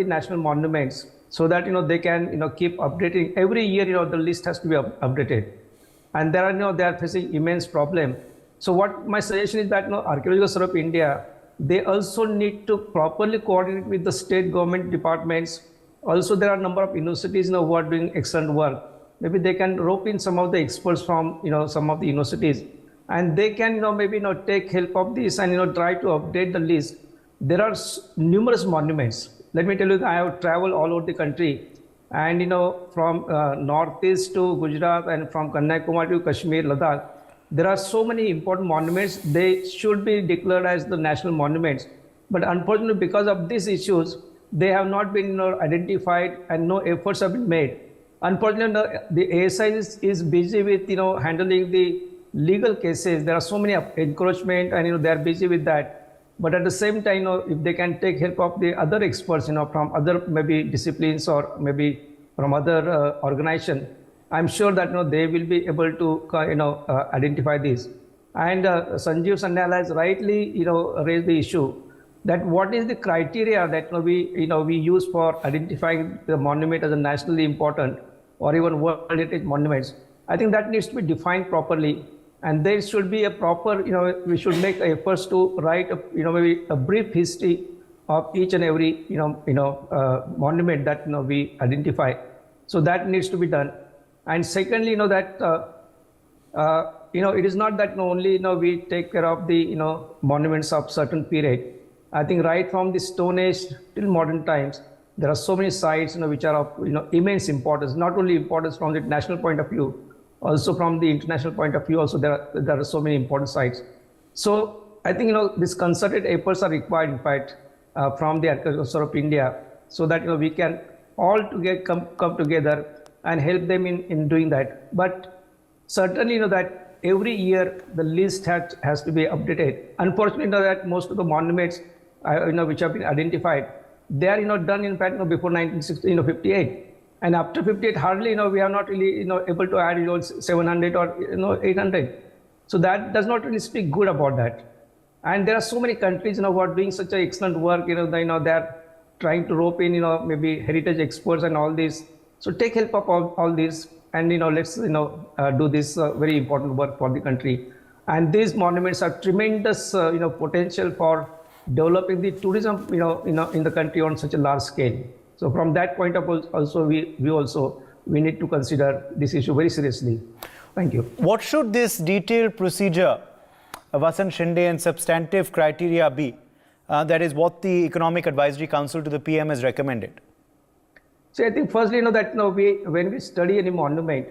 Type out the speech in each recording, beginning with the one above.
national monuments so that they can keep updating every year. The list has to be updated, and there are they are facing immense problem. So what my suggestion is that Archaeological Survey of India, they also need to properly coordinate with the state government departments. Also, there are a number of universities who are doing excellent work. Maybe they can rope in some of the experts from some of the universities, and they can maybe take help of this and try to update the list. There are numerous monuments. Let me tell you, I have traveled all over the country, and from northeast to Gujarat and from Kanyakumari to Kashmir, Ladakh, there are so many important monuments. They should be declared as the national monuments, but unfortunately, because of these issues, they have not been identified, and no efforts have been made. Unfortunately, the ASI is busy with handling the legal cases. There are so many encroachment, and they are busy with that. But at the same time, if they can take help of the other experts, from other maybe disciplines or maybe from other organization, I'm sure that they will be able to identify this. And Sanjeev Sanyal has rightly raised the issue that what is the criteria that we use for identifying the monument as a nationally important or even World Heritage monuments. I think that needs to be defined properly. And there should be a proper, we should make efforts to write, maybe a brief history of each and every, monument that we identify. So that needs to be done. And secondly, that it is not that only we take care of the monuments of certain period. I think right from the Stone Age till modern times, there are so many sites which are of immense importance. Not only importance from the national point of view, also from the international point of view, also there are so many important sites. So I think these concerted efforts are required, in fact, from the Archaeological Survey of India, so that we can all come together and help them in doing that. But certainly that every year the list has to be updated. Unfortunately, that most of the monuments which have been identified, they are done in fact before 1958. And after 58, hardly, we are not really, able to add 700 or 800. So that does not really speak good about that. And there are so many countries, who are doing such an excellent work. They are trying to rope in, maybe heritage experts and all this. So take help of all this, and let's do this very important work for the country. And these monuments have tremendous, potential for developing the tourism, in the country on such a large scale. So from that point of view, also we need to consider this issue very seriously. Thank you. What should this detailed procedure, Vasant Shinde, and substantive criteria be? That is what the Economic Advisory Council to the PM has recommended. So I think firstly, that when we study any monument,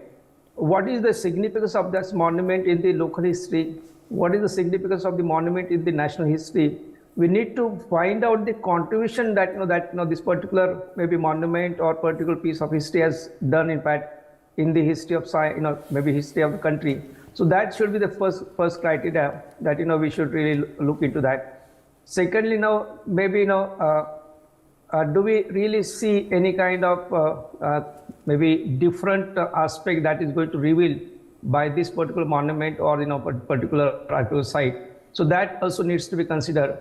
what is the significance of that monument in the local history? What is the significance of the monument in the national history? We need to find out the contribution that this particular maybe monument or particular piece of history has done, in fact, in the history of science, maybe history of the country. So that should be the first criteria that we should really look into that. Secondly, maybe do we really see any kind of maybe different aspect that is going to reveal by this particular monument or particular archaeological site? So that also needs to be considered.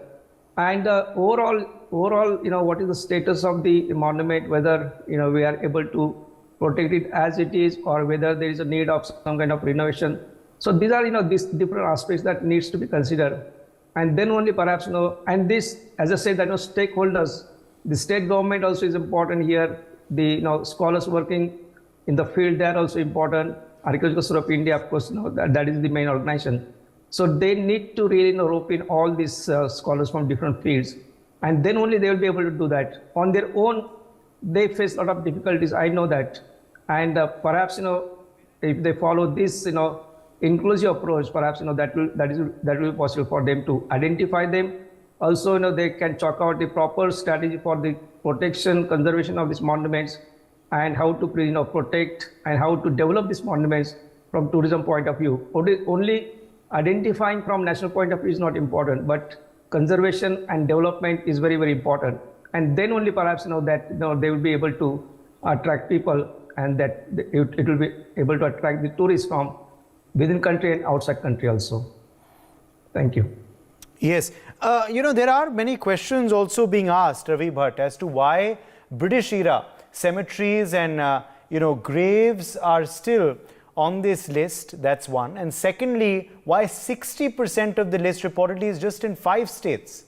And overall, what is the status of the monument, whether we are able to protect it as it is, or whether there is a need of some kind of renovation. So these are these different aspects that needs to be considered. And then only perhaps and this, as I said, that stakeholders, the state government also is important here. The scholars working in the field, they are also important. Archaeological Survey of India, of course, that is the main organization. So they need to really rope in all these scholars from different fields, and then only they will be able to do that. On their own, they face a lot of difficulties. I know that, and perhaps if they follow this inclusive approach, perhaps that will be possible for them to identify them. Also, they can chalk out the proper strategy for the protection, conservation of these monuments, and how to protect and how to develop these monuments from tourism point of view. Only identifying from national point of view is not important, but conservation and development is very, very important. And then only perhaps that they will be able to attract people, and that it will be able to attract the tourists from within country and outside country also. Thank you. Yes. There are many questions also being asked, Ravi Bhatt, as to why British era cemeteries and graves are still on this list? That's one. And secondly, why 60% of the list reportedly is just in 5 states?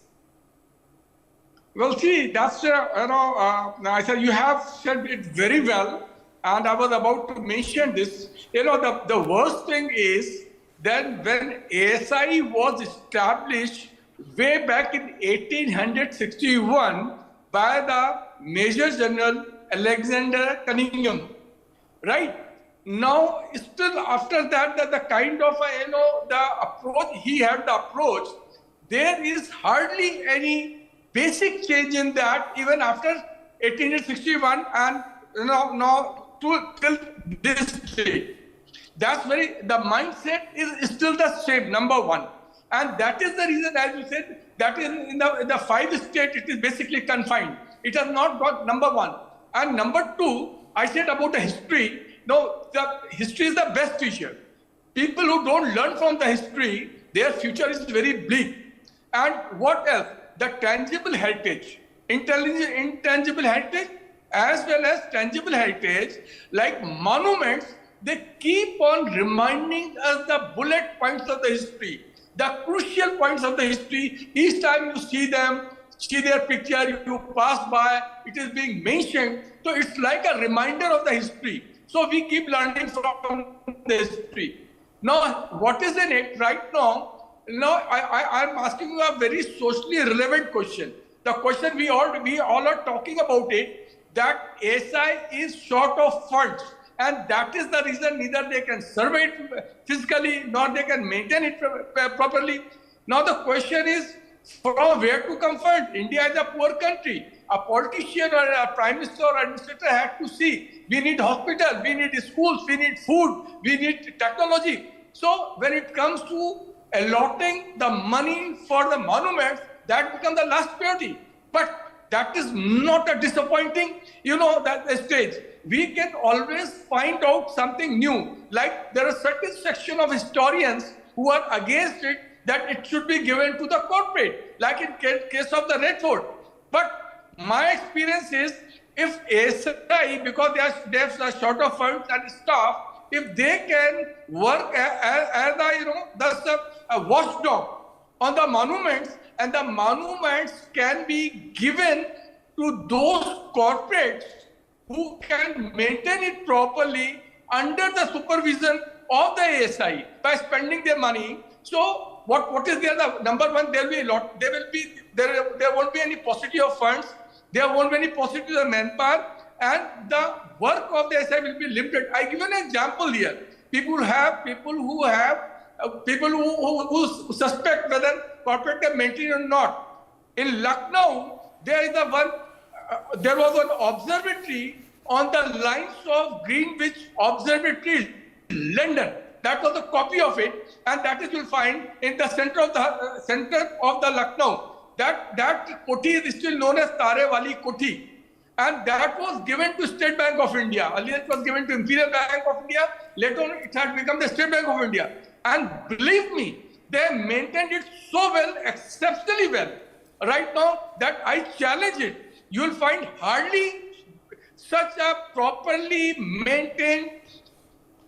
Well, see, that's, I said you have said it very well, and I was about to mention this. The worst thing is that when ASI was established way back in 1861 by the Major General Alexander Cunningham, right? Now, still after that, the kind of, the approach, he had the approach, there is hardly any basic change in that even after 1861 and now till this day. That's the mindset is still the same, number one. And that is the reason, as you said, that is in the 5 states, it is basically confined. It has not got number one. And number two, I said about the history. No, the history is the best teacher. People who don't learn from the history, their future is very bleak. And what else? The tangible heritage, intangible heritage, as well as tangible heritage, like monuments, they keep on reminding us the bullet points of the history, the crucial points of the history. Each time you see them, see their picture, you pass by, it is being mentioned. So it's like a reminder of the history. So we keep learning from the history. Now, what is in it right now? Now, I'm asking you a very socially relevant question. The question we all are talking about it, that ASI is short of funds. And that is the reason neither they can survey it physically, nor they can maintain it properly. Now the question is, from where to come fund? India is a poor country. A politician or a prime minister or administrator had to see, we need hospitals, we need schools, we need food, we need technology. So when it comes to allotting the money for the monuments, that becomes the last priority. But that is not a disappointing, that stage. We can always find out something new. Like there are certain section of historians who are against it, that it should be given to the corporate, like in case of the Red Fort. But my experience is, if ASI, because they have a short of funds and staff, if they can work as a watchdog on the monuments, and the monuments can be given to those corporates who can maintain it properly under the supervision of the ASI by spending their money. So what is there? The number one, there won't be any paucity of funds, there won't be any paucity of manpower, and the work of the ASI will be limited. I give an example here. People who suspect whether corporate can maintain or not. In Lucknow, there was an observatory on the lines of Greenwich Observatory, London. That was a copy of it, and that is you'll find in the center of the Lucknow. That koti is still known as Tare Wali Koti, and that was given to State Bank of India. Earlier it was given to Imperial Bank of India. Later on it had become the State Bank of India. And believe me, they maintained it so well, exceptionally well. Right now, that I challenge it. You'll find hardly such a properly maintained,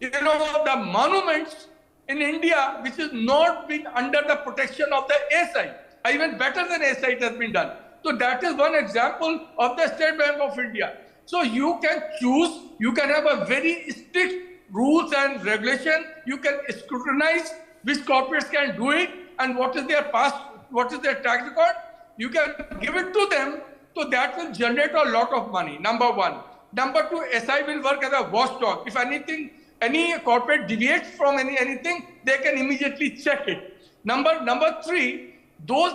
the monuments in India, which has not been under the protection of the ASI. Even better than ASI it has been done. So that is one example of the State Bank of India. So you can choose, you can have a very strict rules and regulation. You can scrutinize which corporates can do it and what is their past, what is their track record. You can give it to them, so that will generate a lot of money, number one. Number two, SI will work as a watchdog. If anything, any corporate deviates from anything, they can immediately check it. Number three,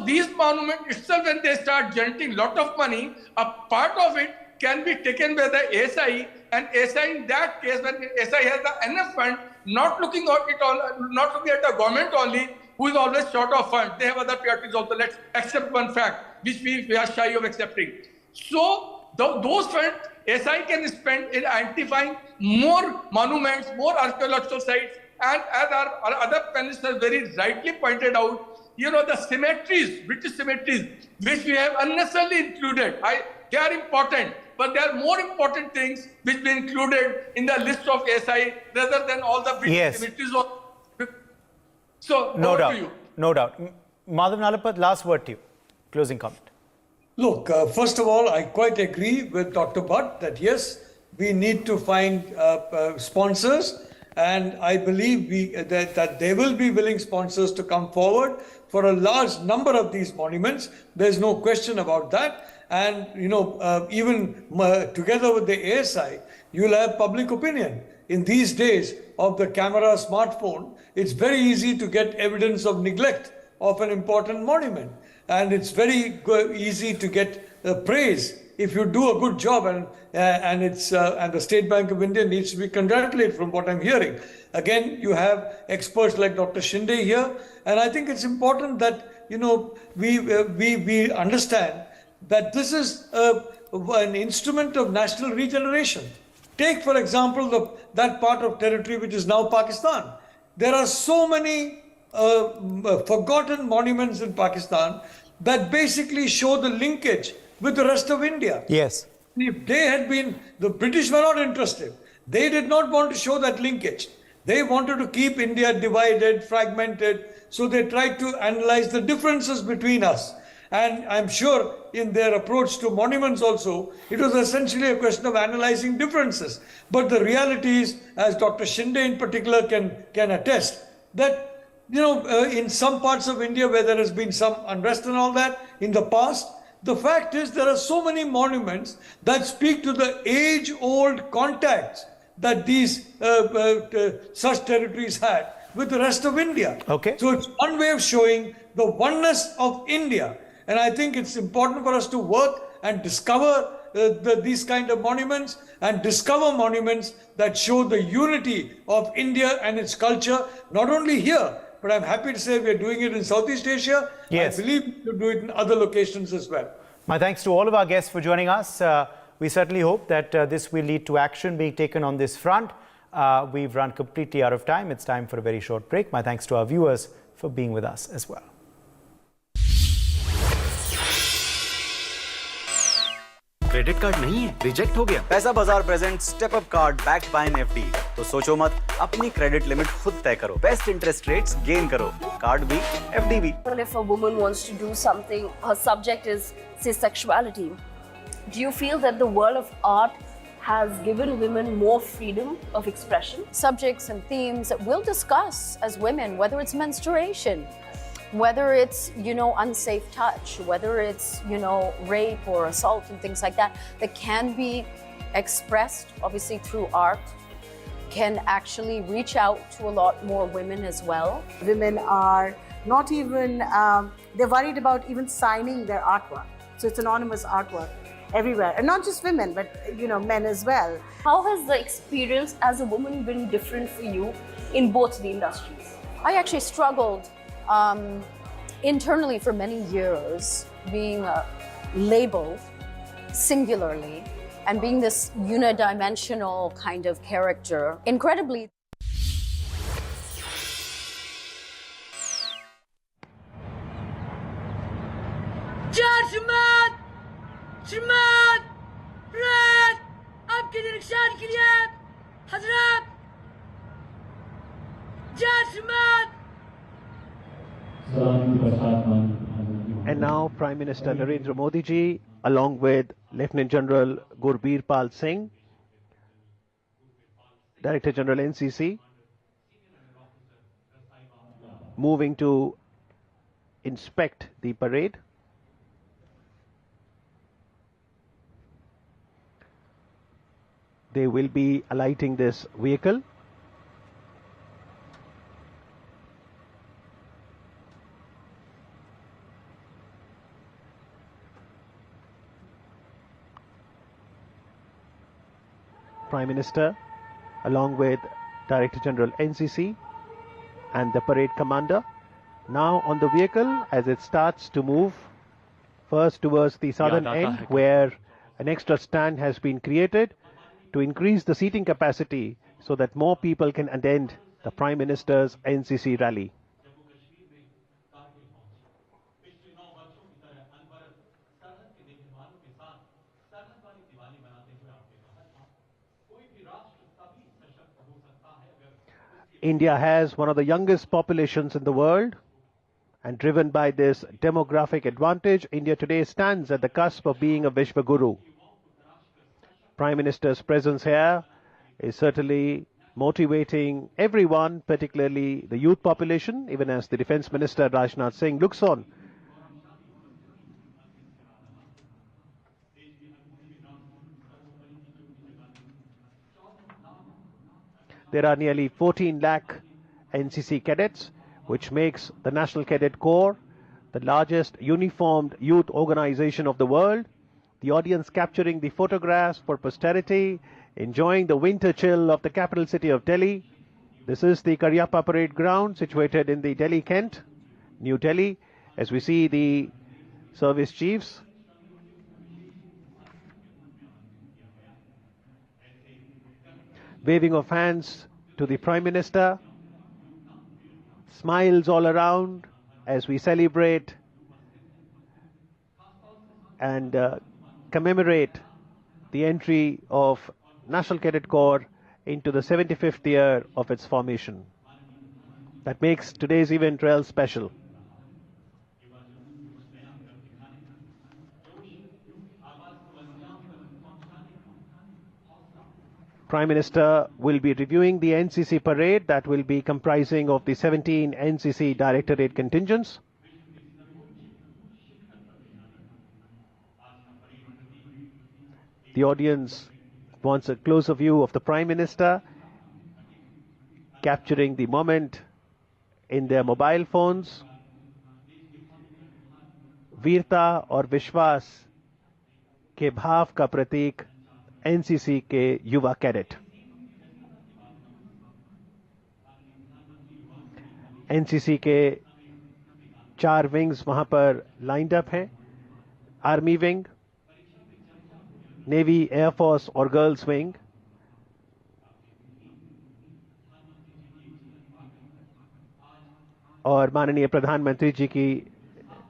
these monuments itself, when they start generating lot of money, a part of it can be taken by the ASI, and ASI in that case, when ASI has the enough fund, not looking at the government only, who is always short of funds. They have other priorities also. Let's accept one fact, which we are shy of accepting. So those funds SI can spend in identifying more monuments, more archaeological sites, and as our other panelists have very rightly pointed out, the cemeteries, British cemeteries, which we have unnecessarily included, they are important. but there are more important things which be included in the list of SI rather than all the big Yes. cemeteries. So, No over doubt. to you. No doubt. Madhav Nalapat, last word to you. Closing comment. Look, first of all, I quite agree with Dr. Bhatt that yes, we need to find sponsors, and I believe that there will be willing sponsors to come forward for a large number of these monuments. There's no question about that. And, even together with the ASI, you'll have public opinion. In these days of the camera smartphone, it's very easy to get evidence of neglect of an important monument. And it's very easy to get praise if you do a good job, and the State Bank of India needs to be congratulated from what I'm hearing. Again, you have experts like Dr. Shinde here, and I think it's important that we understand that this is an instrument of national regeneration. Take, for example, that part of territory which is now Pakistan. There are so many forgotten monuments in Pakistan that basically show the linkage with the rest of India. Yes. If they had been, the British were not interested. They did not want to show that linkage. They wanted to keep India divided, fragmented, so they tried to analyze the differences between us. And I'm sure in their approach to monuments also, it was essentially a question of analyzing differences. But the reality is, as Dr. Shinde in particular can attest, that in some parts of India where there has been some unrest and all that in the past, the fact is there are so many monuments that speak to the age-old contacts that these such territories had with the rest of India. Okay. So it's one way of showing the oneness of India. And I think it's important for us to work and discover these kind of monuments and discover monuments that show the unity of India and its culture, not only here, but I'm happy to say we're doing it in Southeast Asia. Yes. I believe we should do it in other locations as well. My thanks to all of our guests for joining us. We certainly hope that this will lead to action being taken on this front. We've run completely out of time. It's time for a very short break. My thanks to our viewers for being with us as well. Credit card नहीं है, reject हो गया। Paisabazaar present step up card backed by an FD. तो सोचो मत, अपनी credit limit खुद तय करो, बेस्ट इंटरेस्ट रेट्स गेन करो, कार्ड भी एफडी भी। If a woman wants to do something, her subject is, say, sexuality, do you feel that the world of art has given women more freedom of expression? Subjects and themes that we'll discuss as women, whether it's menstruation, whether it's, unsafe touch, whether it's, rape or assault and things like that can be expressed, obviously, through art, can actually reach out to a lot more women as well. Women are not even, they're worried about even signing their artwork. So it's anonymous artwork everywhere. And not just women, but, men as well. How has the experience as a woman been different for you in both the industries? I actually struggled internally for many years, being labeled singularly and being this unidimensional kind of character. Incredibly, And now Prime Minister Narendra Modi ji, along with Lieutenant General Gurbir Pal Singh, Director General NCC, moving to inspect the parade. They will be alighting this vehicle. Prime Minister, along with Director General NCC and the parade commander, now on the vehicle as it starts to move first towards the southern end, where an extra stand has been created to increase the seating capacity so that more people can attend the Prime Minister's NCC rally. India has one of the youngest populations in the world, and driven by this demographic advantage, India today stands at the cusp of being a Vishwa Guru. Prime Minister's presence here is certainly motivating everyone, particularly the youth population, even as the Defence Minister Rajnath Singh looks on. There are nearly 14 lakh NCC cadets, which makes the National Cadet Corps the largest uniformed youth organization of the world. The audience capturing the photographs for posterity, enjoying the winter chill of the capital city of Delhi. This is the Karyappa Parade Ground situated in the Delhi Kent, New Delhi, as we see the service chiefs. Waving of hands to the Prime Minister, smiles all around as we celebrate and commemorate the entry of National Cadet Corps into the 75th year of its formation. That makes today's event real special. Prime Minister will be reviewing the NCC parade that will be comprising of the 17 NCC Directorate contingents. The audience wants a closer view of the Prime Minister, capturing the moment in their mobile phones. वीरता और विश्वास के भाव का प्रतीक NCC के युवा cadet. NCC के 4 wings वहां पर लाइंड अप हैं। आर्मी विंग, नेवी, एयरफोर्स और गर्ल्स विंग। और माननीय प्रधानमंत्री जी की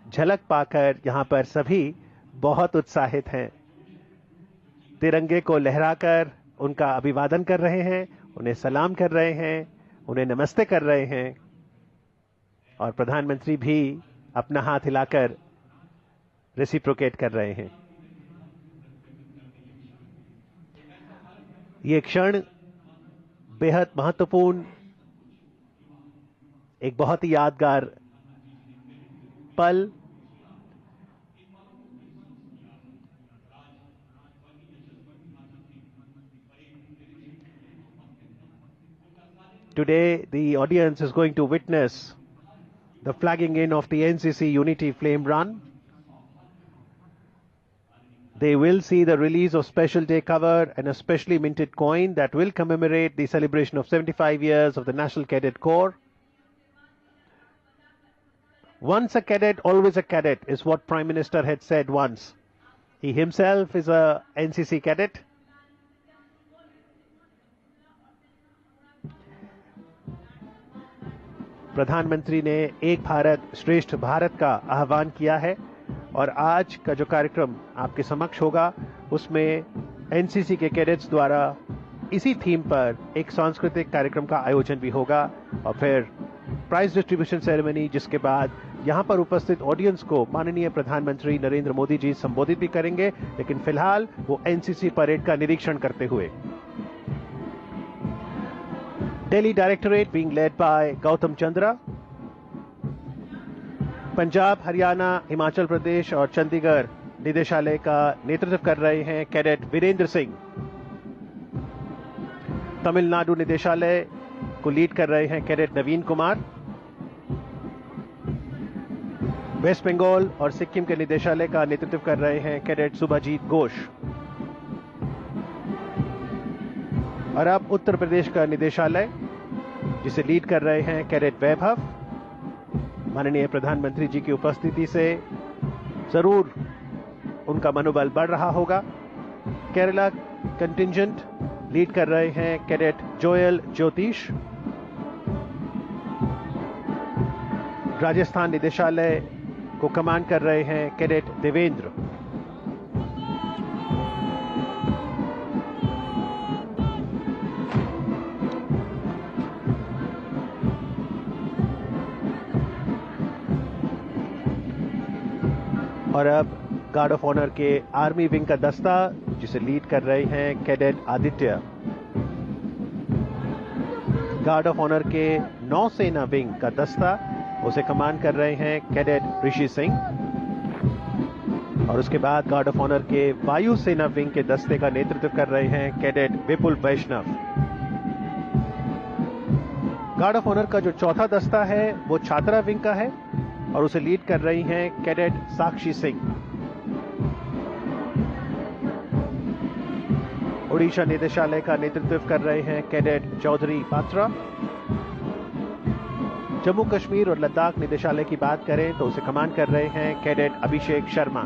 झलक पाकर यहां पर सभी बहुत उत्साहित हैं। तिरंगे को लहराकर उनका अभिवादन कर रहे हैं, उन्हें सलाम कर रहे हैं, उन्हें नमस्ते कर रहे हैं और प्रधानमंत्री भी अपना हाथ हिलाकर रेसिप्रोकेट कर रहे हैं। ये क्षण बेहद महत्वपूर्ण, एक बहुत ही यादगार पल। Today, the audience is going to witness the flagging in of the NCC Unity Flame Run. They will see the release of special day cover and a specially minted coin that will commemorate the celebration of 75 years of the National Cadet Corps. Once a cadet, always a cadet is what Prime Minister had said once. He himself is a NCC cadet. प्रधानमंत्री ने एक भारत श्रेष्ठ भारत का आह्वान किया है और आज का जो कार्यक्रम आपके समक्ष होगा उसमें एनसीसी के कैडेट्स द्वारा इसी थीम पर एक सांस्कृतिक कार्यक्रम का आयोजन भी होगा और फिर प्राइज डिस्ट्रीब्यूशन सेरेमनी, जिसके बाद यहां पर उपस्थित ऑडियंस को माननीय प्रधानमंत्री नरेंद्र मोदी जी संबोधित भी करेंगे, लेकिन फिलहाल वो एनसीसी परेड का निरीक्षण करते हुए। Delhi Directorate being led by Gautam Chandra. Punjab, Haryana, Himachal Pradesh और चंडीगढ़ निदेशालय का नेतृत्व कर रहे हैं कैडेट वीरेंद्र सिंह। तमिलनाडु निदेशालय को लीड कर रहे हैं कैडेट नवीन कुमार। वेस्ट बंगाल और सिक्किम के निदेशालय का नेतृत्व कर रहे हैं कैडेट सुभाजीत घोष। और अब उत्तर प्रदेश का निदेशालय, जिसे लीड कर रहे हैं कैडेट वैभव। माननीय प्रधानमंत्री जी की उपस्थिति से जरूर उनका मनोबल बढ़ रहा होगा। केरला कंटिंजेंट लीड कर रहे हैं कैडेट जोयल ज्योतिष। राजस्थान निदेशालय को कमांड कर रहे हैं कैडेट देवेंद्र। और अब गार्ड ऑफ ऑनर के आर्मी विंग का दस्ता, जिसे लीड कर रहे हैं cadet Aditya. Guard of honour के नौसेना विंग का दस्ता, उसे कमान कर रहे हैं कैडेट ऋषि सिंह। और उसके बाद गार्ड ऑफ ऑनर के वायुसेना विंग के दस्ते का नेतृत्व कर रहे हैं cadet Vipul Vaishnav. Guard of honour का जो चौथा दस्ता है वो छात्रा विंग का है और उसे लीड कर रही हैं कैडेट साक्षी सिंह। ओडिशा निदेशालय का नेतृत्व कर रहे हैं कैडेट चौधरी पात्रा। जम्मू कश्मीर और लद्दाख निदेशालय की बात करें तो उसे कमान कर रहे हैं कैडेट अभिषेक शर्मा।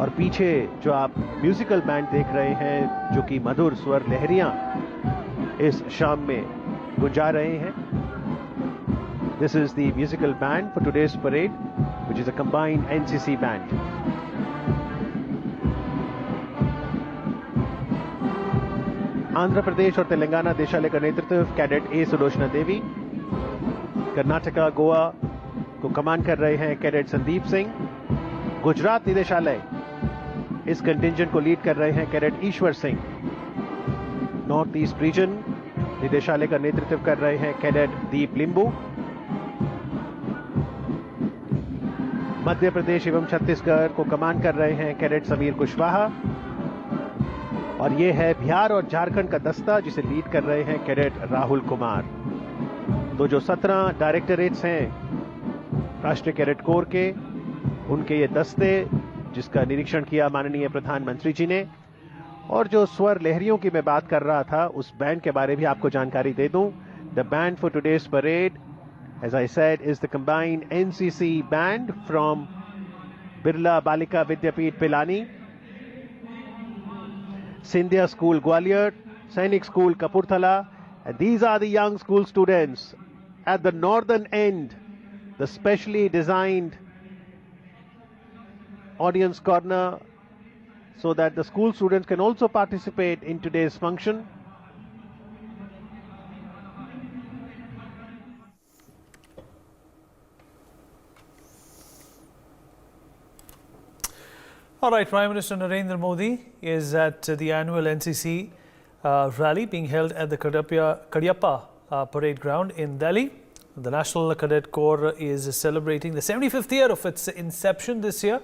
और पीछे जो आप म्यूजिकल बैंड देख रहे हैं, जो कि मधुर स्वर लहरियां इस शाम में गुंजा रहे हैं, this is the musical band for today's parade, which is a combined NCC band. Andhra Pradesh और तेलंगाना निदेशालय का नेतृत्व कैडेट ए सुलोचना देवी। कर्नाटका गोवा को कमान कर रहे हैं कैडेट संदीप सिंह। गुजरात निदेशालय इस कंटिंजेंट को लीड कर रहे हैं cadet Ishwar Singh. North east region निदेशालय का नेतृत्व कर रहे हैं कैडेट दीप लिंबू। मध्य प्रदेश एवं छत्तीसगढ़ को कमान कर रहे हैं कैडेट समीर कुशवाहा। और ये है बिहार और झारखंड का दस्ता, जिसे लीड कर रहे हैं कैडेट राहुल कुमार। तो जो 17 डायरेक्टरेट्स हैं राष्ट्रीय कैडेट कोर के, उनके ये दस्ते, जिसका निरीक्षण किया माननीय प्रधानमंत्री जी ने। और जो स्वर लहरियों की मैं बात कर रहा था, उस बैंड के बारे भी आपको जानकारी दे दूं। The band for today's parade, as I said, is the combined NCC band from Birla Balika Vidyapeeth Pilani, Sindhya School Gwalior, Sainik School Kapurthala, and these are the young school students at the northern end, the specially designed audience corner, so that the school students can also participate in today's function. All right, Prime Minister Narendra Modi is at the annual NCC rally being held at the Kadiyappa Parade Ground in Delhi. The National Cadet Corps is celebrating the 75th year of its inception this year.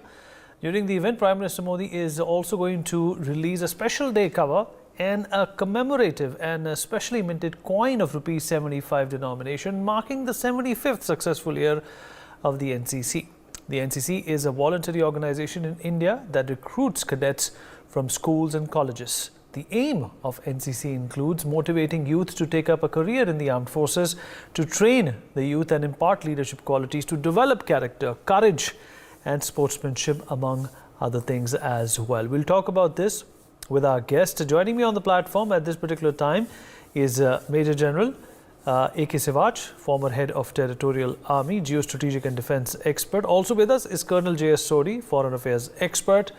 During the event, Prime Minister Modi is also going to release a special day cover and a commemorative and a specially minted coin of rupees 75 denomination, marking the 75th successful year of the NCC. The NCC is a voluntary organization in India that recruits cadets from schools and colleges. The aim of NCC includes motivating youth to take up a career in the armed forces, to train the youth and impart leadership qualities, to develop character, courage and sportsmanship, among other things as well. We'll talk about this with our guest. Joining me on the platform at this particular time is Major General A.K. Sivach, former head of Territorial Army, geostrategic and defense expert. Also with us is Colonel J.S. Sodhi, foreign affairs expert.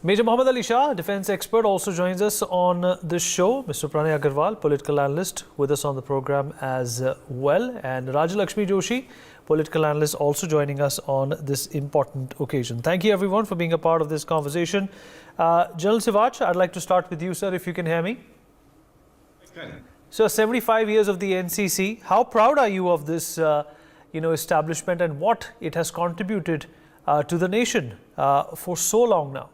Major Mohammad Ali Shah, defense expert, also joins us on this show. Mr. Pranay Agarwal, political analyst, with us on the program as well. And Rajalakshmi Joshi, political analyst, also joining us on this important occasion. Thank you everyone for being a part of this conversation. General Sivach, I'd like to start with you, sir, if you can hear me. Okay. So 75 years of the NCC, how proud are you of this establishment and what it has contributed to the nation for so long now?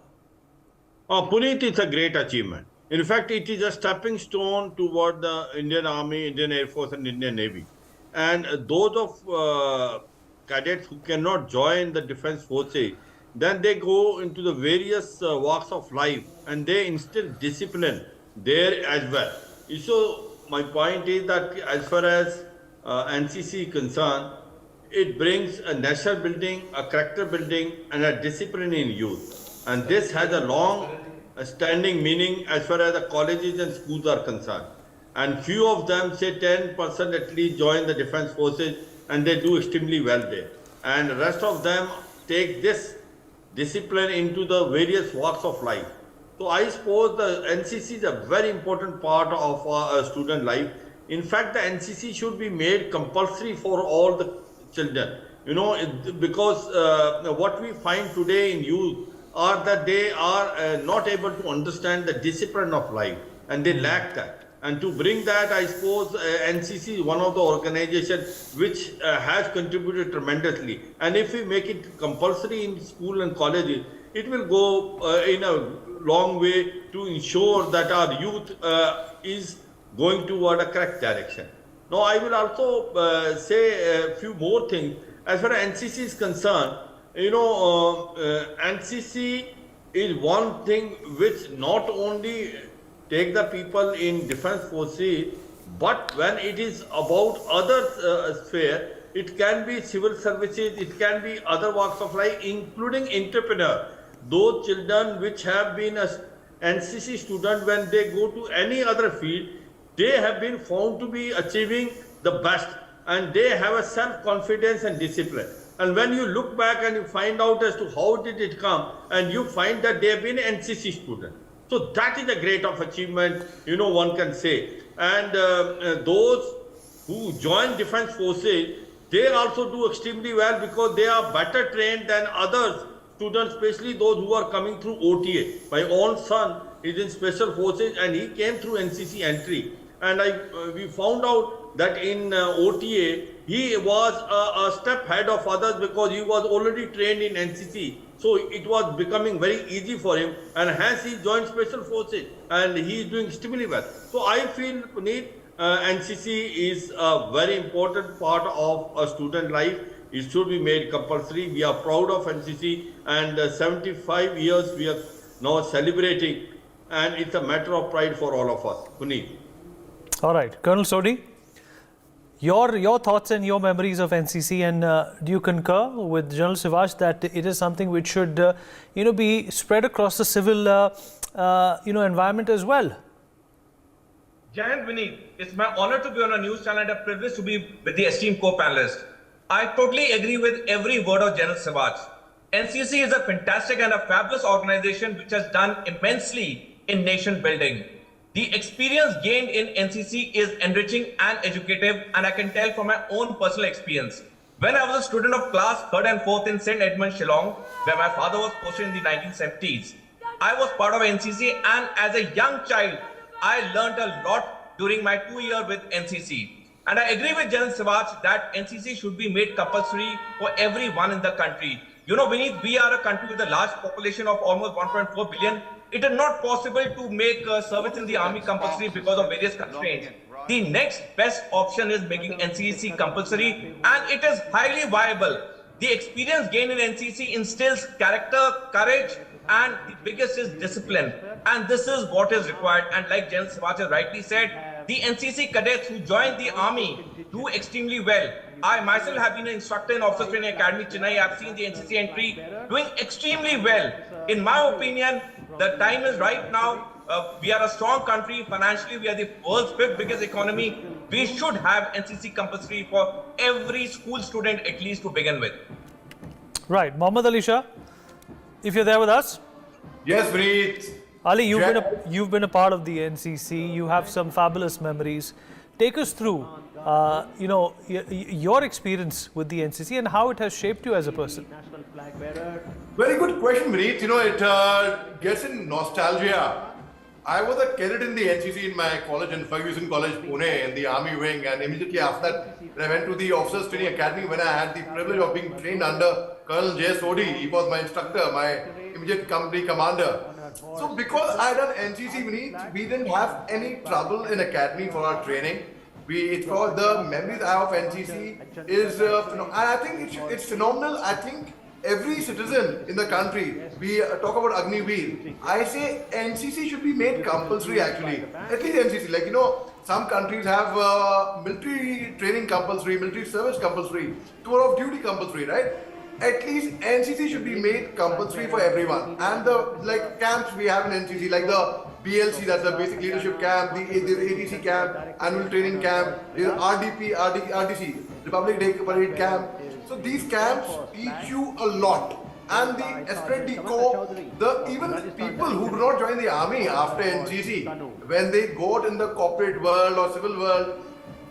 Puneet, it's a great achievement. In fact, it is a stepping stone toward the Indian Army, Indian Air Force and Indian Navy. And those of cadets who cannot join the defense forces, then they go into the various walks of life and they instill discipline there as well. So my point is that as far as NCC is concerned, it brings a national building, a character building and a discipline in youth. And this has a long standing meaning as far as the colleges and schools are concerned. And few of them, say 10% at least, join the defense forces and they do extremely well there. And the rest of them take this discipline into the various walks of life. So I suppose the NCC is a very important part of our student life. In fact, the NCC should be made compulsory for all the children. Because what we find today in youth are that they are not able to understand the discipline of life, and they lack that. And to bring that, I suppose NCC is one of the organizations which has contributed tremendously. And if we make it compulsory in school and colleges, it will go in a long way to ensure that our youth is going toward a correct direction. Now, I will also say a few more things. As far as NCC is concerned, NCC is one thing which not only take the people in defense forces, but when it is about other sphere, it can be civil services, it can be other walks of life, including entrepreneur. Those children which have been a NCC student, when they go to any other field, they have been found to be achieving the best, and they have a self-confidence and discipline. And when you look back and you find out as to how did it come, and you find that they have been NCC student. So that is a great of achievement, one can say. And those who join defense forces, they also do extremely well because they are better trained than others students, especially those who are coming through OTA. My own son is in special forces and he came through NCC entry. And we found out that in OTA, he was a step ahead of others because he was already trained in NCC. So it was becoming very easy for him, and hence he joined special forces and he is doing extremely well. So I feel, Puneet, NCC is a very important part of a student life. It should be made compulsory. We are proud of NCC, and 75 years we are now celebrating, and it's a matter of pride for all of us. Puneet. All right, Colonel Sodhi, your thoughts and your memories of NCC, and do you concur with General Sivash that it is something which should, be spread across the civil, environment as well? Jayant, Vineet, it's my honor to be on a news channel and a privilege to be with the esteemed co-panelists. I totally agree with every word of General Sivash. NCC is a fantastic and a fabulous organization which has done immensely in nation building. The experience gained in NCC is enriching and educative, and I can tell from my own personal experience. When I was a student of class 3rd and 4th in St. Edmund, Shillong, where my father was posted in the 1970s, I was part of NCC, and as a young child, I learned a lot during my 2 years with NCC. And I agree with General Sivash that NCC should be made compulsory for everyone in the country. Vineet, we are a country with a large population of almost 1.4 billion. It is not possible to make service in the army compulsory because of various constraints. The next best option is making NCC compulsory, and it is highly viable. The experience gained in NCC instills character, courage, and the biggest is discipline. And this is what is required. And like General Sivash has rightly said, the NCC cadets who join the army do extremely well. I myself have been an instructor in Officers Training Academy, Chennai. I've seen the NCC entry doing extremely well. In my opinion, the time is right now. We are a strong country. Financially, we are the world's 5th biggest economy. We should have NCC compulsory for every school student at least to begin with. Right. Mohammad Ali Shah, if you're there with us. Yes, Vineet. Ali, you've been a part of the NCC. You have some fabulous memories. Take us through, your experience with the NCC and how it has shaped you as a person. Very good question, Vineet. It gets in nostalgia. I was a cadet in the NCC in my college, in Ferguson College, Pune, in the army wing, and immediately after that, when I went to the Officers Training Academy, when I had the privilege of being trained under Colonel J. Sodhi. He was my instructor, my immediate company commander. So because I had done NCC, we didn't have any trouble in academy for our training. It's called the memories I have of NCC is, and I think it's phenomenal. I think every citizen in the country, we talk about Agniveer. I say NCC should be made compulsory actually. At least NCC, some countries have military training compulsory, military service compulsory, tour of duty compulsory, right? At least NCC should be made compulsory for everyone. And the camps we have in NCC, like the BLC, that's the Basic Leadership Camp, the ATC Camp, Annual Training Camp, RDC, Republic Day Parade Camp. So these camps teach you a lot. And the esprit de corps, even people who do not join the army after NCC, when they go out in the corporate world or civil world,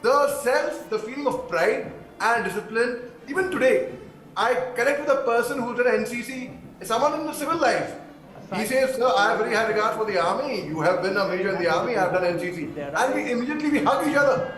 the feeling of pride and discipline Even today, I connect with a person who's at NCC, someone in the civil life. He says, sir, I have very high regard for the army. You have been a major in the army, I have done NCC. And we immediately hug each other.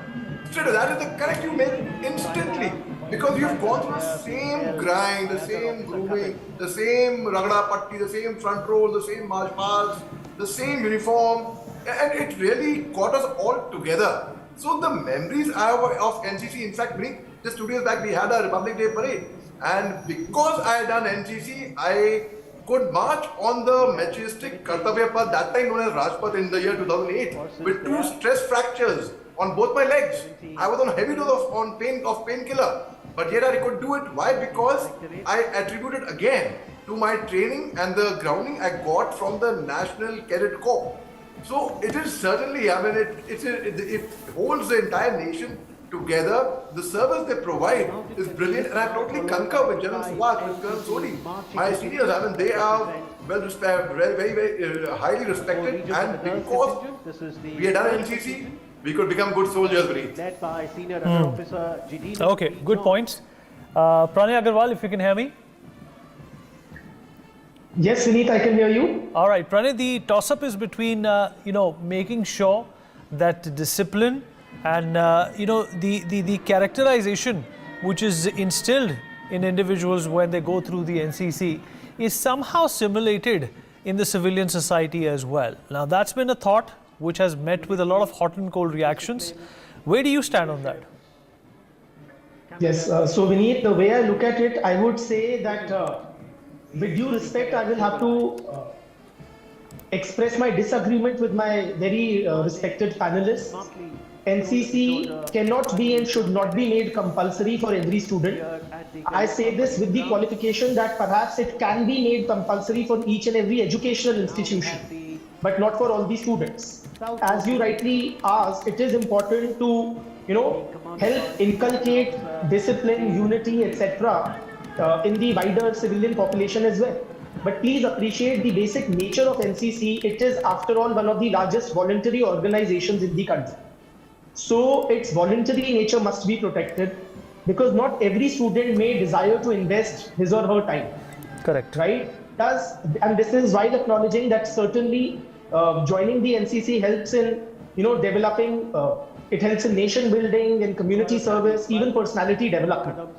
Straight away, that is the connect you make instantly. Because you've gone through the same grind, the same grooming, the same ragda patti, the same front roll, the same march pass, the same uniform. And it really got us all together. So the memories I have of NCC, in fact, just 2 days back, we had a Republic Day parade. And because I had done NCC, I could march on the majestic Kartavya Path, that time known as Rajpath, in the year 2008, with 2 stress fractures on both my legs. I was on heavy dose of painkiller, but yet I could do it. Why? Because I attributed again to my training and the grounding I got from the National Cadet Corps. So it is certainly, I mean, it holds the entire nation together. The service they provide is brilliant, and I totally concur with General Subhash, with Colonel Sodhi. My seniors, I mean, they are well respected, very highly respected, and because we had done NCC, we could become good soldiers, Vineet. Led by Senior Under Officer GD. Okay, good points. Pranay Agarwal, if you can hear me. Yes, Vineet, I can hear you. All right, Pranay, the toss-up is between, making sure that discipline and, the characterization which is instilled in individuals when they go through the NCC is somehow simulated in the civilian society as well. Now, that's been a thought which has met with a lot of hot and cold reactions. Where do you stand on that? Yes, so Vineet, the way I look at it, I would say that with due respect, I will have to express my disagreement with my very respected panelists. NCC cannot be and should not be made compulsory for every student. I say this with the qualification that perhaps it can be made compulsory for each and every educational institution, but not for all the students. As you rightly asked, it is important to, help inculcate discipline, unity, etc. In the wider civilian population as well. But please appreciate the basic nature of NCC. It is, after all, one of the largest voluntary organizations in the country. So its voluntary nature must be protected, because not every student may desire to invest his or her time. Correct. Right? And this is while acknowledging that certainly joining the NCC helps in, developing, it helps in nation building and community service, even personality development.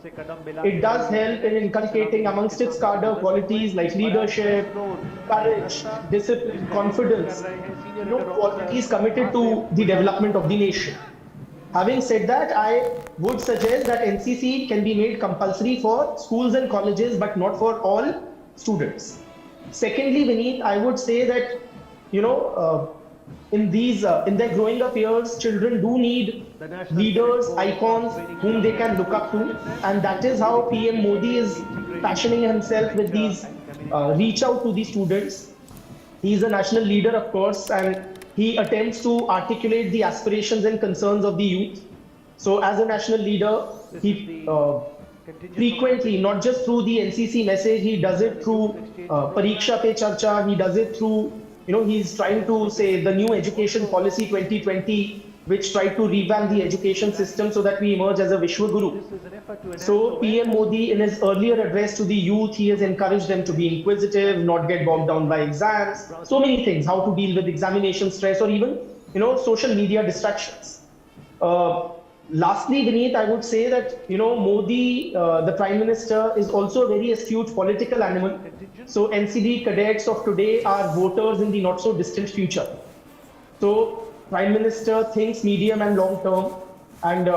It does help in inculcating amongst its cadre qualities like leadership, courage, discipline, confidence, qualities committed to the development of the nation. Having said that, I would suggest that NCC can be made compulsory for schools and colleges, but not for all students. Secondly, Vineet, I would say that, in their growing up years, children do need leaders, icons whom they can look up to, and that is how PM Modi is fashioning himself with these reach out to the students. He is a national leader, of course, and he attempts to articulate the aspirations and concerns of the youth. So as a national leader, he frequently, not just through the NCC message, he does it through Pariksha Pe Charcha, he does it through, he's trying to say the new education policy 2020, which tried to revamp the education system so that we emerge as a Vishwa Guru. So PM Modi, in his earlier address to the youth, he has encouraged them to be inquisitive, not get bogged down by exams, so many things, how to deal with examination stress or even, social media distractions. Lastly, Vineet, I would say that, Modi, the Prime Minister, is also a very astute political animal. So NCD cadets of today are voters in the not so distant future. So Prime Minister thinks medium and long term. And,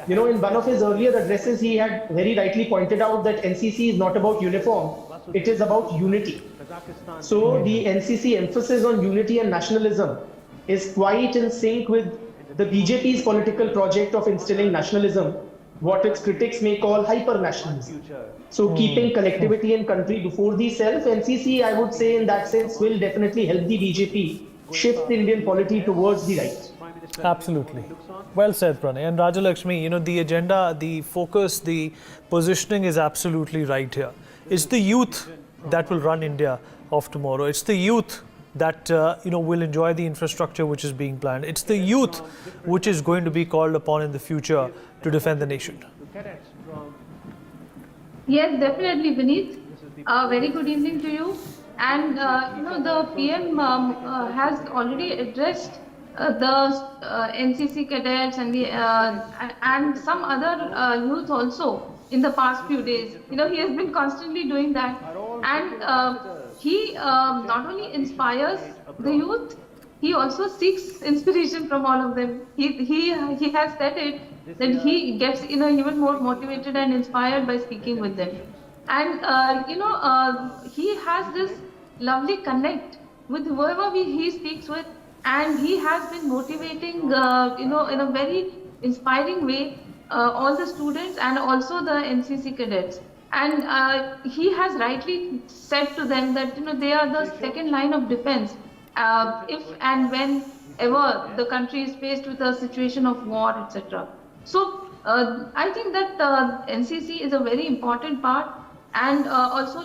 in one of his earlier addresses, he had very rightly pointed out that NCC is not about uniform. It is about unity. So the NCC emphasis on unity and nationalism is quite in sync with the BJP's political project of instilling nationalism, what its critics may call hyper-nationalism. So keeping collectivity and country before the self, NCC, I would say in that sense, will definitely help the BJP shift Indian polity towards the right. Absolutely. Well said, Pranay. And Rajalakshmi, the agenda, the focus, the positioning is absolutely right here. It's the youth that will run India of tomorrow. It's the youth that will enjoy the infrastructure which is being planned. It's the youth which is going to be called upon in the future to defend the nation. Yes, definitely, Vineet. Very good evening to you. And the PM has already addressed the NCC cadets and and some other youth also in the past few days. He has been constantly doing that, and he not only inspires the youth, he also seeks inspiration from all of them. He has said it that he gets even more motivated and inspired by speaking with them, and he has this lovely connect with whoever he speaks with, and he has been motivating in a very inspiring way all the students and also the NCC cadets. And he has rightly said to them that they are the second line of defense if and whenever the country is faced with a situation of war, etc. So I think that NCC is a very important part, and also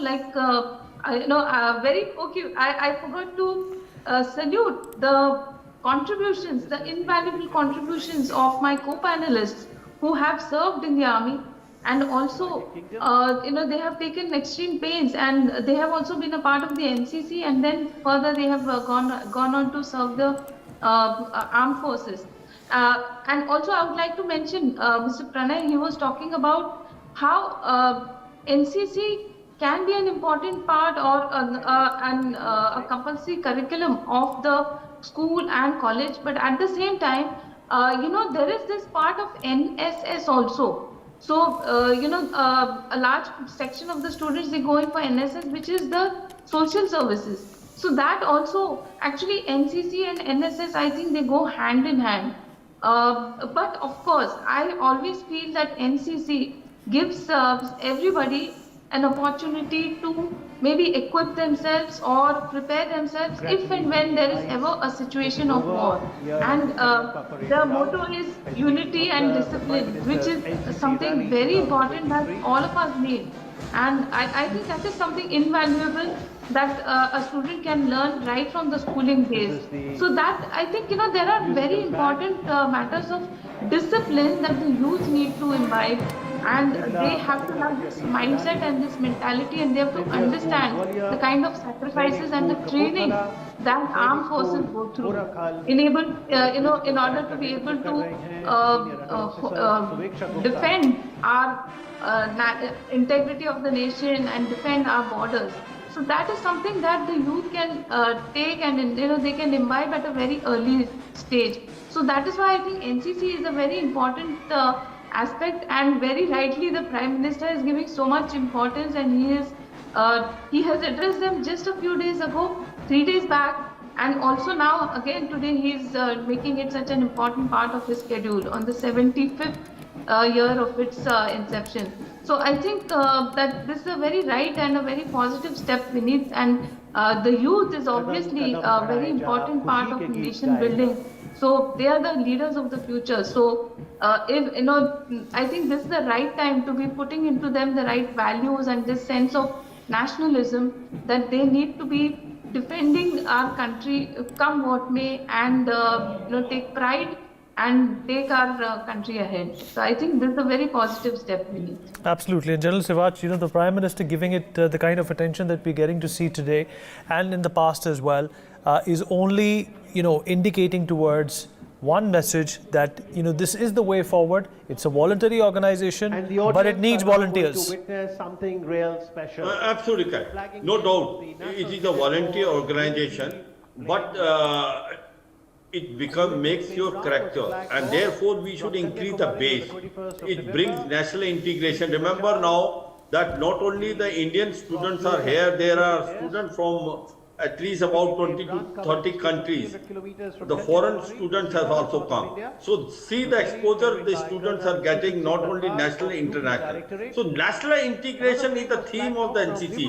very okay. I forgot to salute the contributions, the invaluable contributions of my co-panelists who have served in the army, and also they have taken extreme pains, and they have also been a part of the NCC, and then further they have gone on to serve the armed forces. And also I would like to mention Mr. Pranay. He was talking about how NCC can be an important part or a compulsory curriculum of the school and college, but at the same time there is this part of NSS also. So, a large section of the students, they go in for NSS, which is the social services. So that also, actually NCC and NSS, I think they go hand in hand. But of course, I always feel that NCC gives everybody an opportunity to maybe equip themselves or prepare themselves if and when there is ever a situation of war. And the motto is unity and discipline, which is something very important that all of us need. And I think that is something invaluable that a student can learn right from the schooling days. So that, I think, there are very important matters of discipline that the youth need to imbibe, and they have to have this mindset and this mentality, and they have to understand the kind of sacrifices and the training that armed forces go through in order to be able to defend our integrity of the nation and defend our borders. So that is something that the youth can take, and they can imbibe at a very early stage. So that is why I think NCC is a very important aspect, and very rightly the Prime Minister is giving so much importance, and he has addressed them just a few days ago, 3 days back, and also now again today he is making it such an important part of his schedule on the 75th year of its inception. So I think that this is a very right and a very positive step we need, and the youth is obviously a very important part of nation building. So they are the leaders of the future. So if I think this is the right time to be putting into them the right values and this sense of nationalism, that they need to be defending our country come what may, and take pride and take our country ahead. So I think this is a very positive step we need. Absolutely. And General Siwach, the Prime Minister giving it the kind of attention that we're getting to see today and in the past as well is only, indicating towards one message that, this is the way forward. It's a voluntary organization, but it needs volunteers. To witness something real special. Absolutely correct. No doubt. It is a volunteer organization, but it makes your character, and therefore we should increase the base. It brings national integration. Remember now that not only the Indian students are here, there are students from at least about 20 to 30 countries. The foreign students have also come. So see the exposure the students are getting, not only national, international. So national integration is the theme of the NCC.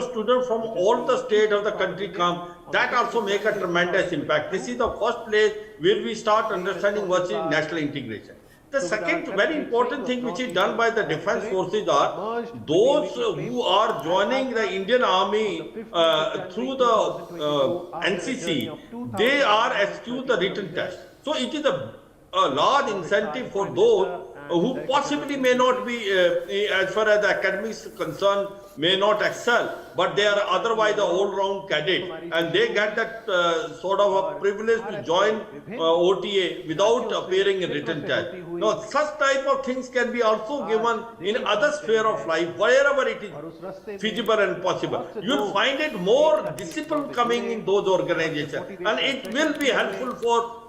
Students from all the states of the country come. That also make a tremendous impact. This is the first place where we start understanding what is national integration. The second very important thing which is done by the defense forces are those who are joining the Indian Army through the NCC, they are excused the written test. So it is a large incentive for those who possibly may not be, as far as the academics concerned, may not excel, but they are otherwise an all-round cadet, and they get that sort of a privilege to join OTA without appearing in written test. Now, such type of things can be also given in other sphere of life, wherever it is feasible and possible. You will find it more discipline coming in those organizations, and it will be helpful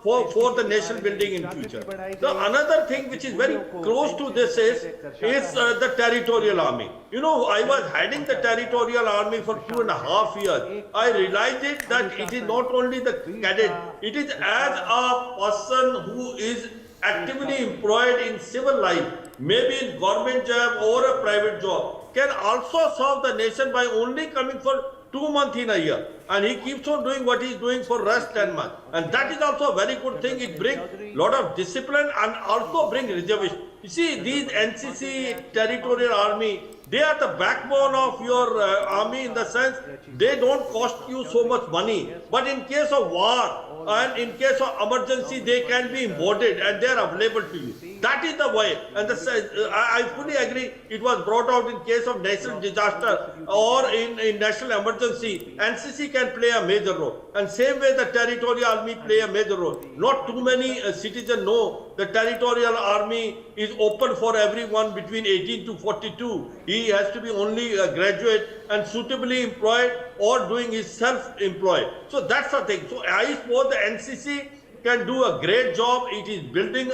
for the nation building in future. The another thing which is very close to this is the territorial army. You know, I was heading the territorial army for 2.5 years. I realized it that it is not only the cadet, it is as a person who is actively employed in civil life, maybe in government job or a private job, can also serve the nation by only coming for 2 months in a year, and he keeps on doing what he is doing for rest 10 months, and that is also a very good thing. It brings a lot of discipline and also brings reservation. You see, these NCC territorial army, they are the backbone of your army, in the sense they don't cost you so much money, but in case of war and in case of emergency, they can be embodied and they are available to you. That is the way, and I fully agree. It was brought out in case of national disaster or in national emergency. NCC can play a major role, and same way the territorial army play a major role. Not too many citizens know the territorial army is open for everyone between 18 to 42. He has to be only a graduate and suitably employed or doing his self-employed. So that's the thing. So I suppose the NCC can do a great job. It is building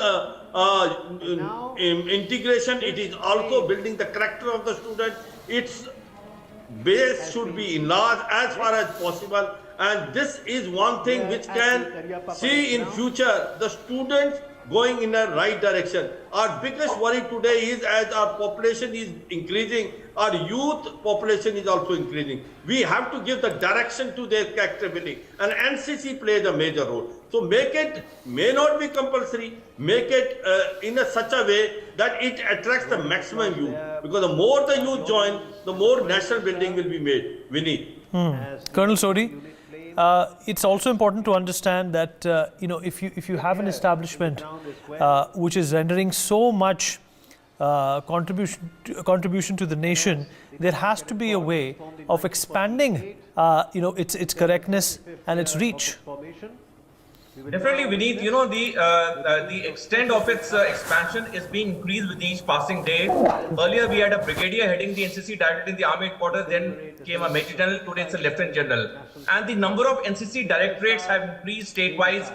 integration. It is also building the character of the student. Its base should be enlarged as far as possible. And this is one thing which can see in future the students going in the right direction. Our biggest worry today is, as our population is increasing, our youth population is also increasing. We have to give the direction to their activity, and NCC plays a major role. So make it, may not be compulsory, make it in such a way that it attracts the maximum youth. Because the more the youth join, the more national building will be made. We need. Colonel Sodhi, it's also important to understand that if you have an establishment which is rendering so much contribution to the nation, there has to be a way of expanding its correctness and its reach. Definitely, Vineet, the extent of its expansion is being increased with each passing day. Earlier, we had a brigadier heading the NCC directly in the army headquarters, then came a major general, today it's a lieutenant general. And the number of NCC directorates have increased state-wise.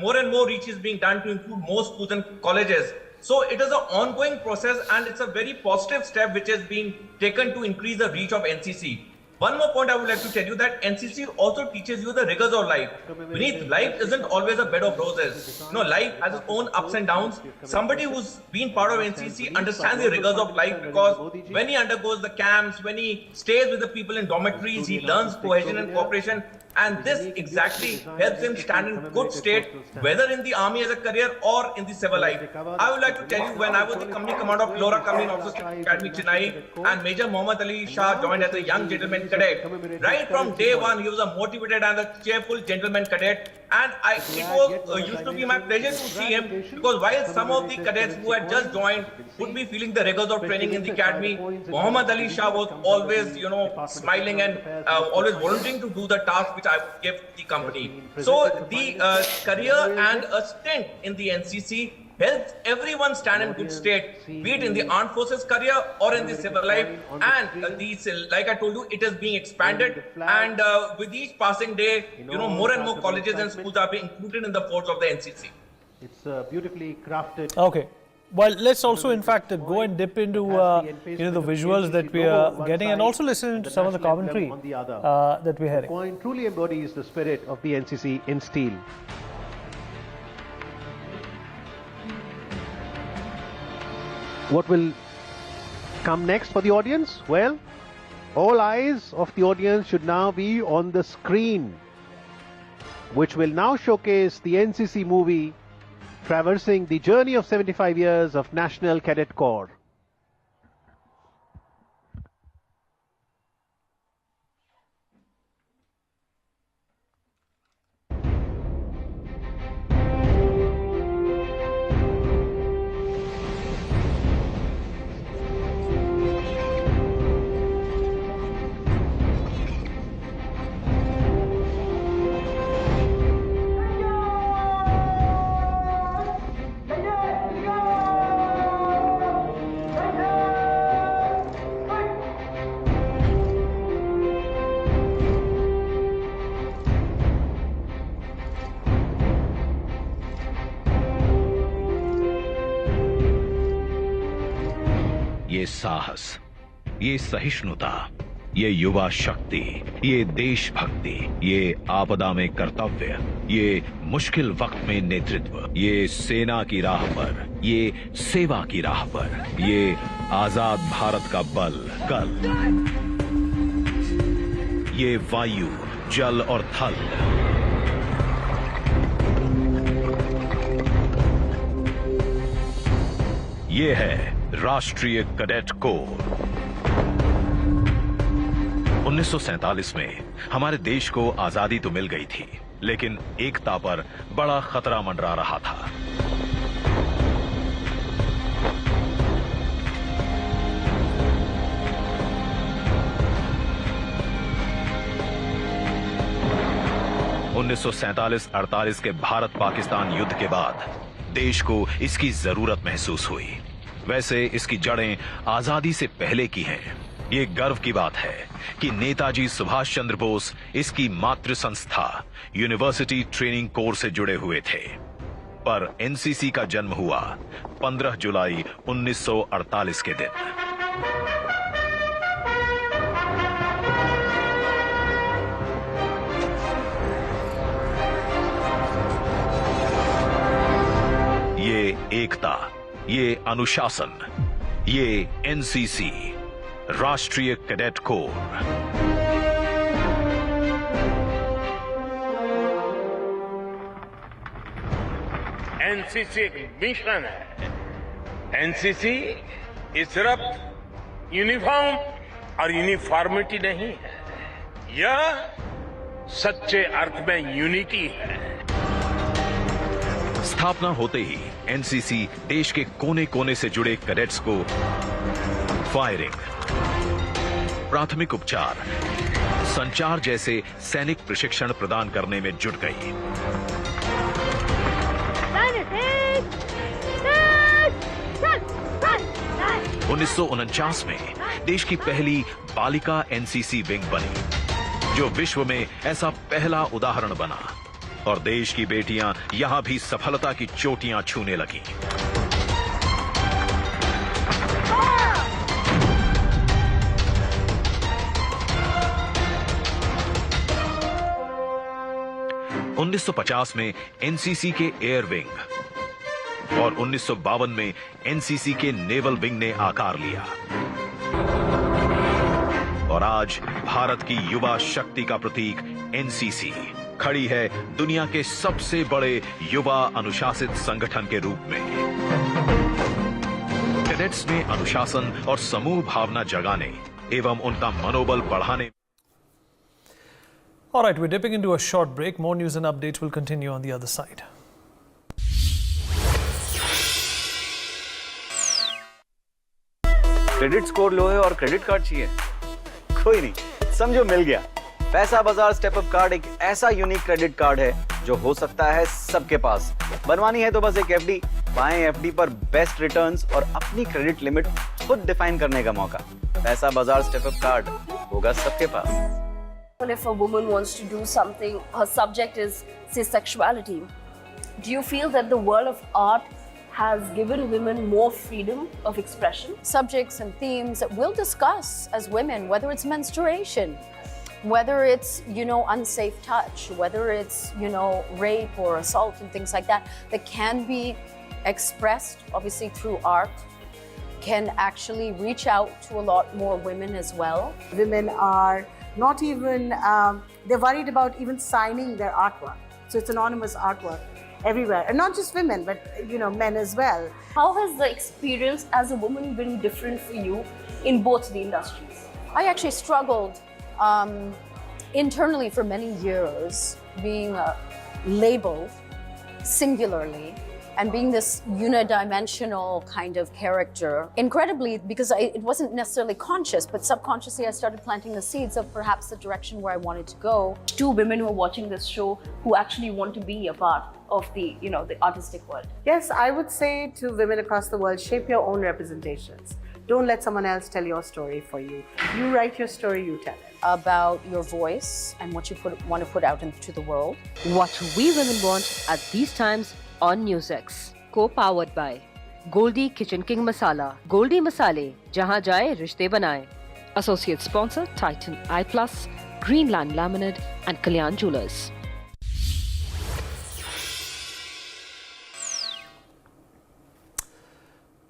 More and more reach is being done to include more schools and colleges. So it is an ongoing process, and it's a very positive step which is being taken to increase the reach of NCC. One more point I would like to tell you, that NCC also teaches you the rigors of life. Beneath, life isn't always a bed of roses. Life has its own ups and downs. Somebody who's been part of NCC understands the rigors of life, because when he undergoes the camps, when he stays with the people in dormitories, he learns cohesion and cooperation. And this exactly helps him stand in good state, whether in the army as a career or in the civil life. I would like to tell you, when I was the company commander of Flora Company Officers Academy, Chennai, and Major Muhammad Ali Shah joined as a young gentleman cadet. Right from day one, he was a motivated and a cheerful gentleman cadet. And it used to be my pleasure to see him, because while some of the cadets who had just joined would be feeling the rigors of training in the academy, Muhammad Ali Shah was always, smiling and always volunteering to do the task which I would give the company. So the career and a stint in the NCC helps everyone stand in good state, be it in the armed forces career or in the civil life. And these, like I told you, it is being expanded, and with each passing day, more and more colleges and schools are being included in the force of the NCC. It's beautifully crafted. Okay. Well, let's also, in fact, go and dip into the visuals that we are getting, and also listen to some of the commentary that we're hearing. The coin truly embodies the spirit of the NCC in steel. What will come next for the audience? Well, all eyes of the audience should now be on the screen, which will now showcase the NCC movie traversing the journey of 75 years of National Cadet Corps. साहस, ये सहिष्णुता, ये युवा शक्ति, ये देशभक्ति, ये आपदा में कर्तव्य, ये मुश्किल वक्त में नेतृत्व, ये सेना की राह पर, ये सेवा की राह पर, ये आजाद भारत का बल कल, ये वायु, जल और थल, ये है राष्ट्रीय कैडेट कोर। 1947 में हमारे देश को आजादी तो मिल गई थी, लेकिन एकता पर बड़ा खतरा मंडरा रहा था। उन्नीस 48 के भारत पाकिस्तान युद्ध के बाद देश को इसकी जरूरत महसूस हुई। वैसे इसकी जड़ें आजादी से पहले की हैं। ये गर्व की बात है कि नेताजी सुभाष चंद्र बोस इसकी मातृ संस्था यूनिवर्सिटी ट्रेनिंग कोर से जुड़े हुए थे। पर एनसीसी का जन्म हुआ 15 जुलाई 1948 के दिन। ये एकता, ये अनुशासन, ये एनसीसी, राष्ट्रीय कैडेट कोर। एनसीसी एक मिशन है। एनसीसी ये सिर्फ यूनिफॉर्म और यूनिफॉर्मिटी नहीं है, यह सच्चे अर्थ में यूनिटी है। स्थापना होते ही एनसीसी देश के कोने कोने से जुड़े कैडेट्स को फायरिंग, प्राथमिक उपचार, संचार जैसे सैनिक प्रशिक्षण प्रदान करने में जुट गई। 1949 में देश की पहली बालिका एनसीसी विंग बनी, जो विश्व में ऐसा पहला उदाहरण बना, और देश की बेटियां यहां भी सफलता की चोटियां छूने लगीं। उन्नीस 1950 में एनसीसी के एयर विंग और 1952 में एनसीसी के नेवल विंग ने आकार लिया, और आज भारत की युवा शक्ति का प्रतीक एनसीसी खड़ी है दुनिया के सबसे बड़े युवा अनुशासित संगठन के रूप में। कैडेट्स में अनुशासन और समूह भावना जगाने एवं उनका मनोबल बढ़ाने। All right, we're dipping into a short break. More news and updates will continue on the other side. Credit score low है और क्रेडिट कार्ड चाहिए? कोई नहीं, समझो मिल गया। पैसा बाजार स्टेप अप कार्ड एक ऐसा यूनिक क्रेडिट कार्ड है जो हो सकता है सबके पास। बनवानी है तो बस एक एफडी, पाएं एफडी पर बेस्ट रिटर्न्स और अपनी क्रेडिट लिमिट खुद डिफाइन करने का मौका। पैसा बाजार स्टेप अप कार्ड होगा सबके पास। If a woman wants to do something, her subject is, say, sexuality. Do you feel that the world of art has given women more freedom of expression? Subjects and themes that we'll discuss as women, whether it's menstruation, whether it's, unsafe touch, whether it's, rape or assault and things like that can be expressed, obviously, through art, can actually reach out to a lot more women as well. Women are not even, they're worried about even signing their artwork. So it's anonymous artwork everywhere. And not just women, but, men as well. How has the experience as a woman been different for you in both the industries? I actually struggled internally for many years, being labeled singularly and being this unidimensional kind of character. Incredibly, because it wasn't necessarily conscious, but subconsciously I started planting the seeds of perhaps the direction where I wanted to go. Two women who are watching this show who actually want to be a part of the, the artistic world. Yes, I would say to women across the world, shape your own representations. Don't let someone else tell your story for you. You write your story, you tell it. About your voice and what you want to put out into the world. What we women want at these times on NewsX, co-powered by Goldie Kitchen King masala, Goldie मसाले, जहां जाए रिश्ते बनाए. Associate sponsor Titan iPlus, Greenland Laminate and Kalyan Jewelers.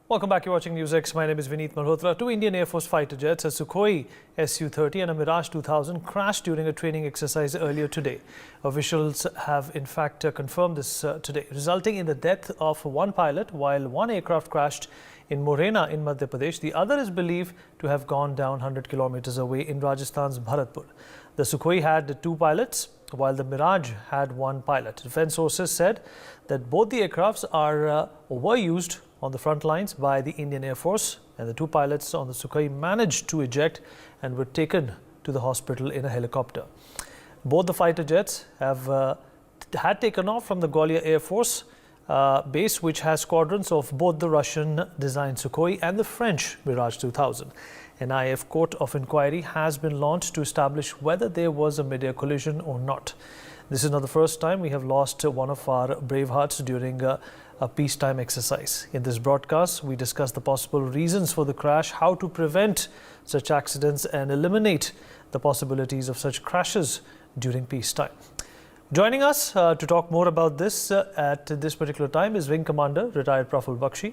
Welcome back. You're watching NewsX. My name is Vineet Malhotra. Two Indian Air Force fighter jets, a Sukhoi Su-30 and a Mirage 2000, crashed during a training exercise earlier today. Officials have in fact confirmed this today, resulting in the death of one pilot while one aircraft crashed in Morena in Madhya Pradesh. The other is believed to have gone down 100 kilometers away in Rajasthan's Bharatpur. The Sukhoi had two pilots, while the Mirage had one pilot. Defense sources said that both the aircrafts were used on the front lines by the Indian Air Force, and the two pilots on the Sukhoi managed to eject and were taken to the hospital in a helicopter. Both the fighter jets had taken off from the Gwalior Air Force base, which has squadrons of both the Russian-designed Sukhoi and the French Mirage 2000. An IAF court of inquiry has been launched to establish whether there was a mid-air collision or not. This is not the first time we have lost one of our brave hearts during a peacetime exercise. In this broadcast, we discuss the possible reasons for the crash, how to prevent such accidents and eliminate the possibilities of such crashes during peacetime. Joining us to talk more about this at this particular time is Wing Commander, retired Praful Bakshi,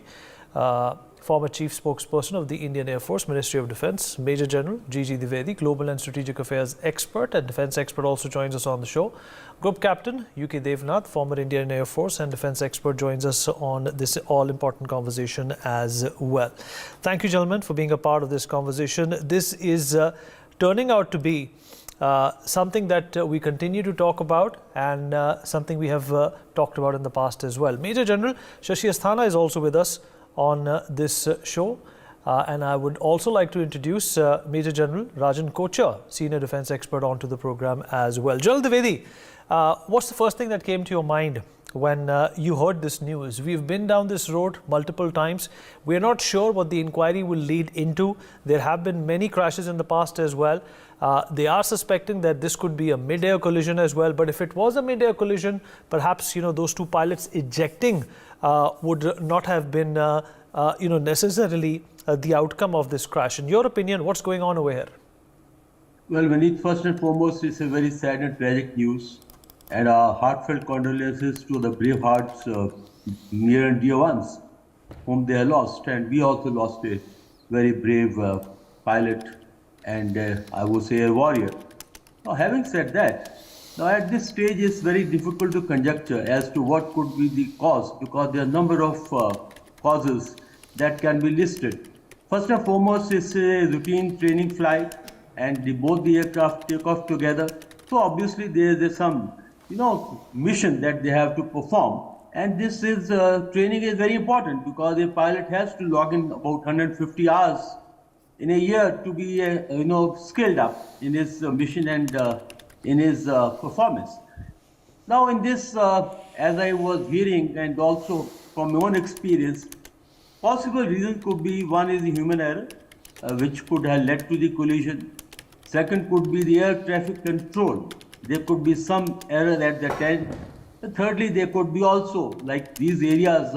former Chief Spokesperson of the Indian Air Force, Ministry of Defence, Major General G.G. Dwivedi, Global and Strategic Affairs expert and Defence expert, also joins us on the show. Group Captain U.K. Devnath, former Indian Air Force and Defence expert, joins us on this all-important conversation as well. Thank you, gentlemen, for being a part of this conversation. This is turning out to be something that we continue to talk about, and something we have talked about in the past as well. Major General Shashi Asthana is also with us on this show, and I would also like to introduce Major General Rajan Kochar, Senior Defence Expert, onto the program as well. General Dwivedi, what's the first thing that came to your mind when you heard this news? We've been down this road multiple times. We're not sure what the inquiry will lead into. There have been many crashes in the past as well. They are suspecting that this could be a mid-air collision as well. But if it was a mid-air collision, perhaps those two pilots ejecting would not have been necessarily the outcome of this crash. In your opinion, what's going on over here? Well, Vineet, first and foremost, it's a very sad and tragic news, and our heartfelt condolences to the brave hearts, near and dear ones whom they have lost. And we also lost a very brave pilot and I would say a warrior. Now, having said that, now at this stage it's very difficult to conjecture as to what could be the cause, because there are a number of causes that can be listed. First and foremost, it's a routine training flight, and both the aircraft take off together. So obviously there is some mission that they have to perform, and this is training is very important because a pilot has to log in about 150 hours in a year to be skilled up in his mission and in his performance. Now in this, as I was hearing and also from my own experience, possible reasons could be: one is the human error, which could have led to the collision. Second could be the air traffic control. There could be some error at that end. Thirdly, there could be also, like these areas,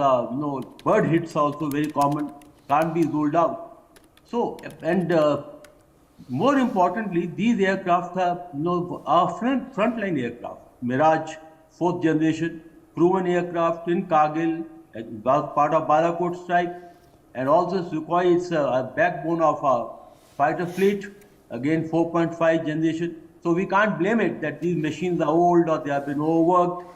bird hits also very common, can't be ruled out. So, and more importantly, these aircraft are frontline aircraft. Mirage, 4th generation, proven aircraft in Kargil, part of Balakot strike, and also Sukhoi is a backbone of our fighter fleet, again 4.5 generation. So we can't blame it that these machines are old or they have been overworked.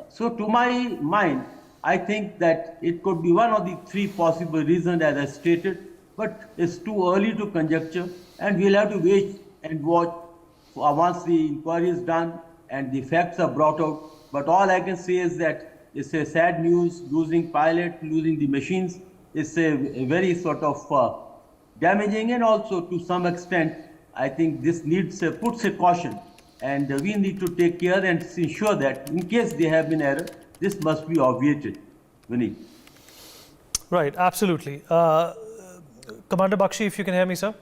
So to my mind, I think that it could be one of the three possible reasons as I stated, but it's too early to conjecture, and we'll have to wait and watch once the inquiry is done and the facts are brought out. But all I can say is that it's a sad news, losing pilot, losing the machines. It's a very sort of damaging, and also to some extent, I think this puts a caution, and we need to take care and ensure that in case there have been error, this must be obviated. Vineet. Right, absolutely. Commander Bakshi, if you can hear me, sir.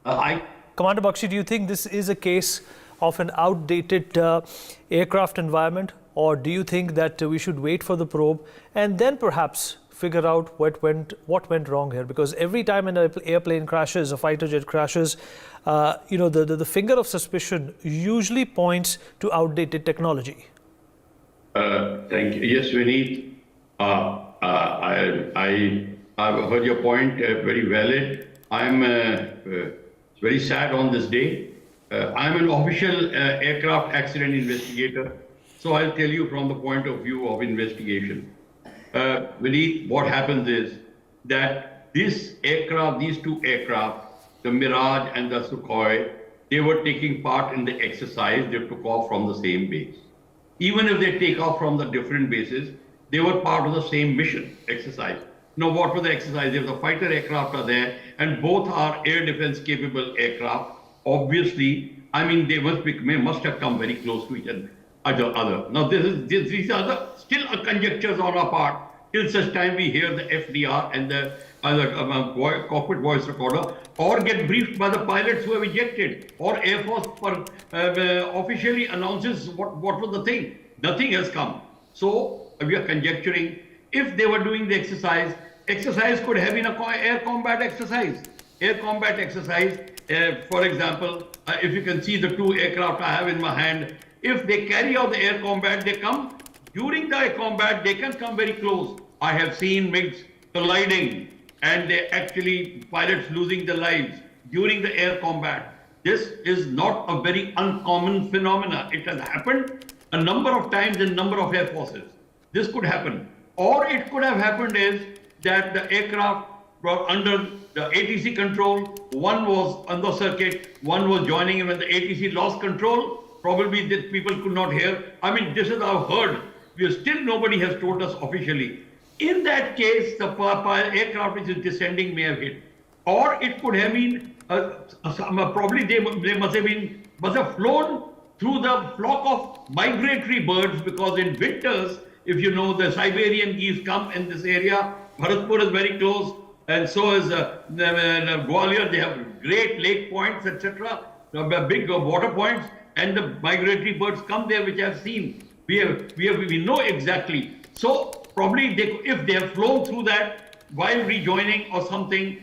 Commander Bakshi, do you think this is a case of an outdated aircraft environment or do you think that we should wait for the probe and then perhaps figure out what went wrong here? Because every time an airplane crashes, a fighter jet crashes, the finger of suspicion usually points to outdated technology. Thank you. Yes, Vineet. I've heard your point, very valid. I'm very sad on this day. I'm an official aircraft accident investigator, so I'll tell you from the point of view of investigation. Vineet, what happens is that these two aircraft, the Mirage and the Sukhoi, they were taking part in the exercise. They took off from the same base. Even if they take off from the different bases, they were part of the same mission exercise. Now, what was the exercise? If the fighter aircraft are there and both are air defense capable aircraft, obviously, I mean, they must have come very close to each other. Now, these are still conjectures on our part till such time we hear the FDR and the cockpit voice recorder, or get briefed by the pilots who have ejected, or Air Force officially announces what was the thing. Nothing has come. So we are conjecturing if they were doing the exercise could have been a air combat exercise. Air combat exercise, for example, if you can see the two aircraft I have in my hand, if they carry out the air combat, they come during the air combat, they can come very close. I have seen MiGs colliding and they actually pilots losing their lives during the air combat. This is not a very uncommon phenomena. It has happened a number of times in a number of air forces. This could happen. Or it could have happened is that the aircraft were under the ATC control, one was on the circuit, one was joining in when the ATC lost control. Probably that people could not hear. I mean, this is I've heard. Still nobody has told us officially. In that case, the aircraft which is descending may have hit. Or it could have been, probably they must have flown through the flock of migratory birds, because in winters, if you know, the Siberian geese come in this area. Bharatpur is very close, and so is Gwalior. They have great lake points, etc., big water points, and the migratory birds come there, which I've seen. We know exactly. So probably if they have flown through that while rejoining or something,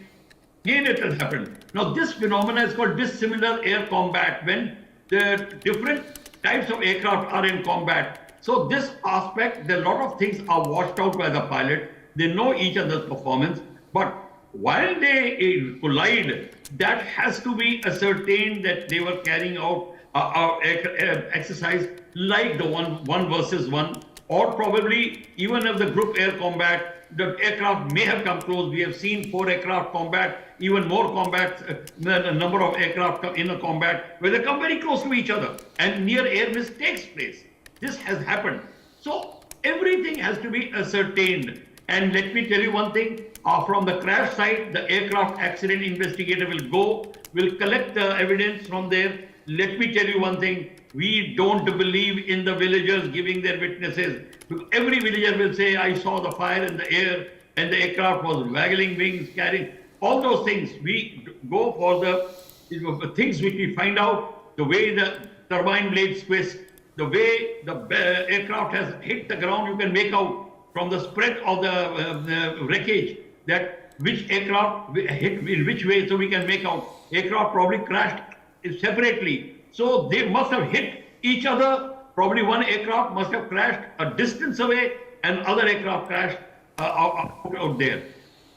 again it has happened. Now this phenomena is called dissimilar air combat, when the different types of aircraft are in combat. So this aspect, a lot of things are washed out by the pilot. They know each other's performance, but while they collide, that has to be ascertained that they were carrying out exercise like the one versus one, or probably even if the group air combat, the aircraft may have come close. We have seen 4 aircraft combat, even more combat, the number of aircraft in a combat where they come very close to each other and near air miss takes place. This has happened. So everything has to be ascertained. And let me tell you one thing, from the crash site, the aircraft accident investigator will collect the evidence from there. Let me tell you one thing, we don't believe in the villagers giving their witnesses. Every villager will say, I saw the fire in the air and the aircraft was waggling wings, carrying all those things. We go for the things which we find out, the way the turbine blades twist, the way the aircraft has hit the ground. You can make out from the spread of the wreckage that which aircraft hit in which way, so we can make out. Aircraft probably crashed separately, so they must have hit each other. Probably one aircraft must have crashed a distance away and other aircraft crashed out there.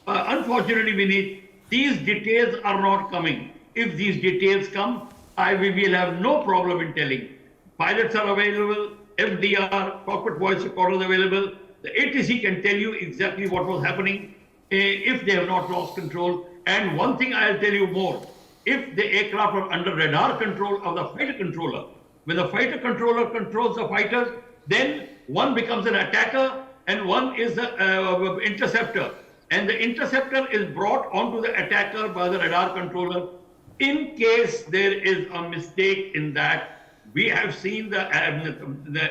Unfortunately, Vineet, these details are not coming. If these details come, we will have no problem in telling. Pilots are available, FDR, cockpit voice recorder is available. The ATC can tell you exactly what was happening if they have not lost control. And one thing I'll tell you more, if the aircraft are under radar control of the fighter controller, when the fighter controller controls the fighters, then one becomes an attacker and one is the interceptor. And the interceptor is brought onto the attacker by the radar controller. In case there is a mistake in that, we have seen the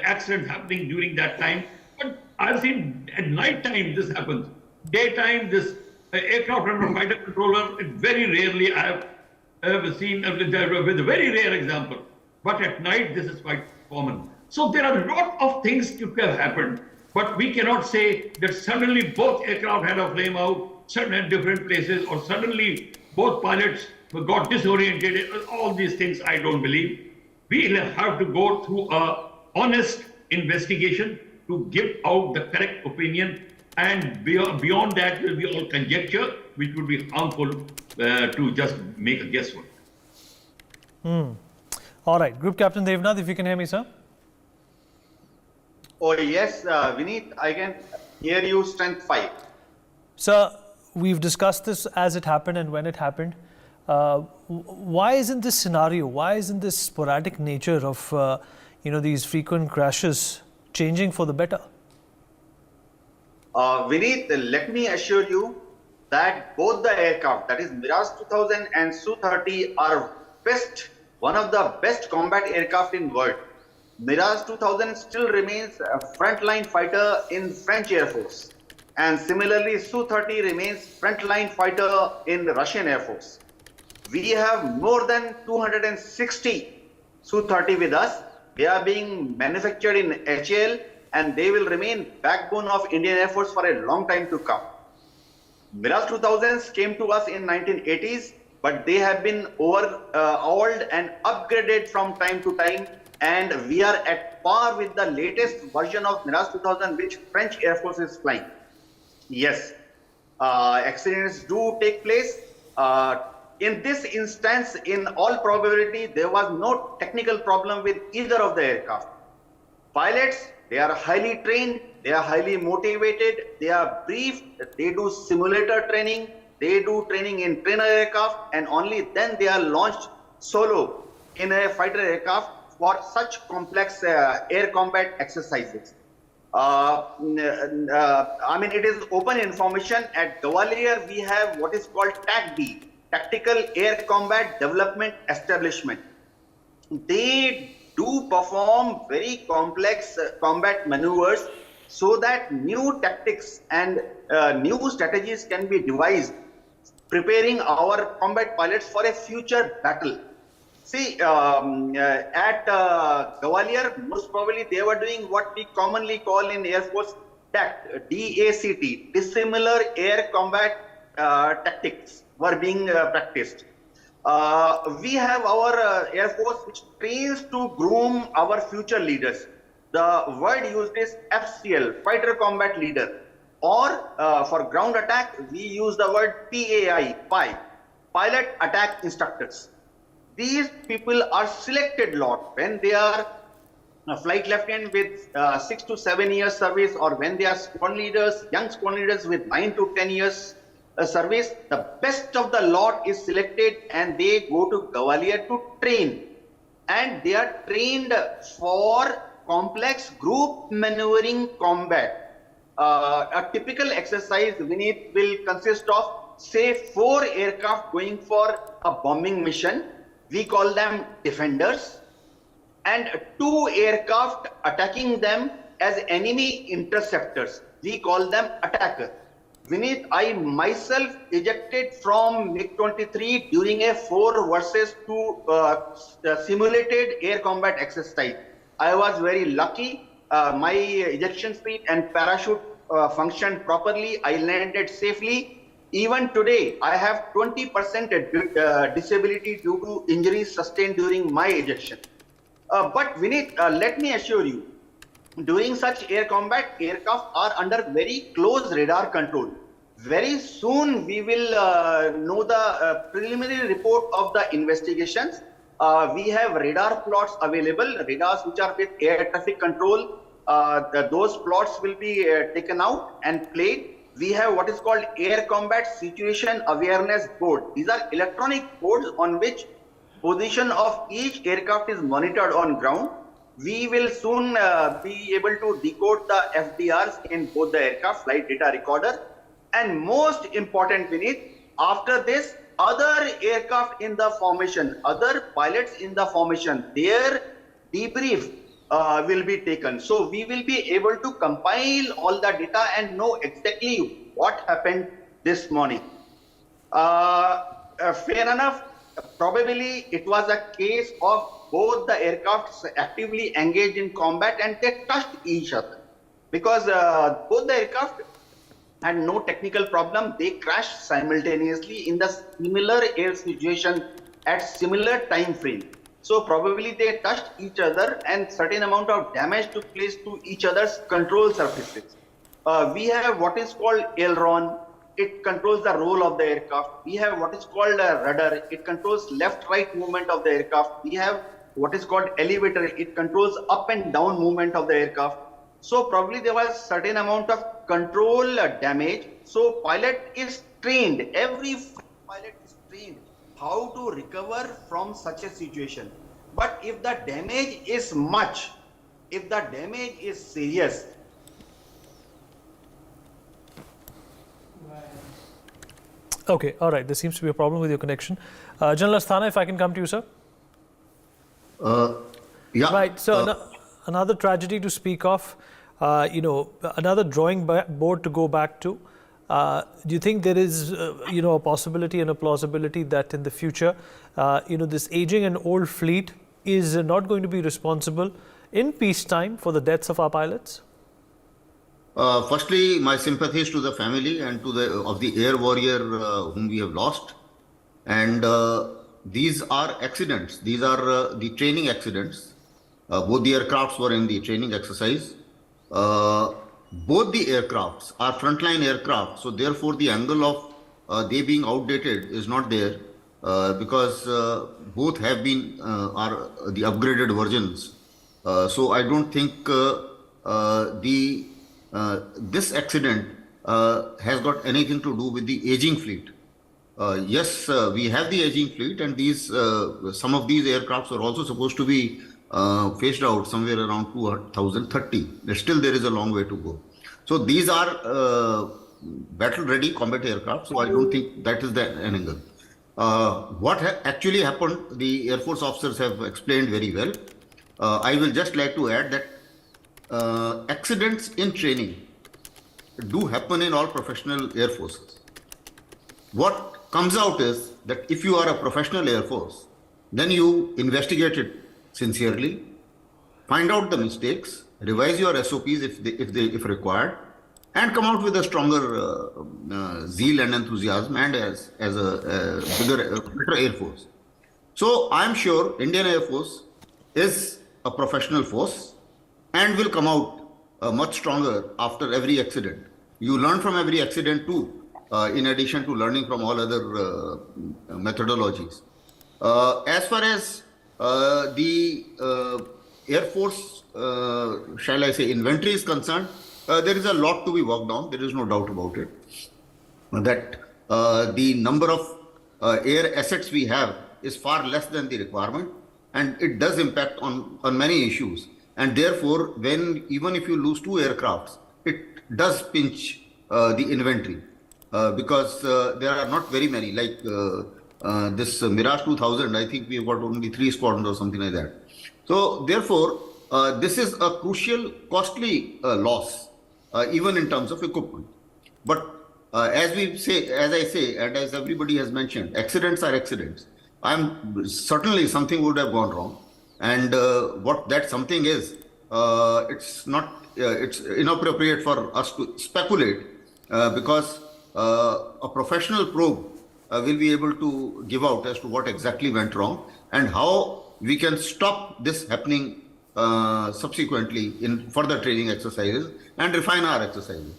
accidents happening during that time. But I've seen at night time this happens. Daytime, this aircraft under fighter controller, very rarely I have seen, with a very rare example. But at night, this is quite common. So there are a lot of things could have happened, but we cannot say that suddenly both aircraft had a flame out, suddenly at different places, or suddenly both pilots got disoriented. All these things I don't believe. We have to go through a honest investigation to give out the correct opinion, and beyond that will be all conjecture, which would be harmful to just make a guesswork. All right, Group Captain Devnath, if you can hear me, sir. Oh yes, Vineet, I can hear you. Strength 5. Sir, we've discussed this as it happened and when it happened. Why isn't this scenario, why isn't this sporadic nature of these frequent crashes changing for the better? Vineet, let me assure you that both the aircraft, that is Mirage 2000 and Su-30, are one of the best combat aircraft in world. Mirage 2000 still remains a frontline fighter in French Air Force, and similarly Su-30 remains frontline fighter in the Russian Air Force. We have more than 260 Su-30 with us. They are being manufactured in HAL, and they will remain backbone of Indian Air Force for a long time to come. Mirage 2000s came to us in 1980s, but they have been overhauled and upgraded from time to time, and we are at par with the latest version of Mirage 2000, which French Air Force is flying. Yes, accidents do take place. In this instance, in all probability, there was no technical problem with either of the aircraft. Pilots, they are highly trained, they are highly motivated, they are briefed, they do simulator training, they do training in trainer aircraft, and only then they are launched solo in a fighter aircraft for such complex air combat exercises. I mean, it is open information. At Gwalior, we have what is called TACD, Tactical Air Combat Development Establishment. They do perform very complex combat maneuvers so that new tactics and new strategies can be devised, preparing our combat pilots for a future battle. See, at Gwalior, most probably they were doing what we commonly call in Air Force DACT, DACT, dissimilar air combat tactics were being practiced. We have our Air Force which trains to groom our future leaders. The word used is FCL, Fighter Combat Leader, or for ground attack, we use the word PAI, Pilot Attack Instructors. These people are selected lot when they are a flight lieutenant with 6 to 7 years service, or when they are squadron leaders, young squadron leaders with 9 to 10 years service. The best of the lot is selected and they go to Gwalior to train. And they are trained for complex group maneuvering combat. A typical exercise, Vineet, will consist of, say, 4 aircraft going for a bombing mission. We call them defenders, and 2 aircraft attacking them as enemy interceptors. We call them attackers. Vineet, I myself ejected from MiG-23 during a 4 versus 2 simulated air combat exercise. I was very lucky. My ejection speed and parachute functioned properly. I landed safely. Even today, I have 20% disability due to injuries sustained during my ejection. But Vineet, let me assure you, during such air combat, aircraft are under very close radar control. Very soon, we will know the preliminary report of the investigations. We have radar plots available, radars which are with air traffic control. Those plots will be taken out and played. We have what is called Air Combat Situation Awareness Board. These are electronic boards on which position of each aircraft is monitored on ground. We will soon be able to decode the FDRs in both the aircraft, flight data recorder. And most important, Vineet, after this, other aircraft in the formation, other pilots in the formation, their debrief will be taken. So we will be able to compile all the data and know exactly what happened this morning. Fair enough, probably it was a case of both the aircrafts actively engaged in combat and they touched each other because both the aircraft had no technical problem. They crashed simultaneously in the similar air situation at similar time frame. So probably they touched each other and certain amount of damage took place to each other's control surfaces. We have what is called aileron. It controls the roll of the aircraft. We have what is called a rudder. It controls left-right movement of the aircraft. We have what is called elevator. It controls up and down movement of the aircraft. So probably there was certain amount of control damage. So pilot is trained. Every pilot is trained how to recover from such a situation. But if the damage is much, if the damage is serious, Okay, all right. There seems to be a problem with your connection. General Asthana, if I can come to you, sir. Yeah. Right. So another tragedy to speak of. Another drawing board to go back to. Do you think there is, a possibility and a plausibility that in the future, this aging and old fleet is not going to be responsible in peacetime for the deaths of our pilots? Firstly, my sympathies to the family and to the air warrior whom we have lost. And these are accidents. These are the training accidents. Both the aircrafts were in the training exercise. Both the aircrafts are frontline aircraft, so therefore the angle of they being outdated is not there because both have been are the upgraded versions. So I don't think this accident has got anything to do with the aging fleet. Yes, we have the aging fleet, and these some of these aircrafts are also supposed to be phased out somewhere around 2030. Still, there is a long way to go. So these are battle-ready combat aircraft. So I don't think that is the angle. What actually happened, the Air Force officers have explained very well. I will just like to add that accidents in training do happen in all professional air forces. What comes out is that if you are a professional air force, then you investigate it sincerely, find out the mistakes, revise your SOPs if required, and come out with a stronger zeal and enthusiasm and as a better air force. So I'm sure Indian Air Force is a professional force and will come out much stronger after every accident. You learn from every accident too, in addition to learning from all other methodologies. As far as the Air Force, shall I say, inventory is concerned, there is a lot to be worked on. There is no doubt about it. That the number of air assets we have is far less than the requirement, and it does impact on many issues. And therefore, even if you lose 2 aircrafts, it does pinch the inventory because there are not very many. Like this Mirage 2000, I think we've got only 3 squadrons or something like that. So therefore, this is a crucial, costly loss, even in terms of equipment. But as I say, and as everybody has mentioned, accidents are accidents. Certainly something would have gone wrong. And what that something is, it's inappropriate for us to speculate because a professional probe will be able to give out as to what exactly went wrong and how we can stop this happening subsequently in further training exercises and refine our exercises.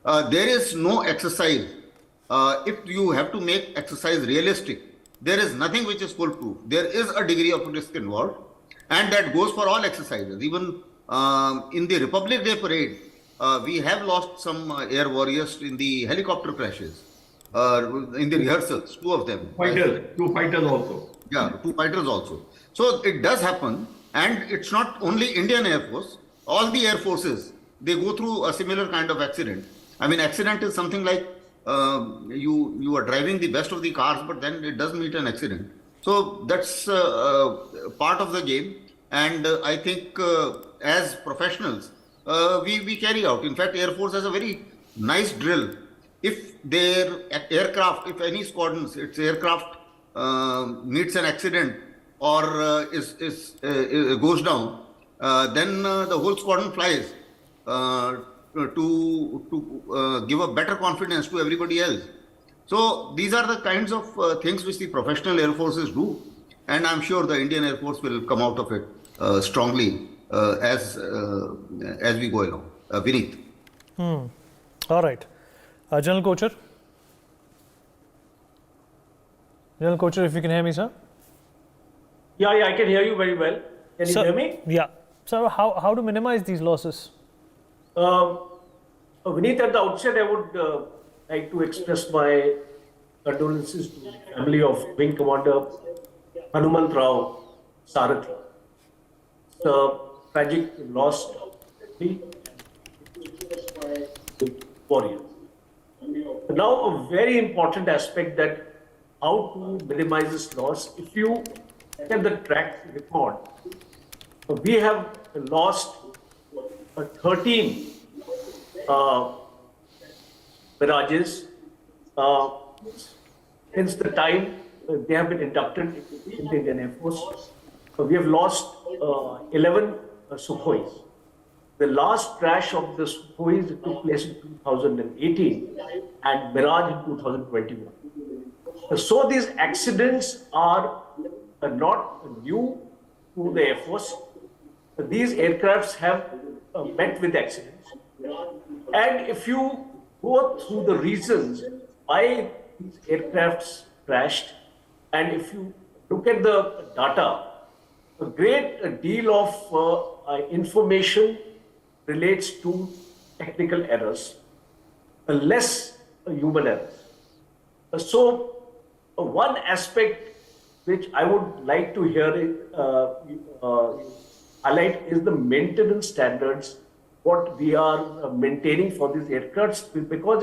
There is no exercise. If you have to make exercise realistic, there is nothing which is foolproof. There is a degree of risk involved, and that goes for all exercises. Even in the Republic Day parade, we have lost some air warriors in the helicopter crashes, in the rehearsals, 2 of them. 2 fighters also. Yeah, 2 fighters also. So it does happen, and it's not only Indian Air Force. All the air forces, they go through a similar kind of accident. I mean, accident is something like you are driving the best of the cars, but then it does meet an accident. So that's part of the game, and I think as professionals, we carry out. In fact, Air Force has a very nice drill. If their aircraft, if any squadrons, its aircraft meets an accident or goes down, then the whole squadron flies to give a better confidence to everybody else. So these are the kinds of things which the professional air forces do, and I'm sure the Indian Air Force will come out of it strongly as we go along. Vineet. All right. General Kocher. General Kocher, if you can hear me, sir. Yeah, I can hear you very well. Can you hear me? Yeah. So how to minimize these losses? Vineet, at the outset, I would like to express my condolences to the family of Wing Commander Hanumant Rao Sarathi. It's a tragic loss of warriors. Now, a very important aspect that how to minimize this loss. If you look at the track record, we have lost 13 Mirages since the time they have been inducted in the Indian Air Force. We have lost 11 Sukhois. The last crash of the Sukhois took place in 2018 and Mirage in 2021. So these accidents are not new to the Air Force. These aircrafts have met with accidents. And if you go through the reasons why these aircrafts crashed, and if you look at the data, a great deal of information relates to technical errors, less human errors. So one aspect which I would like to hear highlight is the maintenance standards, what we are maintaining for these aircrafts, because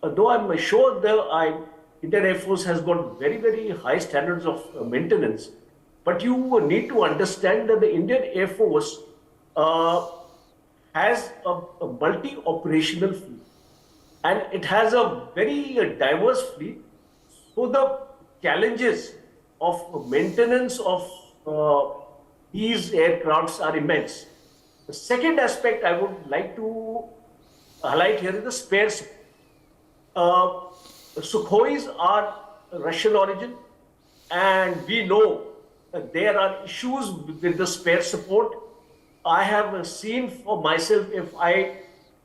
though I'm sure the Indian Air Force has got very, very high standards of maintenance, but you need to understand that the Indian Air Force has a multi-operational fleet, and it has a very diverse fleet. So the challenges of maintenance of these aircrafts are immense. The second aspect I would like to highlight here is the spares. Sukhois are Russian origin, and we know that there are issues with the spare support. I have seen for myself, if I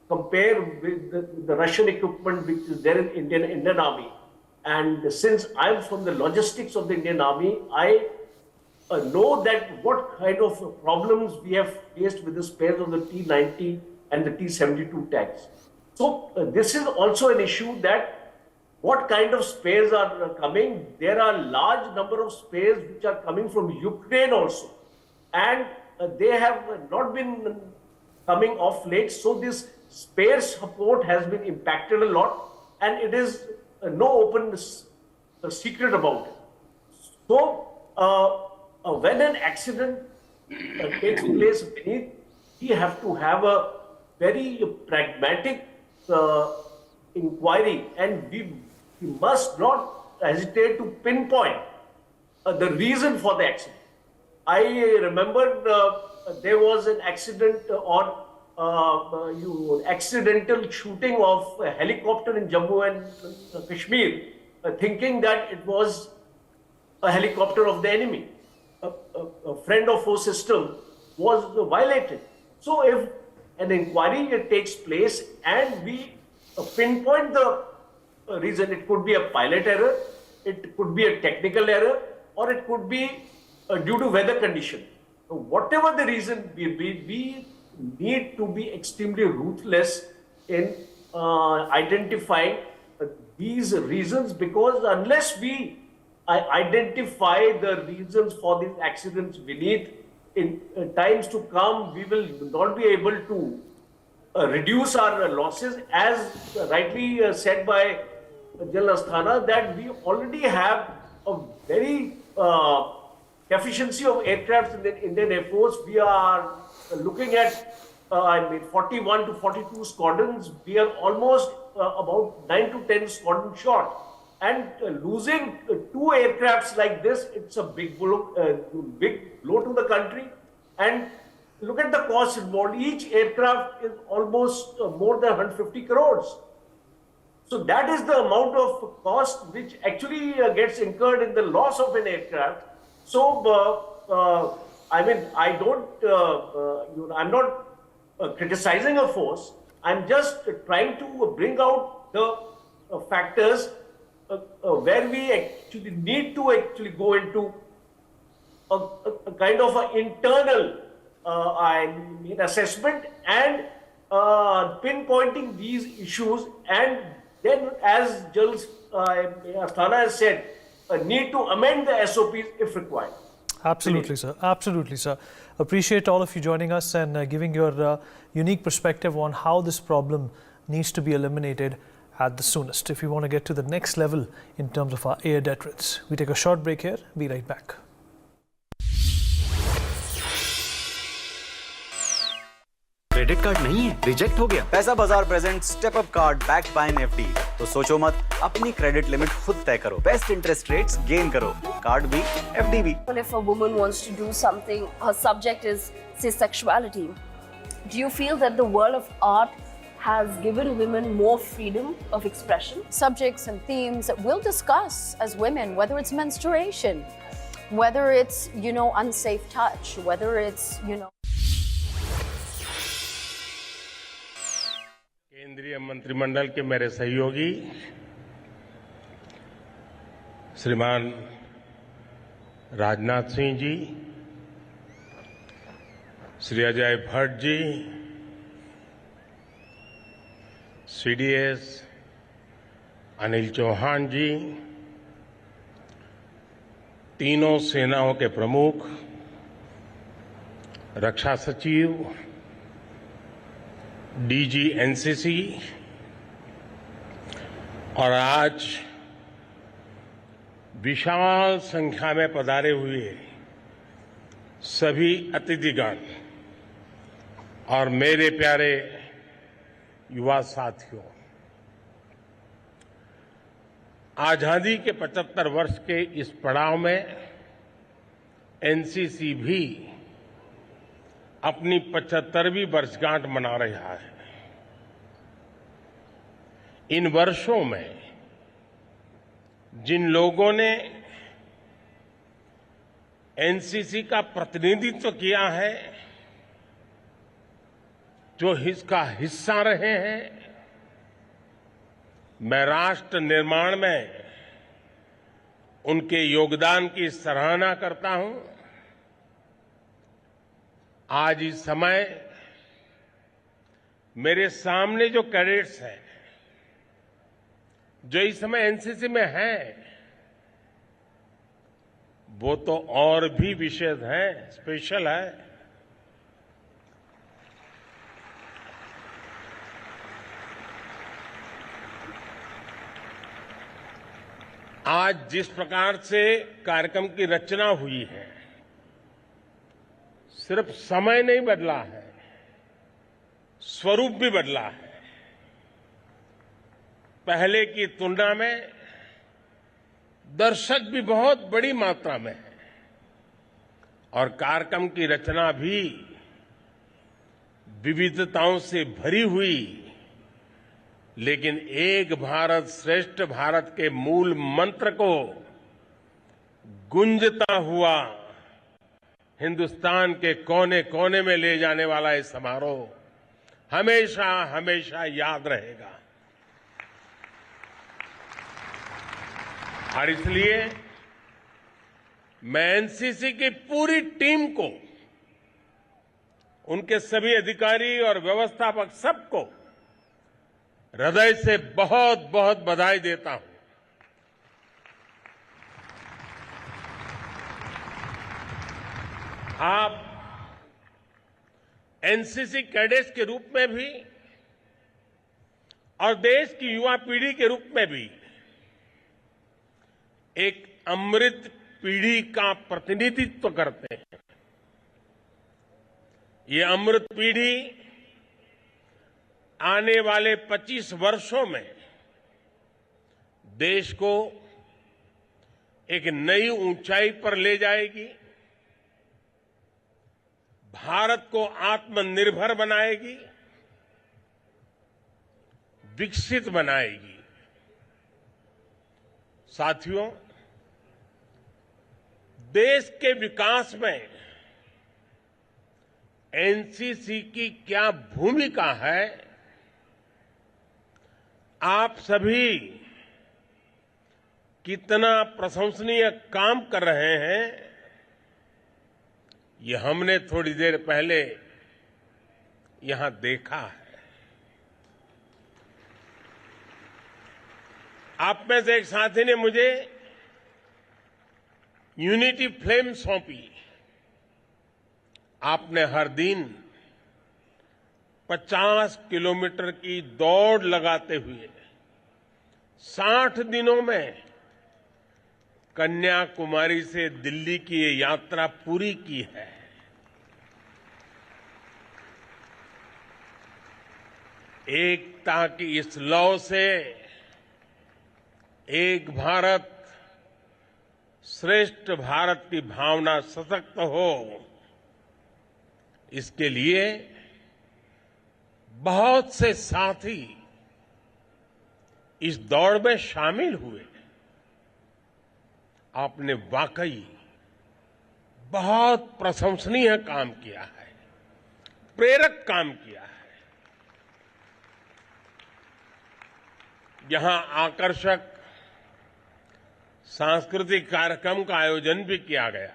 compare with the Russian equipment which is there in Indian Army, and since I'm from the logistics of the Indian Army, I know that what kind of problems we have faced with the spares of the T-90 and the T-72 tanks. So this is also an issue that what kind of spares are coming. There are large number of spares which are coming from Ukraine also, and they have not been coming off late. So this spare support has been impacted a lot, and it is no open secret about it. So when an accident takes place, we have to have a very pragmatic inquiry, and we must not hesitate to pinpoint the reason for the accident. I remember there was an accident or accidental shooting of a helicopter in Jammu and Kashmir, thinking that it was a helicopter of the enemy. A friend or foe system was violated. So if an inquiry takes place and we pinpoint the reason, it could be a pilot error, it could be a technical error, or it could be due to weather condition. Whatever the reason, we need to be extremely ruthless in identifying these reasons, because unless we identify the reasons for these accidents beneath, in times to come, we will not be able to reduce our losses, as rightly said by General Asthana, that we already have a very deficiency of aircraft in the Indian Air Force. We are looking at 41 to 42 squadrons. We are almost about 9 to 10 squadrons short. And losing two aircrafts like this, it's a big blow to the country. And look at the cost involved. Each aircraft is almost more than 150 crores. So that is the amount of cost which actually gets incurred in the loss of an aircraft. So, I mean, I don't, I'm not criticizing a force. I'm just trying to bring out the factors where we actually need to actually go into a kind of an internal assessment and pinpointing these issues, and then, as General Asthana has said, need to amend the SOPs if required. Absolutely, sir. Absolutely, sir. Appreciate all of you joining us and giving your unique perspective on how this problem needs to be eliminated at the soonest if we want to get to the next level in terms of our air deterrence. We take a short break here. Be right back. Credit card नहीं है, reject हो गया। Paisabazaar present step up card backed bye FD. तो सोचो मत, अपनी credit limit खुद तय करो, बेस्ट इंटरेस्ट रेट्स गेन करो, कार्ड भी एफडी भी। If a woman wants to do something, her subject is say sexuality. Do you feel that the world of art has given women more freedom of expression? Subjects and themes that we'll discuss as women, whether it's menstruation, whether it's, unsafe touch, whether it's, केंद्रीय मंत्रिमंडल के मेरे सहयोगी श्रीमान Rajnath Singh ji, Shri Ajay Bhatt ji, CDS Anil Chauhan जी, तीनों सेनाओं के प्रमुख, रक्षा सचिव, डीजी एनसीसी और आज विशाल संख्या में पधारे हुए सभी अतिथिगण और मेरे प्यारे युवा साथियों, आजादी के 75 वर्ष के इस पड़ाव में एनसीसी भी अपनी 75वीं वर्षगांठ मना रहा है। इन वर्षों में जिन लोगों ने एनसीसी का प्रतिनिधित्व किया है, जो इसका हिस्सा रहे हैं, मैं राष्ट्र निर्माण में उनके योगदान की सराहना करता हूं। आज इस समय मेरे सामने जो कैडेट्स हैं, जो इस समय एनसीसी में हैं, वो तो और भी विशेष हैं, स्पेशल है। आज जिस प्रकार से कार्यक्रम की रचना हुई है, सिर्फ समय नहीं बदला है, स्वरूप भी बदला है। पहले की तुलना में दर्शक भी बहुत बड़ी मात्रा में है और कार्यक्रम की रचना भी विविधताओं से भरी हुई, लेकिन एक भारत श्रेष्ठ भारत के मूल मंत्र को गुंजता हुआ हिंदुस्तान के कोने कोने में ले जाने वाला ये समारोह हमेशा हमेशा याद रहेगा। और इसलिए मैं एनसीसी की पूरी टीम को, उनके सभी अधिकारी और व्यवस्थापक सबको हृदय से बहुत बहुत बधाई देता हूं। आप एनसीसी कैडेट्स के रूप में भी और देश की युवा पीढ़ी के रूप में भी एक अमृत पीढ़ी का प्रतिनिधित्व करते हैं। ये अमृत पीढ़ी आने वाले 25 वर्षों में देश को एक नई ऊंचाई पर ले जाएगी, भारत को आत्मनिर्भर बनाएगी, विकसित बनाएगी। साथियों, देश के विकास में एनसीसी की क्या भूमिका है, आप सभी कितना प्रशंसनीय काम कर रहे हैं, ये हमने थोड़ी देर पहले यहां देखा है। आप में से एक साथी ने मुझे यूनिटी फ्लेम सौंपी। आपने हर दिन 50 किलोमीटर की दौड़ लगाते हुए 60 दिनों में कन्याकुमारी से दिल्ली की ये यात्रा पूरी की है। एकता की इस लौ से एक भारत श्रेष्ठ भारत की भावना सशक्त हो, इसके लिए बहुत से साथी इस दौड़ में शामिल हुए। आपने वाकई बहुत प्रशंसनीय काम किया है, प्रेरक काम किया है। यहां आकर्षक सांस्कृतिक कार्यक्रम का आयोजन भी किया गया।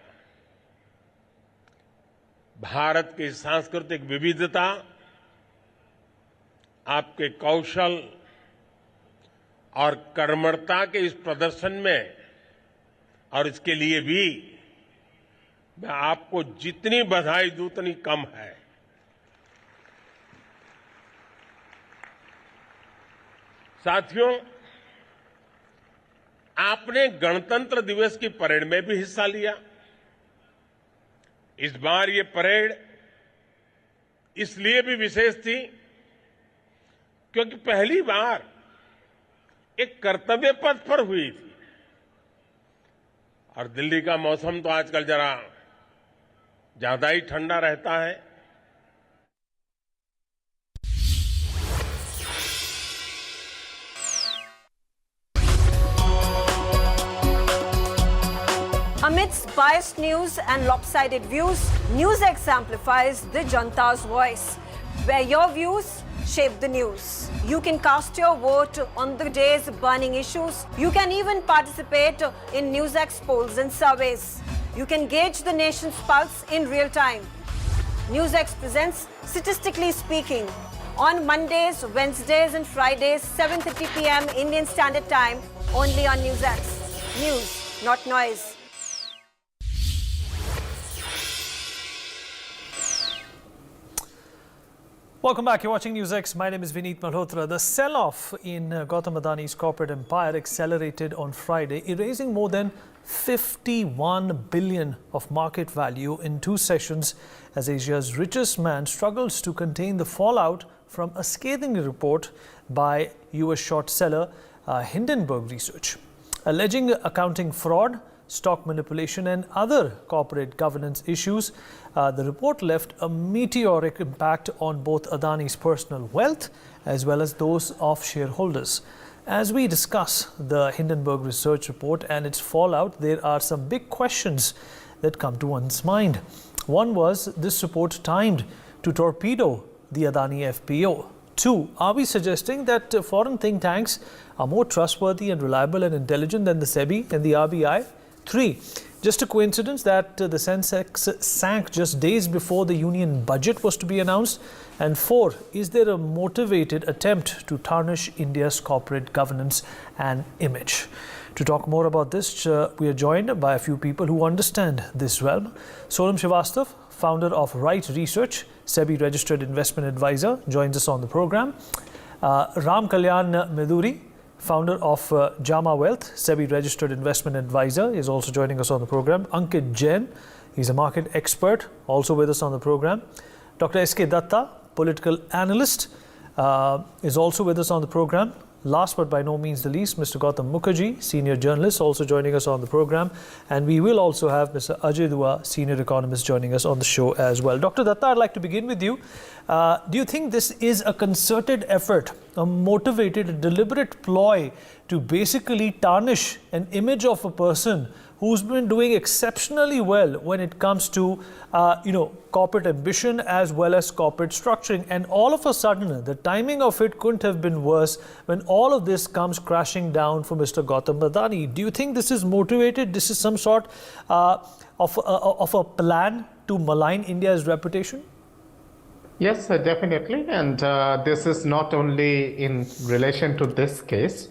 भारत की सांस्कृतिक विविधता आपके कौशल और कर्मठता के इस प्रदर्शन में, और इसके लिए भी मैं आपको जितनी बधाई दूं उतनी कम है। साथियों, आपने गणतंत्र दिवस की परेड में भी हिस्सा लिया। इस बार ये परेड इसलिए भी विशेष थी क्योंकि पहली बार एक कर्तव्य पथ पर हुई थी, और दिल्ली का मौसम तो आजकल जरा ज्यादा ही ठंडा रहता है। Amidst biased news and lopsided views, NewsX amplifies the Janta's voice, where your views shape the news. You can cast your vote on the day's burning issues. You can even participate in NewsX polls and surveys. You can gauge the nation's pulse in real time. NewsX presents Statistically Speaking on Mondays, Wednesdays and Fridays, 7:30 p.m. Indian Standard Time, only on NewsX. News, not noise. Welcome back. You're watching NewsX. My name is Vineet Malhotra. The sell-off in Gautam Adani's corporate empire accelerated on Friday, erasing more than 51 billion of market value in 2 sessions as Asia's richest man struggles to contain the fallout from a scathing report by US short seller Hindenburg Research, alleging accounting fraud, stock manipulation and other corporate governance issues. The report left a meteoric impact on both Adani's personal wealth as well as those of shareholders. As we discuss the Hindenburg Research report and its fallout, there are some big questions that come to one's mind. One was this report timed to torpedo the Adani FPO. 2, are we suggesting that foreign think tanks are more trustworthy and reliable and intelligent than the SEBI and the RBI? 3, just a coincidence that the Sensex sank just days before the union budget was to be announced? And 4, is there a motivated attempt to tarnish India's corporate governance and image? To talk more about this, we are joined by a few people who understand this realm. Sonam Srivastav, founder of Right Research, SEBI registered investment advisor, joins us on the program. Ram Kalyan Meduri, founder of Jama Wealth, SEBI registered investment advisor, is also joining us on the program. Ankit Jain, he's a market expert, also with us on the program. Dr. S.K. Datta, political analyst, is also with us on the program. last but by no means the least, Mr. Gautam Mukherjee, senior journalist, also joining us on the program. And we will also have Mr. Ajay Dua, senior economist, joining us on the show as well. Dr. Datta, I'd like to begin with you. Do you think this is a concerted effort, a motivated, a deliberate ploy to basically tarnish an image of a person who's been doing exceptionally well when it comes to, corporate ambition as well as corporate structuring? And all of a sudden, the timing of it couldn't have been worse when all of this comes crashing down for Mr. Gautam Adani. Do you think this is motivated? This is some sort of a plan to malign India's reputation? Yes, definitely. And this is not only in relation to this case.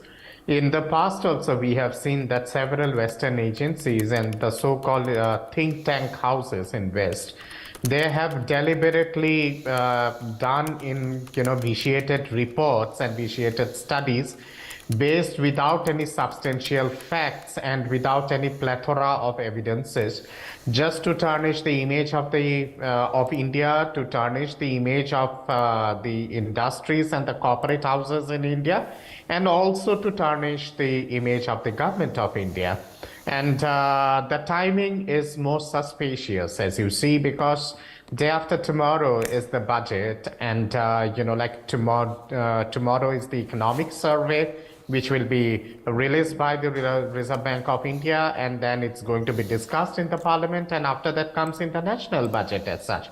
In the past also, we have seen that several Western agencies and the so-called think tank houses in West, they have deliberately done vitiated reports and vitiated studies based without any substantial facts and without any plethora of evidences, just to tarnish the image of India, to tarnish the image of the industries and the corporate houses in India, and also to tarnish the image of the government of India. And the timing is most suspicious, as you see, because day after tomorrow is the budget, and tomorrow is the economic survey, which will be released by the Reserve Bank of India, and then it's going to be discussed in the parliament, and after that comes in the national budget as such.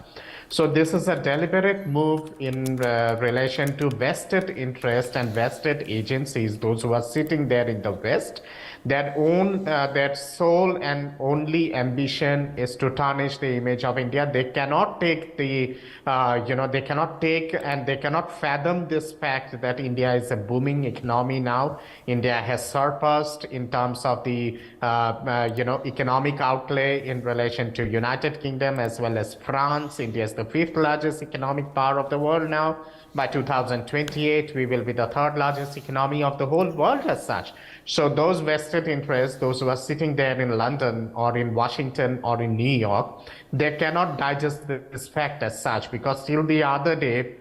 So this is a deliberate move in relation to vested interest and vested agencies, those who are sitting there in the West, that own their sole and only ambition is to tarnish the image of India. They cannot take they cannot take and they cannot fathom this fact that India is a booming economy now. India has surpassed in terms of the economic outlay in relation to United Kingdom as well as France. India is the 5th largest economic power of the world now. By 2028, we will be the 3rd largest economy of the whole world as such. So those vested interests, those who are sitting there in London or in Washington or in New York, they cannot digest this fact as such, because till the other day,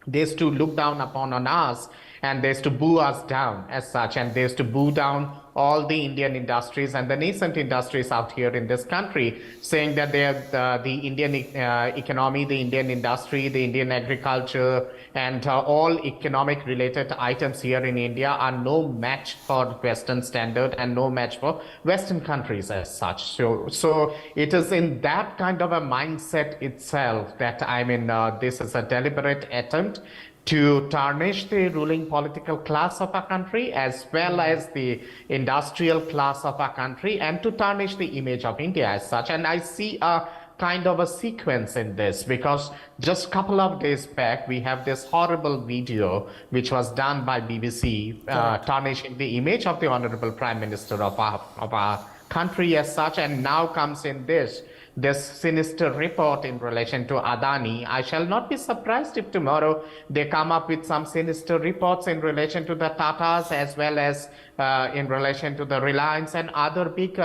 they used to look down upon on us and they used to boo us down as such, and they used to boo down all the Indian industries and the nascent industries out here in this country, saying that they are the Indian economy, the Indian industry, the Indian agriculture, and all economic related items here in India are no match for Western standard and no match for Western countries as such. So it is in that kind of a mindset itself that this is a deliberate attempt to tarnish the ruling political class of our country as well as the industrial class of our country, and to tarnish the image of India as such. And I see a kind of a sequence in this, because just a couple of days back we have this horrible video which was done by BBC tarnishing the image of the Honorable Prime Minister of our country as such, and now comes in this sinister report in relation to Adani. I shall not be surprised if tomorrow they come up with some sinister reports in relation to the Tatas as well as in relation to the Reliance and other big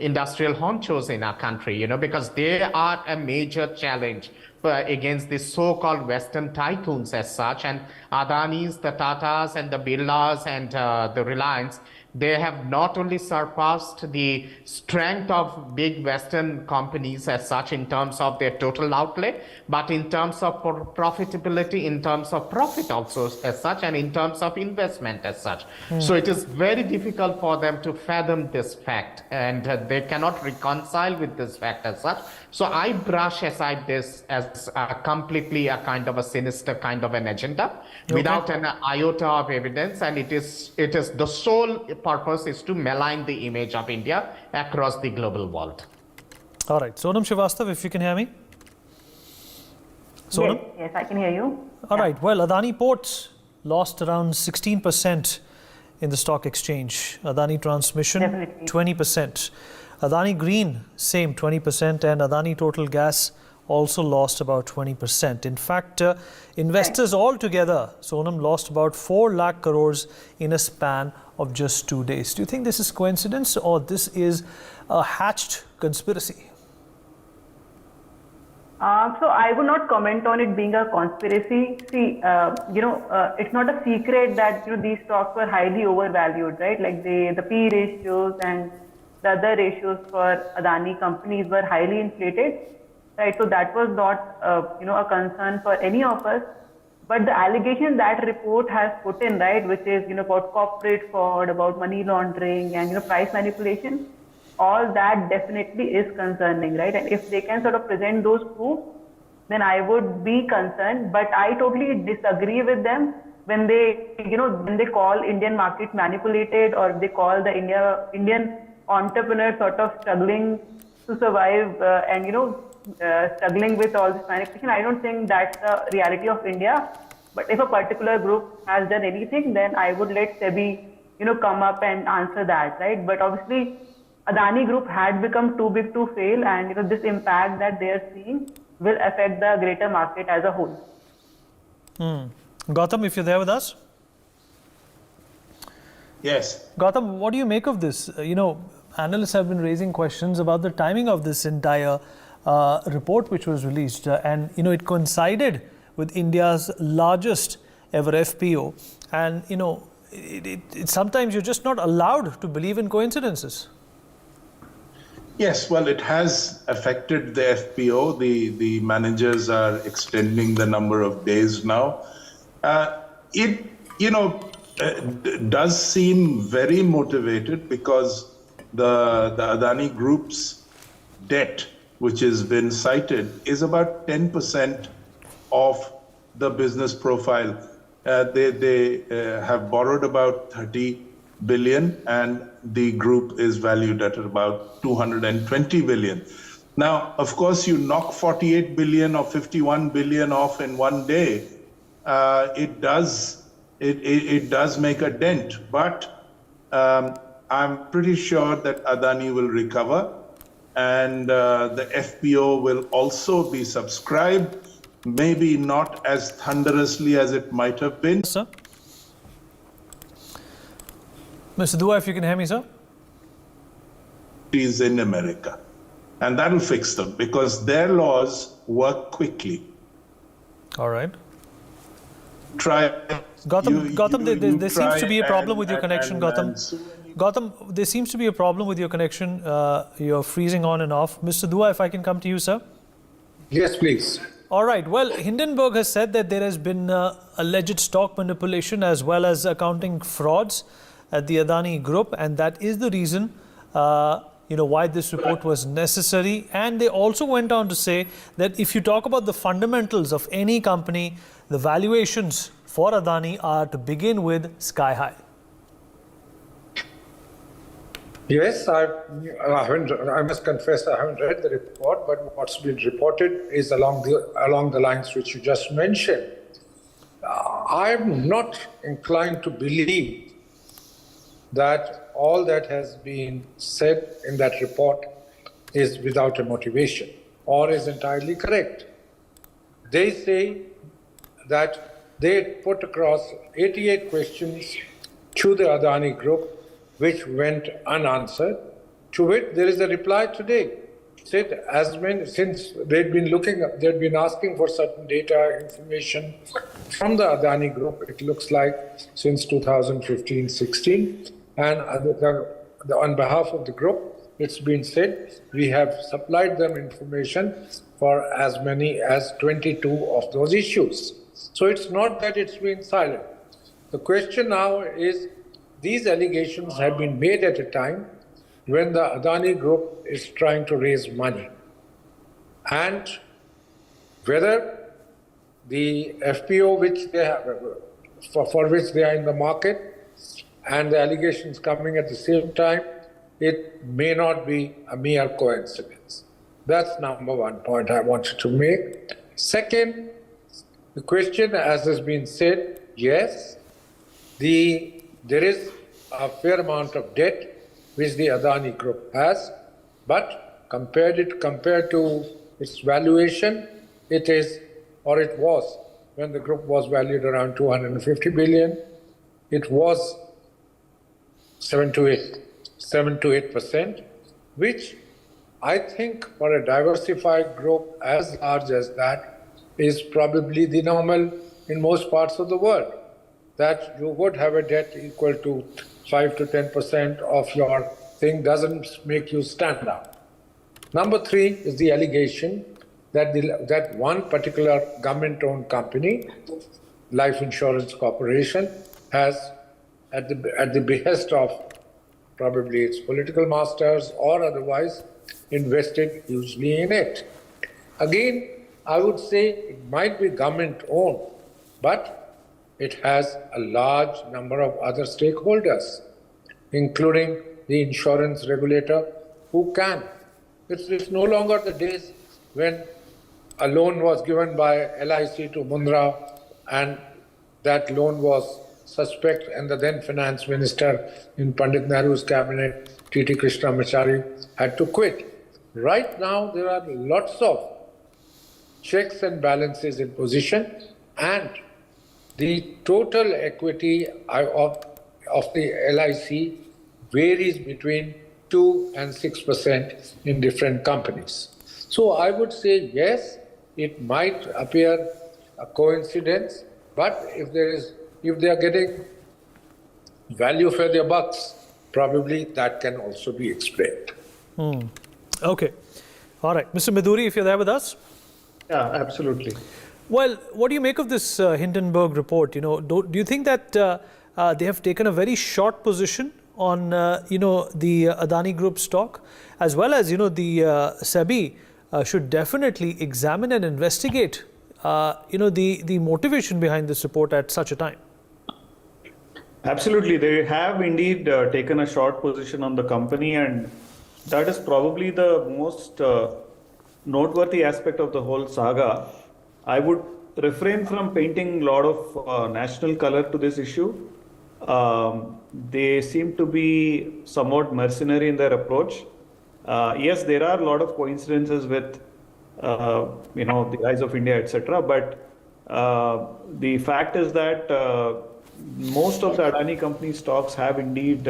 industrial honchos in our country, because they are a major challenge against the so-called Western tycoons as such. And Adani's, the Tatas and the Birlas and the Reliance, they have not only surpassed the strength of big Western companies as such in terms of their total outlay, but in terms of profitability, in terms of profit also as such, and in terms of investment as such. So it is very difficult for them to fathom this fact, and they cannot reconcile with this fact as such. So I brush aside this as completely a kind of a sinister kind of an agenda without an iota of evidence, and it is the sole purpose is to malign the image of India across the global world. All right, Sonam Srivastava, if you can hear me. Sonam? Yes, I can hear you. All right, well, Adani Ports lost around 16% in the stock exchange. Adani Transmission, 20%. Adani Green, same 20%, and Adani Total Gas also lost about 20%. In fact, investors altogether, Sonam, lost about 4 lakh crores in a span of just 2 days. Do you think this is coincidence, or this is a hatched conspiracy? So I would not comment on it being a conspiracy. See, it's not a secret that these stocks were highly overvalued, right? Like the P ratios and the other ratios for Adani companies were highly inflated, right? So that was not a concern for any of us. But the allegation that report has put in, right, which is about corporate fraud, about money laundering, and price manipulation. All that definitely is concerning, right? And if they can sort of present those proofs, then I would be concerned. But I totally disagree with them when they call Indian market manipulated, or they call the Indian entrepreneurs sort of struggling to survive and struggling with all this manipulation. I don't think that's the reality of India. But if a particular group has done anything, then I would let SEBI come up and answer that, right? But obviously, Adani Group had become too big to fail, and this impact that they are seeing will affect the greater market as a whole. Gautam, if you're there with us. Yes. Gautam, what do you make of this? Analysts have been raising questions about the timing of this entire report which was released, and it coincided with India's largest ever FPO, and sometimes you're just not allowed to believe in coincidences. Yes, well, it has affected the FPO. The managers are extending the number of days now. It does seem very motivated because the Adani Group's debt, which has been cited, is about 10% of the business profile. They have borrowed about 30 billion, and the group is valued at about 220 billion. Now, of course, you knock 48 billion or 51 billion off in one day, it does make a dent. But I'm pretty sure that Adani will recover, and the FPO will also be subscribed, maybe not as thunderously as it might have been. Sir? Mr. Dua, if you can hear me, sir. Is in America, and that'll fix them because their laws work quickly. All right. Try. Gautam, there seems to be a problem with your connection, Gautam. Gautam, there seems to be a problem with your connection. You're freezing on and off. Mr. Dua, if I can come to you, sir. Yes, please. All right. Well, Hindenburg has said that there has been alleged stock manipulation as well as accounting frauds at the Adani Group, and that is the reason why this report was necessary. And they also went on to say that if you talk about the fundamentals of any company, the valuations for Adani are to begin with sky high. Yes, I must confess I haven't read the report, but what's been reported is along the lines which you just mentioned. I'm not inclined to believe that all that has been said in that report is without a motivation or is entirely correct. They say that they put across 88 questions to the Adani Group which went unanswered, to which there is a reply today. Said since they'd been asking for certain data information from the Adani Group, it looks like since 2015-16, and on behalf of the group, it's been said we have supplied them information for as many as 22 of those issues. So it's not that it's been silent. The question now is, these allegations have been made at a time when the Adani Group is trying to raise money. And whether the FPO which they have, for which they are in the market, and the allegations coming at the same time, it may not be a mere coincidence. That's number one point I wanted to make. Second, the question, as has been said, yes, there is a fair amount of debt which the Adani Group has, but compared to its valuation, it is, or it was, when the group was valued around 250 billion, it was 7 to 8%, which I think for a diversified group as large as that is probably the normal in most parts of the world, that you would have a debt equal to 5 to 10% of your thing doesn't make you stand out. Number three is the allegation that that one particular government-owned company, Life Insurance Corporation, has, at the behest of probably its political masters or otherwise, invested hugely in it. Again, I would say it might be government-owned, but it has a large number of other stakeholders, including the insurance regulator, who can. It's no longer the days when a loan was given by LIC to Mundra and that loan was suspect, and the then finance minister in Pandit Nehru's cabinet, T.T. Krishnamachari, had to quit. Right now, there are lots of checks and balances in position, and the total equity of the LIC varies between 2 and 6% in different companies. So I would say yes, it might appear a coincidence, but if they are getting value for their bucks, probably that can also be explained. Okay. All right. Mr. Miduri, if you're there with us. Yeah, absolutely. Well, what do you make of this Hindenburg report? Do you think that they have taken a very short position on, the Adani Group stock, as well as, the SEBI should definitely examine and investigate, the motivation behind this report at such a time? Absolutely. They have indeed taken a short position on the company, and that is probably the most noteworthy aspect of the whole saga. I would refrain from painting a lot of national color to this issue. They seem to be somewhat mercenary in their approach. Yes, there are a lot of coincidences with, the rise of India, etc. But the fact is that most of the Adani company stocks have indeed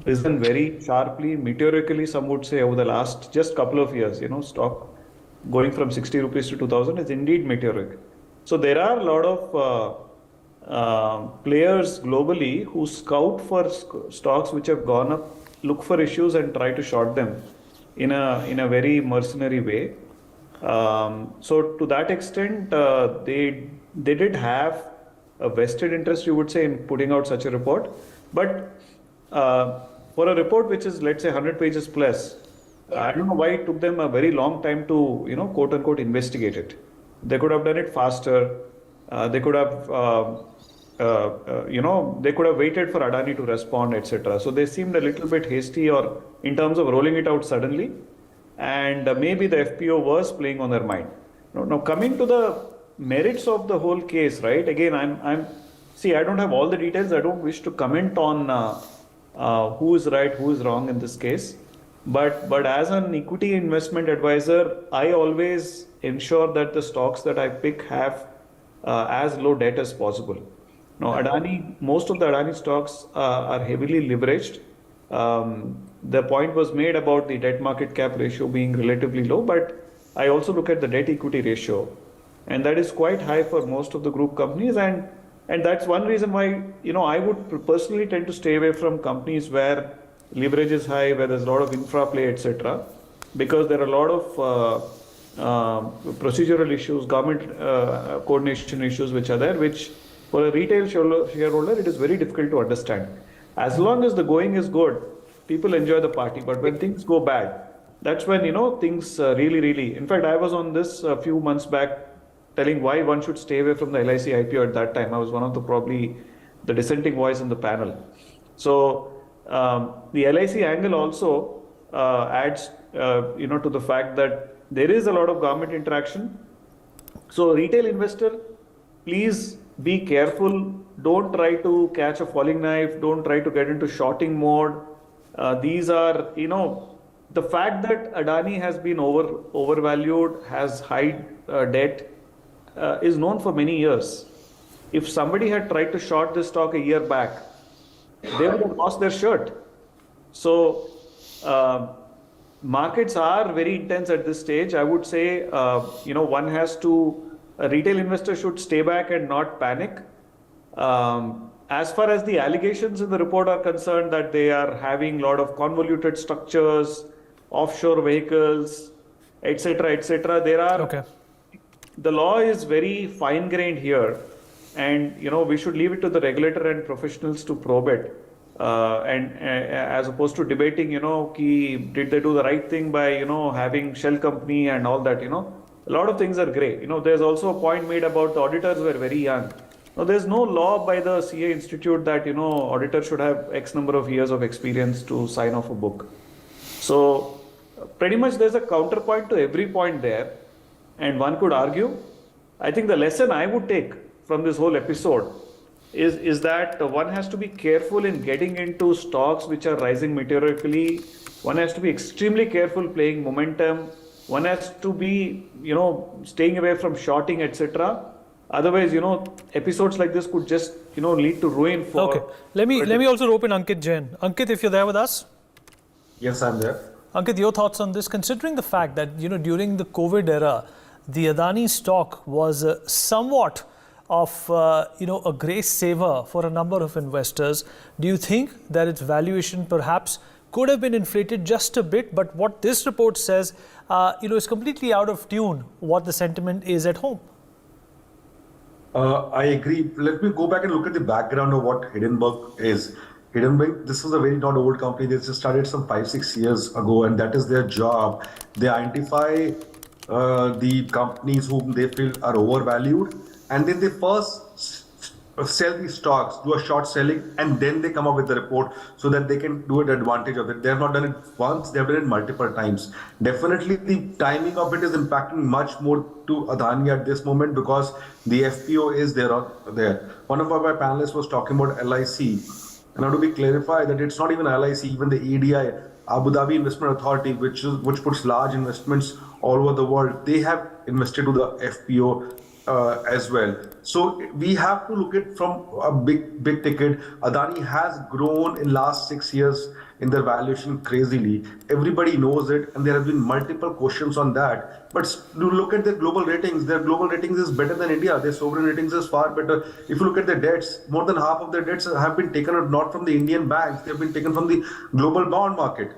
risen very sharply, meteorically, some would say, over the last just couple of years. Stock going from 60 rupees to 2000 is indeed meteoric. So there are a lot of players globally who scout for stocks which have gone up, look for issues and try to short them in a very mercenary way. So to that extent, they did have a vested interest, you would say, in putting out such a report. But for a report which is, let's say, 100 pages plus, I don't know why it took them a very long time to, quote unquote, investigate it. They could have done it faster. They could have, they could have waited for Adani to respond, etc. So they seemed a little bit hasty, or in terms of rolling it out suddenly. And maybe the FPO was playing on their mind. Now coming to the merits of the whole case, right? Again, I don't have all the details. I don't wish to comment on who is right, who is wrong in this case. But as an equity investment advisor, I always ensure that the stocks that I pick have as low debt as possible. Now, most of the Adani stocks are heavily leveraged. The point was made about the debt market cap ratio being relatively low, but I also look at the debt equity ratio, and that is quite high for most of the group companies. And that's one reason why, I would personally tend to stay away from companies where leverage is high, where there's a lot of infra play, etc. Because there are a lot of procedural issues, government coordination issues which are there, which for a retail shareholder, it is very difficult to understand. As long as the going is good, people enjoy the party. But when things go bad, that's when, things really, in fact, I was on this a few months back telling why one should stay away from the LIC IPO at that time. I was one of probably the dissenting voice in the panel. So the LIC angle also adds, to the fact that there is a lot of government interaction. So retail investor, please be careful. Don't try to catch a falling knife. Don't try to get into shorting mode. These are, the fact that Adani has been overvalued, has high debt, is known for many years. If somebody had tried to short this stock a year back, they would have lost their shirt. So markets are very intense at this stage. I would say, one has to, a retail investor should stay back and not panic. As far as the allegations in the report are concerned, that they are having a lot of convoluted structures, offshore vehicles, etc., there are, the law is very fine-grained here, and we should leave it to the regulator and professionals to probe it. And as opposed to debating, did they do the right thing by, having shell company and all that, a lot of things are grey. There's also a point made about the auditors were very young. Now, there's no law by the CA Institute that, auditor should have X number of years of experience to sign off a book. So, pretty much there's a counterpoint to every point there. And one could argue, I think the lesson I would take from this whole episode is that one has to be careful in getting into stocks which are rising meteorically. One has to be extremely careful playing momentum. One has to be, staying away from shorting, etc. Otherwise, episodes like this could just, lead to ruin for... Okay. Let me also rope in Ankit Jain. Ankit, if you're there with us. Yes, I'm there. Ankit, your thoughts on this, considering the fact that, during the COVID era, the Adani stock was somewhat of, a grace saver for a number of investors. Do you think that its valuation perhaps could have been inflated just a bit, but what this report says, is completely out of tune what the sentiment is at home? I agree. Let me go back and look at the background of what Hindenburg is. Hindenburg, this is a very not old company. They just started some 5-6 years ago, and that is their job. They identify the companies whom they feel are overvalued, and then they first sell these stocks, do a short selling, and then they come up with the report so that they can do an advantage of it. They have not done it once, they have done it multiple times. Definitely the timing of it is impacting much more to Adani at this moment because the FPO is there. One of our panelists was talking about LIC. And now to be clarified that it's not even LIC, even the ADI, Abu Dhabi Investment Authority, which puts large investments all over the world, they have invested to the FPO as well. So we have to look at from a big ticket. Adani has grown in last 6 years in their valuation crazily. Everybody knows it, and there have been multiple questions on that. But you look at their global ratings. Their global ratings is better than India. Their sovereign ratings is far better. If you look at their debts, more than half of their debts have been taken out not from the Indian banks. They have been taken from the global bond market.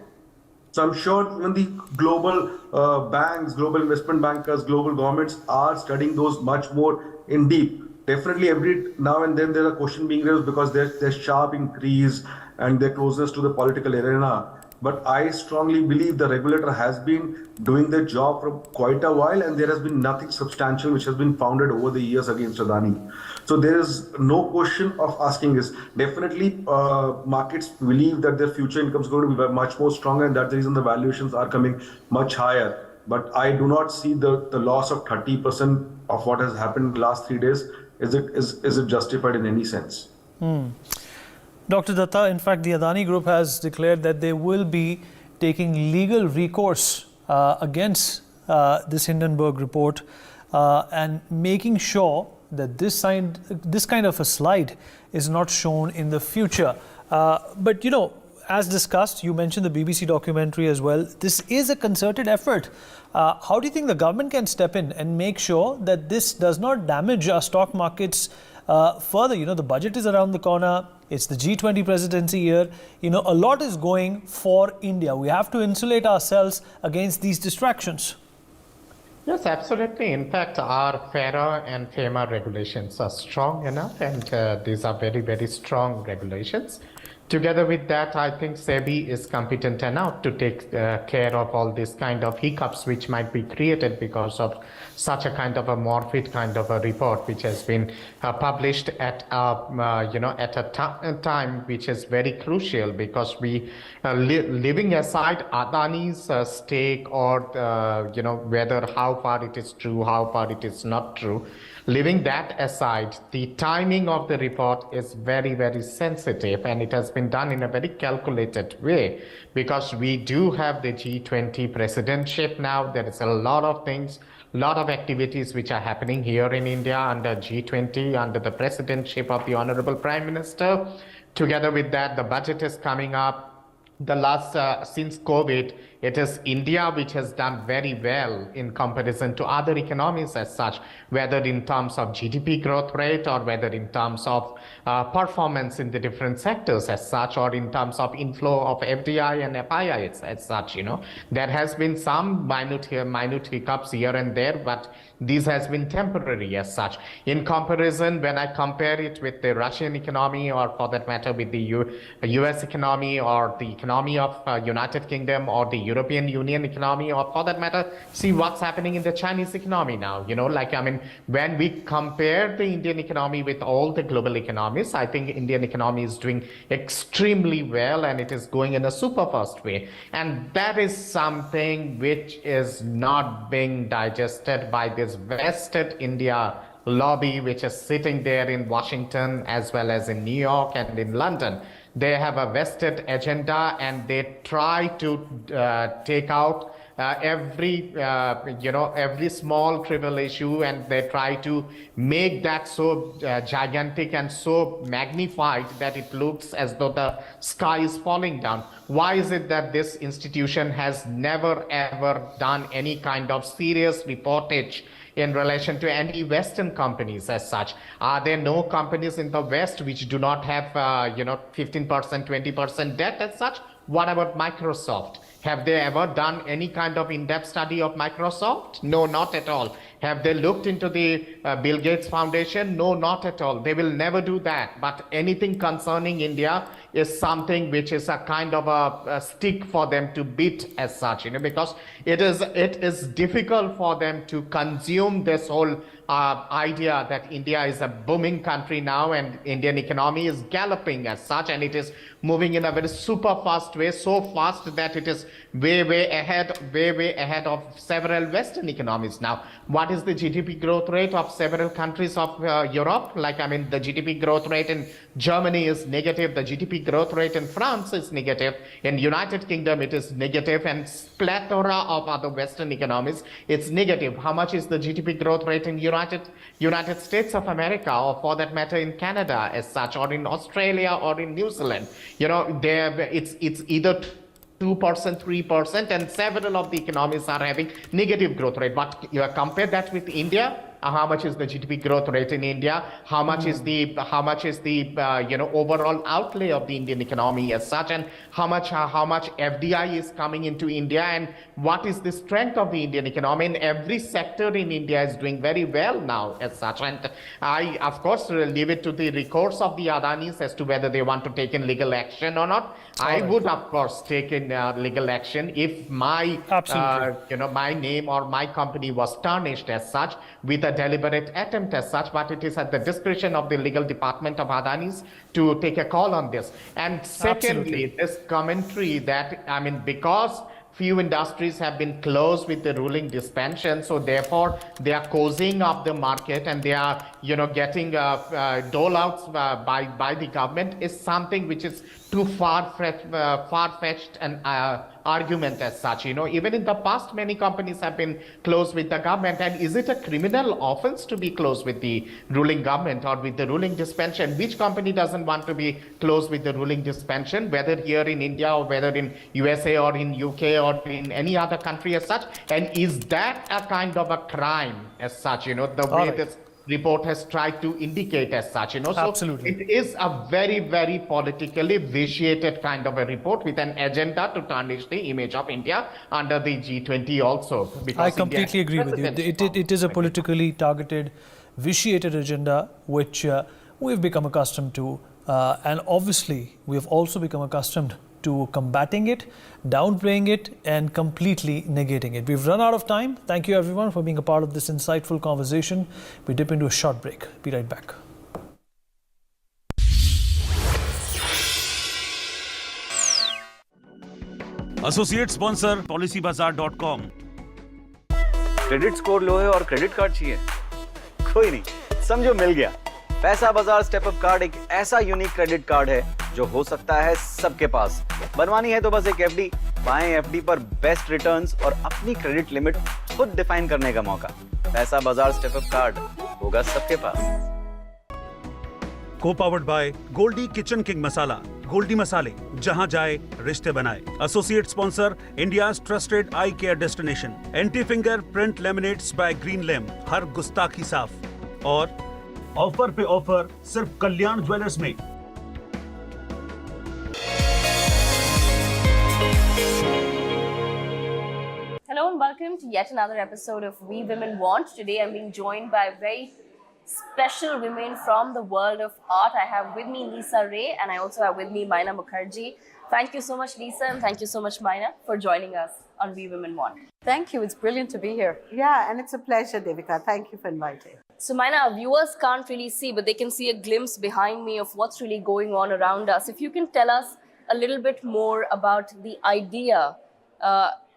So I'm sure even the global banks, global investment bankers, global governments are studying those much more in deep. Definitely every now and then there's a question being raised because there's sharp increase and their closeness to the political arena. But I strongly believe the regulator has been doing their job for quite a while, and there has been nothing substantial which has been founded over the years against Adani. So there is no question of asking this. Definitely, markets believe that their future income is going to be much more stronger, and that's the reason the valuations are coming much higher. But I do not see the loss of 30% of what has happened in the last 3 days. Is it justified in any sense? Dr. Datta, in fact, the Adani Group has declared that they will be taking legal recourse against this Hindenburg report and making sure that this kind of a slide is not shown in the future. But, as discussed, you mentioned the BBC documentary as well. This is a concerted effort. How do you think the government can step in and make sure that this does not damage our stock markets further? The budget is around the corner. It's the G20 presidency year. A lot is going for India. We have to insulate ourselves against these distractions. Yes, absolutely. In fact, our FARA and FEMA regulations are strong enough, and these are very, very strong regulations. Together with that, I think SEBI is competent enough to take care of all these kind of hiccups which might be created because of such a kind of a morbid kind of a report which has been published at a time which is very crucial, because we leaving aside Adani's stake or whether how far it is true, how far it is not true. Leaving that aside, the timing of the report is very, very sensitive, and it has been done in a very calculated way because we do have the G20 presidentship now. There is a lot of things, lot of activities which are happening here in India under G20, under the presidentship of the Honorable Prime Minister. Together with that, the budget is coming up. The last, since COVID, It is India which has done very well in comparison to other economies as such, whether in terms of GDP growth rate or whether in terms of performance in the different sectors as such, or in terms of inflow of FDI and FII as such. There has been some minute hiccups here and there, but this has been temporary as such. In comparison, when I compare it with the Russian economy, or for that matter with the US economy, or the economy of United Kingdom, or the European Union economy, or for that matter, see what's happening in the Chinese economy now. When we compare the Indian economy with all the global economies, I think Indian economy is doing extremely well, and it is going in a super fast way. And that is something which is not being digested by this vested India lobby, which is sitting there in Washington as well as in New York and in London. They have a vested agenda, and they try to take out every small trivial issue, and they try to make that so gigantic and so magnified that it looks as though the sky is falling down. Why is it that this institution has never ever done any kind of serious reportage in relation to any Western companies as such? Are there no companies in the West which do not have 15%, 20% debt as such? What about Microsoft? Have they ever done any kind of in-depth study of Microsoft? No, not at all. Have they looked into the Bill Gates Foundation? No, not at all. They will never do that. But anything concerning India is something which is a kind of a stick for them to beat as such, because it is difficult for them to consume this whole idea that India is a booming country now, and Indian economy is galloping as such, and it is moving in a very super fast way, so fast that it is way ahead of several Western economies now. What is the GDP growth rate of several countries of Europe? The GDP growth rate in Germany is negative. The GDP growth rate in France is negative. In United Kingdom, it is negative, and plethora of other Western economies, it's negative. How much is the GDP growth rate in United States of America, or for that matter in Canada as such, or in Australia, or in New Zealand? It's either 2%, 3%, and several of the economies are having negative growth rate. But you compare that with India. How much is the GDP growth rate in India? How much is the overall outlay of the Indian economy as such, and how much FDI is coming into India, and what is the strength of the Indian economy? And every sector in India is doing very well now as such. And I, of course, leave it to the recourse of the Adanis as to whether they want to take in legal action or not. I would, of course, take in legal action if my my name or my company was tarnished as such with a deliberate attempt as such, but it is at the discretion of the legal department of Adani's to take a call on this. And secondly, this commentary that, because few industries have been closed with the ruling dispensation, so therefore they are causing up the market, and they are getting dole outs by the government, is something which is too far-fetched an argument as such. Even in the past, many companies have been closed with the government. And is it a criminal offense to be closed with the ruling government or with the ruling dispensation? Which company doesn't want to be closed with the ruling dispensation, whether here in India or whether in USA or in UK or in any other country as such? And is that a kind of a crime as such, the way this report has tried to indicate as such, So Absolutely. it is a very, very politically vitiated kind of a report with an agenda to tarnish the image of India under the G20 also. I completely agree with you. It is a politically targeted, vitiated agenda which we've become accustomed to, and obviously we have also become accustomed to combating it, downplaying it, and completely negating it. We've run out of time. Thank you everyone for being a part of this insightful conversation. We dip into a short break. Be right back. Associate sponsor policybazaar.com। Credit score low है और credit card चाहिए? कोई नहीं, समझो मिल गया। पैसा बाजार step up card एक ऐसा यूनिक क्रेडिट कार्ड है जो हो सकता है सबके पास। बनवानी है तो बस एक एफडी, पाएं एफडी पर बेस्ट रिटर्न्स और अपनी क्रेडिट लिमिट खुद डिफाइन करने का मौका। पैसा बाजार स्टेप अप कार्ड होगा सबके पास। Copowered by Goldie Kitchen King masala. Goldie मसाले, जहां जाए रिश्ते बनाए। Associate sponsor India's trusted eye care destination, anti fingerprint laminates by Green Lamp, हर गुस्ताखी साफ। और ऑफर पे ऑफर सिर्फ कल्याण ज्वेलर्स में। Hello and welcome to yet another episode of We Women Want. Today I'm being joined by very special women from the world of art. I have with me Lisa Ray and I also have with me Maina Mukherjee. Thank you so much, Lisa, and thank you so much, Maina, for joining us on We Women Want. Thank you. It's brilliant to be here. Yeah, and it's a pleasure, Devika. Thank you for inviting. So, Maina, our viewers can't really see, but they can see a glimpse behind me of what's really going on around us. If you can tell us a little bit more about the idea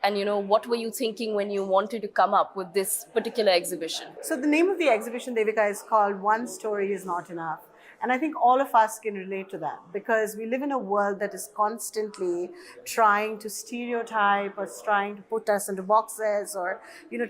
and, what were you thinking when you wanted to come up with this particular exhibition? So the name of the exhibition, Devika, is called One Story Is Not Enough. And I think all of us can relate to that because we live in a world that is constantly trying to stereotype or trying to put us into boxes or,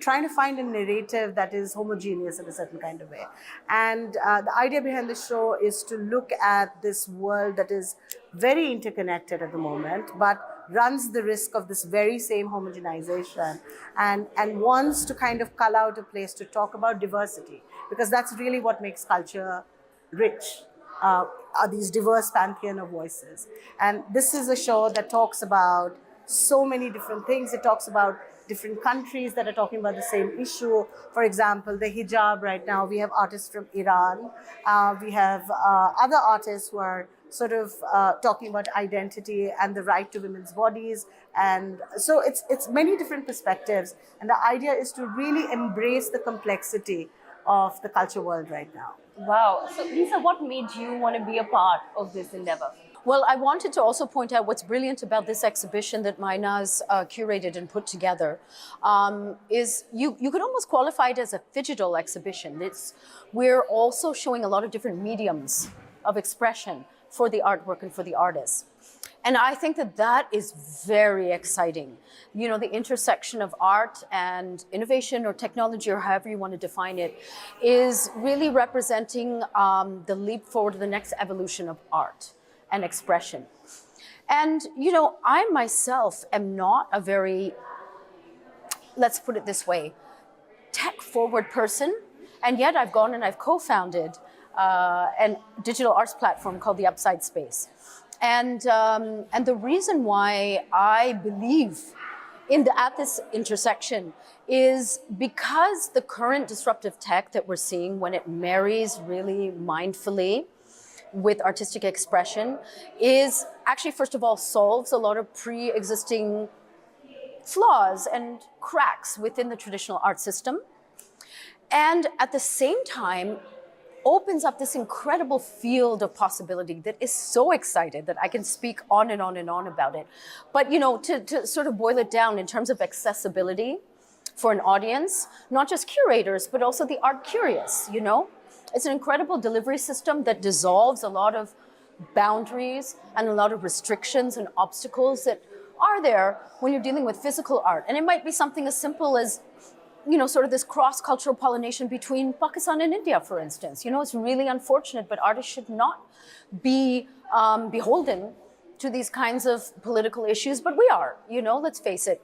trying to find a narrative that is homogeneous in a certain kind of way. And the idea behind the show is to look at this world that is very interconnected at the moment, but runs the risk of this very same homogenization and wants to kind of cull out a place to talk about diversity because that's really what makes culture rich, are these diverse pantheon of voices. And this is a show that talks about so many different things. It talks about different countries that are talking about the same issue. For example, the hijab right now, we have artists from Iran. We have other artists who are sort of talking about identity and the right to women's bodies. And so it's many different perspectives. And the idea is to really embrace the complexity of the culture world right now. Wow. So, Lisa, what made you want to be a part of this endeavor? Well, I wanted to also point out what's brilliant about this exhibition that Maina's curated and put together is you could almost qualify it as a phygital exhibition. We're also showing a lot of different mediums of expression for the artwork and for the artists. And I think that is very exciting. The intersection of art and innovation or technology or however you want to define it is really representing the leap forward to the next evolution of art and expression. And, I myself am not a very, let's put it this way, tech-forward person. And yet I've gone and I've co-founded a digital arts platform called the Upside Space. And the reason why I believe at this intersection is because the current disruptive tech that we're seeing, when it marries really mindfully with artistic expression, is actually, first of all, solves a lot of pre-existing flaws and cracks within the traditional art system. And at the same time, opens up this incredible field of possibility that is so excited that I can speak on and on and on about it. But, to sort of boil it down in terms of accessibility for an audience, not just curators, but also the art curious, It's an incredible delivery system that dissolves a lot of boundaries and a lot of restrictions and obstacles that are there when you're dealing with physical art. And it might be something as simple as sort of this cross-cultural pollination between Pakistan and India, for instance. It's really unfortunate, but artists should not be beholden to these kinds of political issues, but we are, let's face it.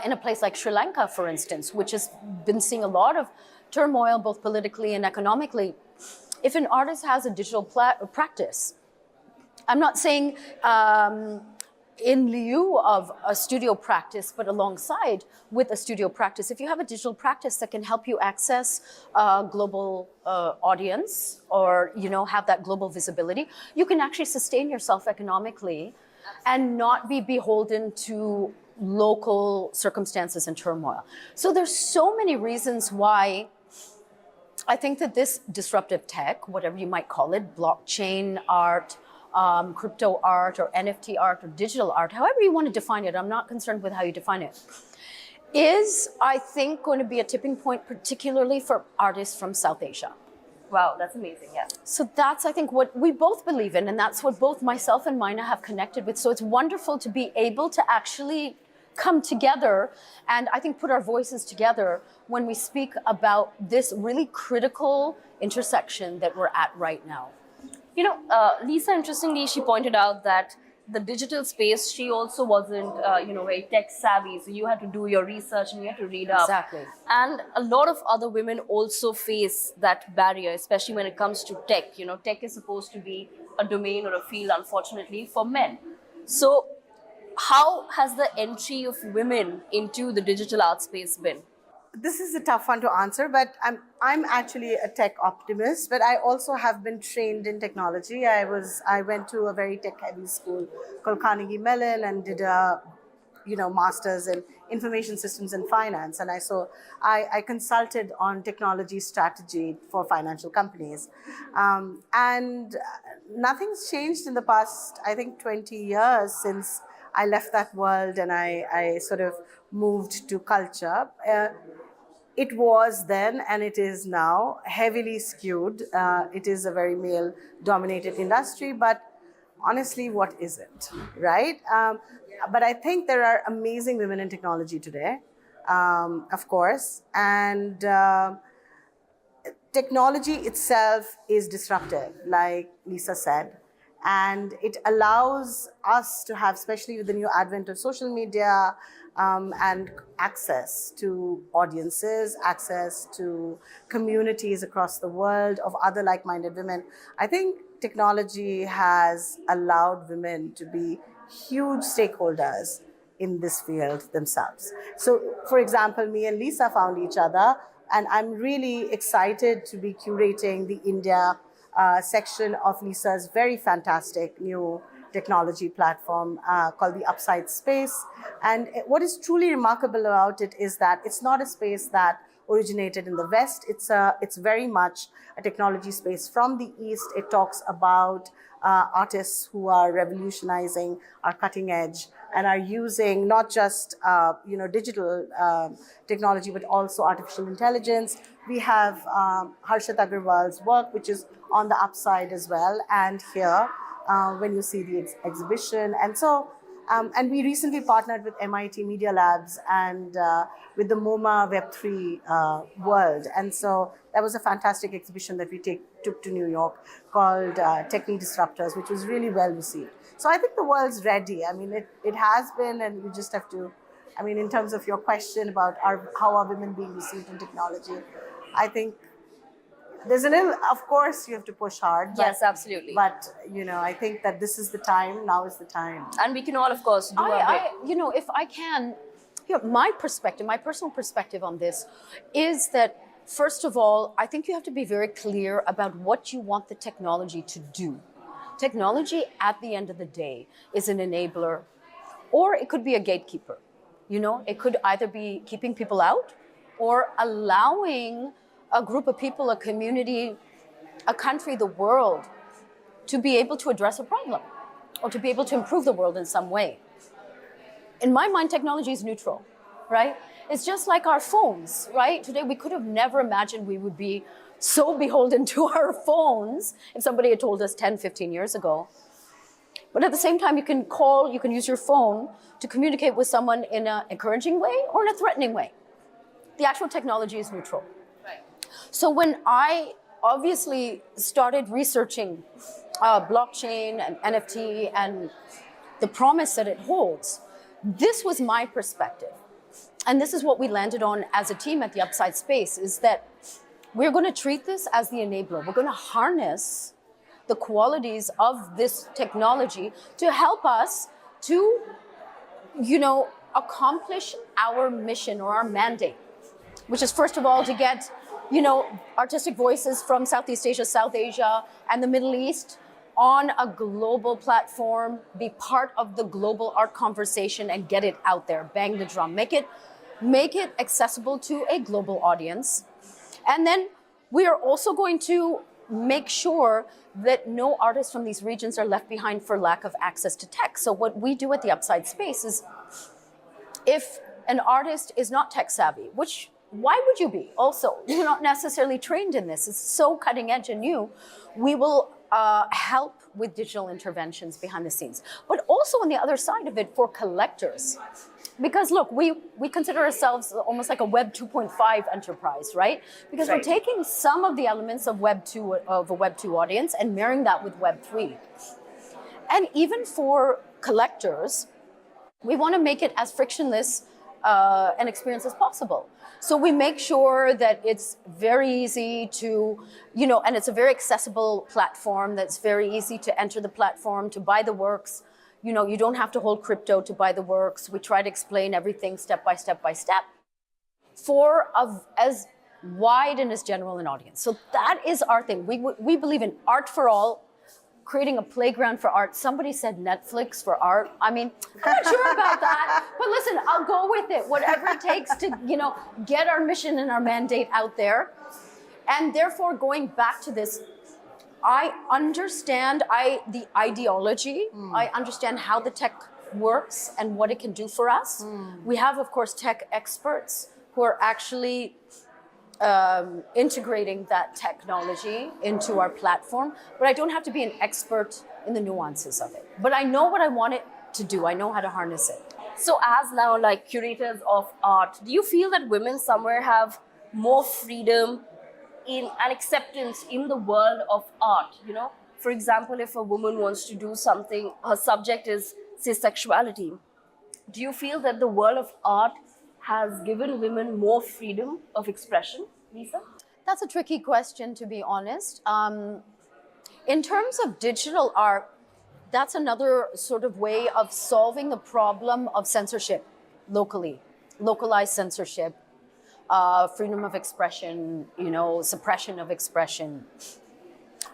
In a place like Sri Lanka, for instance, which has been seeing a lot of turmoil, both politically and economically, if an artist has a digital practice, I'm not saying in lieu of a studio practice, but alongside with a studio practice. If you have a digital practice that can help you access a global audience or, have that global visibility, you can actually sustain yourself economically and not be beholden to local circumstances and turmoil. So there's so many reasons why I think that this disruptive tech, whatever you might call it, blockchain art, crypto art or NFT art or digital art, however you want to define it, I'm not concerned with how you define it, is, I think, going to be a tipping point, particularly for artists from South Asia. Wow, that's amazing, yeah. So that's, I think, what we both believe in, and that's what both myself and Maina have connected with. So it's wonderful to be able to actually come together and I think put our voices together when we speak about this really critical intersection that we're at right now. Lisa, interestingly, she pointed out that the digital space, she also wasn't, very tech savvy. So you had to do your research and you had to read up. Exactly. And a lot of other women also face that barrier, especially when it comes to tech. Tech is supposed to be a domain or a field, unfortunately, for men. So how has the entry of women into the digital art space been? This is a tough one to answer, but I'm actually a tech optimist, but I also have been trained in technology. I went to a very tech-heavy school called Carnegie Mellon and did a master's in information systems and finance, and I consulted on technology strategy for financial companies, and nothing's changed in the past, I think, 20 years since I left that world and I sort of moved to culture. It was then and it is now heavily skewed. It is a very male-dominated industry, but honestly, what isn't, right? But I think there are amazing women in technology today, of course, and technology itself is disruptive, like Lisa said, and it allows us to have, especially with the new advent of social media, and access to audiences, access to communities across the world of other like-minded women. I think technology has allowed women to be huge stakeholders in this field themselves. So, for example, me and Lisa found each other, and I'm really excited to be curating the India section of Lisa's very fantastic new technology platform called the Upside Space. And what is truly remarkable about it is that it's not a space that originated in the West. It's very much a technology space from the East. It talks about artists who are revolutionizing, are cutting edge, and are using not just digital technology, but also artificial intelligence. We have Harshit Aggarwal's work, which is on the Upside as well, and here when you see the exhibition. And so, and we recently partnered with MIT Media Labs and with the MoMA Web3 world. And so that was a fantastic exhibition that we took to New York called Technique Disruptors, which was really well received. So I think the world's ready. I mean, it has been, and you just have to, I mean, in terms of your question about how are women being received in technology, I think there's a little, of course, you have to push hard. Yes, absolutely. But, I think that this is the time, now is the time. And we can all, of course, do our bit. If I can, my perspective, my personal perspective on this is that, first of all, I think you have to be very clear about what you want the technology to do. Technology, at the end of the day, is an enabler, or it could be a gatekeeper. It could either be keeping people out or allowing a group of people, a community, a country, the world, to be able to address a problem or to be able to improve the world in some way. In my mind, technology is neutral, right? It's just like our phones, right? Today, we could have never imagined we would be so beholden to our phones if somebody had told us 10, 15 years ago. But at the same time, you can call, you can use your phone to communicate with someone in an encouraging way or in a threatening way. The actual technology is neutral. So when I obviously started researching blockchain and NFT and the promise that it holds, this was my perspective. And this is what we landed on as a team at the Upside Space, is that we're going to treat this as the enabler. We're going to harness the qualities of this technology to help us to, accomplish our mission or our mandate, which is, first of all, to get artistic voices from Southeast Asia, South Asia, and the Middle East on a global platform, be part of the global art conversation and get it out there, bang the drum, make it accessible to a global audience. And then we are also going to make sure that no artists from these regions are left behind for lack of access to tech. So what we do at the Upside Space is, if an artist is not tech savvy, which why would you be? Also, you're not necessarily trained in this. It's so cutting edge and new. We will help with digital interventions behind the scenes. But also on the other side of it, for collectors, Because look, we consider ourselves almost like a Web 2.5 enterprise, right? Because we're taking some of the elements of Web 2 of a Web 2 audience and marrying that with Web 3. And even for collectors, we want to make it as frictionless an experience as possible. So we make sure that it's very easy to, and it's a very accessible platform that's very easy to enter the platform, to buy the works. You don't have to hold crypto to buy the works. We try to explain everything step by step by step for as wide and as general an audience. So that is our thing. We believe in art for all, creating a playground for art. Somebody said Netflix for art. I mean, I'm not sure about that, but listen, I'll go with it. Whatever it takes to, get our mission and our mandate out there. And therefore, going back to this, I understand the ideology. I understand how the tech works and what it can do for us. We have, of course, tech experts who are actually integrating that technology into our platform. But I don't have to be an expert in the nuances of it. But I know what I want it to do. I know how to harness it. So as now, like curators of art, do you feel that women somewhere have more freedom in an acceptance in the world of art? For example, if a woman wants to do something, her subject is, say, sexuality. Do you feel that the world of art has given women more freedom of expression, Lisa? That's a tricky question, to be honest. In terms of digital art, that's another sort of way of solving the problem of censorship locally, localized censorship, freedom of expression, suppression of expression.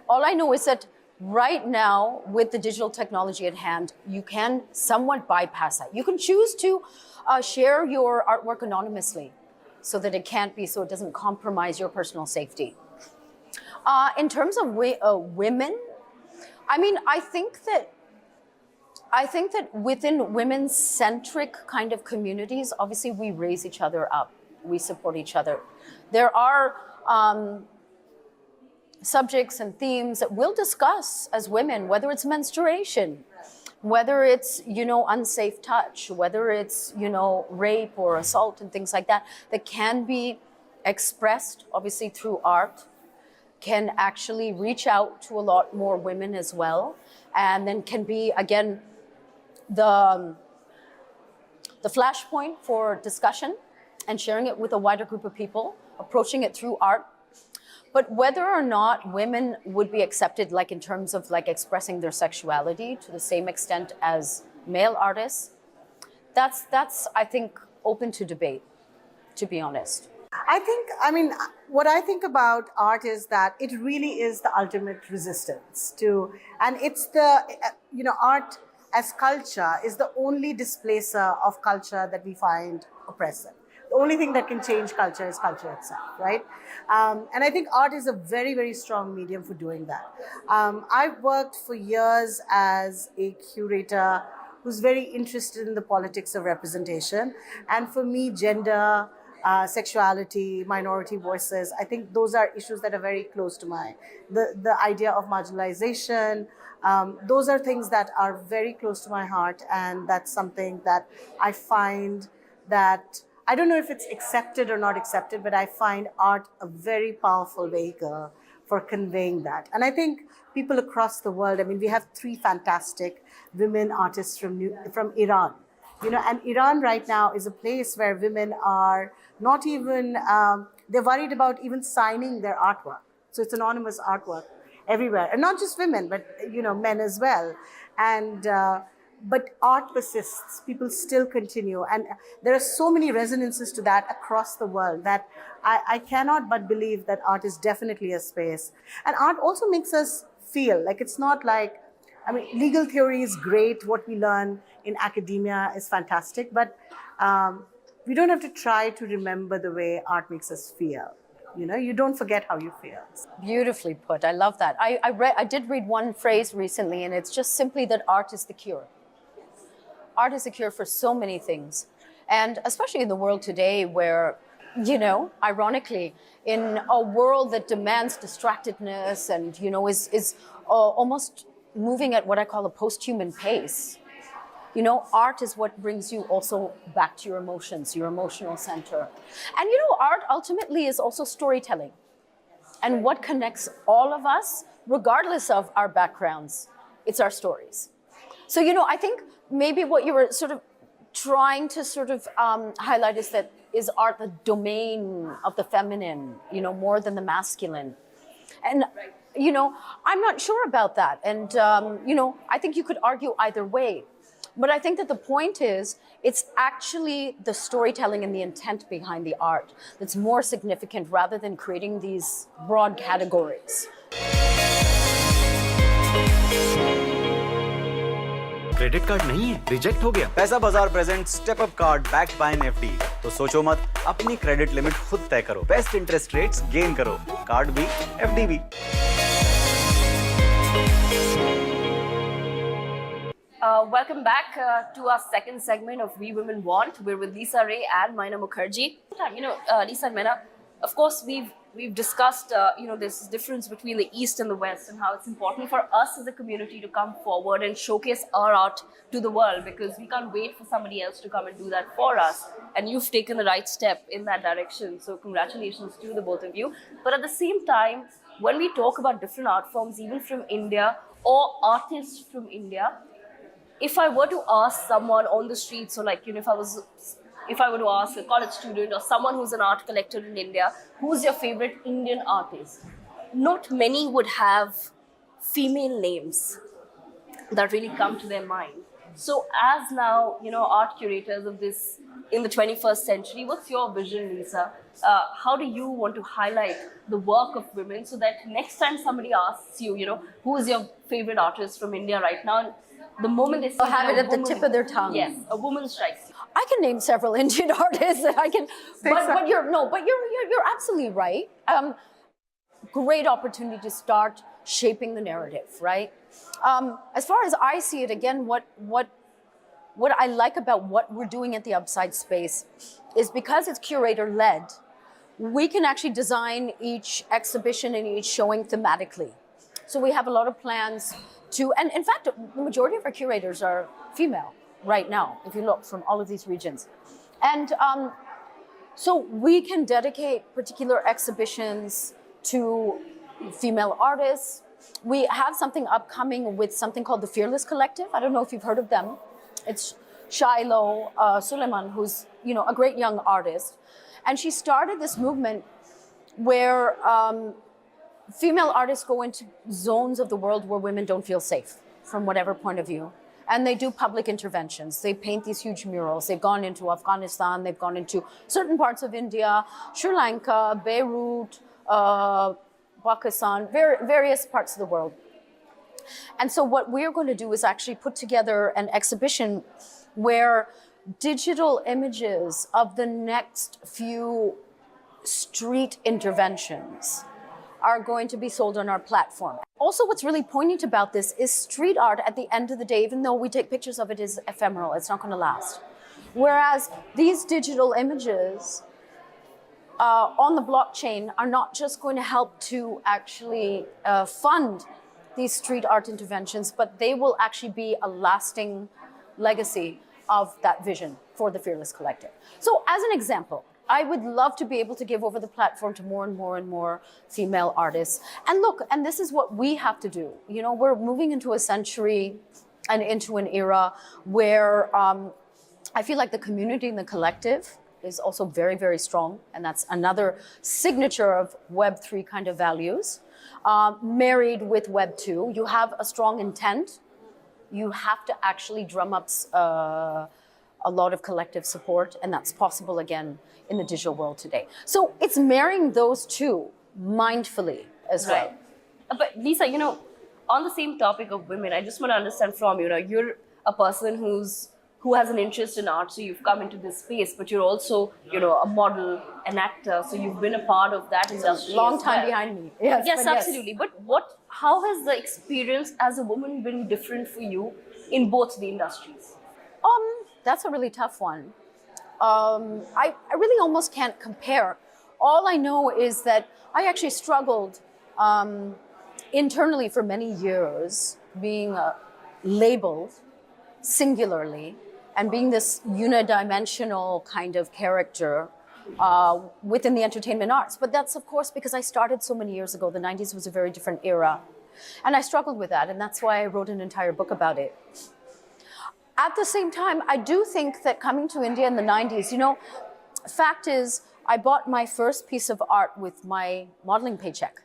All I know is that right now, with the digital technology at hand, you can somewhat bypass that. You can choose to share your artwork anonymously so that it doesn't compromise your personal safety. In terms of women, I mean, I think that within women-centric kind of communities, obviously we raise each other up. We support each other. There are subjects and themes that we'll discuss as women, whether it's menstruation, whether it's, unsafe touch, whether it's, rape or assault and things like that, that can be expressed, obviously, through art, can actually reach out to a lot more women as well, and then can be, again, the flashpoint for discussion and sharing it with a wider group of people, approaching it through art. But whether or not women would be accepted, like in terms of like expressing their sexuality to the same extent as male artists, that's I think open to debate, to be honest. What I think about art is that it really is the ultimate resistance to, and it's the, art as culture is the only displacer of culture that we find oppressive. The only thing that can change culture is culture itself, right? And I think art is a very, very strong medium for doing that. I've worked for years as a curator who's very interested in the politics of representation. And for me, gender, sexuality, minority voices, I think those are issues that are very close to the idea of marginalization. Those are things that are very close to my heart. And that's something that I find that, I don't know if it's accepted or not accepted, but I find art a very powerful vehicle for conveying that. And I think people across the world, we have 3 fantastic women artists from Iran. And Iran right now is a place where women are not even, they're worried about even signing their artwork. So it's anonymous artwork everywhere. And not just women, but, men as well. And, but art persists, people still continue. And there are so many resonances to that across the world that I cannot but believe that art is definitely a space. And art also makes us feel like it's not like, legal theory is great. What we learn in academia is fantastic, but we don't have to try to remember the way art makes us feel. You don't forget how you feel. Beautifully put. I love that. I did read one phrase recently, and it's just simply that art is the cure. Art is a cure for so many things. And especially in the world today where, ironically, in a world that demands distractedness and, is almost moving at what I call a post-human pace, Art is what brings you also back to your emotions, your emotional center. And art ultimately is also storytelling. And what connects all of us, regardless of our backgrounds, it's our stories. So, I think maybe what you were sort of trying to highlight is art the domain of the feminine, more than the masculine. And, I'm not sure about that. And, I think you could argue either way. But I think that the point is, it's actually the storytelling and the intent behind the art that's more significant rather than creating these broad categories. Credit card नहीं है, reject हो गया। Paisabazaar present step up card backed bye FD. तो सोचो मत, अपनी credit limit खुद तय करो, बेस्ट इंटरेस्ट रेट्स गेन करो, कार्ड भी एफडी भी। Welcome back to our second segment of We Women Want. We're with Lisa Ray and Maina Mukherjee. Lisa and Maina, of course, we've discussed this difference between the East and the West and how it's important for us as a community to come forward and showcase our art to the world, because we can't wait for somebody else to come and do that for us. And you've taken the right step in that direction. So congratulations to the both of you. But at the same time, when we talk about different art forms, even from India or artists from India, if I were to ask someone on the street, so if I were to ask a college student or someone who's an art collector in India, who's your favorite Indian artist? Not many would have female names that really come to their mind. So as now, art curators of this in the 21st century, what's your vision, Lisa? How do you want to highlight the work of women so that next time somebody asks you, who is your favorite artist from India right now? The moment they have it at the tip of their tongue. Yes, a woman strikes you. I can name several Indian artists that I can, but you're absolutely right. Great opportunity to start shaping the narrative, right? As far as I see it, again, what I like about what we're doing at the Upside Space is because it's curator-led, we can actually design each exhibition and each showing thematically. So we have a lot of plans to, and in fact, the majority of our curators are female right now, if you look from all of these regions. And so we can dedicate particular exhibitions to female artists. We have something upcoming with something called the Fearless Collective. I don't know if you've heard of them. It's Shiloh Suleiman, who's a great young artist. And she started this movement where female artists go into zones of the world where women don't feel safe from whatever point of view. And they do public interventions. They paint these huge murals. They've gone into Afghanistan. They've gone into certain parts of India, Sri Lanka, Beirut, Pakistan, various parts of the world. And so what we're going to do is actually put together an exhibition where digital images of the next few street interventions are going to be sold on our platform. Also, what's really poignant about this is street art at the end of the day, even though we take pictures of it, is ephemeral. It's not going to last. Whereas these digital images on the blockchain are not just going to help to actually fund these street art interventions, but they will actually be a lasting legacy of that vision for the Fearless Collective. So as an example, I would love to be able to give over the platform to more and more and more female artists. And look, and this is what we have to do. We're moving into a century and into an era where I feel like the community and the collective is also very, very strong. And that's another signature of Web3 kind of values. Married with Web2, you have a strong intent. You have to actually drum up a lot of collective support, and that's possible again in the digital world today. So it's marrying those two mindfully as well. But Lisa, on the same topic of women, I just want to understand from you, you're a person who has an interest in art, so you've come into this space, but you're also, a model, an actor, so you've been a part of that industry. Long time behind me. Yes, absolutely. But how has the experience as a woman been different for you in both the industries? That's a really tough one. I really almost can't compare. All I know is that I actually struggled internally for many years being labeled singularly and being this unidimensional kind of character within the entertainment arts. But that's, of course, because I started so many years ago. The 90s was a very different era. And I struggled with that, and that's why I wrote an entire book about it. At the same time, I do think that coming to India in the 90s, fact is, I bought my first piece of art with my modeling paycheck.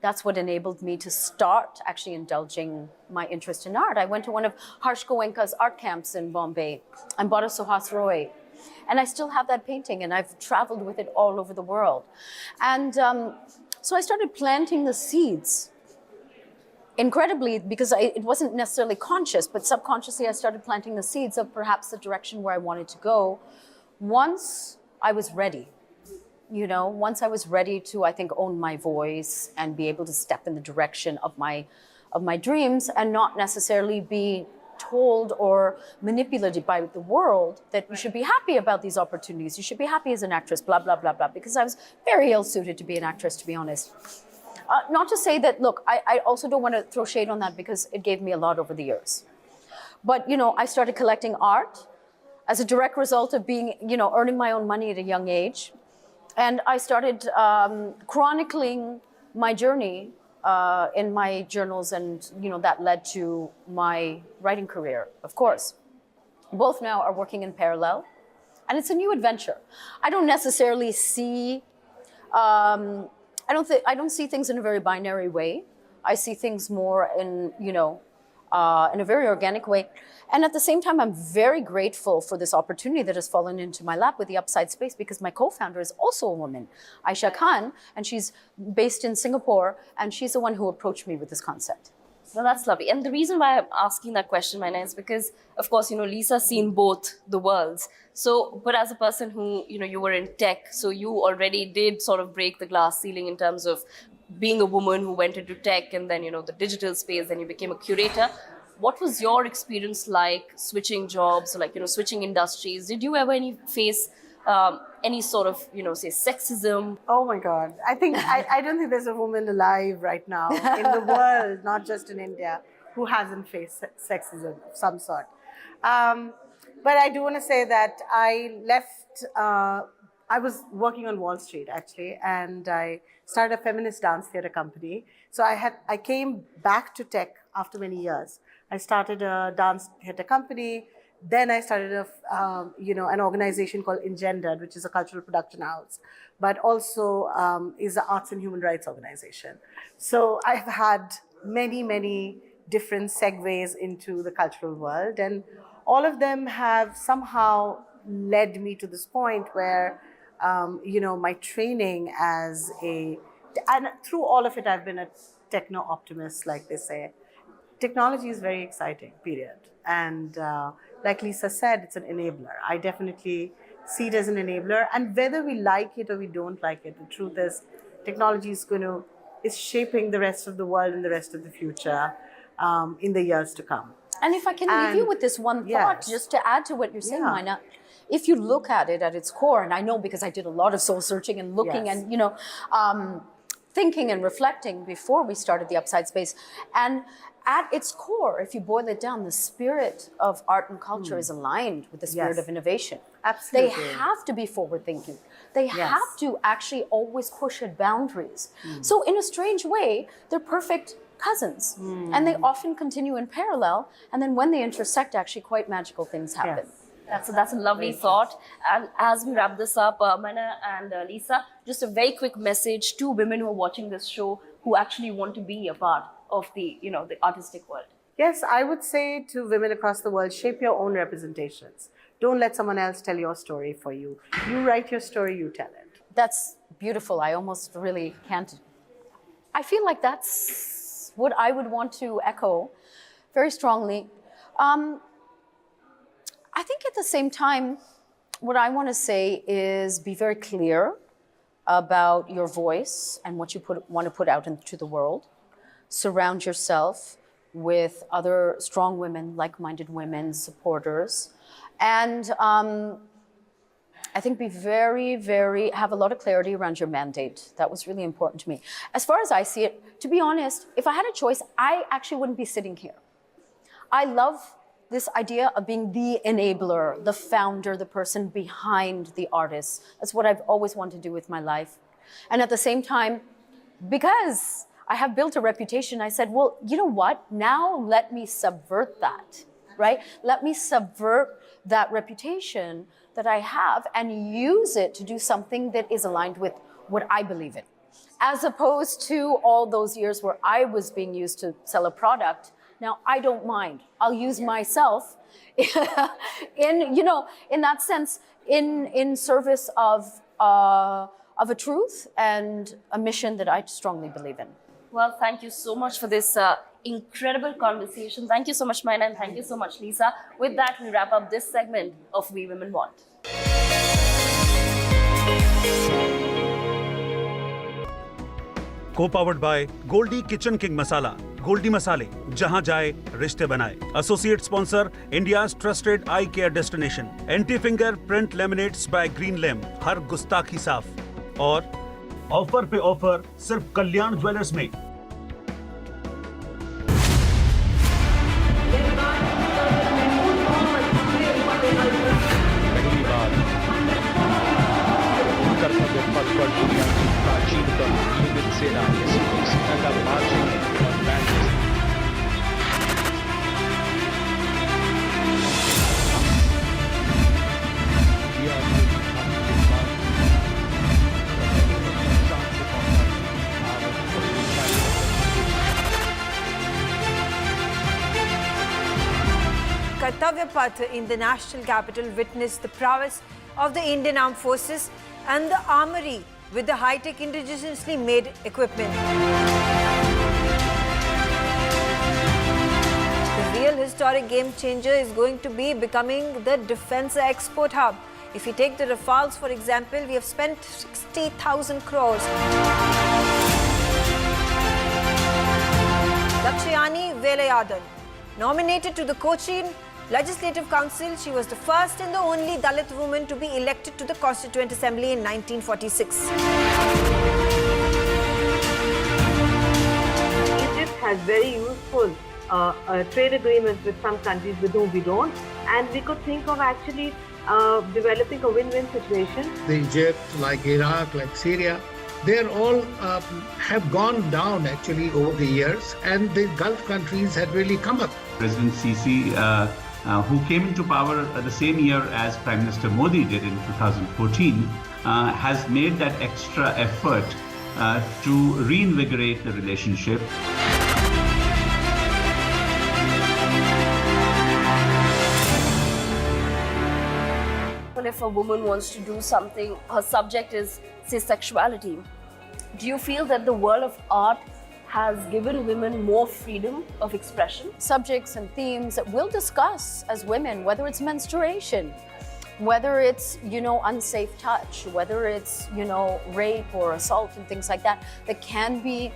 That's what enabled me to start actually indulging my interest in art. I went to one of Harsh Goenka's art camps in Bombay and bought a Suhas Roy. And I still have that painting, and I've traveled with it all over the world. And so I started planting the seeds. Incredibly, because it wasn't necessarily conscious, but subconsciously I started planting the seeds of perhaps the direction where I wanted to go once I was ready. Once I was ready to, I think, own my voice and be able to step in the direction of my dreams and not necessarily be told or manipulated by the world that you should be happy about these opportunities. You should be happy as an actress, blah, blah, blah, blah, because I was very ill-suited to be an actress, to be honest. Not to say that, look, I also don't want to throw shade on that because it gave me a lot over the years. But, I started collecting art as a direct result of being, earning my own money at a young age. And I started chronicling my journey in my journals, and, that led to my writing career, of course. Both now are working in parallel, and it's a new adventure. I don't necessarily see... I don't see things in a very binary way. I see things more in, in a very organic way. And at the same time, I'm very grateful for this opportunity that has fallen into my lap with the Upside Space, because my co-founder is also a woman, Aisha Khan, and she's based in Singapore, and she's the one who approached me with this concept. Well, that's lovely. And the reason why I'm asking that question, Maina, is because, of course, Lisa's seen both the worlds. So, but as a person who, you were in tech, so you already did sort of break the glass ceiling in terms of being a woman who went into tech and then, the digital space, then you became a curator. What was your experience like switching jobs, like, switching industries? Did you ever face any sort of, say, sexism? Oh my God. I don't think there's a woman alive right now in the world, not just in India, who hasn't faced sexism of some sort. But I do want to say that I left, I was working on Wall Street actually, and I started a feminist dance theater company. So I came back to tech after many years. I started a dance theater company. Then I started an organization called Engendered, which is a cultural production house, but also is an arts and human rights organization. So I've had many, many different segues into the cultural world, and all of them have somehow led me to this point where, my training and through all of it, I've been a techno-optimist, like they say. Technology is very exciting, period. And like Lisa said, it's an enabler. I definitely see it as an enabler. And whether we like it or we don't like it, the truth is technology is shaping the rest of the world and the rest of the future in the years to come. And if I can leave you with this one thought, just to add to what you're saying, Maina, if you look at it at its core, and I know because I did a lot of soul searching and looking and, thinking and reflecting before we started the Upside Space, and at its core, if you boil it down, the spirit of art and culture is aligned with the spirit of innovation. Absolutely. They have to be forward-thinking. They have to actually always push at boundaries. So in a strange way, they're perfect cousins. And they often continue in parallel. And then when they intersect, actually quite magical things happen. That's a lovely thought. And as we wrap this up, Maina and Lisa, just a very quick message to women who are watching this show who actually want to be a part of the, the artistic world. Yes, I would say to women across the world, shape your own representations. Don't let someone else tell your story for you. You write your story, you tell it. That's beautiful. I almost really can't. I feel like that's what I would want to echo very strongly. I think at the same time, what I want to say is be very clear about your voice and what you want to put out into the world. Surround yourself with other strong women, like-minded women, supporters. And I think be very, have a lot of clarity around your mandate. That was really important to me. As far as I see it, to be honest, if I had a choice, I actually wouldn't be sitting here. I love this idea of being the enabler, the founder, the person behind the artist. That's what I've always wanted to do with my life. And at the same time, because I have built a reputation, I said, well, you know what? Now let me subvert that, right? Let me subvert that reputation that I have and use it to do something that is aligned with what I believe in. As opposed to all those years where I was being used to sell a product. Now, I don't mind. I'll use myself in that sense, in service of a truth and a mission that I strongly believe in. Well, thank you so much for this incredible conversation. Thank you so much, Maina, and thank you so much, Lisa. With that, we wrap up this segment of We Women Want. Co-powered by Goldie Kitchen King Masala. Goldie Masale, jahan jaye, rishte banaye. Associate sponsor, India's trusted eye care destination. Anti-finger print laminates by Green Lamp. Har gustakhi saaf. और offer पे offer सिर्फ Kalyan Jewellers में। पहली बार कर्तव्य पथ पर दुनिया की प्राचीनतम युद्ध सेना सेना का मार्चिंग और band Kartavya Path in the national capital witnessed the prowess of the Indian Armed Forces and the armory with the high-tech indigenously made equipment. The real historic game changer is going to be becoming the defense export hub. If you take the Rafales, for example, we have spent 60,000 crores. Lakshayani Velayadan, nominated to the Cochin Legislative Council, she was the first and the only Dalit woman to be elected to the Constituent Assembly in 1946. Egypt has very useful trade agreements with some countries with whom we don't, and we could think of actually developing a win-win situation. Egypt, like Iraq, like Syria, they're all have gone down actually over the years, and the Gulf countries had really come up. President Sisi, who came into power the same year as Prime Minister Modi did in 2014, has made that extra effort to reinvigorate the relationship. If a woman wants to do something, her subject is, say, sexuality. Do you feel that the world of art has given women more freedom of expression? Subjects and themes that we'll discuss as women, whether it's menstruation, whether it's, unsafe touch, whether it's, rape or assault and things like that can be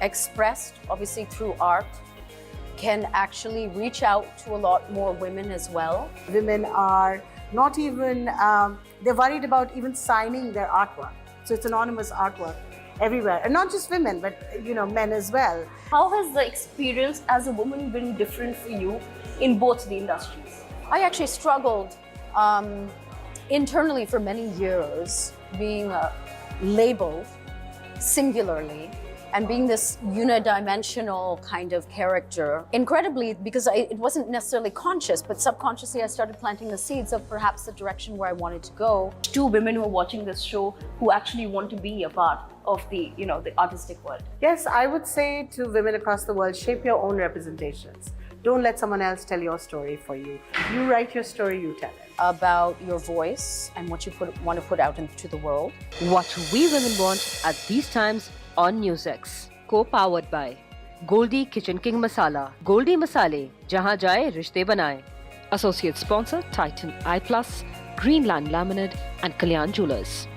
expressed, obviously, through art, can actually reach out to a lot more women as well. Women are not even, they're worried about even signing their artwork. So it's anonymous artwork everywhere. And not just women, but, men as well. How has the experience as a woman been different for you in both the industries? I actually struggled internally for many years being labeled singularly and being this unidimensional kind of character. Incredibly, because it wasn't necessarily conscious, but subconsciously I started planting the seeds of perhaps the direction where I wanted to go. Two women who are watching this show who actually want to be a part of the, the artistic world. Yes, I would say to women across the world, shape your own representations. Don't let someone else tell your story for you. You write your story, you tell it. About your voice and what you want to put out into the world. What We Women Want at these times on NewsX. Co-powered by Goldie Kitchen King Masala. Goldie Masale, jahan jaye, rishte banaye. Associate sponsor, Titan Eye Plus, Greenland Laminate and Kalyan Jewelers.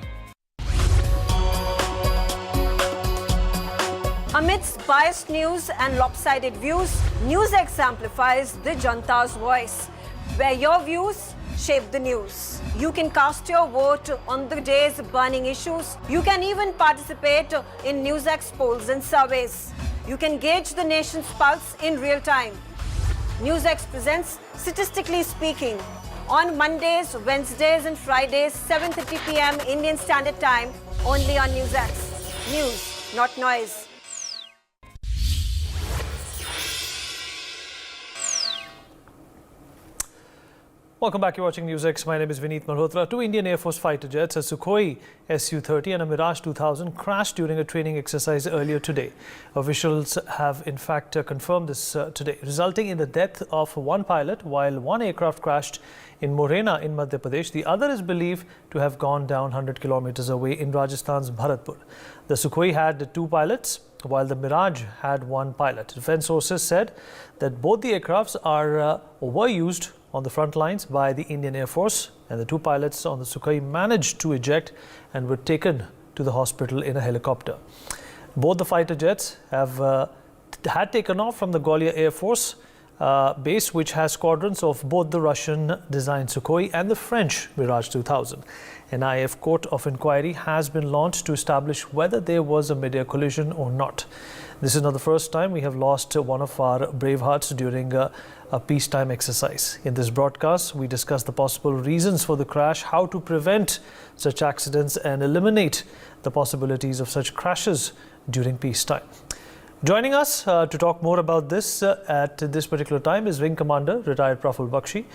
Amidst biased news and lopsided views, NewsX amplifies the Janta's voice, where your views shape the news. You can cast your vote on the day's burning issues. You can even participate in NewsX polls and surveys. You can gauge the nation's pulse in real time. NewsX presents statistically speaking, on Mondays, Wednesdays and Fridays, 7:30 p.m. Indian Standard Time, only on NewsX. News, not noise. Welcome back. You're watching NewsX. My name is Vineet Malhotra. Two Indian Air Force fighter jets, a Sukhoi Su-30 and a Mirage 2000, crashed during a training exercise earlier today. Officials have in fact confirmed this today, resulting in the death of one pilot while one aircraft crashed in Morena in Madhya Pradesh. The other is believed to have gone down 100 kilometers away in Rajasthan's Bharatpur. The Sukhoi had two pilots, while the Mirage had one pilot. Defense sources said that both the aircrafts were used on the front lines by the Indian Air Force, and the two pilots on the Sukhoi managed to eject and were taken to the hospital in a helicopter. Both the fighter jets had taken off from the Gwalior Air Force base, which has squadrons of both the Russian-designed Sukhoi and the French Mirage 2000. An IAF court of inquiry has been launched to establish whether there was a mid-air collision or not. This is not the first time we have lost one of our brave hearts during a peacetime exercise. In this broadcast, we discuss the possible reasons for the crash, how to prevent such accidents and eliminate the possibilities of such crashes during peacetime. Joining us to talk more about this at this particular time is Wing Commander, retired Praful Bakshi,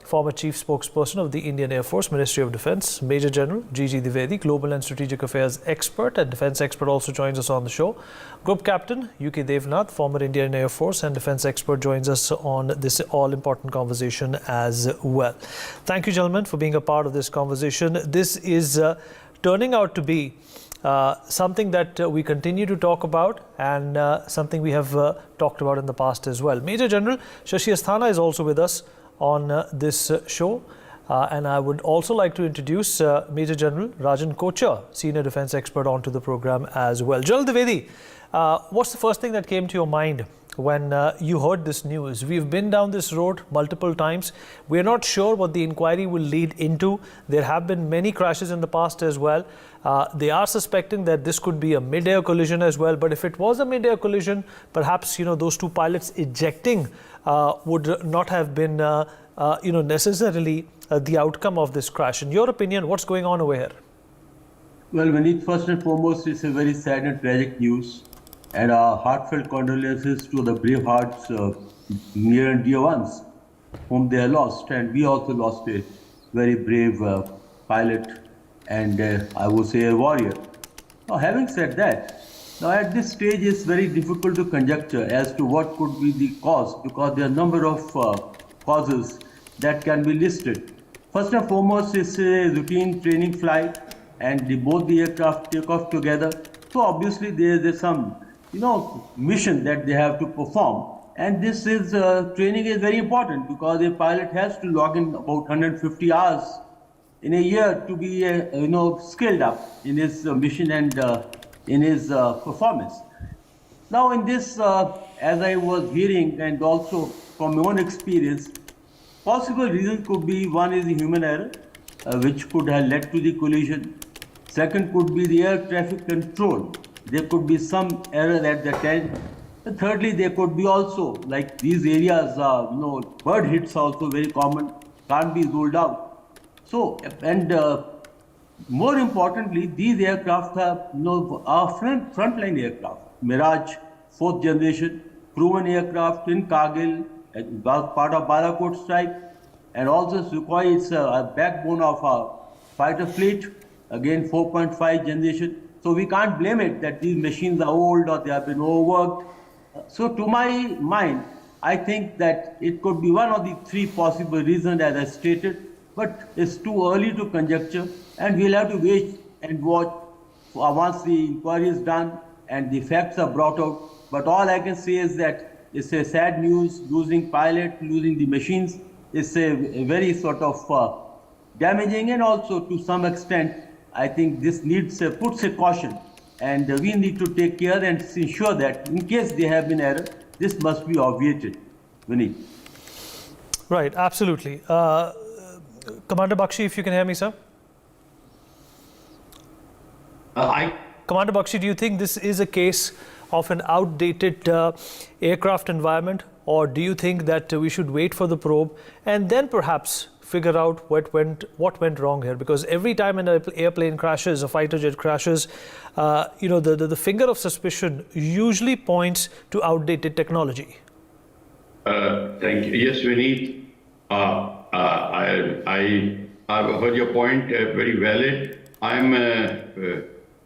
former Chief Spokesperson of the Indian Air Force, Ministry of Defence, Major General G.G. Dwivedi, Global and Strategic Affairs expert and Defence expert, also joins us on the show. Group Captain U.K. Devnath, former Indian Air Force and Defence expert, joins us on this all-important conversation as well. Thank you, gentlemen, for being a part of this conversation. This is turning out to be something that we continue to talk about, and something we have talked about in the past as well. Major General Shashi Asthana is also with us on this show, and I would also like to introduce Major General Rajan Kochar, Senior Defence Expert, onto the program as well. General Dwivedi, what's the first thing that came to your mind when you heard this news? We've been down this road multiple times. We're not sure what the inquiry will lead into. There have been many crashes in the past as well. They are suspecting that this could be a mid-air collision as well. But if it was a mid-air collision, perhaps those two pilots ejecting would not have been necessarily the outcome of this crash. In your opinion, what's going on over here? Well, Vineet, first and foremost, it's a very sad and tragic news, and our heartfelt condolences to the brave hearts, near and dear ones whom they have lost. And we also lost a very brave pilot and I would say a warrior. Now, having said that, now at this stage it's very difficult to conjecture as to what could be the cause, because there are a number of causes that can be listed. First and foremost, it's a routine training flight, and both the aircraft take off together. So obviously there's some mission that they have to perform, and this is training is very important, because a pilot has to log in about 150 hours in a year to be skilled up in his mission and in his performance. Now in this, as I was hearing and also from my own experience, possible reasons could be: one is the human error, which could have led to the collision. Second could be the air traffic control. There could be some error at that end. Thirdly, there could be also, like these areas, bird hits also very common, can't be ruled out. So, and more importantly, these aircraft are frontline aircraft. Mirage, 4th generation, proven aircraft in Kargil, part of Balakot strike, and also Sukhoi is a backbone of our fighter fleet, again 4.5 generation. So we can't blame it that these machines are old or they have been overworked. So to my mind, I think that it could be one of the three possible reasons, as I stated, but it's too early to conjecture, and we'll have to wait and watch once the inquiry is done and the facts are brought out. But all I can say is that it's a sad news, losing pilot, losing the machines. It's a very sort of damaging, and also to some extent, I think this puts a caution, and we need to take care and ensure that in case there have been error, this must be obviated. Vineet. Right, absolutely. Commander Bakshi, if you can hear me, sir. Commander Bakshi, do you think this is a case of an outdated aircraft environment, or do you think that we should wait for the probe and then perhaps figure out what went wrong here? Because every time an airplane crashes, a fighter jet crashes, the finger of suspicion usually points to outdated technology. Thank you. Yes, Vineet. I've heard your point, very valid. I'm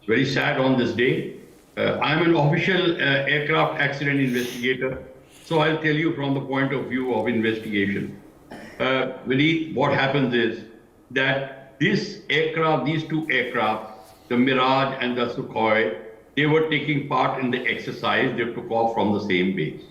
very sad on this day. I'm an official aircraft accident investigator, so I'll tell you from the point of view of investigation. Vineet, what happens is that these two aircraft, the Mirage and the Sukhoi, they were taking part in the exercise. They took off from the same base.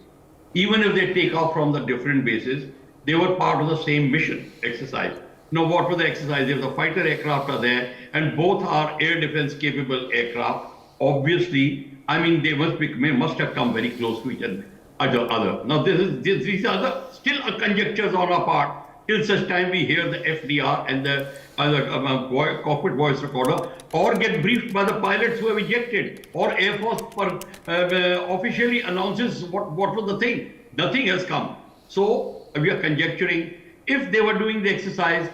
Even if they take off from the different bases, they were part of the same mission exercise. Now, what was the exercise? If the fighter aircraft are there and both are air defense capable aircraft, obviously, I mean, they must have come very close to each other. Now, these are still conjectures on our part till such time we hear the FDR and the cockpit voice recorder, or get briefed by the pilots who have ejected, or Air Force officially announces what was the thing. Nothing has come. So we are conjecturing if they were doing the exercise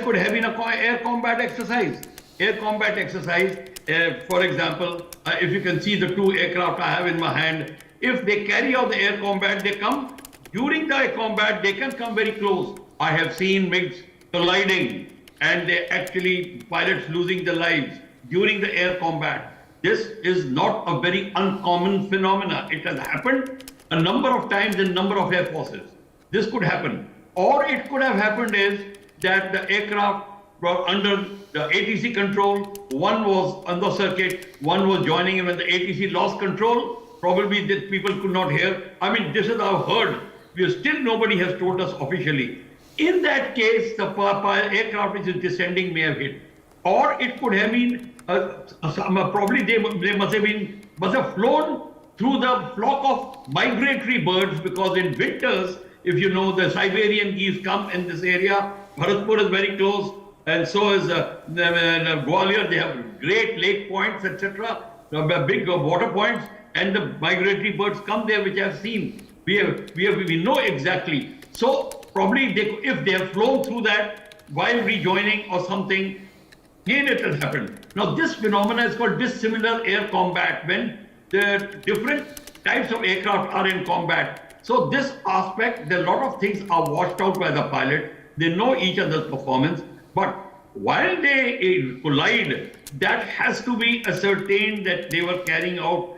could have been a air combat exercise. Air combat exercise, for example, if you can see the two aircraft I have in my hand, if they carry out the air combat, they come during the air combat, they can come very close. I have seen MiGs colliding and they actually pilots losing their lives during the air combat. This is not a very uncommon phenomena. It has happened a number of times in a number of air forces. This could happen. Or it could have happened is that the aircraft were under the ATC control, one was on the circuit, one was joining in when the ATC lost control. Probably that people could not hear. I mean, this is I've heard. Still nobody has told us officially. In that case, the aircraft which is descending may have hit. Or it could have been, probably they must have flown through the flock of migratory birds, because in winters, if you know, the Siberian geese come in this area. Bharatpur is very close, and so is Gwalior. They have great lake points, etc., big water points, and the migratory birds come there, which I've seen. We know exactly. So probably if they have flown through that while rejoining or something, again it has happened. Now this phenomena is called dissimilar air combat, when the different types of aircraft are in combat. So this aspect, a lot of things are washed out by the pilot. They know each other's performance, but while they collide, that has to be ascertained that they were carrying out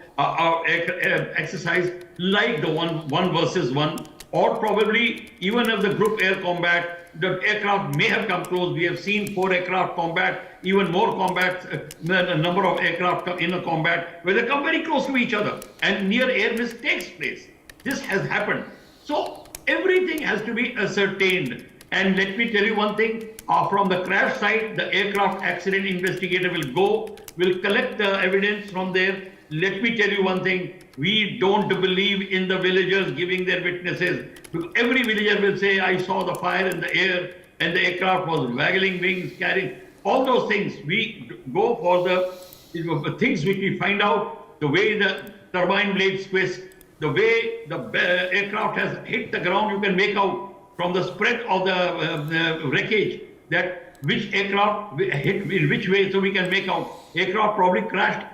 exercise like the one versus one, or probably even if the group air combat, the aircraft may have come close. We have seen 4 aircraft combat, even more combat, a number of aircraft in a combat where they come very close to each other and near air miss takes place. This has happened. So everything has to be ascertained. And let me tell you one thing, from the crash site, the aircraft accident investigator will collect the evidence from there. Let me tell you one thing, we don't believe in the villagers giving their witnesses. Because every villager will say, I saw the fire in the air and the aircraft was waggling wings, carrying all those things. We go for the things which we find out, the way the turbine blades twist, the way the aircraft has hit the ground. You can make out from the spread of the wreckage that which aircraft hit in which way, so we can make out. Aircraft probably crashed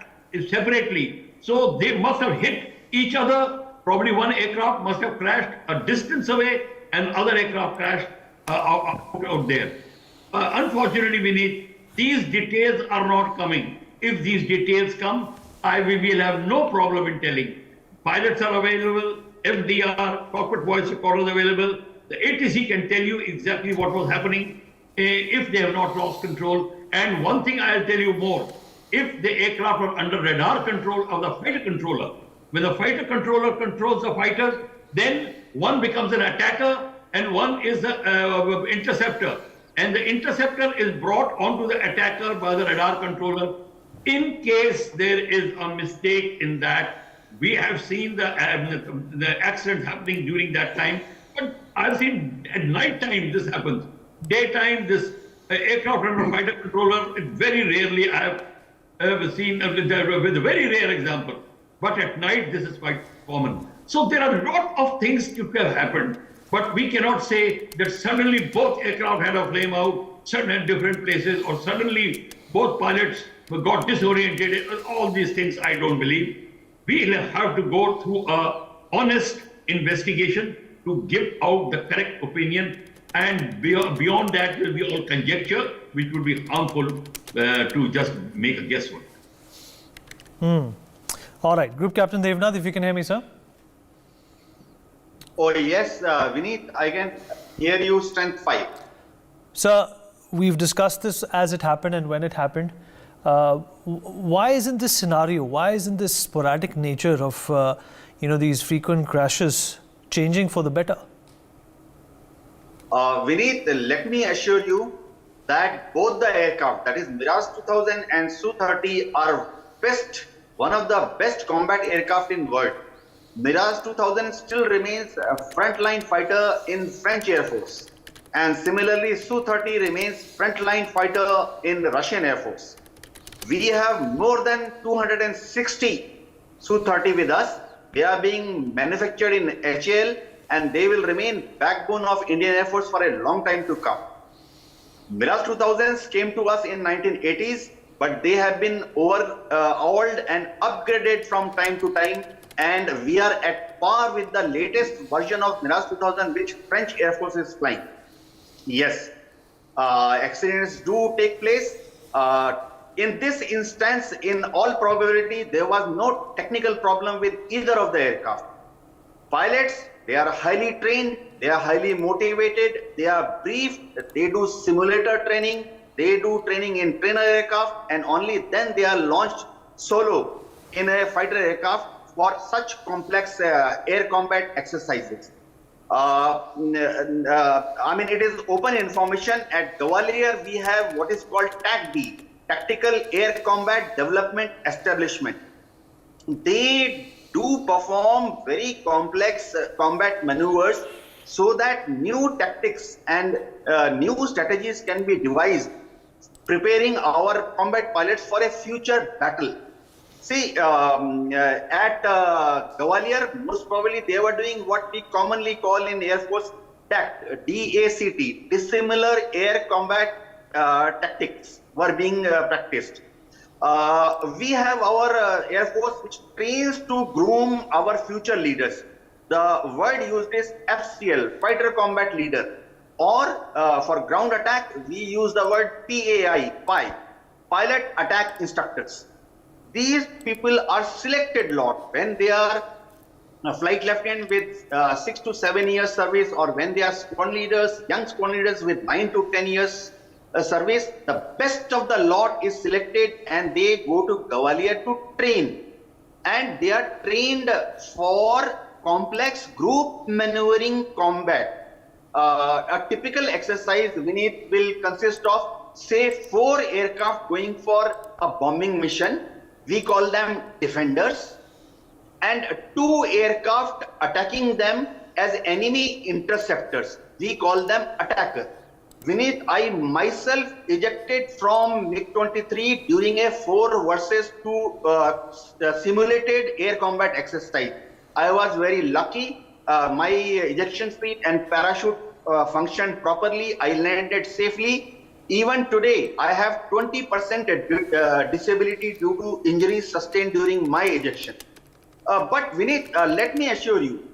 separately. So they must have hit each other. Probably one aircraft must have crashed a distance away and other aircraft crashed out there. Unfortunately, these details are not coming. If these details come, we will have no problem in telling. Pilots are available, FDR, cockpit voice recorder is available. The ATC can tell you exactly what was happening if they have not lost control. And one thing I'll tell you more, if the aircraft are under radar control of the fighter controller, when the fighter controller controls the fighters, then one becomes an attacker and one is the interceptor. And the interceptor is brought onto the attacker by the radar controller. In case there is a mistake in that, we have seen the accidents happening during that time. But I've seen at night time this happens. Daytime, this aircraft under fighter controller, very rarely I have seen, with a very rare example. but at night this is quite common. So there are a lot of things that have happened, but we cannot say that suddenly both aircraft had a flame out, suddenly at different places, or suddenly both pilots got disoriented. All these things I don't believe. We have to go through a honest investigation to give out the correct opinion, and beyond that will be all conjecture, which would be harmful to just make a guesswork. All right, Group Captain Devnath, if you can hear me, sir. Oh yes, Vineet, I can hear you. Strength 5. Sir, we've discussed this as it happened and when it happened. Why isn't this scenario, why isn't this sporadic nature of these frequent crashes changing for the better? Vineet, let me assure you that both the aircraft, that is Mirage 2000 and Su-30, are one of the best combat aircraft in world. Mirage 2000 still remains a frontline fighter in French Air Force, and similarly Su-30 remains frontline fighter in the Russian Air Force. We have more than 260 Su-30 with us. They are being manufactured in HAL, and they will remain backbone of Indian Air Force for a long time to come. Mirage 2000s came to us in 1980s, but they have been overhauled and upgraded from time to time, and we are at par with the latest version of Mirage 2000, which French Air Force is flying. Yes, accidents do take place. In this instance, in all probability, there was no technical problem with either of the aircraft. Pilots, they are highly trained, they are highly motivated, they are briefed, they do simulator training, they do training in trainer aircraft, and only then they are launched solo in a fighter aircraft for such complex air combat exercises. I mean, it is open information. At Gwalior, we have what is called TACD, Tactical Air Combat Development Establishment. They do perform very complex combat maneuvers so that new tactics and new strategies can be devised, preparing our combat pilots for a future battle. See, at Gwalior, most probably they were doing what we commonly call in Air Force DACT, D-A-C-T, dissimilar air combat tactics were being practiced. We have our Air Force which trains to groom our future leaders. The word used is FCL, Fighter Combat Leader, or for ground attack, we use the word PAI, Pilot Attack Instructors. These people are selected lot when they are a flight lieutenant with 6 to 7 years service, or when they are squadron leaders, young squadron leaders with 9 to 10 years service. The best of the lot is selected and they go to Gwalior to train. And they are trained for complex group maneuvering combat. A typical exercise, Vineet, will consist of say 4 aircraft going for a bombing mission. We call them defenders, and 2 aircraft attacking them as enemy interceptors. We call them attacker. Vineet, I myself ejected from MiG-23 during a 4 versus 2 simulated air combat exercise. I was very lucky. My ejection speed and parachute functioned properly. I landed safely. Even today, I have 20% disability due to injuries sustained during my ejection. But Vineet, let me assure you,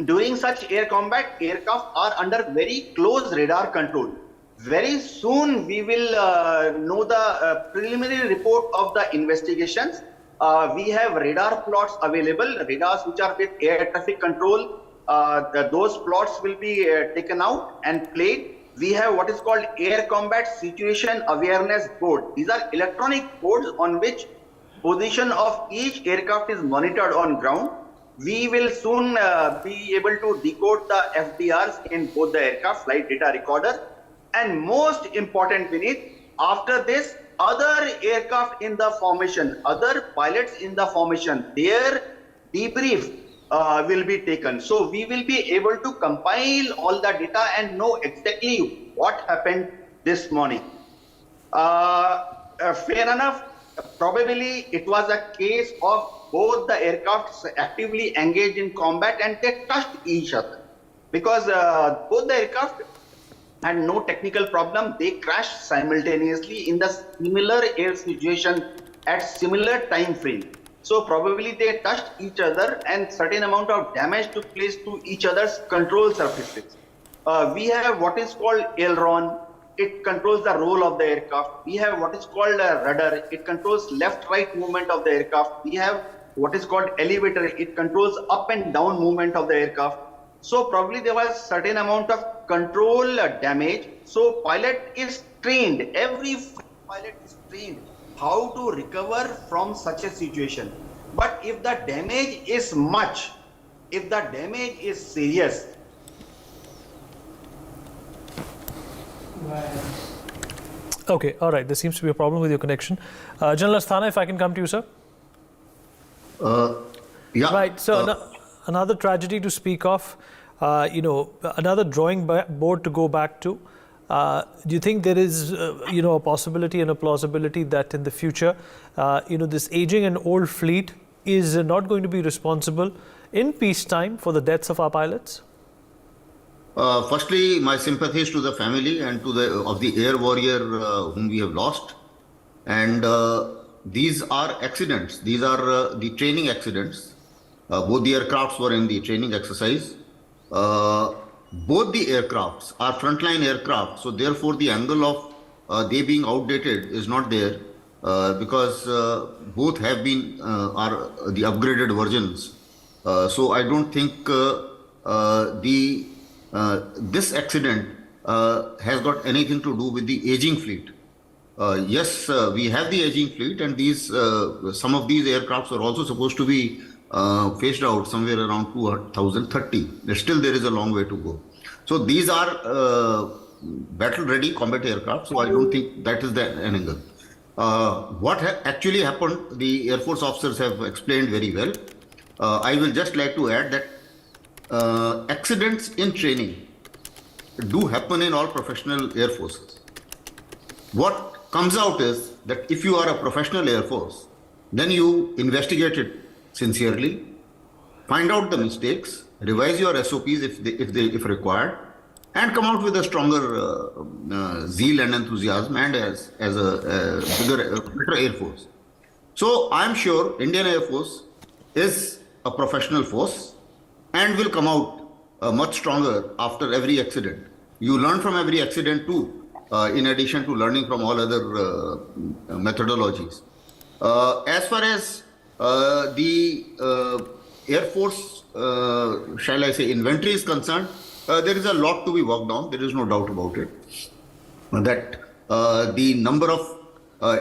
during such air combat, aircraft are under very close radar control. Very soon, we will know the preliminary report of the investigations. We have radar plots available, radars which are with air traffic control. Those plots will be taken out and played. We have what is called Air Combat Situation Awareness Board. These are electronic boards on which position of each aircraft is monitored on ground. We will soon be able to decode the FDRs in both the aircraft, flight data recorder. And most important, Vineet, after this, other aircraft in the formation, other pilots in the formation, their debrief will be taken. So we will be able to compile all the data and know exactly what happened this morning. Fair enough, probably it was a case of both the aircrafts actively engaged in combat and they touched each other. Because both the aircraft had no technical problem, they crashed simultaneously in the similar air situation at similar time frame. So probably they touched each other and certain amount of damage took place to each other's control surfaces. We have what is called aileron. It controls the roll of the aircraft. We have what is called a rudder. It controls left-right movement of the aircraft. We have what is called elevator. It controls up and down movement of the aircraft. So probably there was certain amount of control damage. So pilot is trained. Every pilot is trained how to recover from such a situation. But if the damage is much, if the damage is serious, Okay, all right. There seems to be a problem with your connection. General Asthana, if I can come to you, sir. Yeah. Right. So another tragedy to speak of. Another drawing board to go back to. Do you think there is, a possibility and a plausibility that in the future, this aging and old fleet is not going to be responsible in peacetime for the deaths of our pilots? Firstly, my sympathies to the family and to the air warrior whom we have lost. And these are accidents. These are the training accidents. Both the aircrafts were in the training exercise. Both the aircrafts are frontline aircraft. So therefore, the angle of they being outdated is not there because both have been are the upgraded versions. So I don't think this accident has got anything to do with the aging fleet. Yes, we have the aging fleet, and some of these aircrafts are also supposed to be phased out somewhere around 2030. Still, there is a long way to go. So these are battle-ready combat aircraft. So I don't think that is the angle. What actually happened, the Air Force officers have explained very well. I will just like to add that accidents in training do happen in all professional air forces. What comes out is that if you are a professional air force, then you investigate it sincerely, find out the mistakes, revise your SOPs if required, and come out with a stronger zeal and enthusiasm and as a better air force. So I'm sure Indian Air Force is a professional force and will come out much stronger after every accident. You learn from every accident too, in addition to learning from all other methodologies. As far as the Air Force, shall I say, inventory is concerned, there is a lot to be worked on. There is no doubt about it. That the number of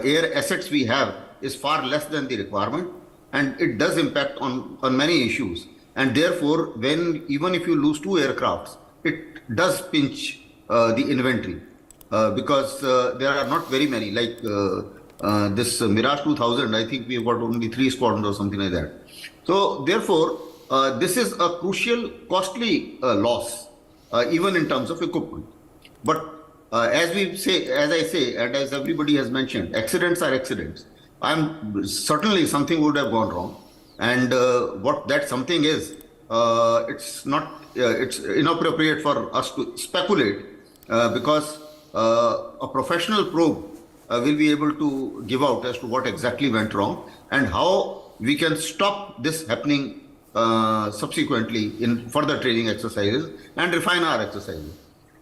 air assets we have is far less than the requirement, and it does impact on many issues. And therefore, even if you lose 2 aircrafts, it does pinch the inventory because there are not very many. Like this Mirage 2000, I think we've got only 3 squadrons or something like that. So therefore, this is a crucial, costly loss, even in terms of equipment. But as I say, and as everybody has mentioned, accidents are accidents. Certainly something would have gone wrong. And what that something is, it's inappropriate for us to speculate because a professional probe will be able to give out as to what exactly went wrong and how we can stop this happening subsequently in further training exercises and refine our exercises.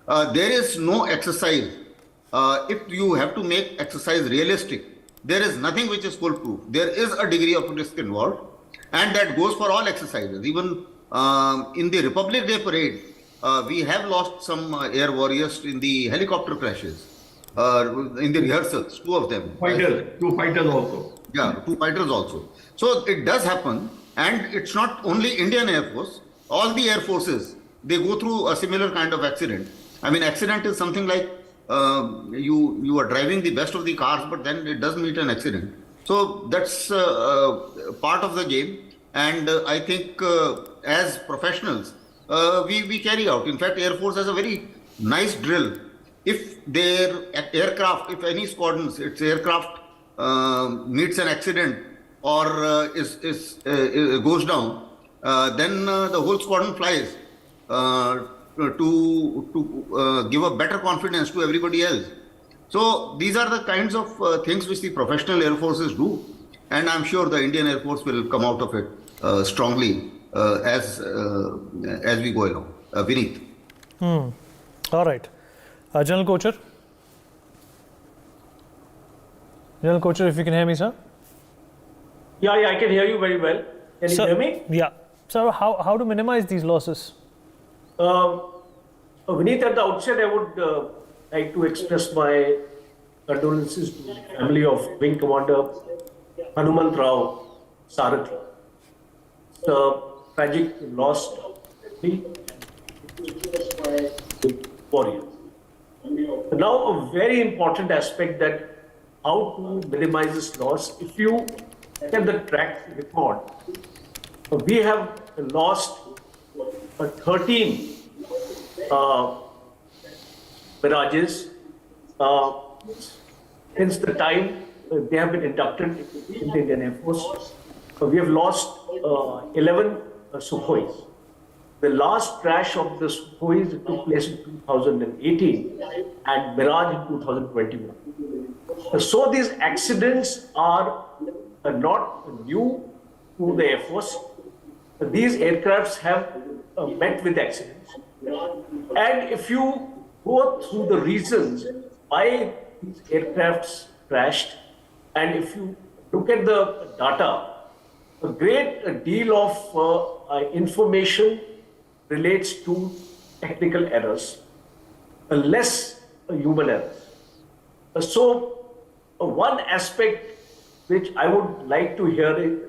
There is no exercise. If you have to make exercise realistic, there is nothing which is foolproof. There is a degree of risk involved. And that goes for all exercises. Even in the Republic Day parade, we have lost some air warriors in the helicopter crashes, in the rehearsals, 2 of them. 2 fighters also. Yeah, 2 fighters also. So it does happen. And it's not only Indian Air Force. All the air forces, they go through a similar kind of accident. I mean, accident is something like you are driving the best of the cars, but then it does meet an accident. So that's part of the game, and I think as professionals, we carry out. In fact, Air Force has a very nice drill. If their aircraft, if any squadrons, its aircraft meets an accident or goes down, then the whole squadron flies to give a better confidence to everybody else. So these are the kinds of things which the professional air forces do, and I'm sure the Indian Air Force will come out of it strongly as we go along. Vineet. All right. General Kocher. General Kocher, if you can hear me, sir. Yeah, I can hear you very well. Can you hear me? Yeah. So how to minimize these losses? Vineet, at the outset, I would like to express my condolences to the family of Wing Commander Hanumant Rao Sarathi. It's a tragic loss of warrior. Now, a very important aspect that how to minimize this loss. If you look at the track record, we have lost 13 Mirages since the time they have been inducted in the Indian Air Force. We have lost 11 Sukhois. The last crash of the Sukhois took place in 2018 and Mirage in 2021. So these accidents are not new to the Air Force. These aircrafts have met with accidents. And if you go through the reasons why these aircrafts crashed, and if you look at the data, a great deal of information relates to technical errors, less human errors. So one aspect which I would like to hear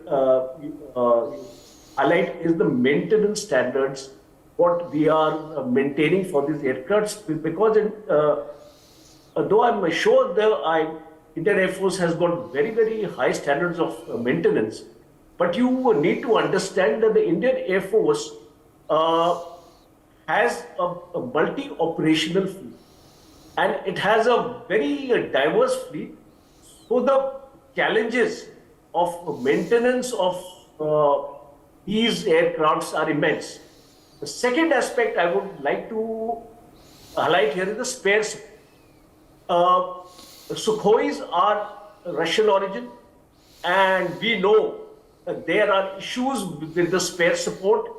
highlight is the maintenance standards, what we are maintaining for these aircrafts, because though I'm sure the Indian Air Force has got very, very high standards of maintenance, but you need to understand that the Indian Air Force has a multi-operational fleet, and it has a very diverse fleet. So the challenges of maintenance of these aircrafts are immense. The second aspect I would like to highlight here is the spares. Sukhois are Russian origin, and we know that there are issues with the spare support.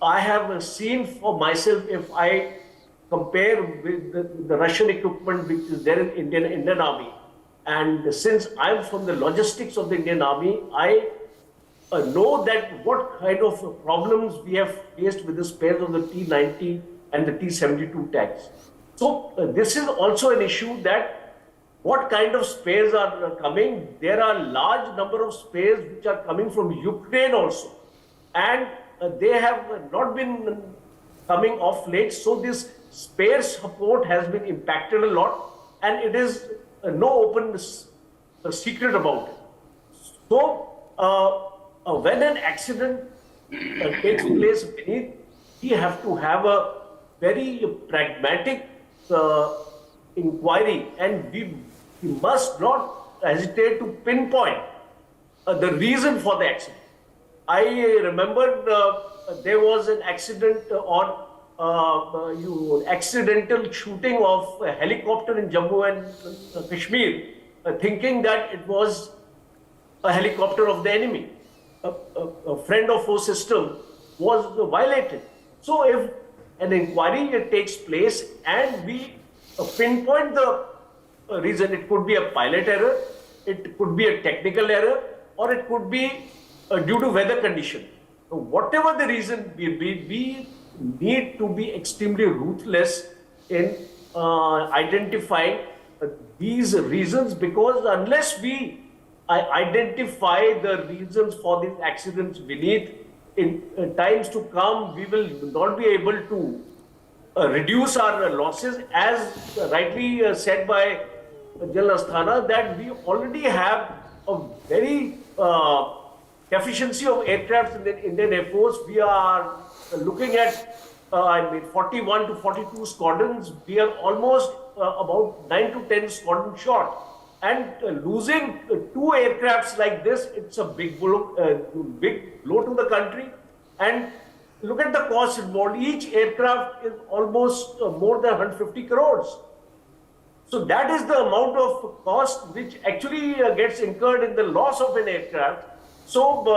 I have seen for myself, if I compare with the Russian equipment which is there in Indian Army, and since I'm from the logistics of the Indian Army, I know that what kind of problems we have faced with the spares of the T-90 and the T-72 tanks. So this is also an issue that what kind of spares are coming. There are large number of spares which are coming from Ukraine also, and they have not been coming off late. So this spare support has been impacted a lot, and it is no open secret about it. So when an accident takes place beneath, we have to have a very pragmatic inquiry, and we must not hesitate to pinpoint the reason for the accident. I remember there was an accident on accidental shooting of a helicopter in Jammu and Kashmir, thinking that it was a helicopter of the enemy. A friend of foe system was violated. So if an inquiry takes place and we pinpoint the reason, it could be a pilot error, it could be a technical error, or it could be due to weather condition. So whatever the reason we need to be extremely ruthless in identifying these reasons, because unless we identify the reasons for these accidents beneath, in times to come, we will not be able to reduce our losses, as rightly said by General Asthana, that we already have a very deficiency of aircraft in the Indian Air Force. We are looking at 41 to 42 squadrons. We are almost about 9 to 10 squadrons short. And losing two aircrafts like this, it's a big blow to the country. And look at the cost involved. Each aircraft is almost more than 150 crores. So that is the amount of cost which actually gets incurred in the loss of an aircraft. So,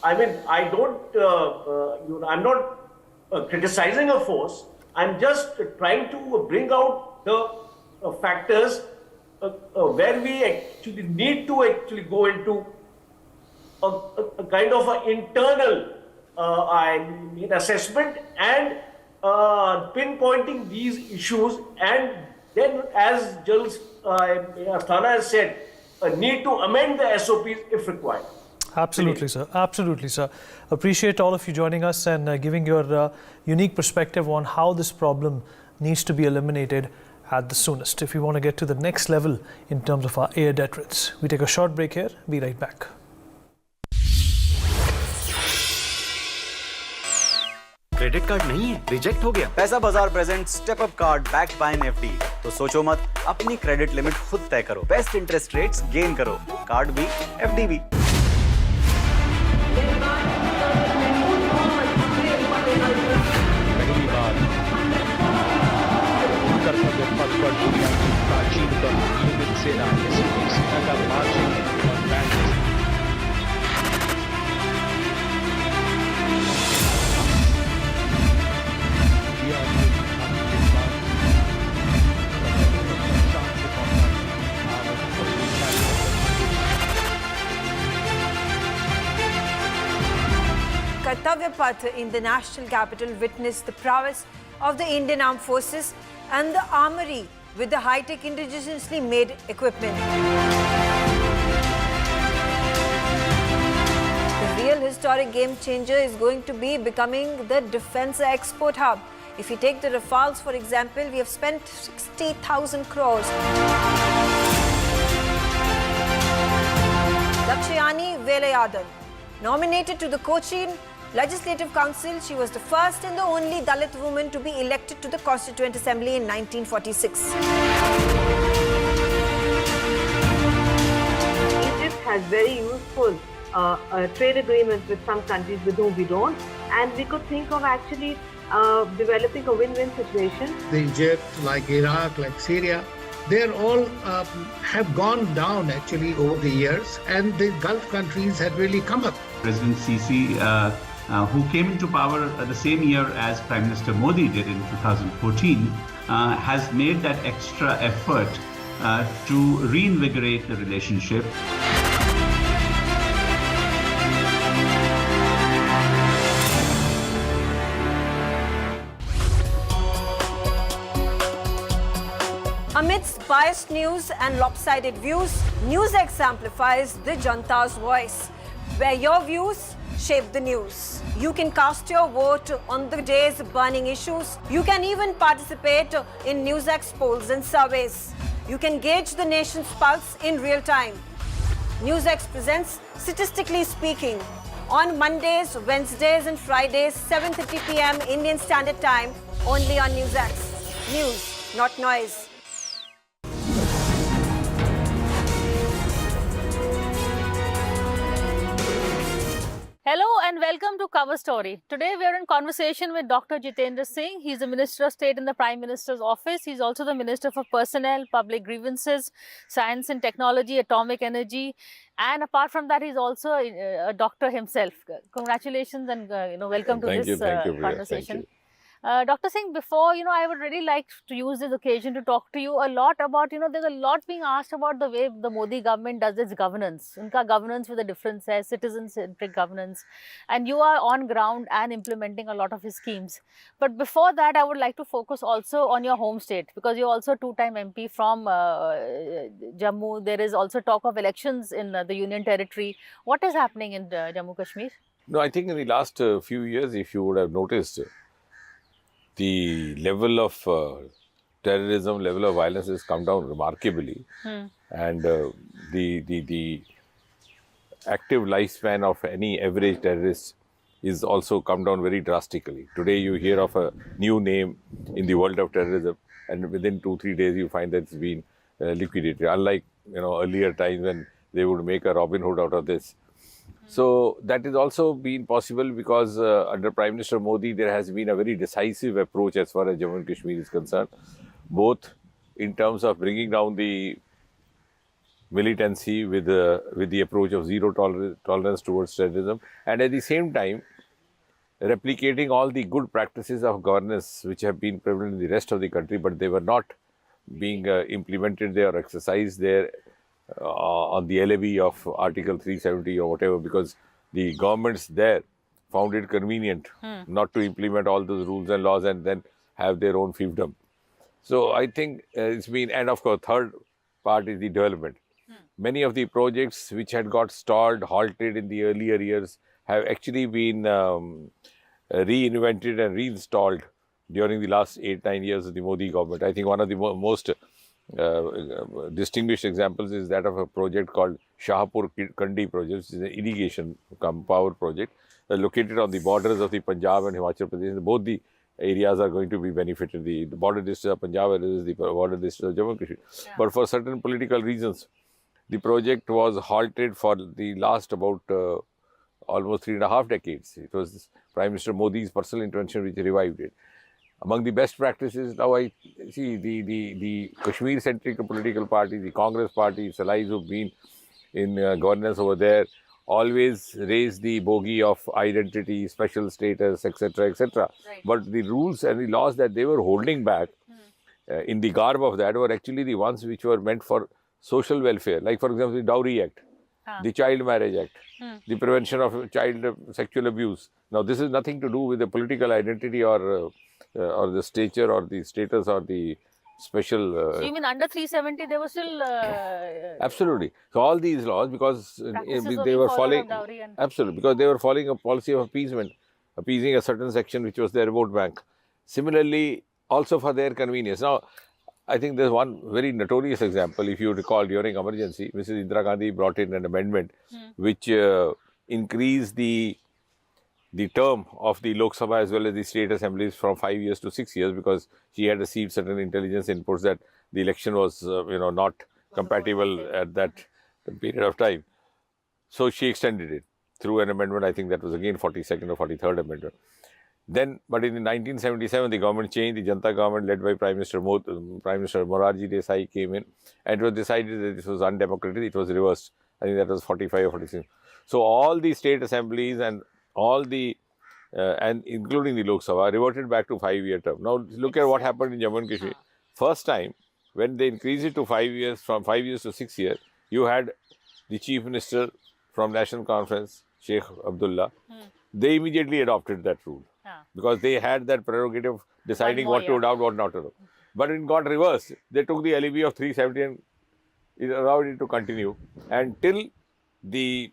I mean, I don't, I'm not criticizing a force. I'm just trying to bring out the factors where we actually need to actually go into a kind of an internal assessment and pinpointing these issues, and then, as General Asthana has said, need to amend the SOPs if required. Absolutely, sir. Absolutely, sir. Appreciate all of you joining us and giving your unique perspective on how this problem needs to be eliminated at the soonest if we want to get to the next level in terms of our air debt rates. We take a short break here. Be right back. Credit card नहीं है, reject हो गया। Paisabazaar present step up card backed bye FD. तो सोचो मत, अपनी credit limit खुद तय करो, बेस्ट इंटरेस्ट रेट्स गेन करो, कार्ड भी एफडी भी। पहली बार कर्तव्य पथ पर दुनिया की प्राचीनतम नियमित सेना सेना का मार्चिंग और band Kartavya Path in the national capital witnessed the prowess of the Indian Armed Forces and the armory with the high-tech indigenously made equipment. The real historic game changer is going to be becoming the defense export hub. If you take the Rafales, for example, we have spent 60,000 crores. Lakshayani Velayadan, nominated to the Cochin Legislative Council, she was the first and the only Dalit woman to be elected to the Constituent Assembly in 1946. Egypt has very useful trade agreements with some countries with whom we don't, and we could think of actually developing a win-win situation. Egypt, like Iraq, like Syria, they're all have gone down actually over the years, and the Gulf countries had really come up. President Sisi, who came into power the same year as Prime Minister Modi did in 2014, has made that extra effort to reinvigorate the relationship. Amidst biased news and lopsided views, NewsX amplifies the Janta's voice, where your views shape the news. You can cast your vote on the day's burning issues. You can even participate in NewsX polls and surveys. You can gauge the nation's pulse in real time. NewsX presents Statistically Speaking on Mondays, Wednesdays and Fridays, 7:30 p.m. Indian Standard Time, only on NewsX. News, not noise. Hello and welcome to Cover Story. Today we are in conversation with Dr. Jitendra Singh. He's the Minister of State in the Prime Minister's office. He's also the Minister for Personnel, Public Grievances, Science and Technology, Atomic Energy, and apart from that, he's also a doctor himself. Congratulations and welcome to this conversation. Dr. Singh, before, I would really like to use this occasion to talk to you a lot about, there's a lot being asked about the way the Modi government does its governance. Unka governance with a difference hai, citizen-centric governance. And you are on ground and implementing a lot of his schemes. But before that, I would like to focus also on your home state, because you're also a two-time MP from Jammu. There is also talk of elections in the Union Territory. What is happening in Jammu Kashmir? No, I think in the last few years, if you would have noticed, the level of terrorism, level of violence has come down remarkably, and the active lifespan of any average terrorist is also come down very drastically. Today you hear of a new name in the world of terrorism, and within 2-3 days you find that it's been liquidated, unlike earlier times when they would make a Robin Hood out of this. So that has also been possible because under Prime Minister Modi, there has been a very decisive approach as far as Jammu and Kashmir is concerned, both in terms of bringing down the militancy with the approach of zero tolerance towards terrorism, and at the same time replicating all the good practices of governance which have been prevalent in the rest of the country, but they were not being implemented there or exercised there on the levy of Article 370 or whatever, because the governments there found it convenient not to implement all those rules and laws and then have their own fiefdom. So I think it's been, and of course, third part is the development. Many of the projects which had got stalled, halted in the earlier years have actually been reinvented and reinstalled during the last 8-9 years of the Modi government. I think one of the most distinguished examples is that of a project called Shahpur Kandi project, which is an irrigation power project located on the borders of the Punjab and Himachal Pradesh. Both the areas are going to be benefited, the border district of Punjab as well as the border district of Jammu and Kashmir. Yeah. But for certain political reasons, the project was halted for the last about almost 3.5 decades. It was Prime Minister Modi's personal intervention which revived it. Among the best practices, now I see the Kashmir-centric political party, the Congress party, its allies who've been in governance over there, always raise the bogey of identity, special status, etc., etc. Right. But the rules and the laws that they were holding back in the garb of that were actually the ones which were meant for social welfare. Like, for example, the Dowry Act, the Child Marriage Act, the Prevention of Child Sexual Abuse. Now, this is nothing to do with the political identity or the stature or the status or the special... so you mean under 370 they were still... Absolutely. So all these laws, because they were following... Absolutely. Because they were following a policy of appeasement, appeasing a certain section which was their vote bank. Similarly, also for their convenience. Now, I think there's one very notorious example. If you recall, during emergency, Mrs. Indira Gandhi brought in an amendment which increased the term of the Lok Sabha as well as the state assemblies from 5 years to 6 years, because she had received certain intelligence inputs that the election was, not compatible at that period of time. So she extended it through an amendment. I think that was again 42nd or 43rd amendment. Then, but in 1977, the government changed. The Janta government, led by Prime Minister Morarji Desai, came in, and it was decided that this was undemocratic. It was reversed. I think that was 45 or 46. So all the state assemblies and all the and including the Lok Sabha reverted back to 5-year term. Now look at what happened in Jammu and Kashmir. First time when they increased it to 5 years, from 5 years to 6 years, you had the Chief Minister from National Conference, Sheikh Abdullah. They immediately adopted that rule because they had that prerogative of deciding what to adopt, what not to adopt. But it got reversed. They took the LEB of 370 and it allowed it to continue until the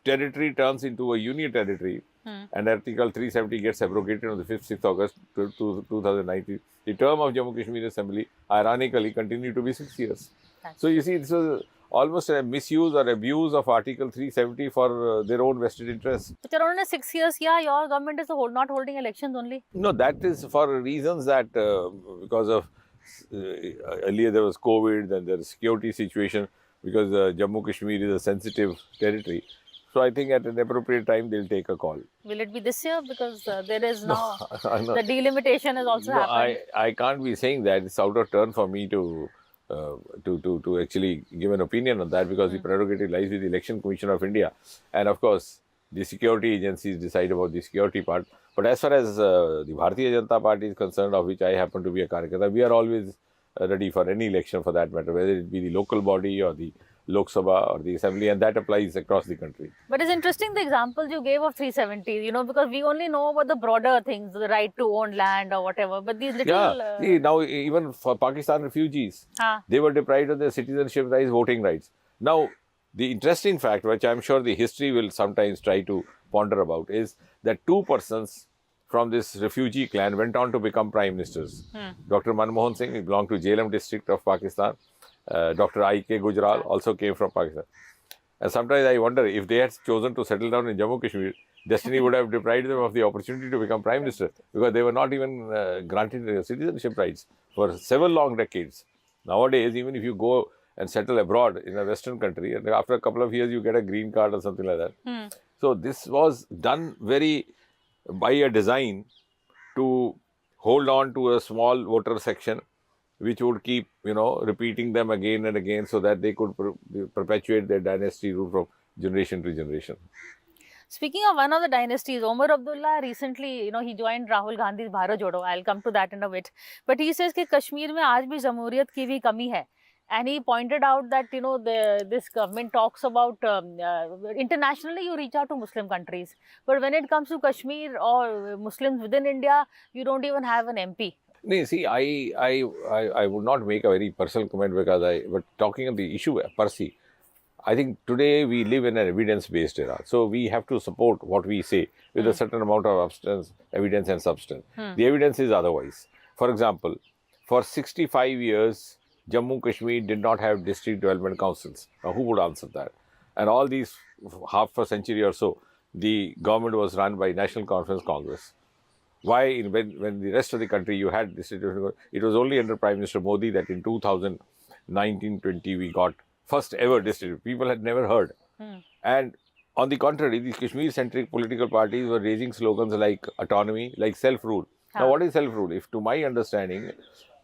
territory turns into a union territory and Article 370 gets abrogated on the 5th, 6th August 2019. The term of Jammu Kashmir Assembly, ironically, continued to be 6 years. So you see, this was almost a misuse or abuse of Article 370 for their own vested interests. But around 6 years, your government is not holding elections only. No, that is for reasons that because of earlier there was COVID, then there is security situation, because Jammu Kashmir is a sensitive territory. So I think at an appropriate time they'll take a call. Will it be this year? Because there is now the delimitation has also happened. I can't be saying that. It's out of turn for me to actually give an opinion on that, because the prerogative lies with the Election Commission of India, and of course the security agencies decide about the security part. But as far as the Bharatiya Janata Party is concerned, of which I happen to be a Karyakarta, we are always ready for any election for that matter, whether it be the local body or the Lok Sabha or the Assembly, and that applies across the country. But it's interesting the examples you gave of 370, because we only know about the broader things, the right to own land or whatever, but these little... See, now even for Pakistan refugees, they were deprived of their citizenship rights, voting rights. Now, the interesting fact, which I'm sure the history will sometimes try to ponder about, is that 2 persons from this refugee clan went on to become prime ministers. Dr. Manmohan Singh, he belonged to Jhelum district of Pakistan. Dr. I.K. Gujral also came from Pakistan. And sometimes I wonder, if they had chosen to settle down in Jammu Kashmir, destiny would have deprived them of the opportunity to become prime minister, because they were not even granted citizenship rights for several long decades. Nowadays, even if you go and settle abroad in a Western country, and after a couple of years, you get a green card or something like that. So this was done very by a design to hold on to a small voter section, which would keep, repeating them again and again so that they could perpetuate their dynasty rule from generation to generation. Speaking of one of the dynasties, Omar Abdullah recently, he joined Rahul Gandhi's Bharat Jodo. I'll come to that in a bit. But he says that Kashmir mein aaj bhi jamhuriyat ki bhi kami hai. And he pointed out that, this government talks about, internationally you reach out to Muslim countries. But when it comes to Kashmir or Muslims within India, you don't even have an MP. No, see, I would not make a very personal comment because but talking of the issue per se, I think today we live in an evidence-based era. So we have to support what we say with a certain amount of evidence and substance. The evidence is otherwise. For example, for 65 years, Jammu Kashmir did not have district development councils. Now, who would answer that? And all these half a century or so, the government was run by National Conference Congress. Why, when the rest of the country you had district development, it was only under Prime Minister Modi that in 2019-20 we got first ever district. People had never heard. And on the contrary, these Kashmir-centric political parties were raising slogans like autonomy, like self-rule. Now, what is self-rule? If to my understanding,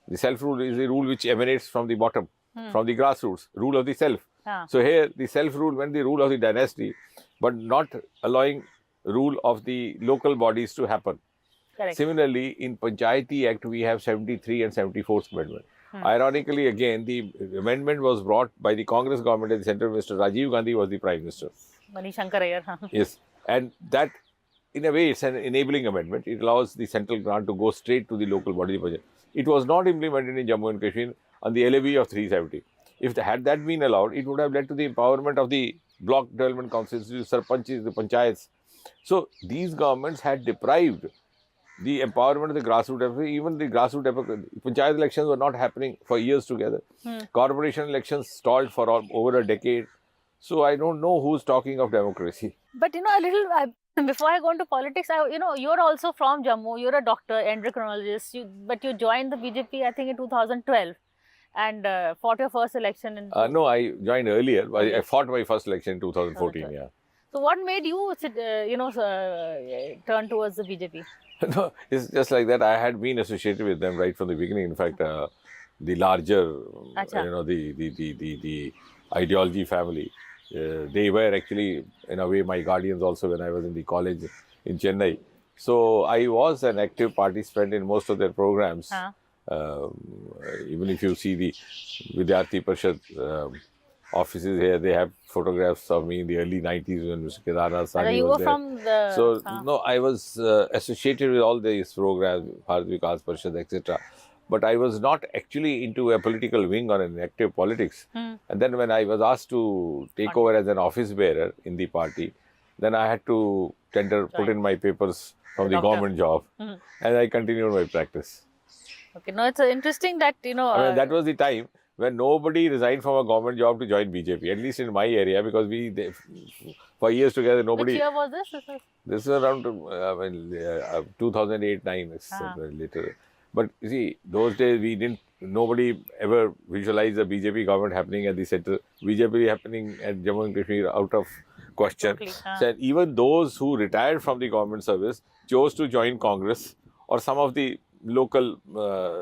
the self-rule is a rule which emanates from the bottom, from the grassroots, rule of the self. So here, the self-rule meant the rule of the dynasty, but not allowing rule of the local bodies to happen. Correct. Similarly, in Panchayati Act, we have 73 and 74th Amendment. Ironically, again, the amendment was brought by the Congress government at the center. Mr. Rajiv Gandhi was the Prime Minister. Shankar Iyer. Yes. And that, in a way, it's an enabling amendment. It allows the central grant to go straight to the local body budget. It was not implemented in Jammu and Kashmir on the levy of 370. If had that been allowed, it would have led to the empowerment of the block development councils, the sarpanchis, the panchayats. So these governments had deprived the empowerment of the grassroots, even the grassroots, panchayat elections were not happening for years together. Corporation elections stalled for over a decade. So I don't know who's talking of democracy. But a little, before I go into politics, you're also from Jammu, you're a doctor, endocrinologist, but you joined the BJP, I think in 2012 and fought your first election in... No, I joined earlier. I fought my first election in 2014, yeah. So what made you, turn towards the BJP? No, it's just like that. I had been associated with them right from the beginning. In fact, the larger, the ideology family, they were actually, in a way, my guardians also when I was in the college in Chennai. So I was an active participant in most of their programs. Even if you see the Vidyarthi Parishad offices here, they have photographs of me in the early 90s when Mr. Kedarnath Sani was there. From the... So, no, I was associated with all these programs, Bharat Vikas Parishad, etc. But I was not actually into a political wing or an active politics. And then when I was asked to take over as an office bearer in the party, then I had to put in my papers from the government job. And I continued my practice. Okay, no, it's interesting that, I mean, that was the time when nobody resigned from a government job to join BJP, at least in my area, because for years together, nobody... Which year was this? This is around 2008-9, later. But you see, those days nobody ever visualized the BJP government happening at the center. BJP happening at Jammu and Kashmir out of question. So even those who retired from the government service chose to join Congress or some of the local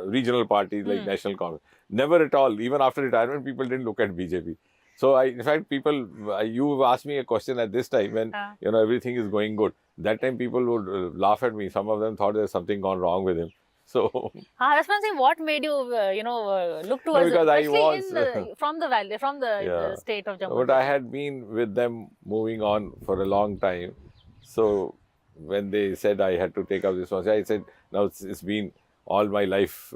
regional parties like National Congress. Never at all. Even after retirement, people didn't look at BJP. So, in fact, you asked me a question at this time when, everything is going good. That time, people would laugh at me. Some of them thought there's something gone wrong with him. So, that's one thing. What made you, look towards because I was from the valley, from the state of Jammu. But I had been with them moving on for a long time. So, when they said I had to take up this one, I said, now it's been all my life,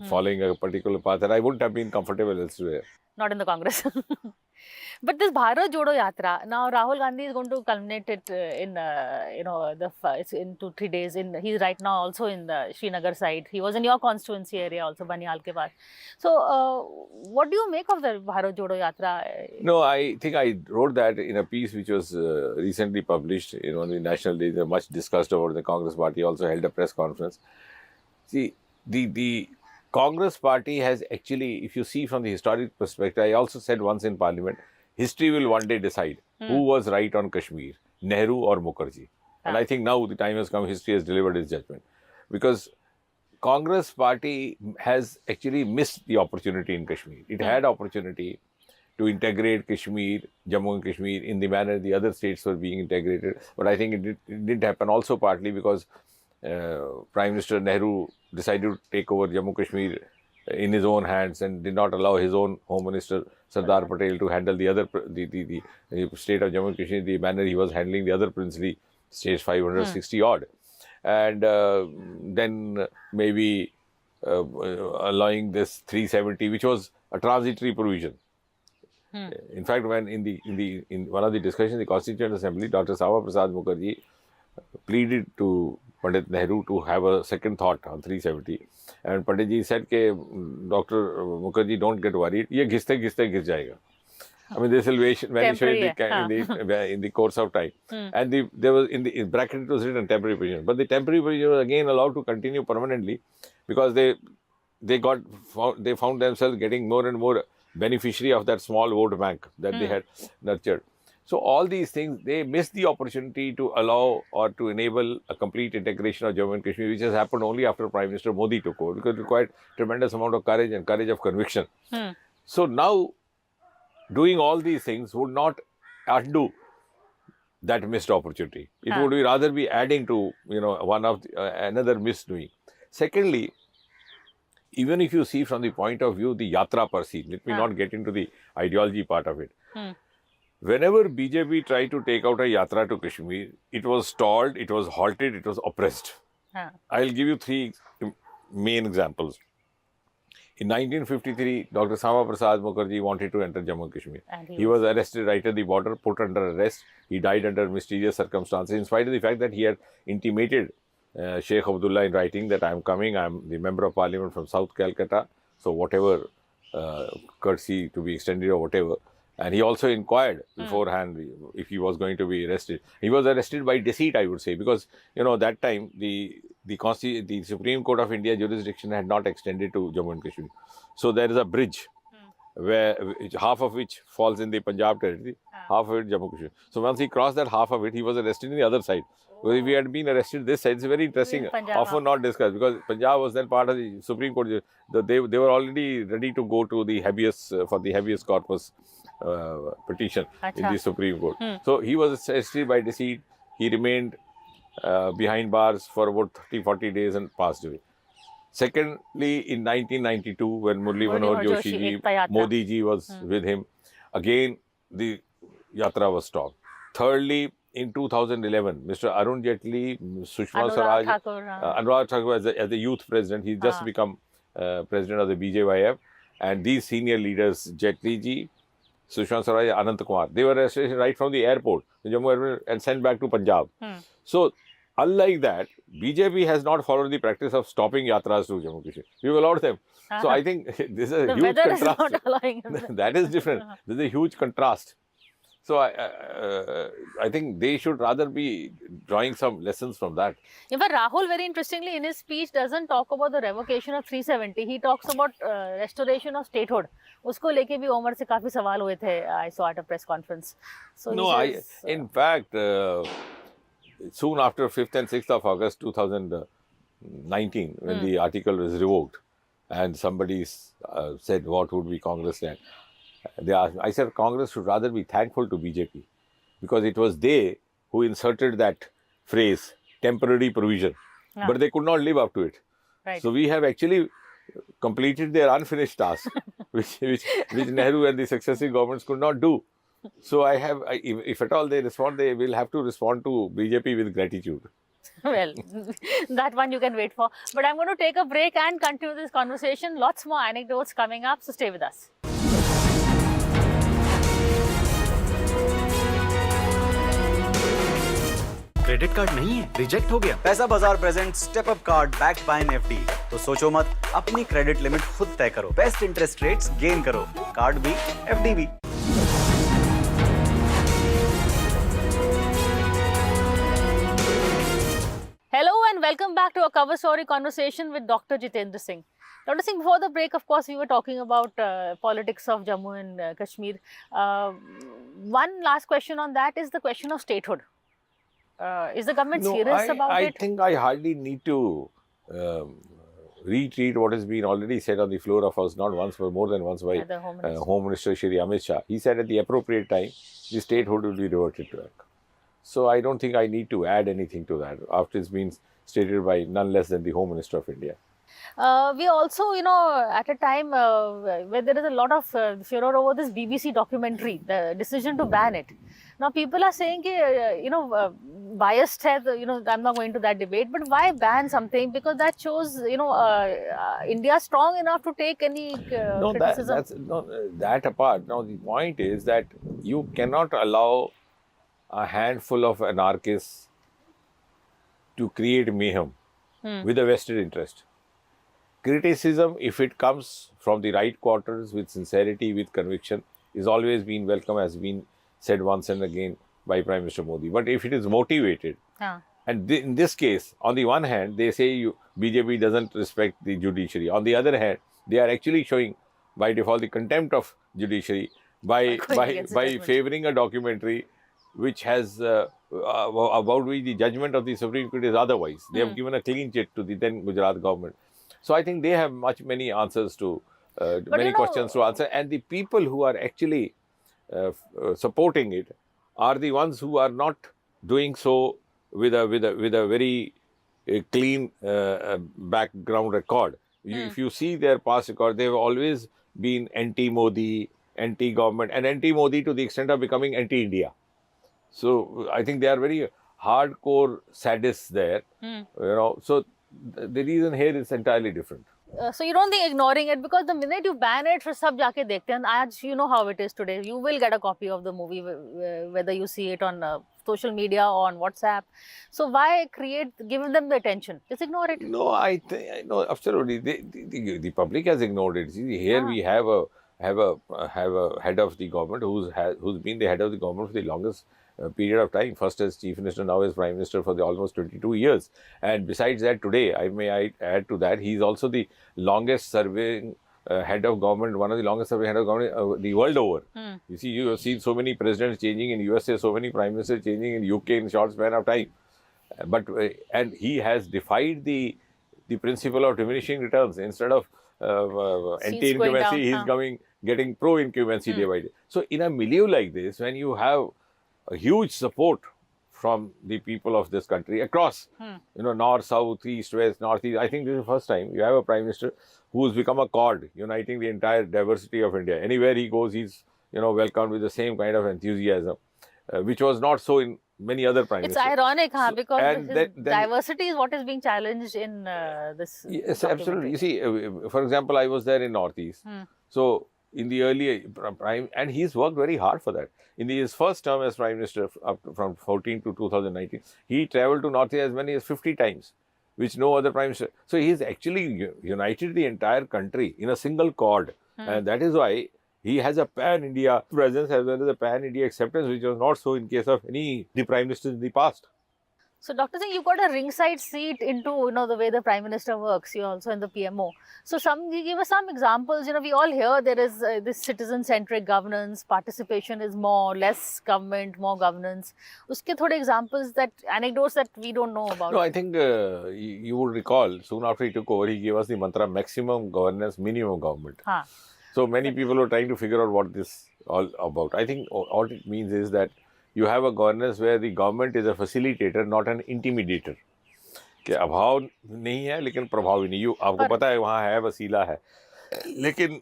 following a particular path, and I wouldn't have been comfortable elsewhere. Not in the Congress. But this Bharat Jodo Yatra, now Rahul Gandhi is going to culminate it in, it's in 2-3 days. He's right now also in the Srinagar side. He was in your constituency area also, Banial ke baad. So, what do you make of the Bharat Jodo Yatra? No, I think I wrote that in a piece which was recently published in one of the national days, much discussed about the Congress party, also held a press conference. See, the Congress party has actually, if you see from the historic perspective, I also said once in Parliament, history will one day decide who was right on Kashmir, Nehru or Mukherjee. And I think now the time has come, history has delivered its judgment. Because Congress party has actually missed the opportunity in Kashmir. It had opportunity to integrate Kashmir, Jammu and Kashmir in the manner the other states were being integrated. But I think it didn't happen also partly because Prime Minister Nehru decided to take over Jammu Kashmir in his own hands and did not allow his own Home Minister Sardar Patel to handle the other the state of Jammu and Kashmir the manner he was handling the other princely states, 560 odd, and then maybe allowing this 370, which was a transitory provision. In fact, when in one of the discussions in the Constituent Assembly, Dr. Sama Prasad Mukherjee pleaded to Pandit Nehru to have a second thought on 370, and Pandit ji said कि Dr. Mukherjee, don't get worried, ये घिसते घिसते घिस जाएगा. I mean, this will vanish in the course of time. And there was in the bracket it was written temporary provision, but the temporary provision was again allowed to continue permanently because they found themselves getting more and more beneficiary of that small vote bank that they had nurtured. So all these things, they missed the opportunity to allow or to enable a complete integration of Jammu and Kashmir, which has happened only after Prime Minister Modi took over, because it required tremendous amount of courage and courage of conviction. So now, doing all these things would not undo that missed opportunity. It would rather be adding to, one of another misdoing. Secondly, even if you see from the point of view the yatra per se, let me not get into the ideology part of it. Whenever BJP tried to take out a yatra to Kashmir, it was stalled, it was halted, it was oppressed. I'll give you three main examples. In 1953, Dr. Sama Prasad Mukherjee wanted to enter Jammu and Kashmir. He was arrested right at the border, put under arrest. He died under mysterious circumstances, in spite of the fact that he had intimated Sheikh Abdullah in writing that I am coming, I am the Member of Parliament from South Calcutta, so whatever courtesy to be extended or whatever. And he also inquired beforehand if he was going to be arrested. He was arrested by deceit, I would say, because, that time the Supreme Court of India jurisdiction had not extended to Jammu and Kashmir. So there is a bridge where half of which falls in the Punjab territory, half of it Jammu and Kashmir. So once he crossed that half of it, he was arrested on the other side. Because if he had been arrested this side, it's very interesting, often not discussed, because Punjab was then part of the Supreme Court. They were already ready to go to the habeas, for the habeas corpus petition in the Supreme Court. So he was arrested by deceit. He remained behind bars for about 30-40 days and passed away. Secondly, in 1992, when Murli Manohar Joshi ji, Modi ji was with him, again the yatra was stopped. Thirdly, in 2011, Mr. Arun Jaitley, Sushma Swaraj, Anurag Thakur as the youth president, he's just become president of the BJYF, and these senior leaders, Jaitley ji, Sushma Swaraj, Anant Kumar, they were arrested right from the airport in Jammu and sent back to Punjab. So, unlike that, BJP has not followed the practice of stopping yatras to Jammu and Kashmir. We've allowed them. So, I think this is a huge contrast. Is not allowing them. That is different. There's a huge contrast. So, I think they should rather be drawing some lessons from that. In fact, Rahul, very interestingly, in his speech, doesn't talk about the revocation of 370. He talks about restoration of statehood. उसको लेके भी उमर से काफी सवाल हुए थे. I saw at a press conference. So in fact, soon after 5th and 6th of August 2019, when the article was revoked, and somebody said, what would be Congress stand? I said Congress should rather be thankful to BJP, because it was they who inserted that phrase, temporary provision, but they could not live up to it. So we have actually completed their unfinished task, which Nehru and the successive governments could not do. So if at all they respond, they will have to respond to BJP with gratitude. Well, that one you can wait for. But I'm going to take a break and continue this conversation. Lots more anecdotes coming up, so stay with us. Credit card नहीं है, reject हो गया। Paisabazaar present step up card backed by an FD. तो सोचो मत, अपनी credit limit खुद तय करो, बेस्ट इंटरेस्ट रेट्स गेन करो, कार्ड भी एफडी भी। Hello and welcome back to a cover story conversation with Dr. Jitendra Singh. Dr. Singh, before the break, of course, we were talking about politics of Jammu and Kashmir. One last question on that is the question of statehood. Is the government serious about I it? I think I hardly need to retreat what has been already said on the floor of House, not once but more than once by The Home Minister. Home Minister Shri Amit Shah. He said at the appropriate time, the statehood will be reverted to back. So I don't think I need to add anything to that after it's been stated by none less than the Home Minister of India. We also, at a time where there is a lot of furor over this BBC documentary, the decision to ban it. Now, people are saying, biased hai, I'm not going to that debate, but why ban something? Because that shows, India strong enough to take any criticism. That apart. Now, the point is that you cannot allow a handful of anarchists to create mayhem with a vested interest. Criticism, if it comes from the right quarters with sincerity, with conviction, is always been welcome, has been said once and again by Prime Minister Modi. But if it is motivated, and in this case, on the one hand, they say BJP doesn't respect the judiciary. On the other hand, they are actually showing by default the contempt of judiciary by favouring a documentary which has about which the judgment of the Supreme Court is otherwise. They have given a clean chit to the then Gujarat government. So I think they have many answers to many questions to answer, and the people who are actually supporting it are the ones who are not doing so with a very clean background record. If you see their past record, they have always been anti-Modi, anti-government, and anti-Modi to the extent of becoming anti-India. So I think they are very hardcore sadists there. So the reason here is entirely different. So you don't think ignoring it, because the minute you ban it, sab jaake dekhte hain. Aaj you know how it is today. You will get a copy of the movie whether you see it on social media or on WhatsApp. So why giving them the attention? Just ignore it. No, I think no, absolutely. The public has ignored it. See, here we have a head of the government who's been the head of the government for the longest period of time, first as Chief Minister, now as Prime Minister for the almost 22 years. And besides that, today, I add to that, he's also the longest serving head of government, one of the longest serving head of government the world over. You see, you have seen so many presidents changing in USA, so many Prime Ministers changing in UK in short span of time. And he has defied the principle of diminishing returns. Instead of anti-incumbency, he's getting pro-incumbency day by day. So in a milieu like this, when you have a huge support from the people of this country across, north, south, east, west, northeast. I think this is the first time you have a Prime Minister who's become a cord uniting the entire diversity of India. Anywhere he goes, he's welcomed with the same kind of enthusiasm, which was not so in many other Prime Ministers. It's ironic, because diversity is what is being challenged in this. Yes, absolutely. You see, for example, I was there in Northeast. So in the early prime, and he's worked very hard for that. In his first term as Prime Minister, from 14 to 2019, he travelled to Northeast as many as 50 times, which no other Prime Minister. So he has actually united the entire country in a single cord, and that is why he has a pan-India presence as well as a pan-India acceptance, which was not so in case of any the Prime Ministers in the past. So, Dr. Singh, you got a ringside seat into the way the Prime Minister works. You're also in the PMO. So, give us some examples. We all hear there is this citizen-centric governance. Participation is more, less government, more governance. Uske thode examples, anecdotes that we don't know about. No, I think you would recall soon after he took over, he gave us the mantra: maximum governance, minimum government. So many people were trying to figure out what this all about. I think all it means is that you have a governance where the government is a facilitator, not an intimidator. कि अभाव नहीं है लेकिन प्रभाव भी नहीं. आपको पता है वहाँ है वसीला है, लेकिन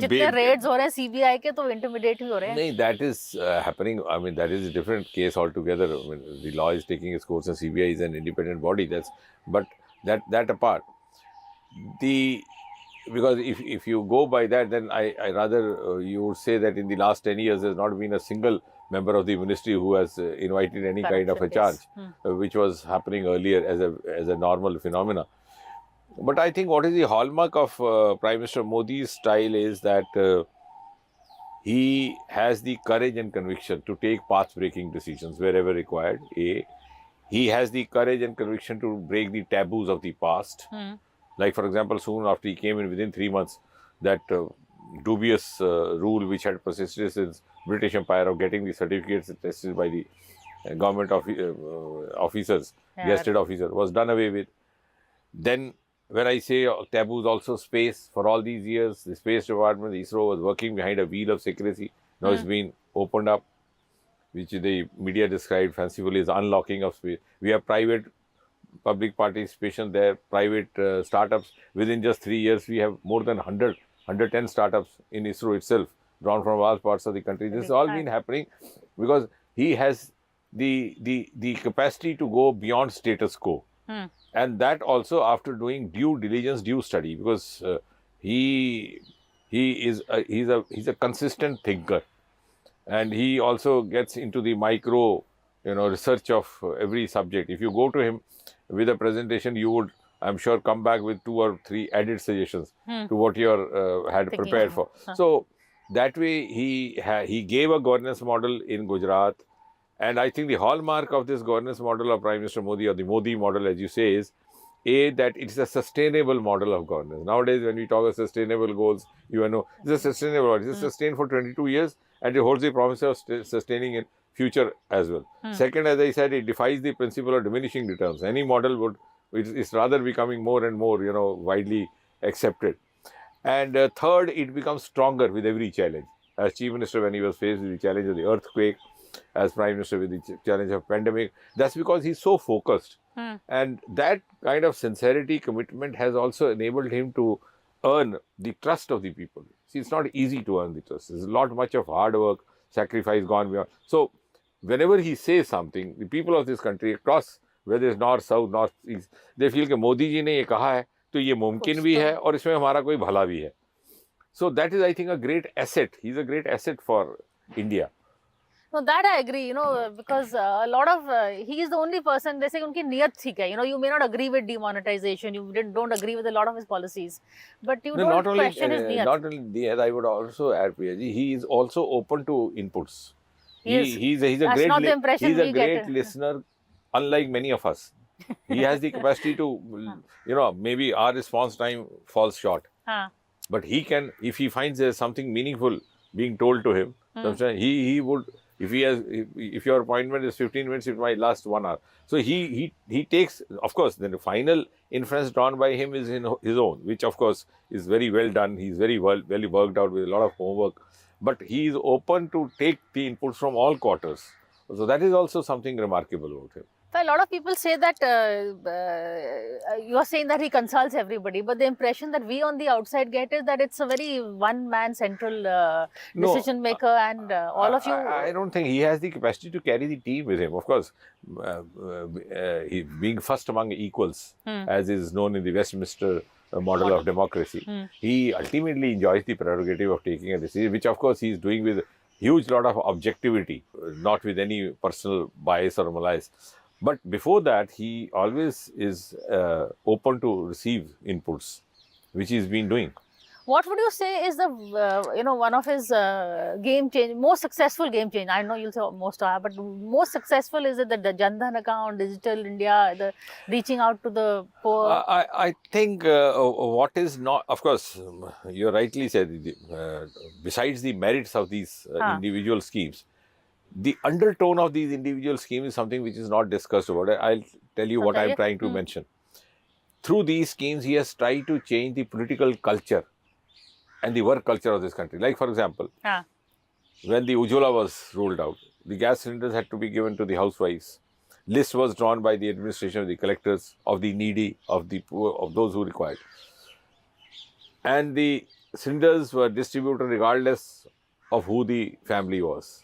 जितने रेड्स हो रहे हैं सीबीआई के तो इंटिमिडेट ही हो रहे हैं. नहीं, that is happening. I mean, that is a different case altogether. I mean, the law is taking its course and CBI is an independent body. But that apart, because if you go by that, then I rather you would say that in the last 10 years there's not been a single member of the ministry who has invited any kind of a charge, which was happening earlier as a normal phenomena. But I think what is the hallmark of Prime Minister Modi's style is that he has the courage and conviction to take path-breaking decisions wherever required, A. He has the courage and conviction to break the taboos of the past. Like, for example, soon after he came in, within 3 months, that dubious rule which had persisted since British Empire of getting the certificates tested by the government officers, gazetted officer, was done away with. Then, when I say taboos, also space, for all these years, the Space Department, the ISRO, was working behind a wheel of secrecy. Now it's been opened up, which the media described fancifully as unlocking of space. We have private public participation there, private startups. Within just 3 years, we have more than 110 startups in ISRO itself, drawn from all parts of the country. This has all been happening because he has the capacity to go beyond status quo. And that also after doing due diligence, due study, because he's a consistent thinker, and he also gets into the micro, research of every subject. If you go to him with a presentation, you would, I'm sure, come back with 2 or 3 added suggestions to what you had prepared for. So that way he gave a governance model in Gujarat. And I think the hallmark of this governance model of Prime Minister Modi, or the Modi model, as you say, is that it's a sustainable model of governance. Nowadays, when we talk of sustainable goals, it's a sustainable model. It's sustained for 22 years and it holds the promise of sustaining in future as well. Second, as I said, it defies the principle of diminishing returns. Any model it's rather becoming more and more, widely accepted. And third, it becomes stronger with every challenge. As Chief Minister, when he was faced with the challenge of the earthquake, as Prime Minister with the challenge of pandemic, that's because he's so focused. And that kind of sincerity, commitment has also enabled him to earn the trust of the people. See, it's not easy to earn the trust. There's a lot much of hard work, sacrifice gone beyond. So, whenever he says something, the people of this country across, whether it's north, south, north, east, they feel that Modi ji ne ye kaha hai, to ye mumkin bhi hai aur isme hamara koi bhala bhi hai. So, that is, I think, a great asset. He's a great asset for India. No, that I agree, because a lot of, he is the only person, they say, unki niyat theek hai. You may not agree with demonetization, you don't agree with a lot of his policies, but you don't question his niyat. Not only niyat, I would also add, Priyaji, he is also open to inputs. He's a great listener, unlike many of us. He has the capacity to, maybe our response time falls short. But he can, if he finds there's something meaningful being told to him, sometimes he would, if your appointment is 15 minutes, it might last 1 hour. So he takes, of course, the final inference drawn by him is in his own, which of course is very well done. He's very well worked out with a lot of homework. But he is open to take the inputs from all quarters. So that is also something remarkable about him. So a lot of people say that, you are saying that he consults everybody, but the impression that we on the outside get is that it's a very one-man central decision maker, and all of you... I don't think he has the capacity to carry the team with him. Of course, he being first among equals, as is known in the Westminster model of democracy, he ultimately enjoys the prerogative of taking a decision, which of course he is doing with a huge lot of objectivity, not with any personal bias or malice. But before that, he always is open to receive inputs, which he's been doing. What would you say is the, one of his most successful game change? I know you'll say most are, but most successful is it the Jan Dhan account, Digital India, the reaching out to the poor? I think what is not, of course, you rightly said, besides the merits of these individual schemes, the undertone of these individual schemes is something which is not discussed about. I'll tell you what I'm trying to mention. Through these schemes, he has tried to change the political culture and the work culture of this country. Like, for example, when the Ujjwala was rolled out, the gas cylinders had to be given to the housewives. List was drawn by the administration of the collectors, of the needy, of the poor, of those who required. And the cylinders were distributed regardless of who the family was.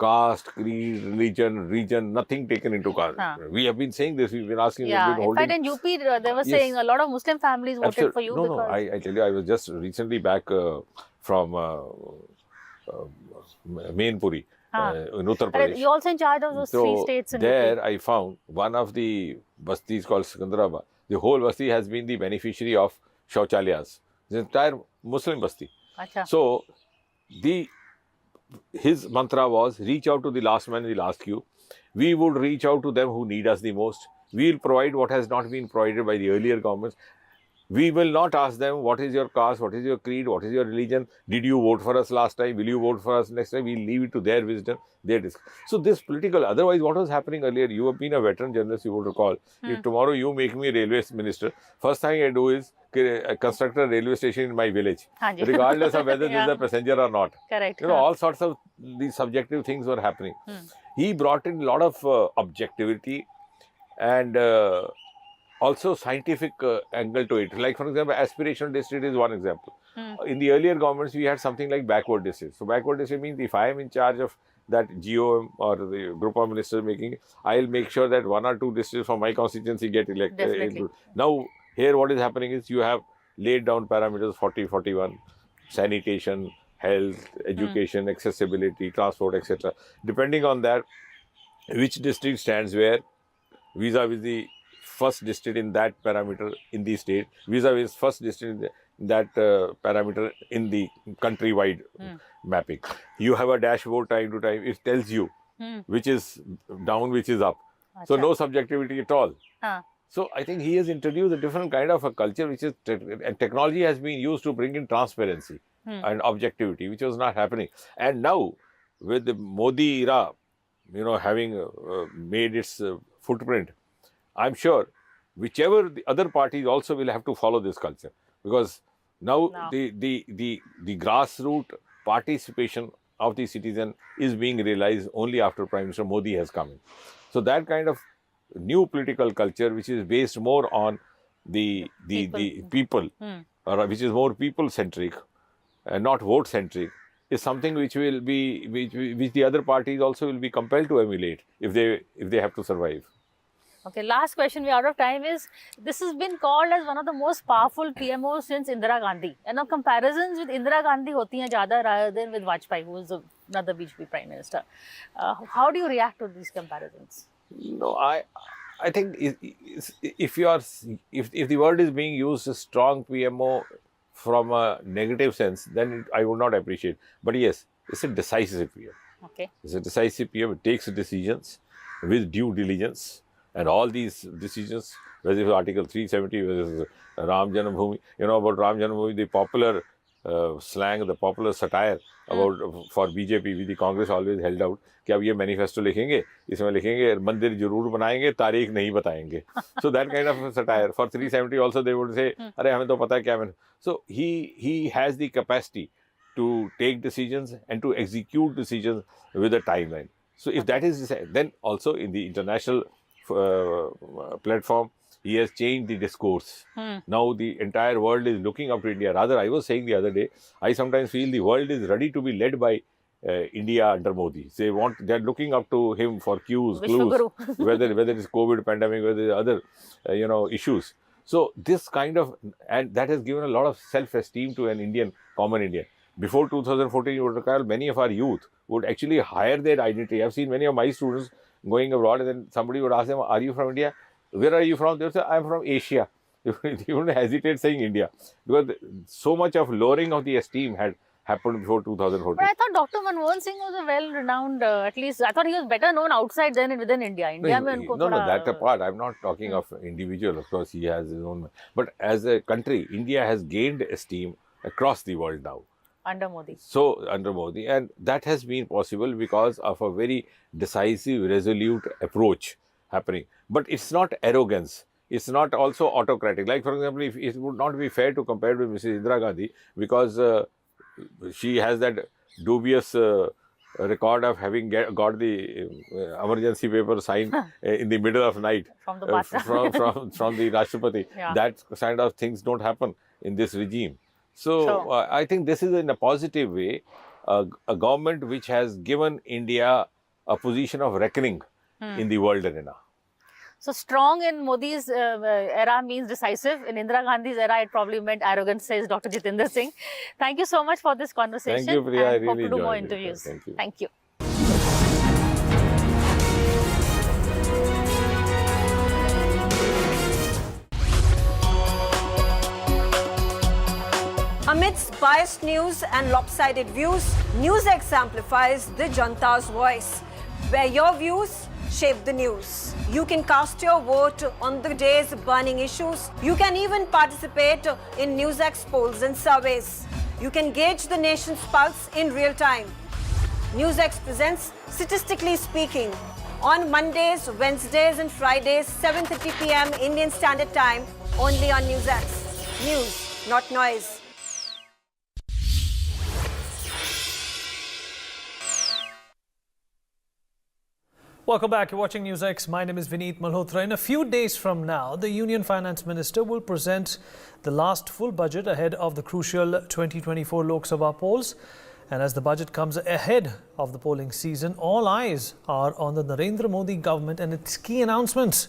Caste, creed, region, nothing taken into account. We have been saying this, we've been asking. Yeah, in fact in UP, they were saying a lot of Muslim families voted for you. No, I tell you, I was just recently back from Mainpuri, in Uttar Pradesh. You're also in charge of those 3 states in there UP. I found one of the bastis called Sikandrabad. The whole basti has been the beneficiary of Shauchalayas. The entire Muslim basti. So, his mantra was reach out to the last man in the last queue We would reach out to them who need us the most. We will provide what has not been provided by the earlier governments. We will not ask them, what is your caste, what is your creed, what is your religion, did you vote for us last time, will you vote for us next time? We'll leave it to their wisdom, their discussion. So this political, otherwise what was happening earlier, you have been a veteran journalist, you would recall, if tomorrow you make me railway minister, first thing I do is construct a railway station in my village, regardless of whether there's a passenger or not. Correct. You know, all sorts of these subjective things were happening. He brought in a lot of objectivity and also scientific angle to it. Like, for example, aspirational district is one example. In the earlier governments, we had something like backward district. So backward district means if I am in charge of that GOM or the group of ministers making, I'll make sure that 1 or 2 districts from my constituency get elected. Now, here what is happening is you have laid down parameters 40, 41, sanitation, health, education, accessibility, transport, etc. Depending on that, which district stands where, vis-a-vis the first district in that parameter in the state, vis-a-vis first district in that parameter in the countrywide mapping. You have a dashboard time to time, it tells you which is down, which is up. So no subjectivity at all. So I think he has introduced a different kind of a culture, which is, and technology has been used to bring in transparency and objectivity, which was not happening. And now with the Modi era, you know, having made its footprint, I'm sure whichever the other parties also will have to follow this culture, because now the grassroots participation of the citizen is being realized only after Prime Minister Modi has come in. So that kind of new political culture, which is based more on the people, or which is more people centric and not vote centric, is something which will be which the other parties also will be compelled to emulate if they have to survive. Okay, last question, we're out of time, is this has been called as one of the most powerful PMOs since Indira Gandhi. And now comparisons with Indira Gandhi hoti hain zyada rather than with Vajpayee, who was another BJP Prime Minister. How do you react to these comparisons? No, I think if the word is being used as strong PMO from a negative sense, then I would not appreciate. But yes, it's a decisive PMO. Okay. It's a decisive PMO. It takes decisions with due diligence. And all these decisions, whether it's Article 370, whether it's Ram Janmabhoomi, you know about Ram Janmabhoomi, the popular slang, the popular satire about for BJP, which the Congress always held out, कि अब ये manifesto लिखेंगे, इसमें लिखेंगे मंदिर जरूर बनाएंगे, तारीख नहीं बताएंगे. So that kind of satire. For 370 also they would say, अरे हमें तो पता है क्या मैंने. So he has the capacity to take decisions and to execute decisions with a timeline. So if that is, then also in the international platform, he has changed the discourse. Now the entire world is looking up to India. Rather, I was saying the other day, I sometimes feel the world is ready to be led by India under Modi. They're looking up to him for cues, clues, whether it's COVID pandemic, whether other issues. So this kind of, and that has given a lot of self-esteem to an Indian, common Indian. Before 2014, you would recall, many of our youth would actually hire their identity. I've seen many of my students going abroad, and then somebody would ask them, are you from India? Where are you from? They would say, I'm from Asia. You wouldn't hesitate saying India, because so much of lowering of the esteem had happened before 2014. But I thought Dr. Manmohan Singh was a well-renowned, at least, I thought he was better known outside than within India. No, that apart. I'm not talking of individual. Of course, he has his own. But as a country, India has gained esteem across the world now. Under Modi. So, under Modi. And that has been possible because of a very decisive, resolute approach happening. But it's not arrogance. It's not also autocratic. Like, for example, if it would not be fair to compare with Mrs. Indira Gandhi, because she has that dubious record of having got the emergency paper signed in the middle of night from the from the Rashtrapati. Yeah. That kind of things don't happen in this regime. So I think this is in a positive way a government which has given India a position of reckoning in the world arena. So strong in Modi's era means decisive. In Indira Gandhi's era, it probably meant arrogance, says Dr. Jitendra Singh. Thank you so much for this conversation. Thank you, Priya. I really hope to do more enjoyed it. interviews. Thank you. Thank you. Amidst biased news and lopsided views, NewsX amplifies the Janta's voice, where your views shape the news. You can cast your vote on the day's burning issues. You can even participate in NewsX polls and surveys. You can gauge the nation's pulse in real time. NewsX presents Statistically Speaking on Mondays, Wednesdays and Fridays, 7:30 p.m. Indian Standard Time, only on NewsX. News, not noise. Welcome back. You're watching NewsX. My name is Vineet Malhotra. In a few days from now, the Union Finance Minister will present the last full budget ahead of the crucial 2024 Lok Sabha polls. And as the budget comes ahead of the polling season, all eyes are on the Narendra Modi government and its key announcements.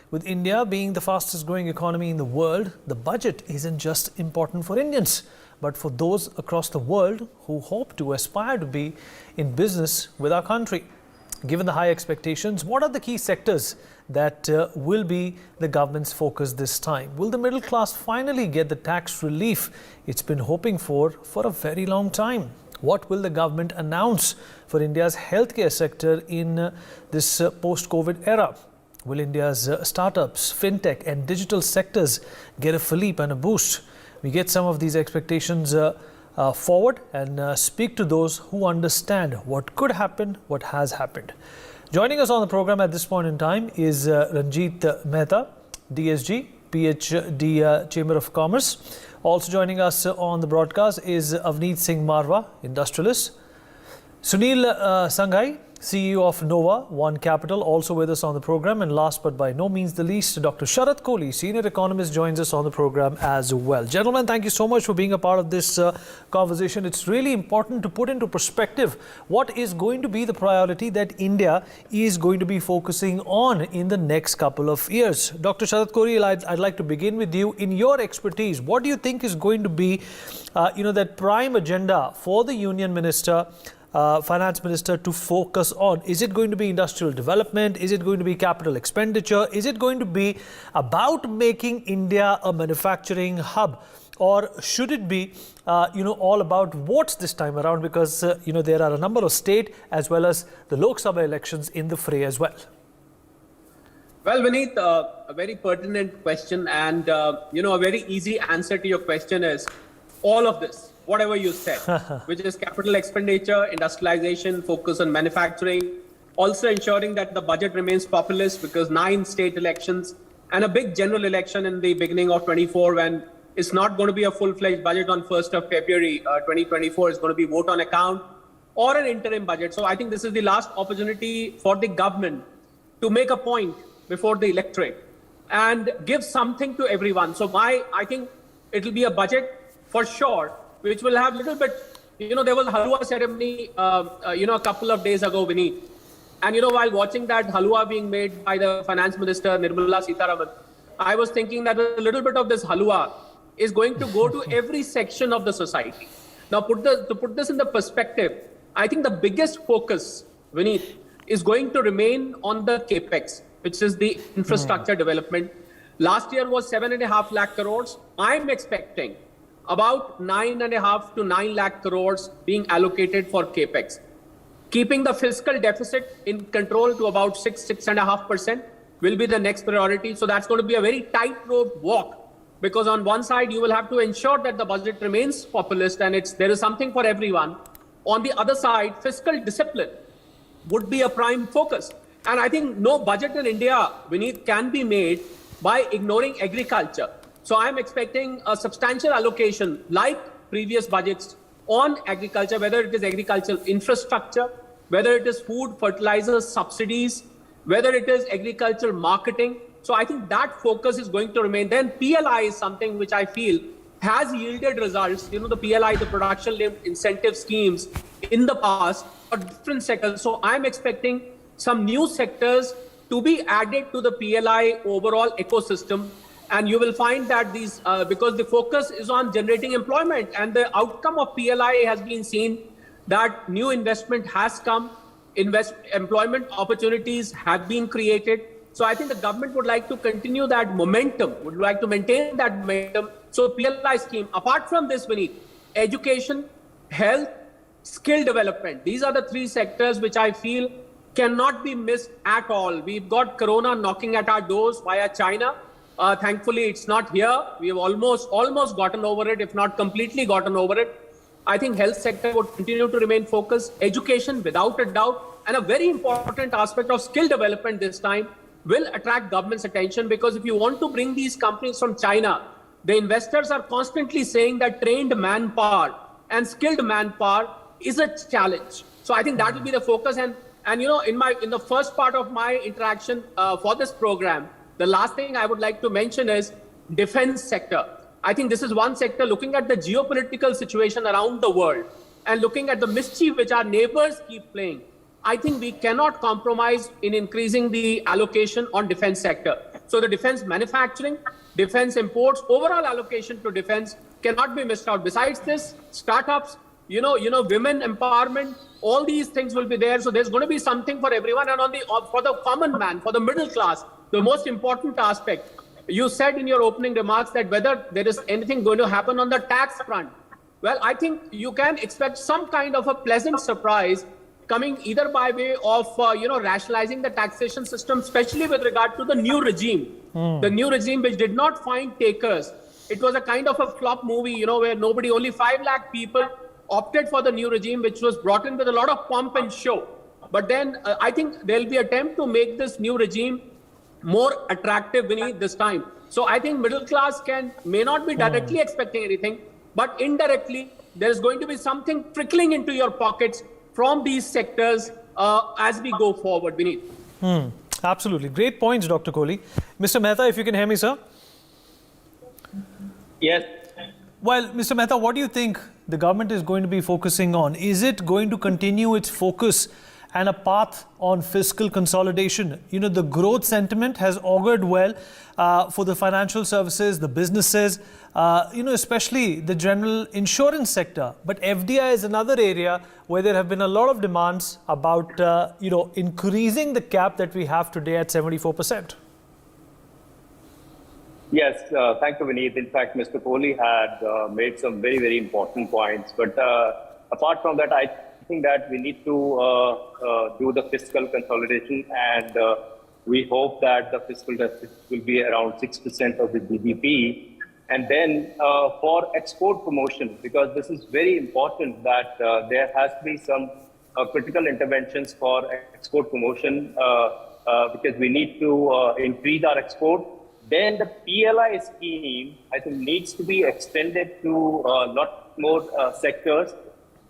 With India being the fastest growing economy in the world, the budget isn't just important for Indians, but for those across the world who hope to aspire to be in business with our country. Given the high expectations, what are the key sectors that will be the government's focus this time? Will the middle class finally get the tax relief it's been hoping for a very long time? What will the government announce for India's healthcare sector in this post-COVID era? Will India's startups, fintech and digital sectors get a fillip and a boost? We get some of these expectations forward and speak to those who understand what could happen, what has happened. Joining us on the program at this point in time is Ranjit Mehta, DSG, PhD, Chamber of Commerce. Also joining us on the broadcast is Avneet Singh Marwa, industrialist. Sunil Sanghai, CEO of Nova One Capital, also with us on the program. And last but by no means the least, Dr. Sharat Kohli, senior economist, joins us on the program as well. Gentlemen, thank you so much for being a part of this conversation. It's really important to put into perspective what is going to be the priority that India is going to be focusing on in the next couple of years. Dr. Sharat Kohli, I'd like to begin with you. In your expertise, what do you think is going to be, that prime agenda for the Union Minister, Finance Minister to focus on? Is it going to be industrial development? Is it going to be capital expenditure? Is it going to be about making India a manufacturing hub? Or should it be, all about votes this time around? Because, there are a number of state as well as the Lok Sabha elections in the fray as well. Well, Vineet, a very pertinent question and, a very easy answer to your question is all of this. Whatever you said, which is capital expenditure, industrialization, focus on manufacturing, also ensuring that the budget remains populist because 9 state elections and a big general election in the beginning of 24 when it's not going to be a full-fledged budget on 1st of February 2024. It's going to be vote on account or an interim budget. So I think this is the last opportunity for the government to make a point before the electorate and give something to everyone. So I think it will be a budget for sure, which will have little bit, there was a halwa ceremony, a couple of days ago, Vineet. And, while watching that halwa being made by the Finance Minister, Nirmala Sitharaman, I was thinking that a little bit of this halwa is going to go to every section of the society. Now, to put this in the perspective, I think the biggest focus, Vineet, is going to remain on the capex, which is the infrastructure development. Last year was 7.5 lakh crores. I'm expecting about 9.5 to 9 lakh crores being allocated for capex. Keeping the fiscal deficit in control to about 6.5% will be the next priority. So that's going to be a very tightrope walk, because on one side you will have to ensure that the budget remains populist and there is something for everyone. On the other side, fiscal discipline would be a prime focus. And I think no budget in India, Vineet, can be made by ignoring agriculture. So I'm expecting a substantial allocation like previous budgets on agriculture, whether it is agricultural infrastructure, whether it is food, fertilizers, subsidies, whether it is agricultural marketing. So I think that focus is going to remain. Then PLI is something which I feel has yielded results. The PLI, the production linked incentive schemes in the past for different sectors. So I'm expecting some new sectors to be added to the PLI overall ecosystem. And you will find that these, because the focus is on generating employment and the outcome of PLI has been seen that new investment has come, employment opportunities have been created. So I think the government would like to continue that momentum, would like to maintain that momentum. So PLI scheme, apart from this, Vineet, education, health, skill development, these are the 3 sectors which I feel cannot be missed at all. We've got Corona knocking at our doors via China. Thankfully, it's not here. We have almost gotten over it, if not completely gotten over it. I think health sector would continue to remain focused. Education, without a doubt, and a very important aspect of skill development this time will attract government's attention, because if you want to bring these companies from China, the investors are constantly saying that trained manpower and skilled manpower is a challenge. So I think that will be the focus. And you know, in the first part of my interaction for this program, the last thing I would like to mention is defense sector. I think this is one sector, looking at the geopolitical situation around the world and looking at the mischief which our neighbors keep playing. I think we cannot compromise in increasing the allocation on defense sector. So the defense manufacturing, defense imports, overall allocation to defense cannot be missed out. Besides this, startups, you know, women empowerment, all these things will be there. So there's going to be something for everyone. And for the common man, for the middle class, the most important aspect, you said in your opening remarks that whether there is anything going to happen on the tax front. Well, I think you can expect some kind of a pleasant surprise coming either by way of, rationalizing the taxation system, especially with regard to the new regime. The new regime which did not find takers. It was a kind of a flop movie, where only 5 lakh people opted for the new regime, which was brought in with a lot of pomp and show. But then I think there'll be an attempt to make this new regime more attractive this time. So I think middle class may not be directly expecting anything, but indirectly there's going to be something trickling into your pockets from these sectors as we go forward, Vineet. Absolutely. Great points, Dr. Kohli. Mr. Mehta, if you can hear me, sir. Yes. Well, Mr. Mehta, what do you think the government is going to be focusing on? Is it going to continue its focus and a path on fiscal consolidation? The growth sentiment has augured well for the financial services, the businesses, especially the general insurance sector. But FDI is another area where there have been a lot of demands about, increasing the cap that we have today at 74%. Yes, thank you, Vineet. In fact, Mr. Kohli had made some very, very important points. But apart from that, I think that we need to do the fiscal consolidation, and we hope that the fiscal deficit will be around 6% of the GDP. And then for export promotion, because this is very important that there has to be some critical interventions for export promotion, because we need to increase our export. Then the PLI scheme, I think, needs to be extended to a lot more sectors.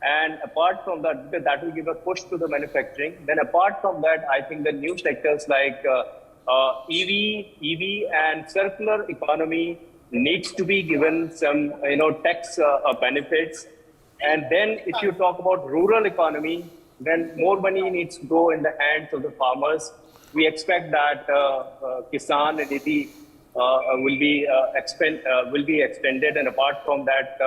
And apart from that, because that will give a push to the manufacturing. Then apart from that, I think the new sectors like EV and circular economy needs to be given some, tax benefits. And then if you talk about rural economy, then more money needs to go in the hands of the farmers. We expect that Kisan Nidhi will be extended. And apart from that,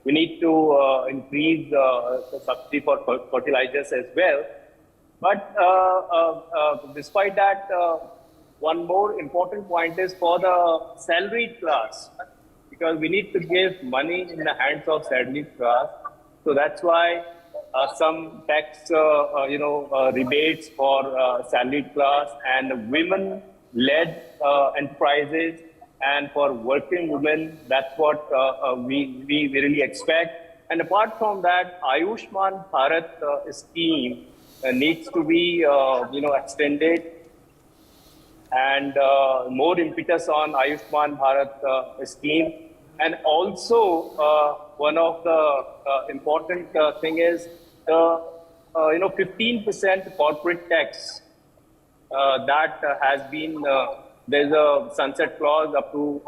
we need to increase the subsidy for fertilizers as well. But despite that, one more important point is for the salaried class, because we need to give money in the hands of salaried class. So that's why some tax, rebates for salaried class and women-led enterprises. And for working women, that's what we really expect. And apart from that, Ayushman Bharat scheme needs to be, extended, and more impetus on Ayushman Bharat scheme. And also, one of the important thing is the 15% corporate tax that has been. There's a sunset clause up to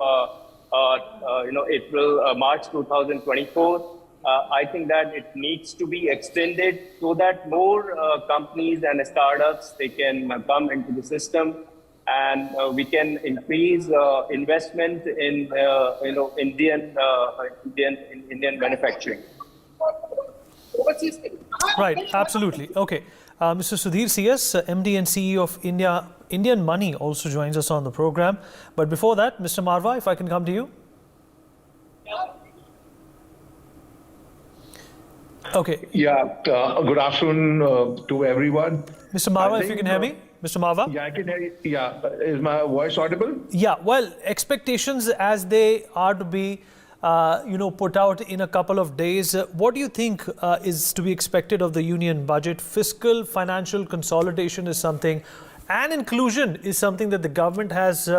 March 2024. I think that it needs to be extended so that more companies and startups, they can come into the system, and we can increase investment in Indian manufacturing. Right, absolutely. Okay. Mr. Sudhir CS, MD and CEO of Indian Money, also joins us on the program. But before that, Mr. Marva, if I can come to you. Okay. Yeah, good afternoon to everyone. Mr. Marva, if you can hear me. Mr. Marva? Yeah, I can hear you. Yeah, is my voice audible? Yeah, well, expectations as they are to be, put out in a couple of days. What do you think is to be expected of the union budget? Fiscal, financial consolidation is something, and inclusion is something that the government has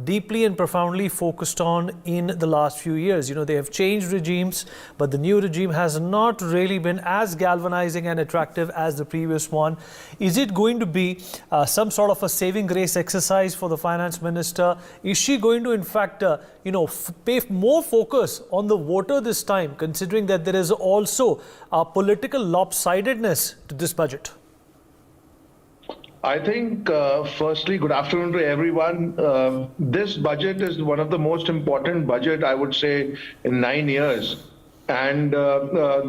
deeply and profoundly focused on in the last few years. They have changed regimes, but the new regime has not really been as galvanizing and attractive as the previous one. Is it going to be some sort of a saving grace exercise for the finance minister? Is she going to, in fact, pay more focus on the voter this time, considering that there is also a political lopsidedness to this budget? I think, firstly, good afternoon to everyone. This budget is one of the most important budget, I would say, in 9 years. And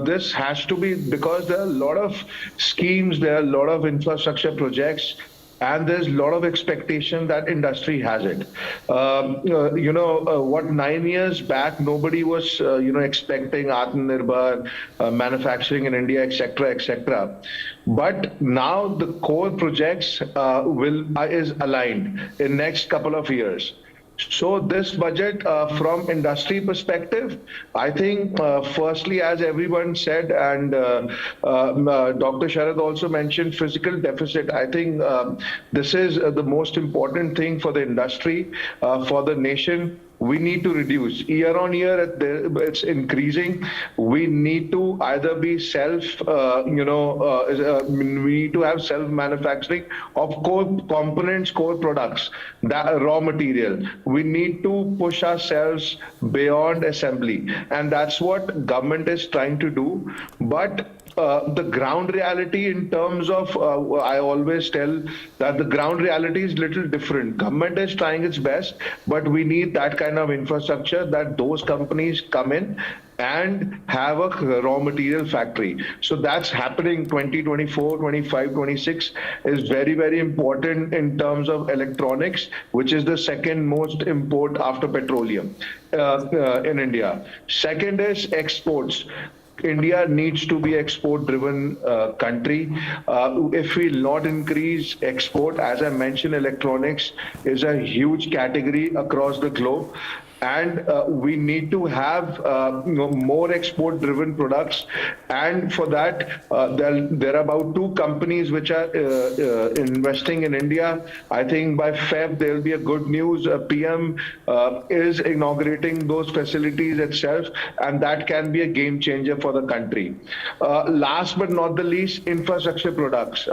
this has to be because there are a lot of schemes, there are a lot of infrastructure projects, and there's a lot of expectation that industry has it. What 9 years back, nobody was, expecting Atmanirbhar, manufacturing in India, etc., etc. But now the core projects is aligned in next couple of years. So this budget, from industry perspective, I think, firstly, as everyone said, and Dr. Sharad also mentioned, fiscal deficit. I think this is the most important thing for the industry, for the nation. We need to reduce. Year on year, it's increasing. We need to either be we need to have self-manufacturing of core components, core products, that raw material. We need to push ourselves beyond assembly. And that's what government is trying to do. But the ground reality in terms of, I always tell that the ground reality is little different. Government is trying its best, but we need that kind of infrastructure that those companies come in and have a raw material factory. So that's happening 2024, 25, 26 is very, very important in terms of electronics, which is the second most import after petroleum in India. Second is exports. India needs to be export-driven country. If we not increase export, as I mentioned, electronics is a huge category across the globe. And we need to have more export-driven products. And for that, there are about 2 companies which are investing in India. I think by Feb, there will be a good news. PM is inaugurating those facilities itself, and that can be a game changer for the country. Last but not the least, infrastructure projects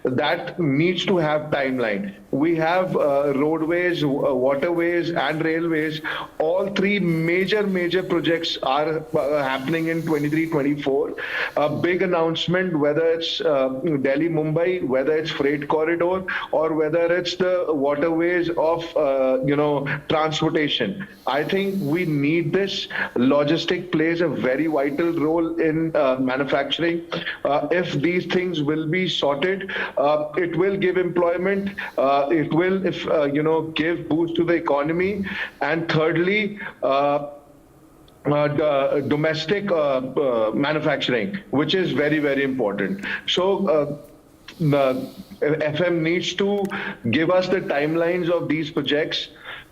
that needs to have timeline. We have roadways, waterways, and railways. All 3 major projects are happening in 23-24. A big announcement, whether it's Delhi-Mumbai, whether it's freight corridor, or whether it's the waterways of transportation. I think we need this. Logistic plays a very vital role in manufacturing. If these things will be sorted, it will give employment. It will, give boost to the economy. And thirdly, domestic manufacturing, which is very, very important. So the FM needs to give us the timelines of these projects.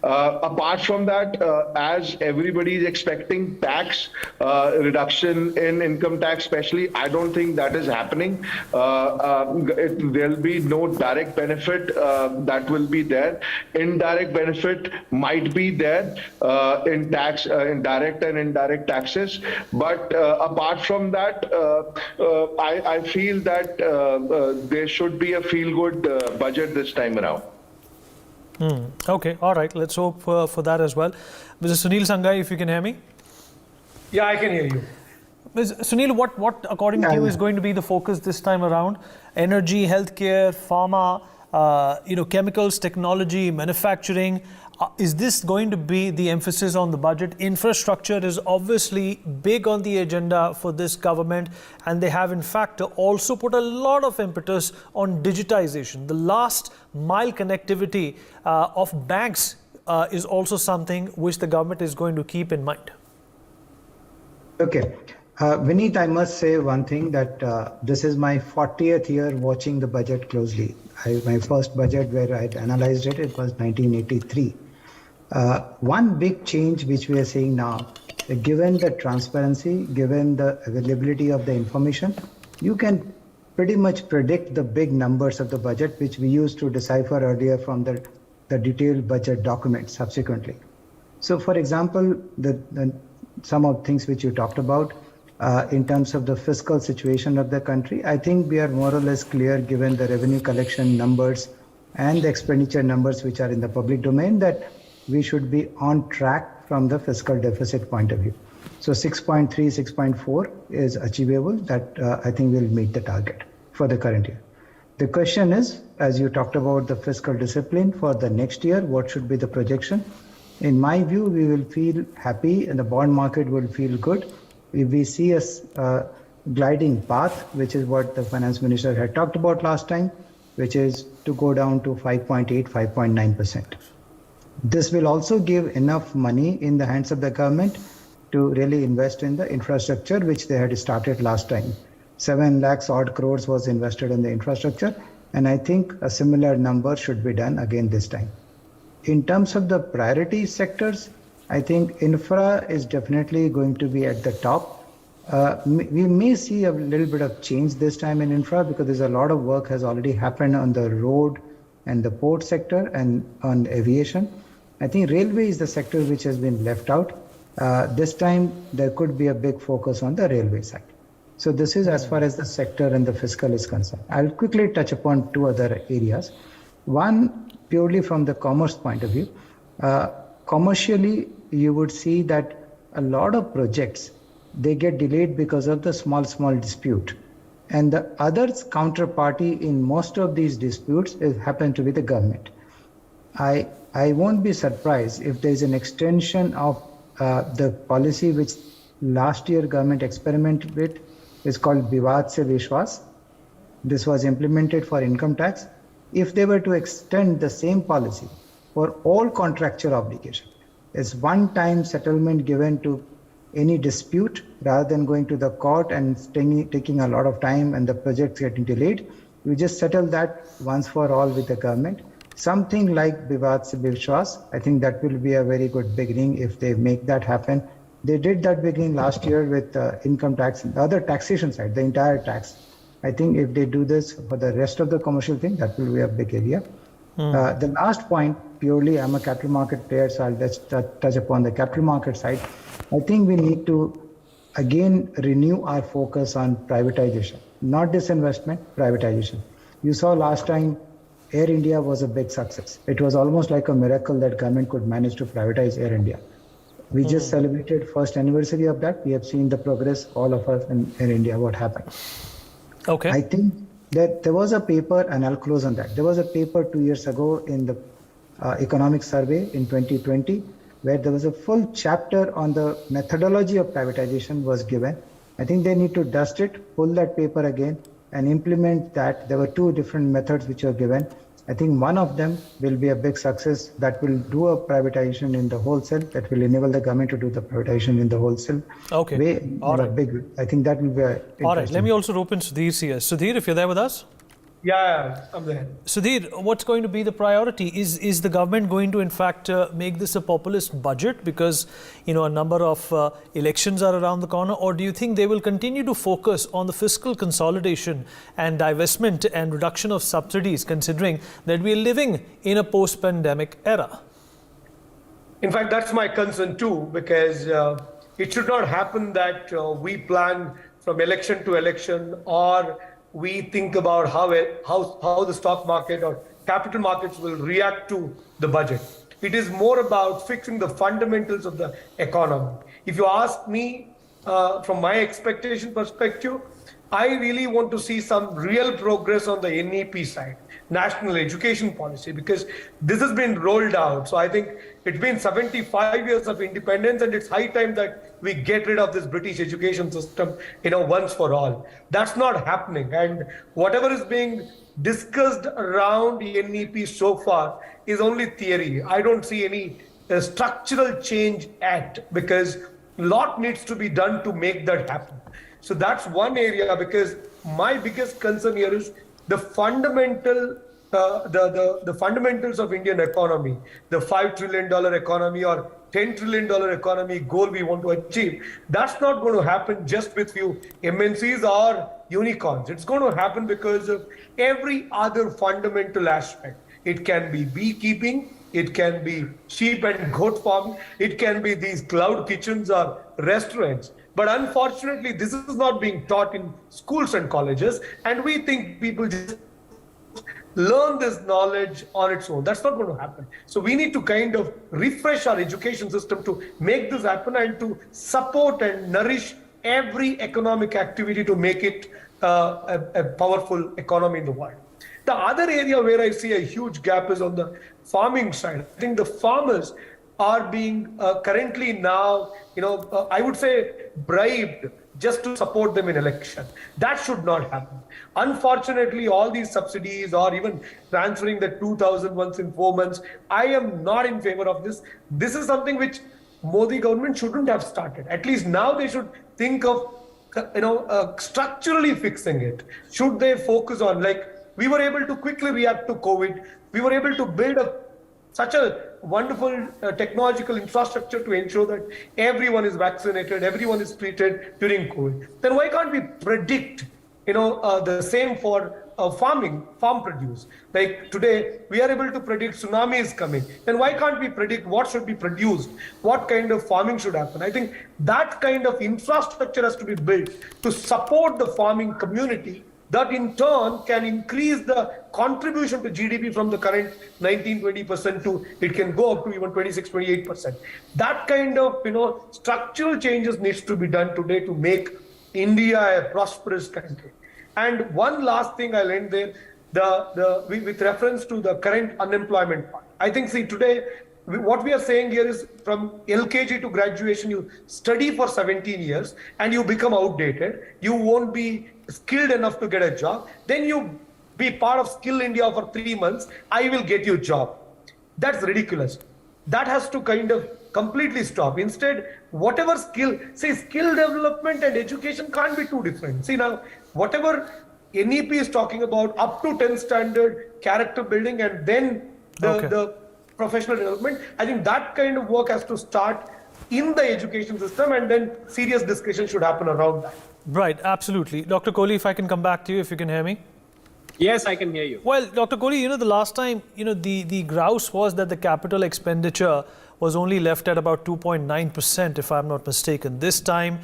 Apart from that, as everybody is expecting tax reduction in income tax, especially, I don't think that is happening. There'll be no direct benefit that will be there. Indirect benefit might be there in tax, in direct and indirect taxes. But apart from that, I feel that there should be a feel-good budget this time around. Okay, all right. Let's hope for that as well. Mr. Sunil Sangai, if you can hear me. Yeah, I can hear you. Ms. Sunil, what according to you is going to be the focus this time around? Energy, healthcare, pharma, chemicals, technology, manufacturing. Is this going to be the emphasis on the budget? Infrastructure is obviously big on the agenda for this government, and they have in fact also put a lot of impetus on digitization. The last mile connectivity of banks is also something which the government is going to keep in mind. Okay. Vineet, I must say one thing that this is my 40th year watching the budget closely. My first budget where I analyzed it, it was 1983. One big change which we are seeing now, given the transparency, given the availability of the information, you can pretty much predict the big numbers of the budget, which we used to decipher earlier from the detailed budget documents subsequently. So, for example, some of the things which you talked about in terms of the fiscal situation of the country, I think we are more or less clear given the revenue collection numbers and the expenditure numbers which are in the public domain that we should be on track from the fiscal deficit point of view. So 6.3, 6.4 is achievable. That I think will meet the target for the current year. The question is, as you talked about the fiscal discipline for the next year, what should be the projection? In my view, we will feel happy and the bond market will feel good if we see a gliding path, which is what the finance minister had talked about last time, which is to go down to 5.8, 5.9%. This will also give enough money in the hands of the government to really invest in the infrastructure, which they had started last time. 7 lakhs odd crores was invested in the infrastructure, and I think a similar number should be done again this time. In terms of the priority sectors, I think infra is definitely going to be at the top. We may see a little bit of change this time in infra because there's a lot of work has already happened on the road and the port sector and on aviation. I think railway is the sector which has been left out. This time there could be a big focus on the railway side. So this is as far as the sector and the fiscal is concerned. I'll quickly touch upon two other areas. One, purely from the commerce point of view. Commercially, you would see that a lot of projects, they get delayed because of the small dispute. And the other counterparty in most of these disputes happen to be the government. I won't be surprised if there is an extension of the policy which last year government experimented with. Is called Vivad Se Vishwas. This was implemented for income tax. If they were to extend the same policy for all contractual obligation, it's one-time settlement given to any dispute rather than going to the court and taking a lot of time and the projects getting delayed. We just settle that once for all with the government. Something like Vivad Se Vishwas, I think that will be a very good beginning if they make that happen. They did that beginning last year with income tax and the other taxation side, the entire tax. I think if they do this for the rest of the commercial thing, that will be a big area. The last point, purely I'm a capital market player, so I'll just touch upon the capital market side. I think we need to again renew our focus on privatization, not disinvestment, privatization. You saw last time Air India was a big success. It was almost like a miracle that government could manage to privatize Air India. We just celebrated first anniversary of that. We have seen the progress, all of us in India, what happened. Okay. I think that there was a paper, and I'll close on that. There was a paper 2 years ago in the economic survey in 2020, where there was a full chapter on the methodology of privatization was given. I think they need to dust it, pull that paper again, and implement that. There were 2 different methods which were given. I think one of them will be a big success that will do a privatization in the wholesale, that will enable the government to do the privatization in the wholesale. Okay. All right. Big, I think that will be all right. Let me also open Sudhir's here. Sudhir, if you're there with us. Yeah, I'm there. Sudhir, what's going to be the priority? Is the government going to, in fact, make this a populist budget because, a number of elections are around the corner? Or do you think they will continue to focus on the fiscal consolidation and divestment and reduction of subsidies, considering that we are living in a post-pandemic era? In fact, that's my concern too, because it should not happen that we plan from election to election, or we think about how the stock market or capital markets will react to the budget. It is more about fixing the fundamentals of the economy. If you ask me, from my expectation perspective, I really want to see some real progress on the NEP side, National Education Policy, because this has been rolled out. So I think it's been 75 years of independence, and it's high time that we get rid of this British education system, once for all. That's not happening. And whatever is being discussed around NEP so far is only theory. I don't see any structural change because lot needs to be done to make that happen. So that's one area, because my biggest concern here is the fundamental, the fundamentals of Indian economy, the $5 trillion economy or $10 trillion economy goal we want to achieve. That's not going to happen just with few MNCs or unicorns. It's going to happen because of every other fundamental aspect. It can be beekeeping, it can be sheep and goat farming, it can be these cloud kitchens or restaurants. But unfortunately, this is not being taught in schools and colleges, and we think people just learn this knowledge on its own. That's not going to happen. So we need to kind of refresh our education system to make this happen and to support and nourish every economic activity to make it a powerful economy in the world. The other area where I see a huge gap is on the farming side. I think the farmers are being currently now, I would say bribed just to support them in election. That should not happen. Unfortunately, all these subsidies or even transferring the 2,000 once in 4 months, I am not in favor of this. This is something which Modi government shouldn't have started. At least now they should think of, structurally fixing it. Should they focus on, like, we were able to quickly react to COVID. We were able to build such a wonderful technological infrastructure to ensure that everyone is vaccinated, everyone is treated during COVID. Then why can't we predict, the same for farm produce? Like today, we are able to predict tsunami is coming. Then why can't we predict what should be produced? What kind of farming should happen? I think that kind of infrastructure has to be built to support the farming community, that in turn can increase the contribution to GDP from the current 19-20% to, it can go up to even 26-28%. That kind of structural changes needs to be done today to make India a prosperous country. And one last thing I'll end there, with reference to the current unemployment part. I think, see, today, what we are saying here is from LKG to graduation, you study for 17 years and you become outdated. You won't be skilled enough to get a job. Then you be part of Skill India for 3 months. I will get you a job. That's ridiculous. That has to kind of completely stop. Instead, whatever skill development and education can't be too different. See now, whatever NEP is talking about, up to 10th standard, character building, and then the professional development, I think that kind of work has to start in the education system, and then serious discussion should happen around that. Right, absolutely. Dr. Kohli, if I can come back to you, if you can hear me. Yes, I can hear you. Well, Dr. Kohli, the last time, the grouse was that the capital expenditure was only left at about 2.9%, if I'm not mistaken. This time,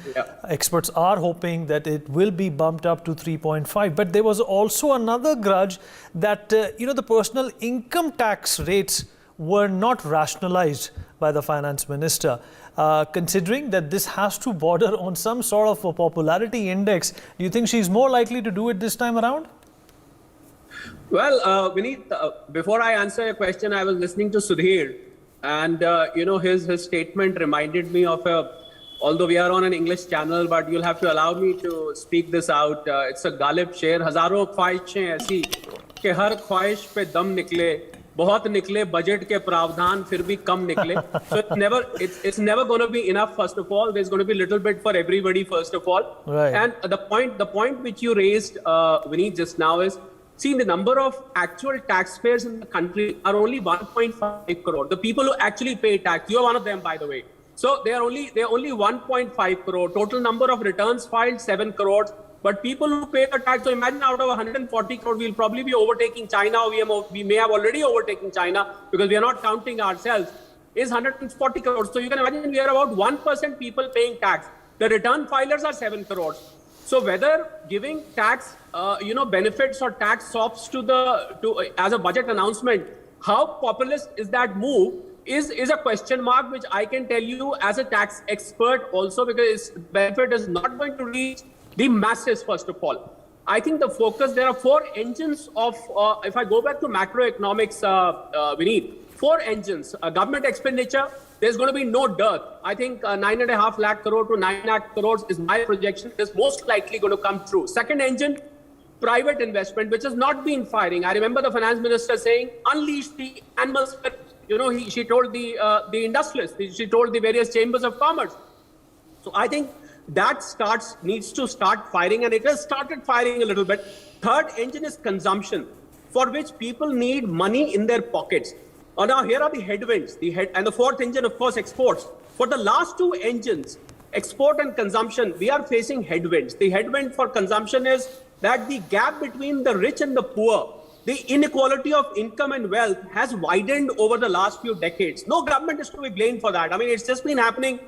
experts are hoping that it will be bumped up to 3.5. But there was also another grudge that, the personal income tax rates were not rationalized by the finance minister. Considering that this has to border on some sort of a popularity index, do you think she's more likely to do it this time around? Well, Vineet, before I answer your question, I was listening to Sudhir, and his statement reminded me of although we are on an English channel, but you'll have to allow me to speak this out. It's a Ghalib शेर, हजारों ख्वाहिशें ऐसी कि हर ख्वाहिश पे दम निकले, बहुत निकले बजट के प्रावधान फिर भी कम निकले. So it's never going to be enough. First of all, there's going to be a little bit for everybody. First of all, right. And the point which you raised, Vineet, just now is, see, the number of actual taxpayers in the country are only 1.5 crore. The people who actually pay tax, you are one of them, by the way. So they are only 1.5 crore. Total number of returns filed 7 crores. But people who pay the tax, so imagine out of 140 crore, we'll probably be overtaking China. We may have already overtaken China because we are not counting ourselves. Is 140 crores. So you can imagine we are about 1% people paying tax. The return filers are 7 crores. So whether giving tax, benefits or tax swaps as a budget announcement, how populist is that move is a question mark, which I can tell you as a tax expert also, because benefit is not going to reach the masses. First of all, I think the focus, there are 4 engines of, if I go back to macroeconomics, Vineet, 4 engines. Government expenditure, there's going to be no dearth. I think 9.5 lakh crore to 9 lakh crores is my projection, is most likely going to come through. Second engine, private investment, which has not been firing. I remember the finance minister saying, unleash the animal spirit. She told the industrialists, she told the various chambers of commerce. So I think that needs to start firing, and it has started firing a little bit. Third engine is consumption, for which people need money in their pockets. Now here are the headwinds. And the fourth engine, of course, exports. For the last two engines, export and consumption, we are facing headwinds. The headwind for consumption is that the gap between the rich and the poor, the inequality of income and wealth has widened over the last few decades. No government is to be blamed for that. I mean, it's just been happening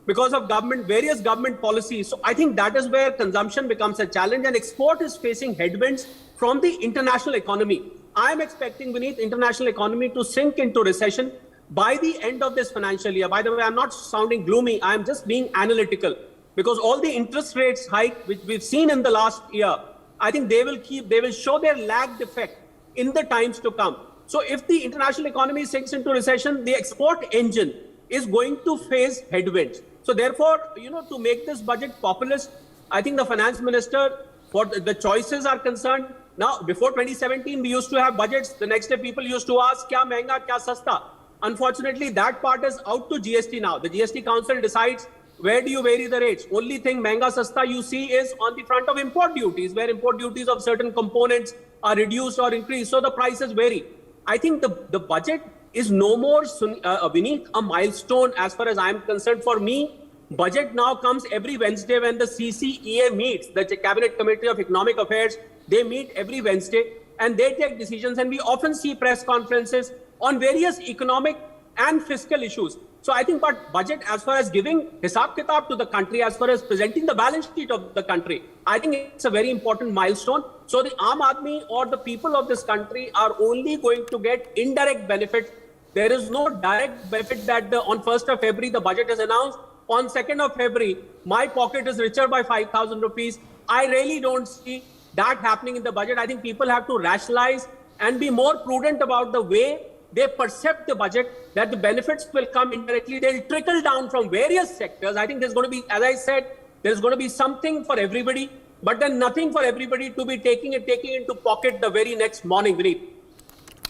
because of various government policies. So I think that is where consumption becomes a challenge, and export is facing headwinds from the international economy. I'm expecting, Vineet, international economy to sink into recession by the end of this financial year. By the way, I'm not sounding gloomy. I'm just being analytical, because all the interest rates hike, which we've seen in the last year, I think they will show their lagged effect in the times to come. So if the international economy sinks into recession, the export engine is going to face headwinds. So therefore, to make this budget populist, I think the finance minister, for the choices are concerned. Now, before 2017, we used to have budgets. The next day, people used to ask, kya mehenga, kya sasta? Unfortunately, that part is out to GST now. The GST Council decides where do you vary the rates. Only thing mehenga sasta you see is on the front of import duties, where import duties of certain components are reduced or increased. So the prices vary. I think the budget is no more, Vineet, a milestone as far as I'm concerned. For me, budget now comes every Wednesday when the CCEA meets, the Cabinet Committee of Economic Affairs. They meet every Wednesday and they take decisions, and we often see press conferences on various economic and fiscal issues. So I think budget, as far as giving hisab kitab to the country, as far as presenting the balance sheet of the country, I think it's a very important milestone. So the Aam Aadmi or the people of this country are only going to get indirect benefits. There is no direct benefit that on 1st of February, the budget is announced. On 2nd of February, my pocket is richer by 5,000 rupees. I really don't see that happening in the budget. I think people have to rationalize and be more prudent about the way they perceive the budget, that the benefits will come indirectly. They'll trickle down from various sectors. I think there's going to be, as I said, there's going to be something for everybody, but then nothing for everybody to be taking into pocket the very next morning, Vineet.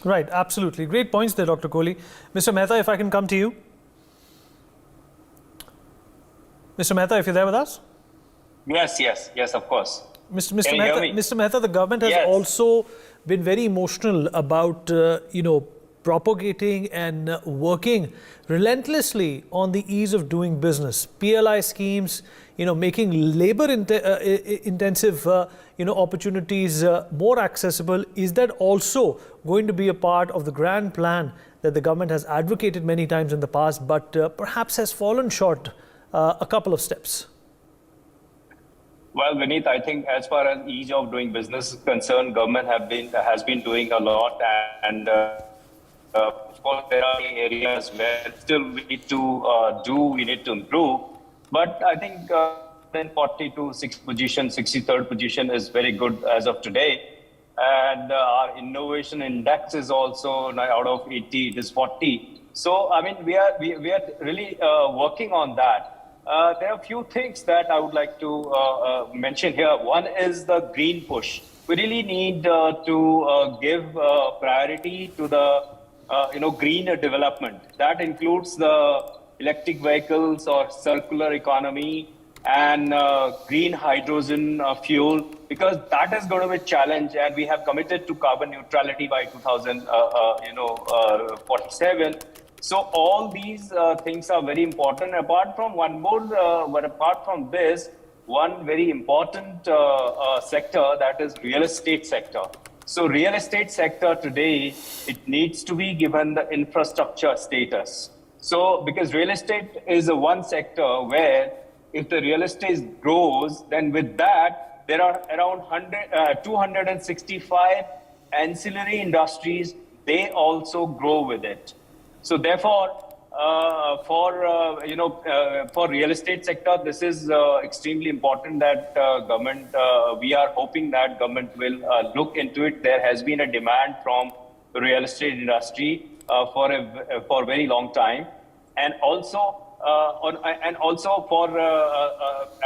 Right, absolutely. Great points there, Dr. Kohli. Mr. Mehta, if I can come to you. Mr. Mehta, if you're there with us? Yes, of course. Mr. Mehta, the government has also been very emotional about, propagating and working relentlessly on the ease of doing business. PLI schemes, making labor intensive, opportunities more accessible. Is that also going to be a part of the grand plan that the government has advocated many times in the past, but perhaps has fallen short a couple of steps? Well, Vineet, I think as far as ease of doing business is concerned, government has been doing a lot, and of course there are areas where still we need to improve. But I think 42 position, 63rd position is very good as of today, and our innovation index is also out of 80, it is 40. So I mean we are really working on that. There are a few things that I would like to mention here. One is the green push. We really need to give priority to the greener development. That includes the electric vehicles or circular economy and green hydrogen fuel, because that is going to be a challenge, and we have committed to carbon neutrality by 2047. So all these things are very important. Apart from this, one very important sector, that is real estate sector. So real estate sector today, it needs to be given the infrastructure status. So because real estate is one sector where if the real estate grows, then with that, there are around 265 ancillary industries, they also grow with it. So therefore, for real estate sector, this is extremely important that government, we are hoping that government will look into it. There has been a demand from the real estate industry for a very long time, and also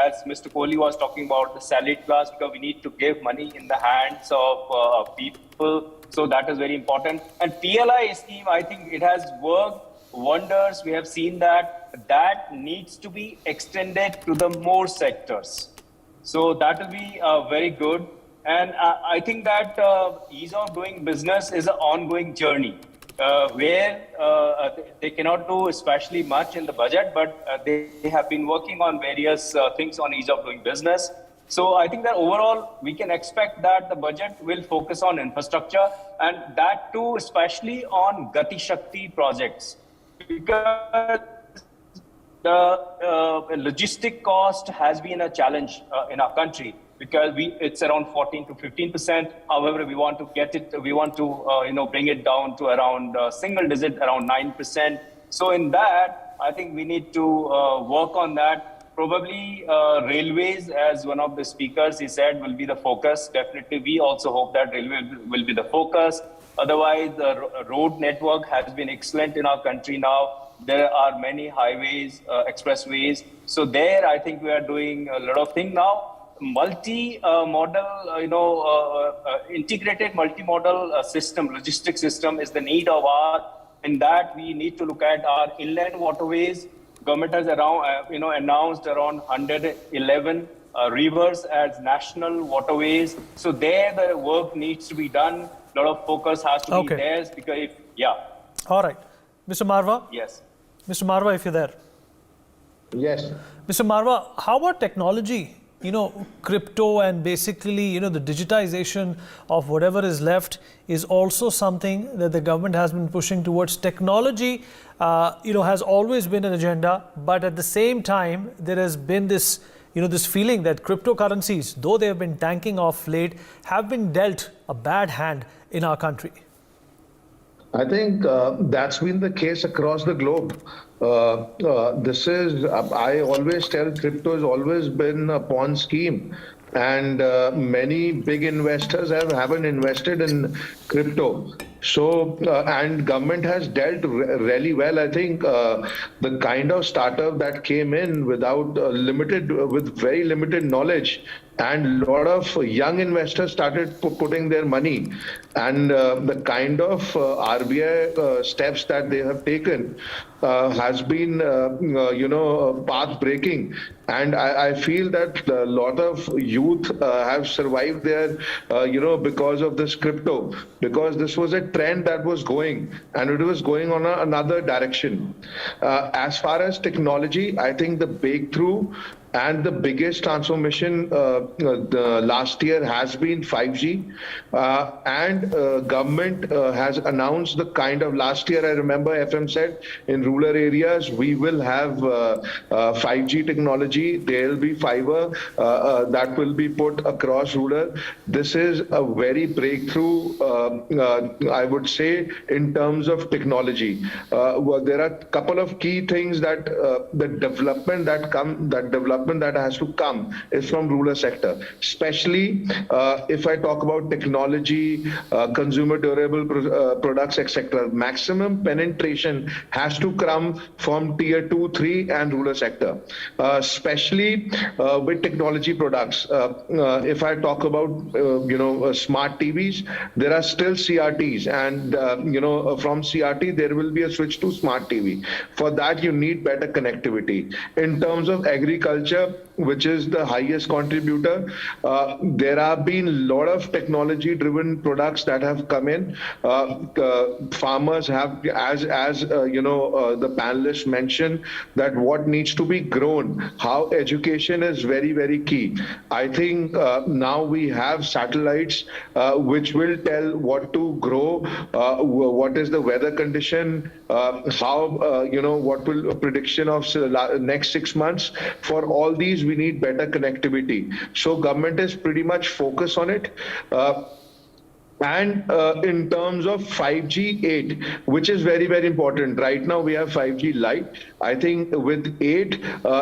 as Mr. Kohli was talking about the salaried class, because we need to give money in the hands of people. So that is very important. And PLI scheme, I think it has worked wonders, we have seen that needs to be extended to the more sectors. So that will be very good. And I think that ease of doing business is an ongoing journey where they cannot do especially much in the budget, but they have been working on various things on ease of doing business. So I think that overall we can expect that the budget will focus on infrastructure, and that too especially on Gati Shakti projects, because the logistic cost has been a challenge in our country, because it's around 14 to 15%. However, we want to bring it down to around single digit, around 9%. So in that, I think we need to work on that. Probably railways, as one of the speakers he said, will be the focus. Definitely, we also hope that railway will be the focus. Otherwise, the road network has been excellent in our country now. There are many highways, expressways. So there, I think we are doing a lot of things now. Multi-model, integrated multimodal system, logistic system is the need of our. In that, we need to look at our inland waterways. Government has announced around 111 rivers as national waterways. So there, the work needs to be done. A lot of focus has to be there, because All right. Mr. Marwa? Yes. Mr. Marwa, if you're there. Yes. Mr. Marwa, how about technology? Crypto and basically, the digitization of whatever is left is also something that the government has been pushing towards. Technology, has always been an agenda, but at the same time, there has been this, this feeling that cryptocurrencies, though they have been tanking off late, have been dealt a bad hand in our country. I think that's been the case across the globe. I always tell, crypto has always been a pawn scheme, and many big investors haven't invested in crypto. So, and government has dealt really well. I think the kind of startup that came in with very limited knowledge, and a lot of young investors started putting their money, and the kind of RBI steps that they have taken has been, path breaking. And I feel that a lot of youth have survived there, because of this crypto, because this was a trend that was going, and it was going on another direction. As far as technology, I think the breakthrough and the biggest transformation last year has been 5G. And government has announced the kind of, last year I remember FM said in rural areas we will have 5G technology. There will be fiber that will be put across rural. This is a very breakthrough, I would say, in terms of technology. There are a couple of key things that the development that has to come is from rural sector, especially if I talk about technology, consumer durable products, etc. Maximum penetration has to come from tier 2, 3 and rural sector, especially with technology products. If I talk about smart TVs, there are still CRTs, and from CRT there will be a switch to smart TV. For that you need better connectivity. In terms of agriculture, which is the highest contributor, there have been a lot of technology-driven products that have come in. Farmers have, as the panelists mentioned, that what needs to be grown, how education is very, very key. I think now we have satellites which will tell what to grow, what is the weather condition, what will prediction of next 6 months. For all these, we need better connectivity. So government is pretty much focused on it. And in terms of 5G 8, which is very, very important. Right now we have 5G Lite. I think with 8,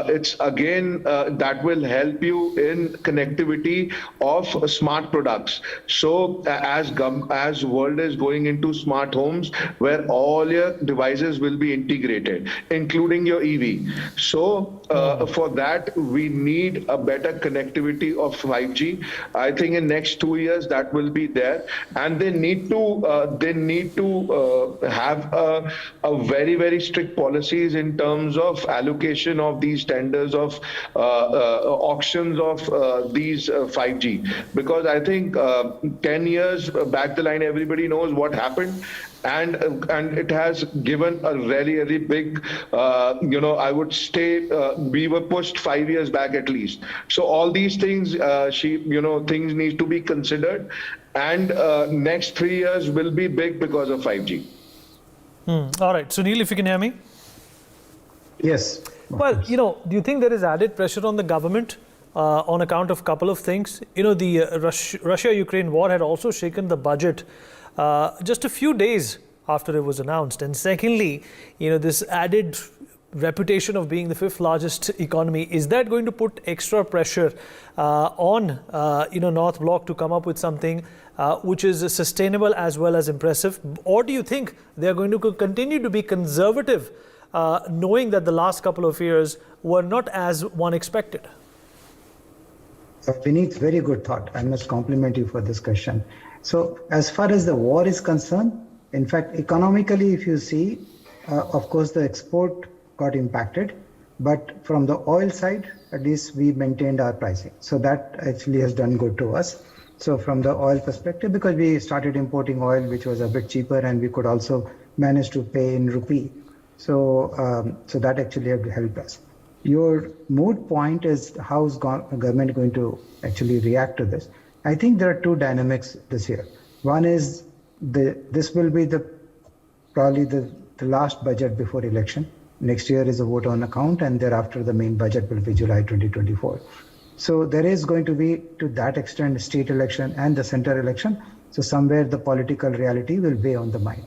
it's again that will help you in connectivity of smart products. So as world is going into smart homes, where all your devices will be integrated, including your EV. So for that, we need a better connectivity of 5G. I think in next 2 years that will be there. and they need to have a very strict policies in terms of allocation of these tenders of auctions of these 5G, because I think 10 years back the line, everybody knows what happened. And it has given a really big, I would say we were pushed 5 years back at least. So all these things, things need to be considered. And next 3 years will be big because of 5G. All right. Sunil, if you can hear me. Yes. Well, do you think there is added pressure on the government on account of a couple of things? The Russia-Ukraine war had also shaken the budget just a few days after it was announced. And secondly, this added reputation of being the 5th largest economy, is that going to put extra pressure on North Bloc to come up with something which is sustainable as well as impressive? Or do you think they're going to continue to be conservative, knowing that the last couple of years were not as one expected? Vineet, very good thought. I must compliment you for this question. So as far as the war is concerned, in fact, economically, if you see, of course, the export got impacted. But from the oil side, at least we maintained our pricing. So that actually has done good to us. So from the oil perspective, because we started importing oil, which was a bit cheaper, and we could also manage to pay in rupee. So that actually helped us. Your moot point is how is government going to actually react to this? I think there are two dynamics this year. One is this will be probably the last budget before election. Next year is a vote on account, and thereafter the main budget will be July 2024. So there is going to be, to that extent, state election and the center election. So somewhere the political reality will weigh on the mind.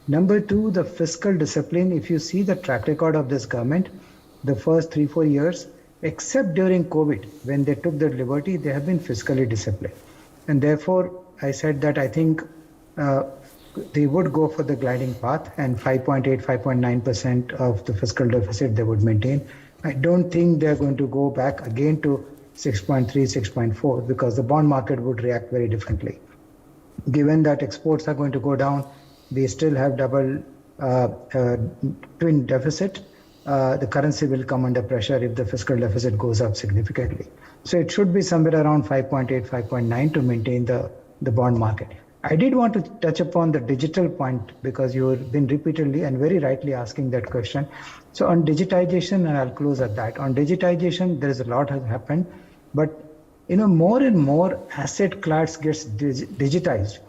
Number two, the fiscal discipline. If you see the track record of this government, the first 3-4 years, except during COVID, when they took the liberty, they have been fiscally disciplined. And therefore, I said that I think they would go for the gliding path, and 5.8, 5.9% of the fiscal deficit they would maintain. I don't think they're going to go back again to 6.3, 6.4, because the bond market would react very differently. Given that exports are going to go down, we still have double twin deficit. The currency will come under pressure if the fiscal deficit goes up significantly. So it should be somewhere around 5.8, 5.9 to maintain the bond market. I did want to touch upon the digital point, because you've been repeatedly and very rightly asking that question. So on digitization, and I'll close at that. On digitization, there is a lot has happened, but more and more asset class gets digitized.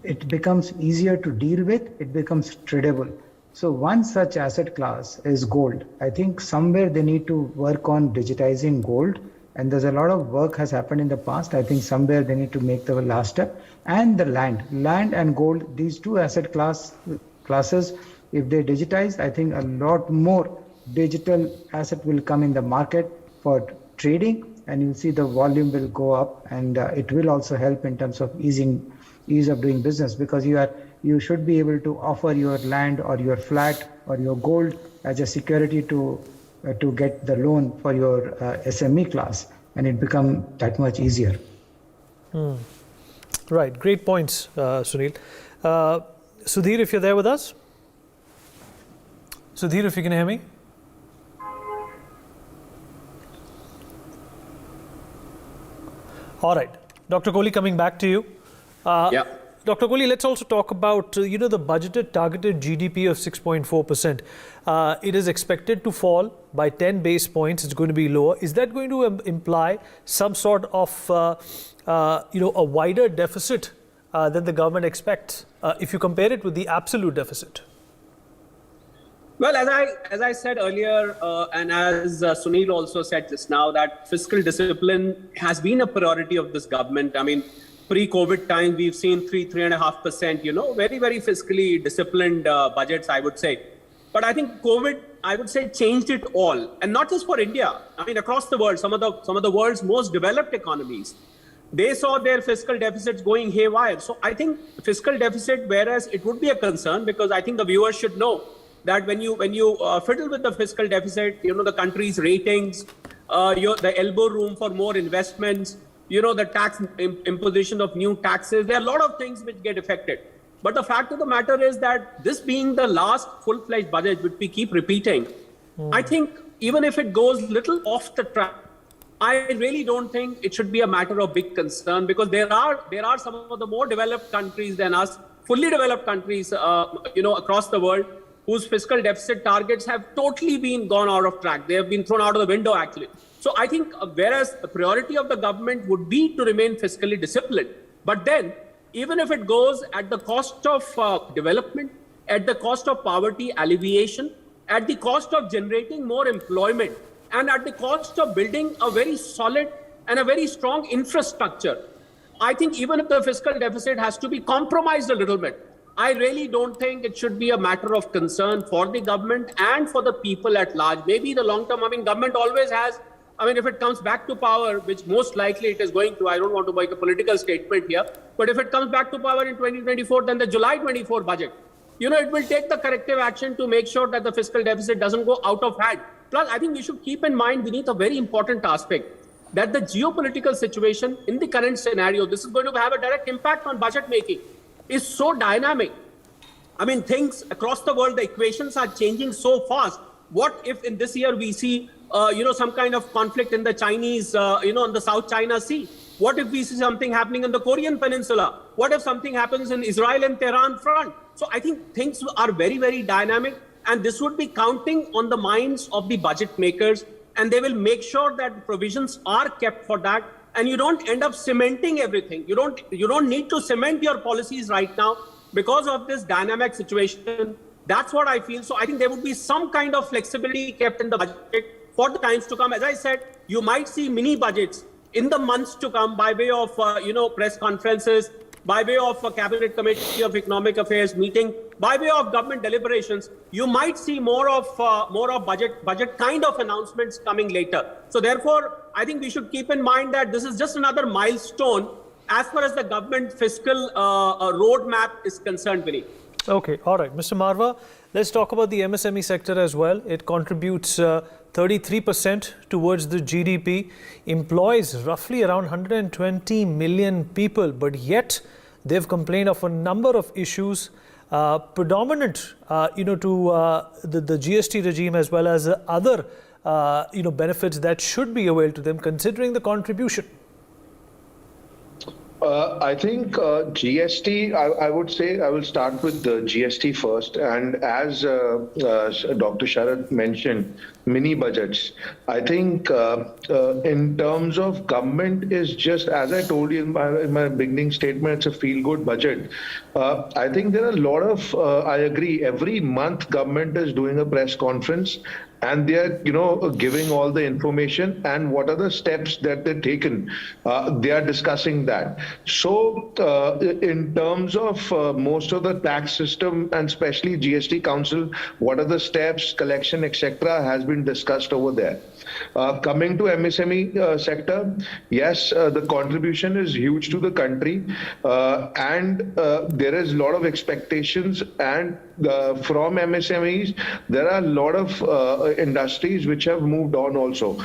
It becomes easier to deal with. It becomes tradable. So one such asset class is gold. I think somewhere they need to work on digitizing gold. And there's a lot of work has happened in the past. I think somewhere they need to make the last step. And the land and gold, these two asset classes, if they digitize, I think a lot more digital asset will come in the market for trading, and you'll see the volume will go up, and it will also help in terms of ease of doing business, because you should be able to offer your land or your flat or your gold as a security to get the loan for your SME class, and it become that much easier. Right, great points, Sunil. Sudhir, if you're there with us. Sudhir, if you can hear me. All right, Dr. Kohli, coming back to you. Yeah. Dr. Kohli, let's also talk about, the budgeted targeted GDP of 6.4%. It is expected to fall by 10 base points. It's going to be lower. Is that going to imply some sort of, a wider deficit than the government expects, if you compare it with the absolute deficit? Well, as I said earlier, and as Sunil also said just now, that fiscal discipline has been a priority of this government. I mean, pre-COVID time, we've seen 3.5%, very, very fiscally disciplined budgets, I would say. But I think COVID, I would say, changed it all. And not just for India. I mean, across the world, some of the world's most developed economies, they saw their fiscal deficits going haywire. So I think fiscal deficit, whereas it would be a concern, because I think the viewers should know that when you fiddle with the fiscal deficit, the country's ratings, the elbow room for more investments, the tax imposition of new taxes. There are a lot of things which get affected. But the fact of the matter is that this being the last full-fledged budget, which we keep repeating, I think even if it goes little off the track, I really don't think it should be a matter of big concern, because there are some of the more developed countries than us, fully developed countries, across the world, whose fiscal deficit targets have totally been gone out of track. They have been thrown out of the window, actually. So I think whereas the priority of the government would be to remain fiscally disciplined, but then even if it goes at the cost of development, at the cost of poverty alleviation, at the cost of generating more employment, and at the cost of building a very solid and a very strong infrastructure, I think even if the fiscal deficit has to be compromised a little bit, I really don't think it should be a matter of concern for the government and for the people at large. Maybe the long term, government always has, if it comes back to power, which most likely it is going to, I don't want to make a political statement here, but if it comes back to power in 2024, then the July 24 budget, it will take the corrective action to make sure that the fiscal deficit doesn't go out of hand. Plus, I think we should keep in mind beneath a very important aspect that the geopolitical situation in the current scenario, this is going to have a direct impact on budget making, is so dynamic. Things across the world, the equations are changing so fast. What if in this year we see, some kind of conflict in the Chinese, in the South China Sea? What if we see something happening in the Korean Peninsula? What if something happens in Israel and Tehran front? So I think things are very, very dynamic. And this would be counting on the minds of the budget makers, and they will make sure that provisions are kept for that. And you don't end up cementing everything. You don't need to cement your policies right now because of this dynamic situation. That's what I feel. So I think there would be some kind of flexibility kept in the budget for the times to come. As I said, you might see mini budgets in the months to come by way of press conferences, by way of a cabinet committee of economic affairs meeting, by way of government deliberations. You might see more of budget kind of announcements coming later. So therefore, I think we should keep in mind that this is just another milestone as far as the government fiscal roadmap is concerned, Vinny. Okay, all right. Mr. Marwa, let's talk about the MSME sector as well. It contributes 33% towards the GDP, employs roughly around 120 million people, but yet they've complained of a number of issues predominant, to the GST regime as well as other, benefits that should be availed to them considering the contribution. I think GST, I would say I will start with the GST first. And as Dr. Sharad mentioned, mini budgets. I think in terms of government is just, as I told you in my beginning statement, it's a feel-good budget. I think there are a lot of, I agree, every month government is doing a press conference and they are, giving all the information and what are the steps that they've taken. They are discussing that. So in terms of most of the tax system and especially GST Council, what are the steps, collection, etc. has been discussed over there. Coming to MSME sector, yes, the contribution is huge to the country, and there is a lot of expectations. And from MSMEs, there are a lot of industries which have moved on also,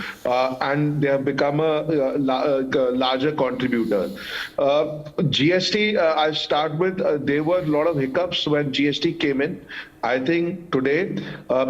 and they have become a larger contributor. GST, I start with, there were a lot of hiccups when GST came in. I think today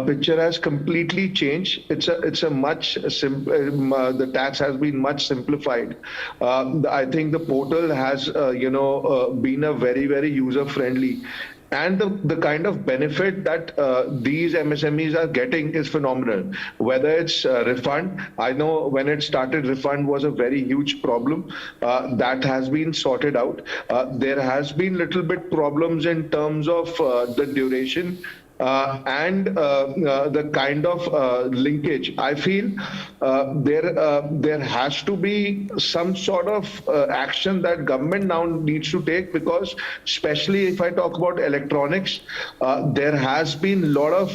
picture has completely changed. It's a much the tax has been much simplified. I think the portal has been a very, very user friendly. And the kind of benefit that these MSMEs are getting is phenomenal. Whether it's refund, I know when it started, refund was a very huge problem. That has been sorted out. There has been little bit problems in terms of the duration and the kind of linkage. I feel there has to be some sort of action that government now needs to take, because especially if I talk about electronics, there has been a lot of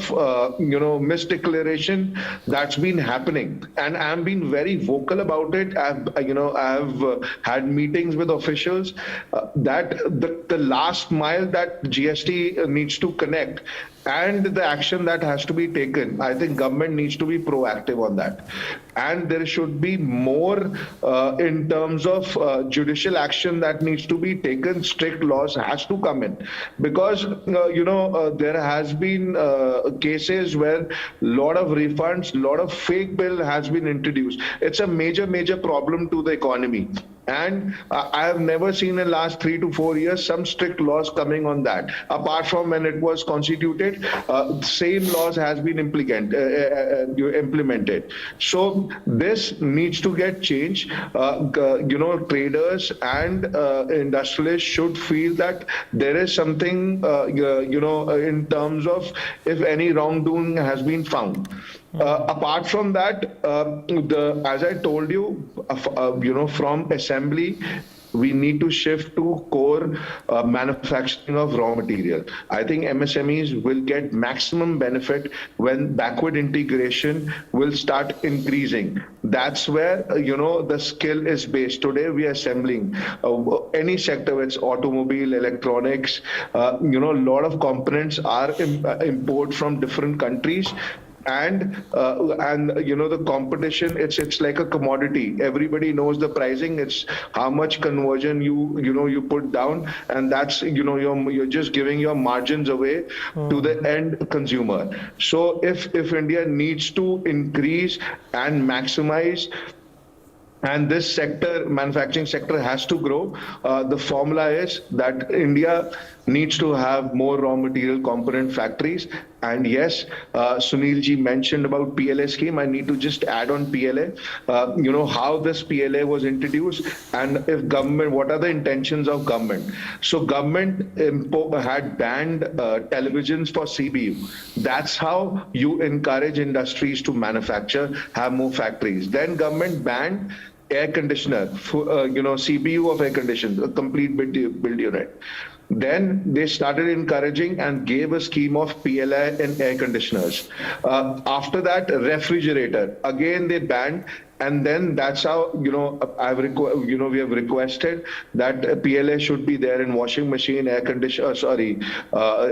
misdeclaration that's been happening, and I've been very vocal about it. I've had meetings with officials that the last mile that GST needs to connect and the action that has to be taken, I think government needs to be proactive on that. And there should be more in terms of judicial action that needs to be taken. Strict laws has to come in, because there has been cases where lot of refunds, lot of fake bill has been introduced. It's a major problem to the economy. And I have never seen in the last 3 to 4 years some strict laws coming on that. Apart from when it was constituted, same laws has been implemented. So this needs to get changed. Traders and industrialists should feel that there is something, in terms of if any wrongdoing has been found. Apart from that, as I told you, from assembly, we need to shift to core manufacturing of raw material. I think MSMEs will get maximum benefit when backward integration will start increasing. That's where, the skill is based. Today, we are assembling any sector, it's automobile, electronics, a lot of components are imported from different countries. And the competition, it's like a commodity. Everybody knows the pricing. It's how much conversion you put down, and that's you're just giving your margins away to the end consumer. So if India needs to increase and maximize, and this sector, manufacturing sector, has to grow, the formula is that India needs to have more raw material component factories. And yes, Sunil ji mentioned about PLA scheme. I need to just add on PLA, how this PLA was introduced, and if government, what are the intentions of government. So government had banned televisions for CBU. That's how you encourage industries to manufacture, have more factories. Then government banned air conditioner, CBU of air conditioner, a complete build unit. Then they started encouraging and gave a scheme of PLI in air conditioners. After that, refrigerator, again they banned. And then that's how, we have requested that PLA should be there in washing machine, air conditioner,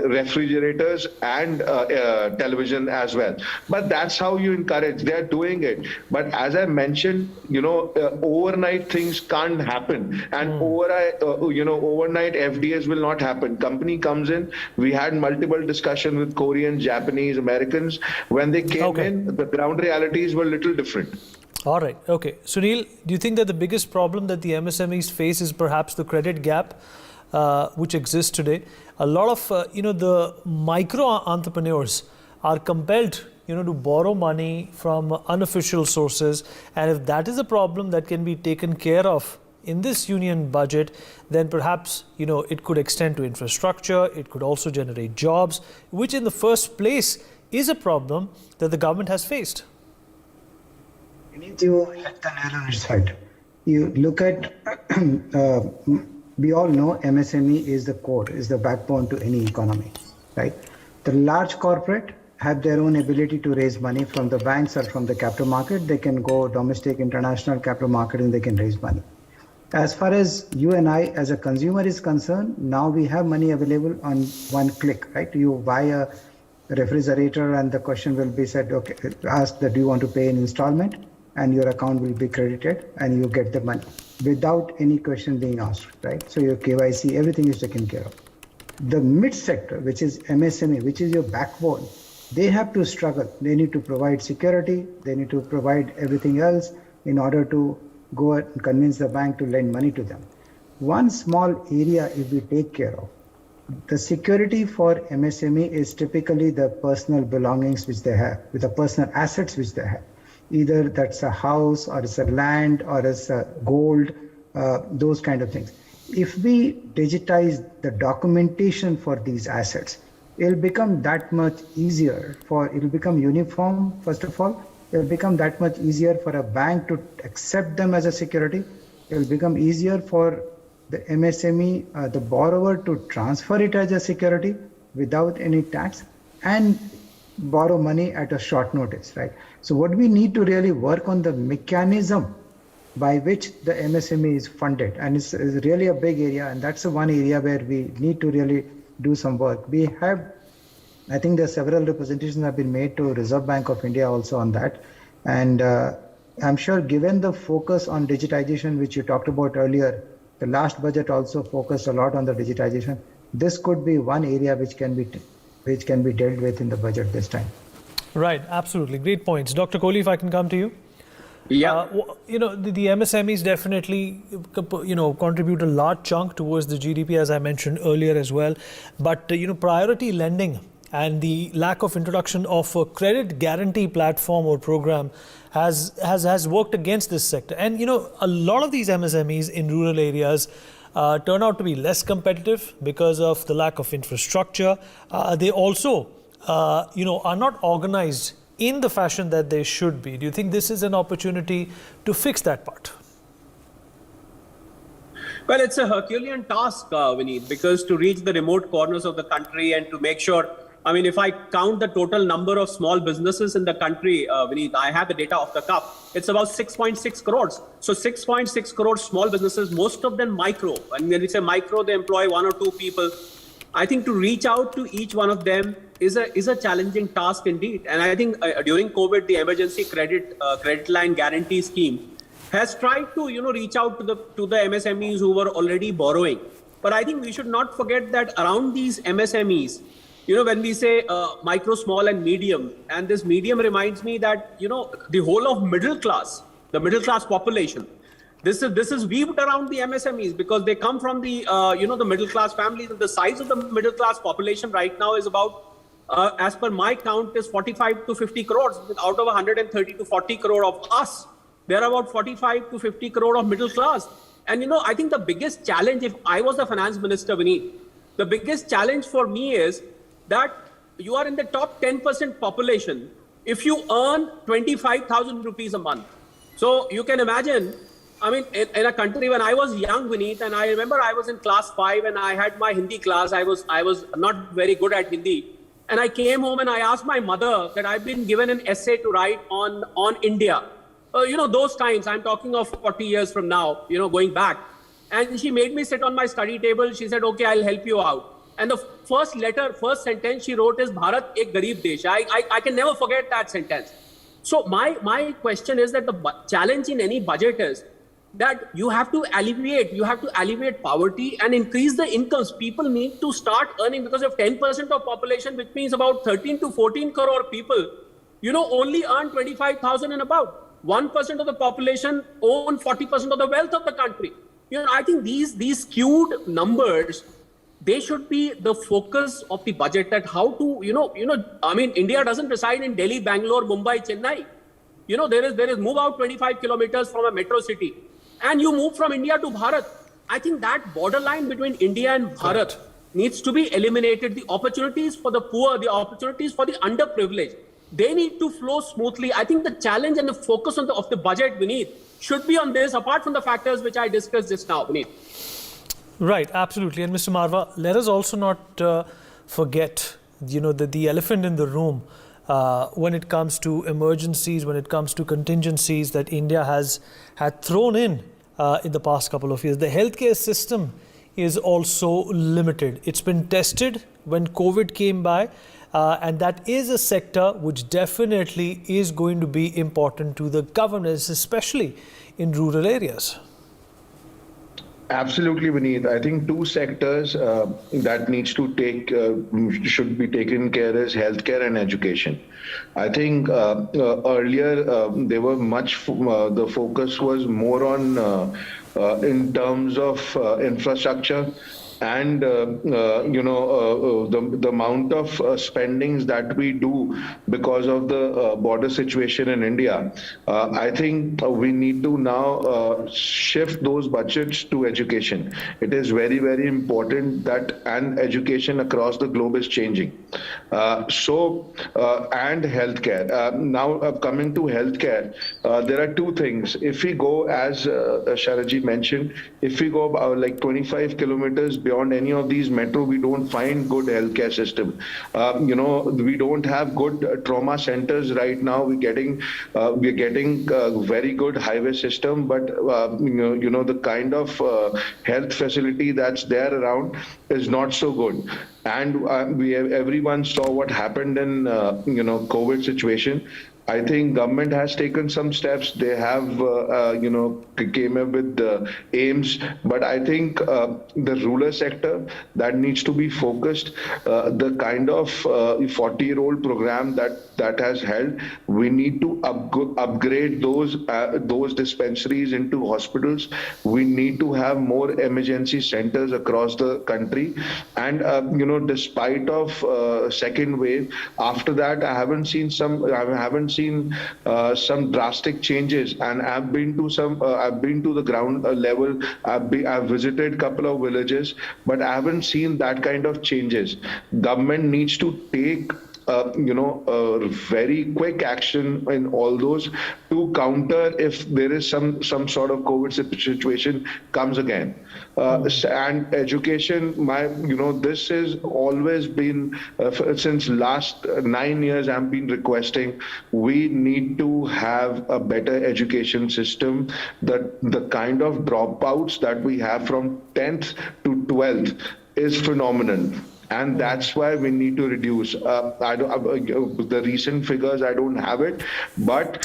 refrigerators and television as well. But that's how you encourage. They're doing it. But as I mentioned, overnight things can't happen. And overnight FDAs will not happen. Company comes in. We had multiple discussions with Koreans, Japanese, Americans. When they came in, the ground realities were a little different. All right. Okay. Sunil, do you think that the biggest problem that the MSMEs face is perhaps the credit gap which exists today? A lot of, the micro entrepreneurs are compelled, to borrow money from unofficial sources. And if that is a problem that can be taken care of in this union budget, then perhaps, it could extend to infrastructure. It could also generate jobs, which in the first place is a problem that the government has faced. You hit the nail on its head. You look at, we all know MSME is the core, is the backbone to any economy, right? The large corporate have their own ability to raise money from the banks or from the capital market. They can go domestic, international capital market, and they can raise money. As far as you and I as a consumer is concerned, now we have money available on one click, right? You buy a refrigerator and the question will be said, okay, ask that do you want to pay in installment? And your account will be credited and you get the money without any question being asked, right? So your KYC, everything is taken care of. The mid sector, which is MSME, which is your backbone, they have to struggle. They need to provide security. They need to provide everything else in order to go and convince the bank to lend money to them. One small area if we take care of, the security for MSME is typically the personal belongings which they have, with the personal assets which they have. Either that's a house or it's a land or it's a gold, those kind of things. If we digitize the documentation for these assets, it'll become that much easier it'll become uniform, first of all. It'll become that much easier for a bank to accept them as a security. It'll become easier for the MSME, the borrower to transfer it as a security without any tax and borrow money at a short notice, right? So what we need to really work on the mechanism by which the MSME is funded, and it's really a big area, and that's the one area where we need to really do some work. We have I think there are several representations have been made to Reserve Bank of India also on that. And I'm sure given the focus on digitization, which you talked about earlier, the last budget also focused a lot on the digitization. This could be one area which can be dealt with in the budget this time. Right, absolutely. Great points. Dr. Kohli, if I can come to you. Yeah. The MSMEs definitely, contribute a large chunk towards the GDP, as I mentioned earlier as well. But, priority lending and the lack of introduction of a credit guarantee platform or program has worked against this sector. And, a lot of these MSMEs in rural areas turn out to be less competitive because of the lack of infrastructure. They also, are not organized in the fashion that they should be. Do you think this is an opportunity to fix that part? Well, it's a Herculean task, Vineet, because to reach the remote corners of the country and to make sure, if I count the total number of small businesses in the country, Vineet, I have the data off the cuff. It's about 6.6 crores. So 6.6 crores small businesses, most of them micro. And when we say micro, they employ 1 or 2 people. I think to reach out to each one of them is a challenging task indeed. And I think during COVID, the emergency credit line guarantee scheme has tried to reach out to the MSMEs who were already borrowing. But I think we should not forget that around these MSMEs, when we say micro, small and medium, and this medium reminds me that, the whole of the middle class population, this is weaved around the MSMEs because they come from the, the middle class families. The size of the middle class population right now is about, as per my count, is 45 to 50 crores. Out of 130 to 40 crore of us, there are about 45 to 50 crore of middle class. And, I think the biggest challenge, if I was the finance minister, Vineet, the biggest challenge for me is that you are in the top 10% population if you earn 25,000 rupees a month. So you can imagine, in a country when I was young, Vineet, and I remember I was in class 5 and I had my Hindi class. I was not very good at Hindi. And I came home and I asked my mother that I've been given an essay to write on India. Those times, I'm talking of 40 years from now, going back. And she made me sit on my study table. She said, okay, I'll help you out. And the first sentence she wrote is Bharat ek garib desh. I can never forget that sentence. So my question is that the challenge in any budget is that you have to alleviate poverty and increase the incomes. People need to start earning because of 10% of population, which means about 13 to 14 crore people, only earn 25,000 and above. 1% of the population own 40% of the wealth of the country. I think these skewed numbers, they should be the focus of the budget, that how to, India doesn't reside in Delhi, Bangalore, Mumbai, Chennai. There is move out 25 kilometers from a metro city and you move from India to Bharat. I think that borderline between India and Bharat needs to be eliminated. The opportunities for the poor, the opportunities for the underprivileged, they need to flow smoothly. I think the challenge and the focus of the budget, Vineet, should be on this, apart from the factors which I discussed just now, Vineet. Right, absolutely. And Mr. Marwa, let us also not forget, the elephant in the room when it comes to emergencies, when it comes to contingencies that India had thrown in the past couple of years. The healthcare system is also limited. It's been tested when COVID came by, and that is a sector which definitely is going to be important to the governance, especially in rural areas. Absolutely, Vineet. I think two sectors that needs to should be taken care is healthcare and education. I think earlier they were the focus was more on in terms of infrastructure and the amount of spendings that we do because of the border situation in India. I think we need to now shift those budgets to education. It is very, very important that and education across the globe is changing. And healthcare. Now coming to healthcare, there are two things. If we go, as Sharaji mentioned, if we go about like 25 kilometers beyond any of these metro, we don't find good healthcare system. We don't have good trauma centers right now. We're getting very good highway system, but the kind of health facility that's there around is not so good. And everyone saw what happened in COVID situation. I think government has taken some steps. They have, came up with aims, but I think the rural sector that needs to be focused. The kind of 40-year-old program that has held, we need to upgrade those dispensaries into hospitals. We need to have more emergency centers across the country, and despite of second wave, after that I haven't seen some drastic changes, and I've been to the ground level. I've visited a couple of villages, but I haven't seen that kind of changes. Government needs to take very quick action in all those to counter if there is some sort of COVID situation comes again. And education, this has always been since last 9 years. I've been requesting we need to have a better education system. The kind of dropouts that we have from 10th to 12th is phenomenal. And that's why we need to reduce. The recent figures, I don't have it, but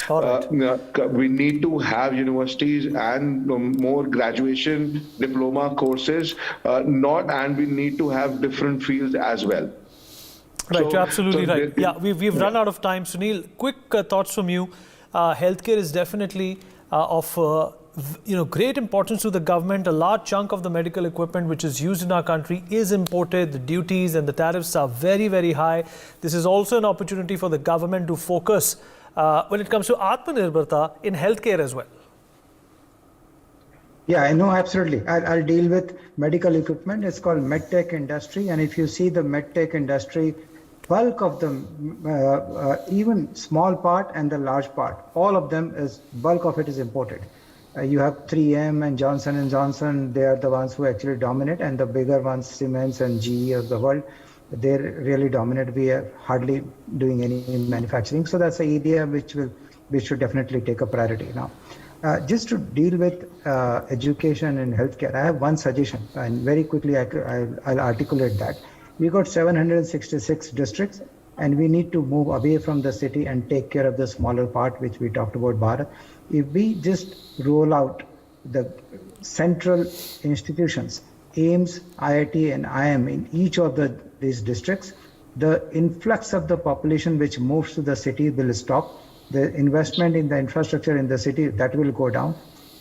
we need to have universities and more graduation diploma courses, and we need to have different fields as well. Right, you're absolutely right. Yeah, we've run out of time. Sunil, quick thoughts from you. Healthcare is definitely of great importance to the government. A large chunk of the medical equipment which is used in our country is imported. The duties and the tariffs are very, very high. This is also an opportunity for the government to focus when it comes to Atmanirbharta in healthcare as well. Yeah, I know, absolutely. I'll deal with medical equipment. It's called medtech industry, and if you see the medtech industry, bulk of them, even small part and the large part, all of them bulk of it is imported. You have 3M and Johnson & Johnson, they are the ones who actually dominate, and the bigger ones, Siemens and GE of the world, they really dominate. We are hardly doing any manufacturing. So that's an area which should definitely take a priority now. Just to deal with education and healthcare, I have one suggestion, and very quickly I'll articulate that. We got 766 districts, and we need to move away from the city and take care of the smaller part, which we talked about, Bharat. If we just roll out the central institutions, AIIMS, IIT and IIM in each of these districts, the influx of the population which moves to the city will stop. The investment in the infrastructure in the city, that will go down.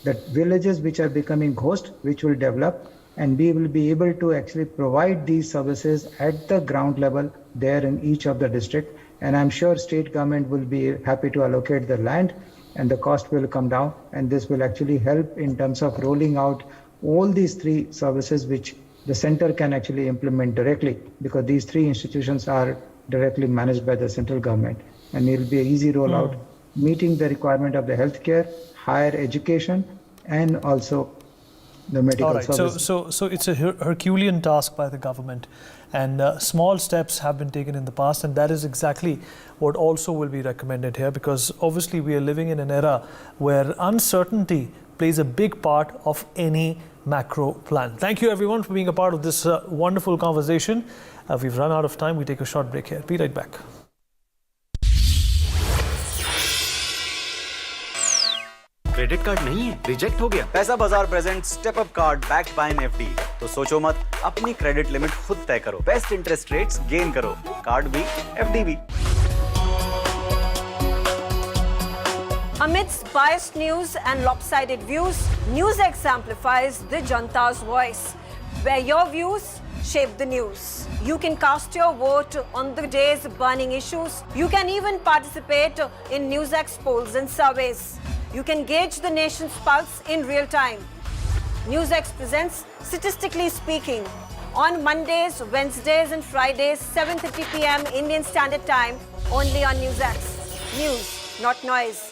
The villages which are becoming ghost, which will develop, and we will be able to actually provide these services at the ground level there in each of the district. And I'm sure state government will be happy to allocate the land, and the cost will come down, and this will actually help in terms of rolling out all these three services which the center can actually implement directly, because these three institutions are directly managed by the central government, and it will be an easy rollout, meeting the requirement of the healthcare, higher education, and also the medical services. So it's a Herculean task by the government, and small steps have been taken in the past, and that is exactly what also will be recommended here, because obviously we are living in an era where uncertainty plays a big part of any macro plan. Thank you everyone for being a part of this wonderful conversation. We've run out of time. We take a short break here. Be right back. Credit card नहीं है, reject हो गया। Paisabazaar present step up card backed bye FD. तो सोचो मत, अपनी credit limit खुद तय करो, बेस्ट इंटरेस्ट रेट्स गेन करो, कार्ड भी एफडी भी। Amidst biased news and lopsided views, NewsX amplifies the Janta's voice, where your views shape the news. You can cast your vote on the day's burning issues. You can even participate in NewsX polls and surveys. You can gauge the nation's pulse in real time. NewsX presents Statistically Speaking on Mondays, Wednesdays and Fridays, 7:30 p.m. Indian Standard Time, only on NewsX. News, not noise.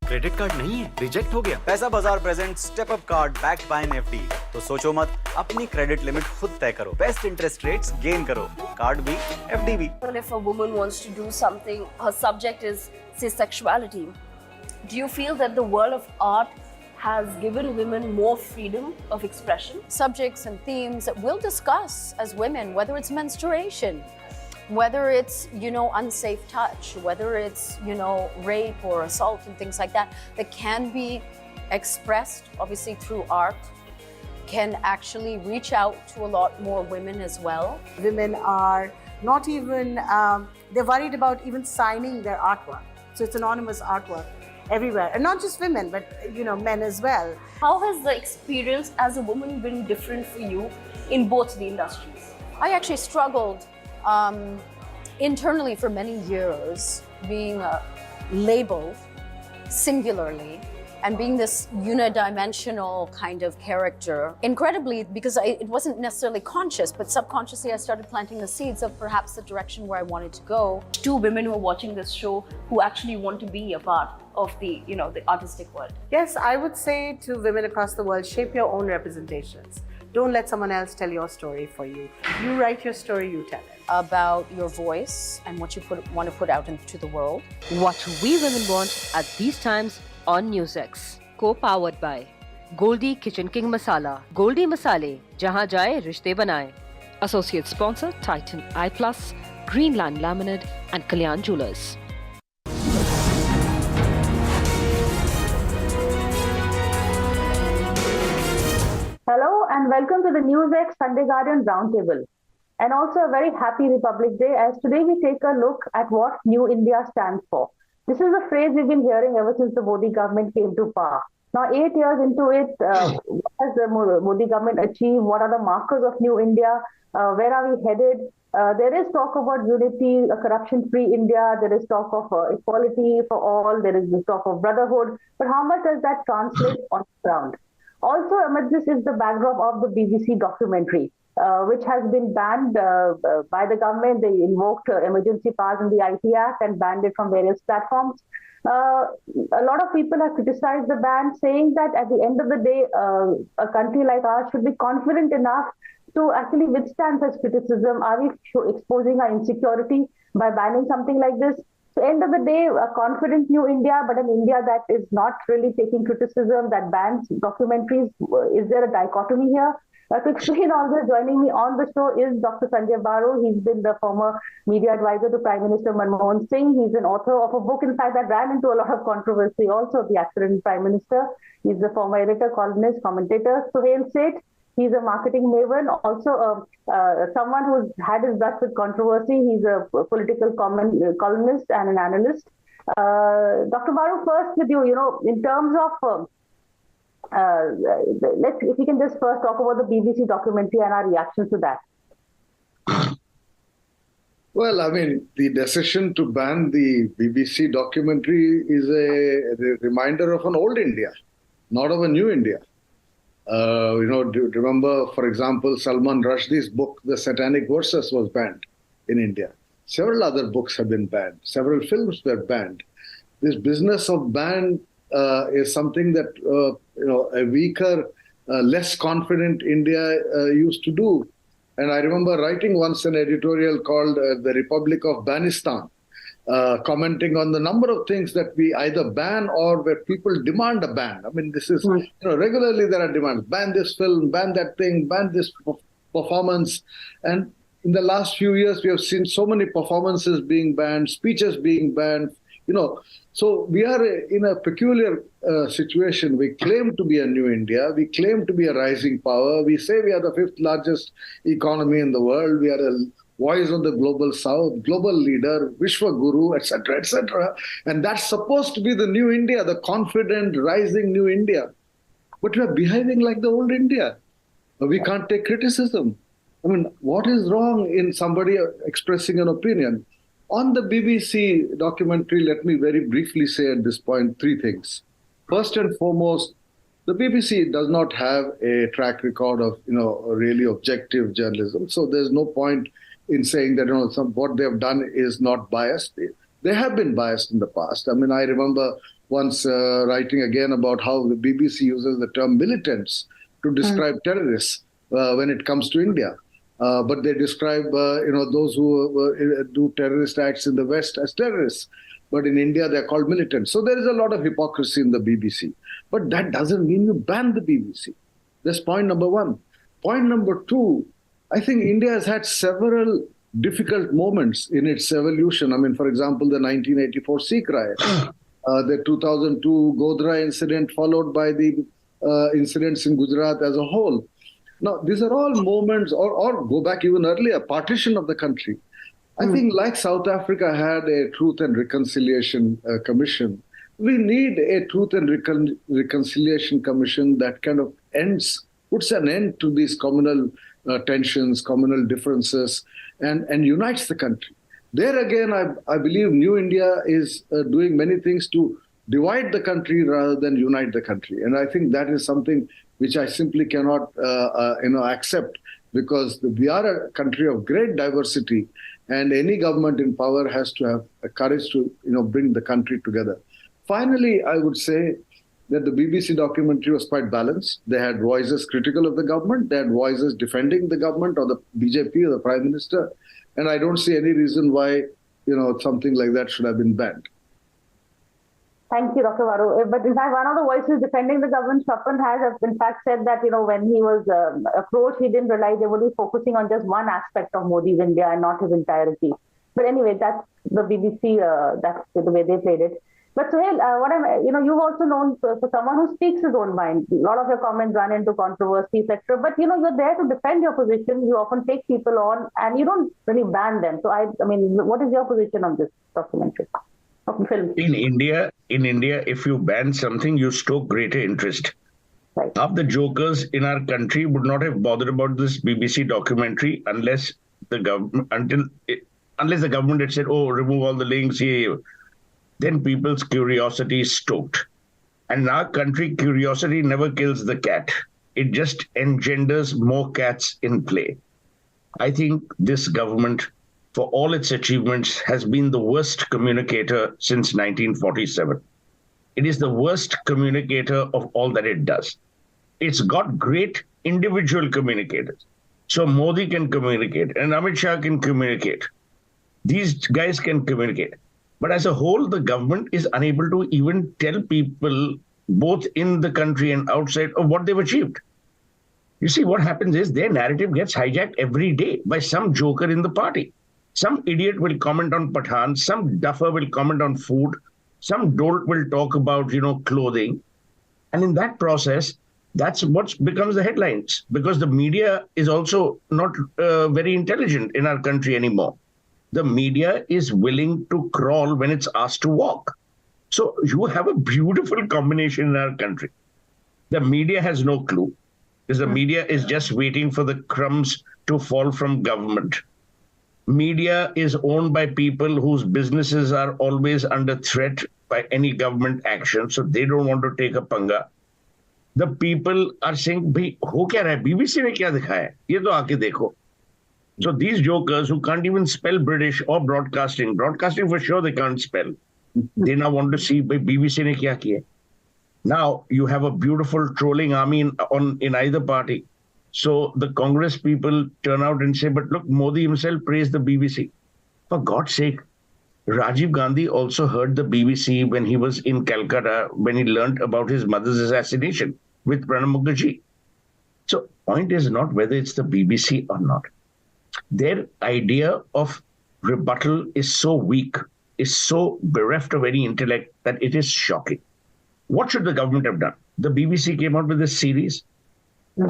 Credit card नहीं है, reject हो गया। Paisabazaar present step up card backed bye FD. तो सोचो मत, अपनी credit limit खुद तय करो, बेस्ट इंटरेस्ट रेट्स गेन करो, कार्ड भी एफडी भी। If a woman wants to do something, her subject is, say, sexuality, do you feel that the world of art has given women more freedom of expression? Subjects and themes that we'll discuss as women, whether it's menstruation, whether it's, unsafe touch, whether it's, rape or assault and things like that can be expressed, obviously, through art, can actually reach out to a lot more women as well. Women are not even, they're worried about even signing their artwork. So it's anonymous artwork everywhere. And not just women, but, men as well. How has the experience as a woman been different for you in both the industries? I actually struggled internally for many years, being labeled singularly and being this unidimensional kind of character. Incredibly, because it wasn't necessarily conscious, but subconsciously I started planting the seeds of perhaps the direction where I wanted to go. Two women who are watching this show who actually want to be a part of the, the artistic world. Yes, I would say to women across the world, shape your own representations. Don't let someone else tell your story for you. You write your story, you tell it. About your voice and what you want to put out into the world. What we women want at these times on NewsX. Co-powered by Goldie Kitchen King Masala. Goldie Masale, jahan jaye rishte banaye. Associate sponsor Titan I+, Greenland Laminate and Kalyan Jewelers. Hello and welcome to the NewsX Sunday Guardian Roundtable. And also a very happy Republic Day, as today we take a look at what New India stands for. This is a phrase we've been hearing ever since the Modi government came to power. Now, 8 years into it, what has the Modi government achieved? What are the markers of New India? Where are we headed? There is talk about unity, a corruption-free India. There is talk of equality for all. There is the talk of brotherhood. But how much does that translate on the ground? Also, amid this is the backdrop of the BBC documentary, which has been banned by the government. They invoked emergency powers in the IT Act and banned it from various platforms. A lot of people have criticized the ban, saying that at the end of the day, a country like ours should be confident enough to actually withstand such criticism. Are we exposing our insecurity by banning something like this? So, end of the day, a confident New India, but an India that is not really taking criticism, that bans documentaries. Is there a dichotomy here? To explain all this, joining me on the show is Dr. Sanjay Baru. He's been the former media advisor to Prime Minister Manmohan Singh. He's an author of a book, in fact, that ran into a lot of controversy also, The Accident Prime Minister. He's the former editor, columnist, commentator. Suhail Seth, he's a marketing maven, also someone who's had his brush with controversy. He's a political columnist and an analyst. Dr. Baru, first with you, in terms of if we can just first talk about the BBC documentary and our reactions to that. Well, I mean, the decision to ban the BBC documentary is a reminder of an old India, not of a new India. Remember, for example, Salman Rushdie's book, The Satanic Verses, was banned in India. Several other books have been banned. Several films were banned. This business of ban is something that a weaker, less confident India used to do. And I remember writing once an editorial called The Republic of Banistan, commenting on the number of things that we either ban or where people demand a ban. I mean, this is, regularly there are demands. Ban this film, ban that thing, ban this performance. And in the last few years, we have seen so many performances being banned, speeches being banned. So we are in a peculiar situation. We claim to be a new India. We claim to be a rising power. We say we are the 5th largest economy in the world. We are a voice of the global south, global leader, Vishwa Guru, etc., etc. And that's supposed to be the new India, the confident, rising new India. But we are behaving like the old India. We can't take criticism. I mean, what is wrong in somebody expressing an opinion? On the BBC documentary, let me very briefly say at this point 3 things. First and foremost, the BBC does not have a track record of, really objective journalism. So there's no point in saying that, what they've done is not biased. They have been biased in the past. I mean, I remember once writing again about how the BBC uses the term militants to describe terrorists when it comes to India. But they describe, those who do terrorist acts in the West as terrorists. But in India, they're called militants. So there is a lot of hypocrisy in the BBC. But that doesn't mean you ban the BBC. That's point number one. Point number two, I think India has had several difficult moments in its evolution. I mean, for example, the 1984 Sikh riot, the 2002 Godhra incident, followed by the incidents in Gujarat as a whole. Now, these are all moments, or go back even earlier, partition of the country. I think like South Africa had a Truth and Reconciliation Commission, we need a Truth and Reconciliation Commission that kind of puts an end to these communal tensions, communal differences, and unites the country. There again, I believe New India is doing many things to divide the country rather than unite the country. And I think that is something which I simply cannot accept, because we are a country of great diversity, and any government in power has to have a courage to bring the country together. Finally, I would say that the BBC documentary was quite balanced. They had voices critical of the government, they had voices defending the government or the BJP or the Prime Minister, and I don't see any reason why something like that should have been banned. Thank you, Dr. Varu. But in fact, one of the voices defending the government, Swapan, has in fact said that, when he was approached, he didn't realize they would be focusing on just one aspect of Modi's India and not his entirety. But anyway, that's the BBC, that's the way they played it. But Suhail, you've also known for someone who speaks his own mind. A lot of your comments run into controversy, etc. But, you're there to defend your position. You often take people on and you don't really ban them. So, what is your position on this documentary? In India, if you ban something, you stoke greater interest. Right. Half the jokers in our country would not have bothered about this BBC documentary unless the government had said, "Oh, remove all the links here." Then people's curiosity is stoked. And in our country, curiosity never kills the cat. It just engenders more cats in play. I think this government, for all its achievements, has been the worst communicator since 1947. It is the worst communicator of all that it does. It's got great individual communicators. So Modi can communicate and Amit Shah can communicate. These guys can communicate. But as a whole, the government is unable to even tell people, both in the country and outside, of what they've achieved. You see, what happens is their narrative gets hijacked every day by some joker in the party. Some idiot will comment on Pathan, some duffer will comment on food, some dolt will talk about, clothing. And in that process, that's what becomes the headlines, because the media is also not very intelligent in our country anymore. The media is willing to crawl when it's asked to walk. So you have a beautiful combination in our country. The media has no clue, because the media is just waiting for the crumbs to fall from government. Media is owned by people whose businesses are always under threat by any government action, so they don't want to take a panga. The people are saying, "Bhai, ho kya raha hai? BBC ne kya dikhaya? Ye to aake dekho." So these jokers who can't even spell British or broadcasting for sure they can't spell. They now want to see, "Bhai, BBC ne kya kiya?" Now you have a beautiful trolling army in either party. So the Congress people turn out and say, "But look, Modi himself praised the BBC." For God's sake, Rajiv Gandhi also heard the BBC when he was in Calcutta, when he learnt about his mother's assassination with Pranab Mukherjee. So point is not whether it's the BBC or not. Their idea of rebuttal is so weak, is so bereft of any intellect that it is shocking. What should the government have done? The BBC came out with this series.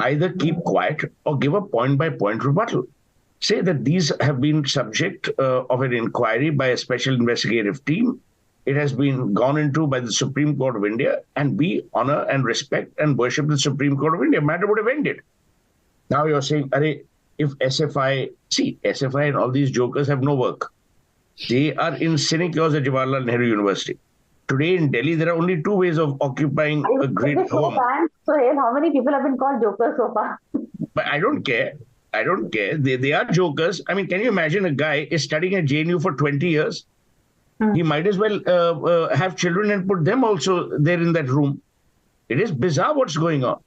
Either keep quiet or give a point-by-point rebuttal. Say that these have been subject of an inquiry by a special investigative team. It has been gone into by the Supreme Court of India, and we honor and respect and worship the Supreme Court of India. Matter would have ended. Now you're saying, if SFI and all these jokers have no work. They are in sinecures at Jawaharlal Nehru University. Today in Delhi, there are only two ways of occupying a great home. So, how many people have been called jokers so far? But I don't care. They are jokers. I mean, can you imagine a guy is studying at JNU for 20 years? He might as well have children and put them also there in that room. It is bizarre what's going on.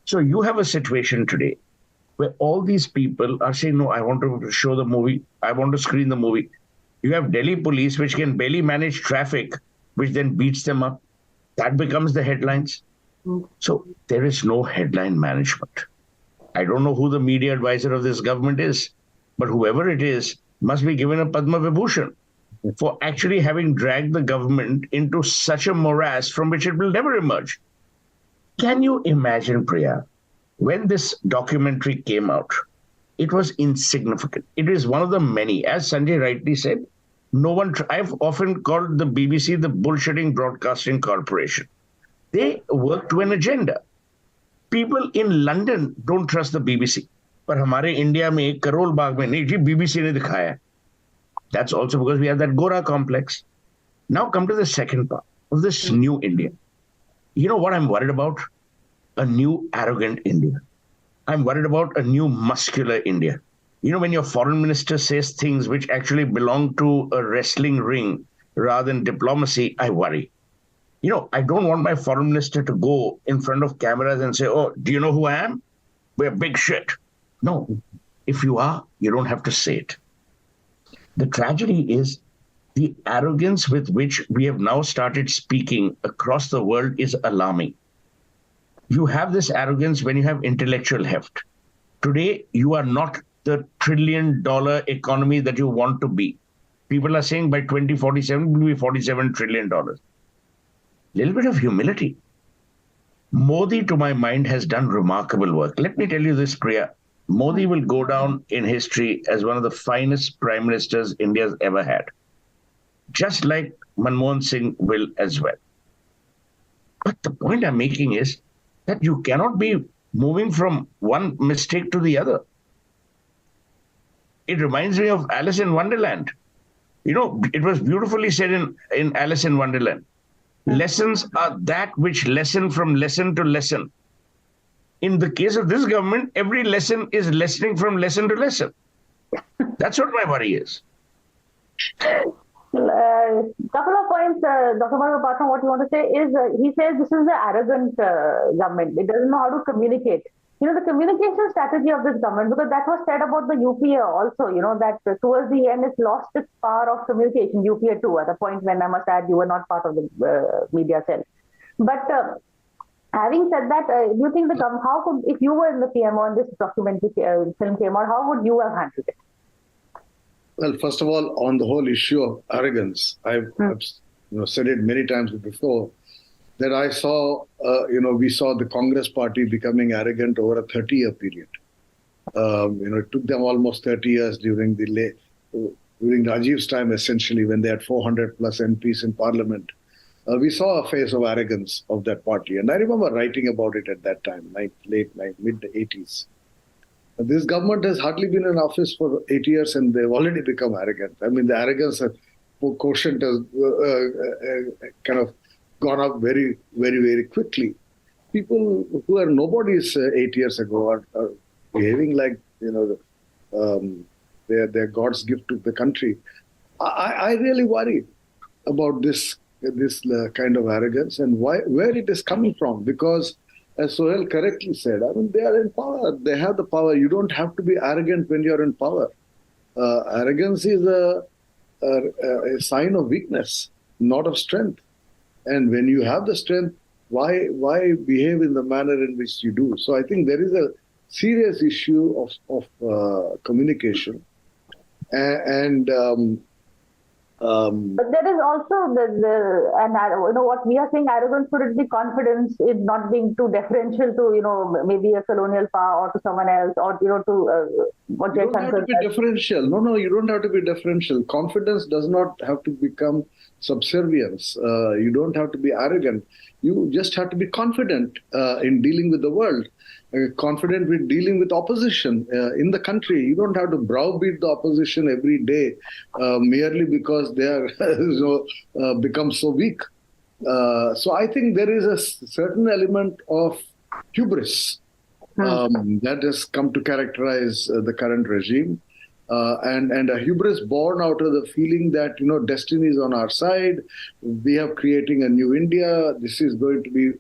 So you have a situation today where all these people are saying, no, I want to show the movie. I want to screen the movie. You have Delhi police, which can barely manage traffic, which then beats them up. That becomes the headlines. So there is no headline management. I don't know who the media advisor of this government is, but whoever it is must be given a Padma Vibhushan for actually having dragged the government into such a morass from which it will never emerge. Can you imagine, Priya, when this documentary came out, it was insignificant. It is one of the many, as Sanjay rightly said, I've often called the BBC the bullshitting broadcasting corporation. They work to an agenda. People in London don't trust the BBC. But हमारे India में करोल बाग में नहीं जी BBC ने दिखाया. That's also because we have that Gora complex. Now come to the second part of this new India. You know what I'm worried about? A new arrogant India. I'm worried about a new muscular India. You know, when your foreign minister says things which actually belong to a wrestling ring rather than diplomacy, I worry. You know, I don't want my foreign minister to go in front of cameras and say, oh, do you know who I am? We're big shit. No, if you are, you don't have to say it. The tragedy is the arrogance with which we have now started speaking across the world is alarming. You have this arrogance when you have intellectual heft. Today, you are not the $1 trillion economy that you want to be. People are saying by 2047, it will be $47 trillion. Little bit of humility. Modi, to my mind, has done remarkable work. Let me tell you this, Priya. Modi will go down in history as one of the finest prime ministers India's ever had. Just like Manmohan Singh will as well. But the point I'm making is that you cannot be moving from one mistake to the other. It reminds me of Alice in Wonderland. You know, it was beautifully said in Alice in Wonderland. Lessons are that which lesson from lesson to lesson. In the case of this government, every lesson is lessening from lesson to lesson. That's what my worry is. Couple of points, Dr. Bharat, apart from what you want to say is, he says this is the arrogant government. It doesn't know how to communicate. You know, the communication strategy of this government, because that was said about the UPA also, you know, that towards the end it's lost its power of communication, UPA too, at a point when I must add you were not part of the media cell. But having said that, do you think how could, if you were in the PMO and this documentary film came out, how would you have handled it? Well, first of all, on the whole issue of arrogance, I've said it many times before, that I saw, we saw the Congress party becoming arrogant over a 30-year period. It took them almost 30 years during Rajiv's time, essentially, when they had 400 plus MPs in parliament. We saw a phase of arrogance of that party. And I remember writing about it at that time, mid-80s. This government has hardly been in office for 8 years and they've already become arrogant. I mean, the arrogance quotient has kind of gone up very, very, very quickly. People who were nobodies 8 years ago are behaving like, they're God's gift to the country. I really worry about this kind of arrogance and where it is coming from, because as Sohail correctly said, I mean, they are in power. They have the power. You don't have to be arrogant when you're in power. Arrogance is a sign of weakness, not of strength. And when you have the strength, why behave in the manner in which you do? So I think there is a serious issue of communication. But there is also what we are saying, arrogance, should it be confidence in not being too deferential to, maybe a colonial power or to someone else, or, to what you don't have to be deferential. No, you don't have to be deferential. Confidence does not have to become subservience. You don't have to be arrogant. You just have to be confident in dealing with the world. Confident with dealing with opposition in the country. You don't have to browbeat the opposition every day merely because they are become so weak. So I think there is a certain element of hubris that has come to characterize the current regime. and a hubris born out of the feeling that, destiny is on our side. We are creating a new India. This is going to be,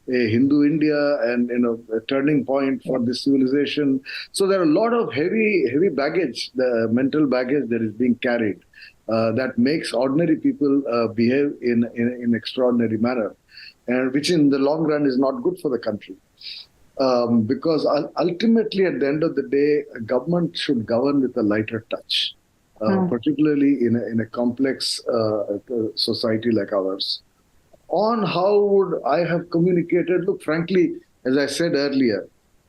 a Hindu India and, a turning point for this civilization. So there are a lot of heavy baggage, the mental baggage that is being carried that makes ordinary people behave in extraordinary manner, and which in the long run is not good for the country. Because ultimately, at the end of the day, a government should govern with a lighter touch, particularly in a complex society like ours. On how would I have communicated? Look, frankly, as I said earlier,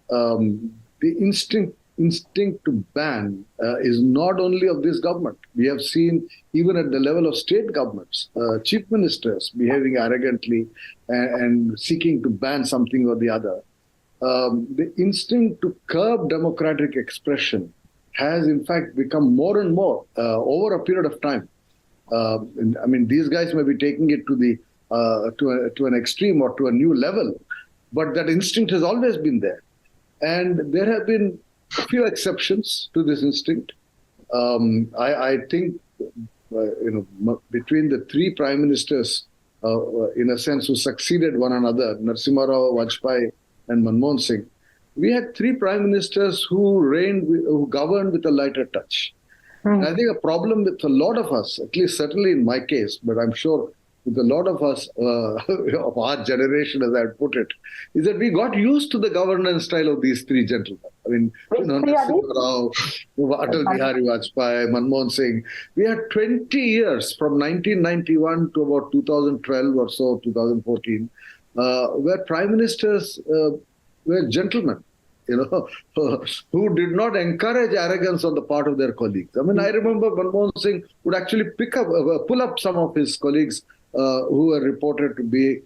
the instinct to ban is not only of this government. We have seen even at the level of state governments, chief ministers behaving arrogantly and seeking to ban something or the other. The instinct to curb democratic expression has in fact become more and more over a period of time. These guys may be taking it to an extreme or to a new level, but that instinct has always been there. And there have been a few exceptions to this instinct. I think, between the three prime ministers, in a sense, who succeeded one another, Narasimha Rao, Vajpayee, and Manmohan Singh, we had three prime ministers who governed with a lighter touch. And I think a problem with a lot of us, at least certainly in my case, but I'm sure with a lot of us of our generation, as I would put it, is that we got used to the governance style of these three gentlemen. Narasimha Rao, Atal Bihari Vajpayee, Manmohan Singh. We had 20 years from 1991 to about 2012 or so, 2014, where prime ministers were gentlemen, who did not encourage arrogance on the part of their colleagues. I remember Manmohan Singh would actually pull up some of his colleagues who were reported to be,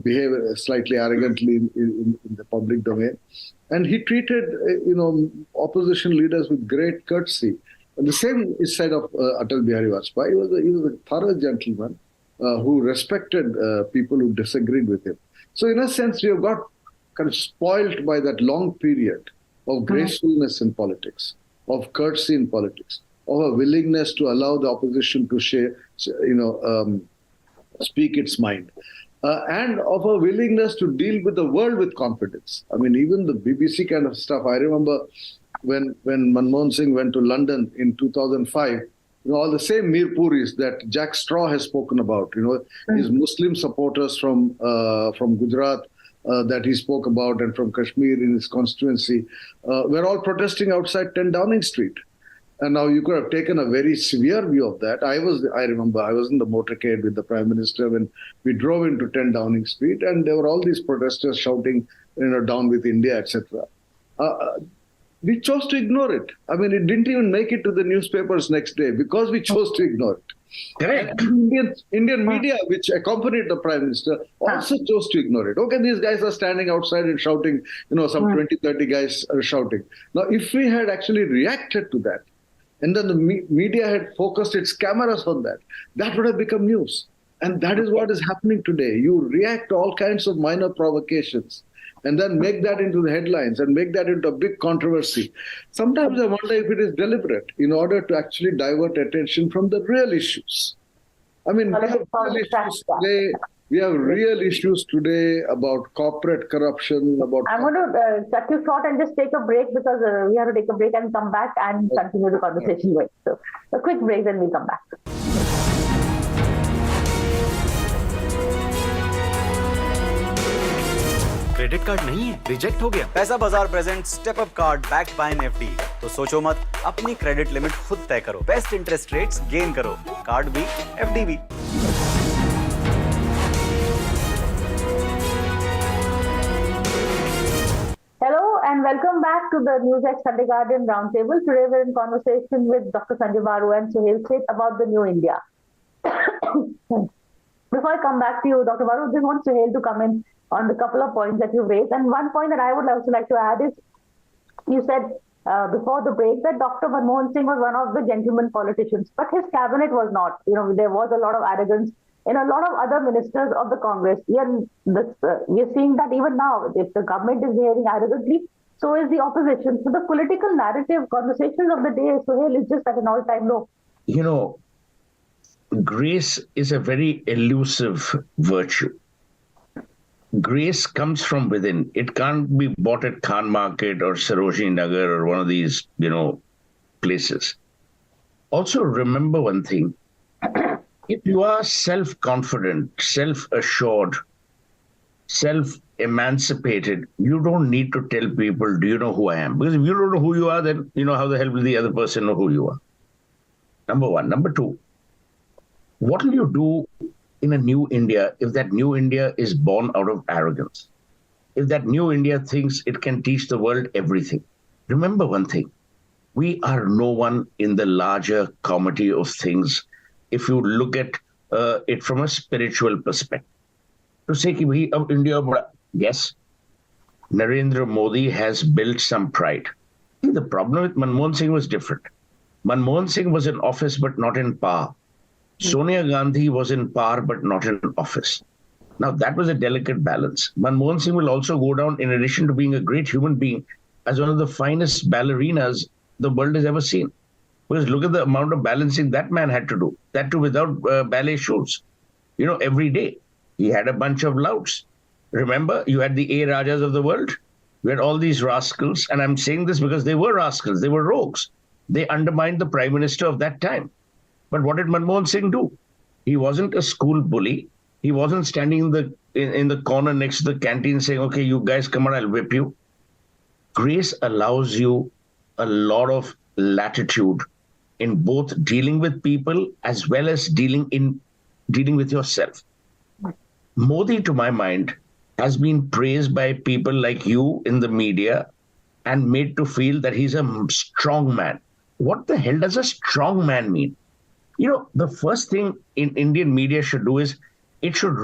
behave slightly arrogantly in the public domain. And he treated, opposition leaders with great courtesy. And the same is said of Atal Bihari Vajpayee. He was a thorough gentleman who respected people who disagreed with him. So in a sense, we have got kind of spoiled by that long period of gracefulness in politics, of courtesy in politics, of a willingness to allow the opposition to speak its mind, and of a willingness to deal with the world with confidence. Even the BBC kind of stuff. I remember when Manmohan Singh went to London in 2005, all the same Mirpuris that Jack Straw has spoken about, his Muslim supporters from Gujarat that he spoke about, and from Kashmir in his constituency, were all protesting outside 10 Downing Street. And now you could have taken a very severe view of that. I remember I was in the motorcade with the Prime Minister when we drove into 10 Downing Street, and there were all these protesters shouting, down with India, etc. We chose to ignore it. It didn't even make it to the newspapers next day because we chose to ignore it. Correct. Indian media, which accompanied the Prime Minister, also chose to ignore it. Okay, these guys are standing outside and shouting, some 20, 30 guys are shouting. Now, if we had actually reacted to that, and then the media had focused its cameras on that, that would have become news. And that is what is happening today. You react to all kinds of minor provocations and then make that into the headlines and make that into a big controversy. Sometimes I wonder if it is deliberate in order to actually divert attention from the real issues. We have real issues today about corporate corruption, about... I'm going to cut you short and just take a break because we have to take a break and come back and continue the conversation going. So a quick break, then we'll come back. Credit card नहीं है, reject हो गया। Paisabazaar present step up card backed bye FD. तो सोचो मत, अपनी credit limit खुद तय करो, बेस्ट इंटरेस्ट रेट्स गेन करो, कार्ड भी एफडी भी। Hello and welcome back to the NewsX Sunday Guardian Roundtable. Today we're in conversation with Dr. Sanjay Baru and Suhail Seth about the new India. Before I come back to you, Dr. Baru, I just want Suhail to come in on the couple of points that you've raised. And one point that I would also like to add is, you said before the break that Dr. Manmohan Singh was one of the gentleman politicians, but his cabinet was not. There was a lot of arrogance in a lot of other ministers of the Congress. We are seeing that even now, if the government is behaving arrogantly, So is the opposition. So the political narrative conversations of the day, Sohail, is just at an all-time low. You know, grace is a very elusive virtue. Grace comes from within. It can't be bought at Khan Market or Sarojini Nagar or one of these, places. Also, remember one thing. If you are self-confident, self-assured, self-emancipated, you don't need to tell people, do you know who I am? Because if you don't know who you are, then, how the hell will the other person know who you are? Number one. Number two, what will you do in a new India if that new India is born out of arrogance? If that new India thinks it can teach the world everything? Remember one thing. We are no one in the larger comedy of things if you look at it from a spiritual perspective. To say that we of India, yes, Narendra Modi has built some pride. The problem with Manmohan Singh was different. Manmohan Singh was in office but not in power. Sonia Gandhi was in power but not in office. Now that was a delicate balance. Manmohan Singh will also go down, in addition to being a great human being, as one of the finest ballerinas the world has ever seen. Because look at the amount of balancing that man had to do. That too without ballet shoes. Every day. He had a bunch of louts. Remember, you had the A Rajas of the world. You had all these rascals. And I'm saying this because they were rascals. They were rogues. They undermined the prime minister of that time. But what did Manmohan Singh do? He wasn't a school bully. He wasn't standing in the corner next to the canteen saying, okay, you guys come on, I'll whip you. Grace allows you a lot of latitude in both dealing with people as well as dealing with yourself. Modi, to my mind, has been praised by people like you in the media and made to feel that he's a strong man. What the hell does a strong man mean? The first thing in Indian media should do is it should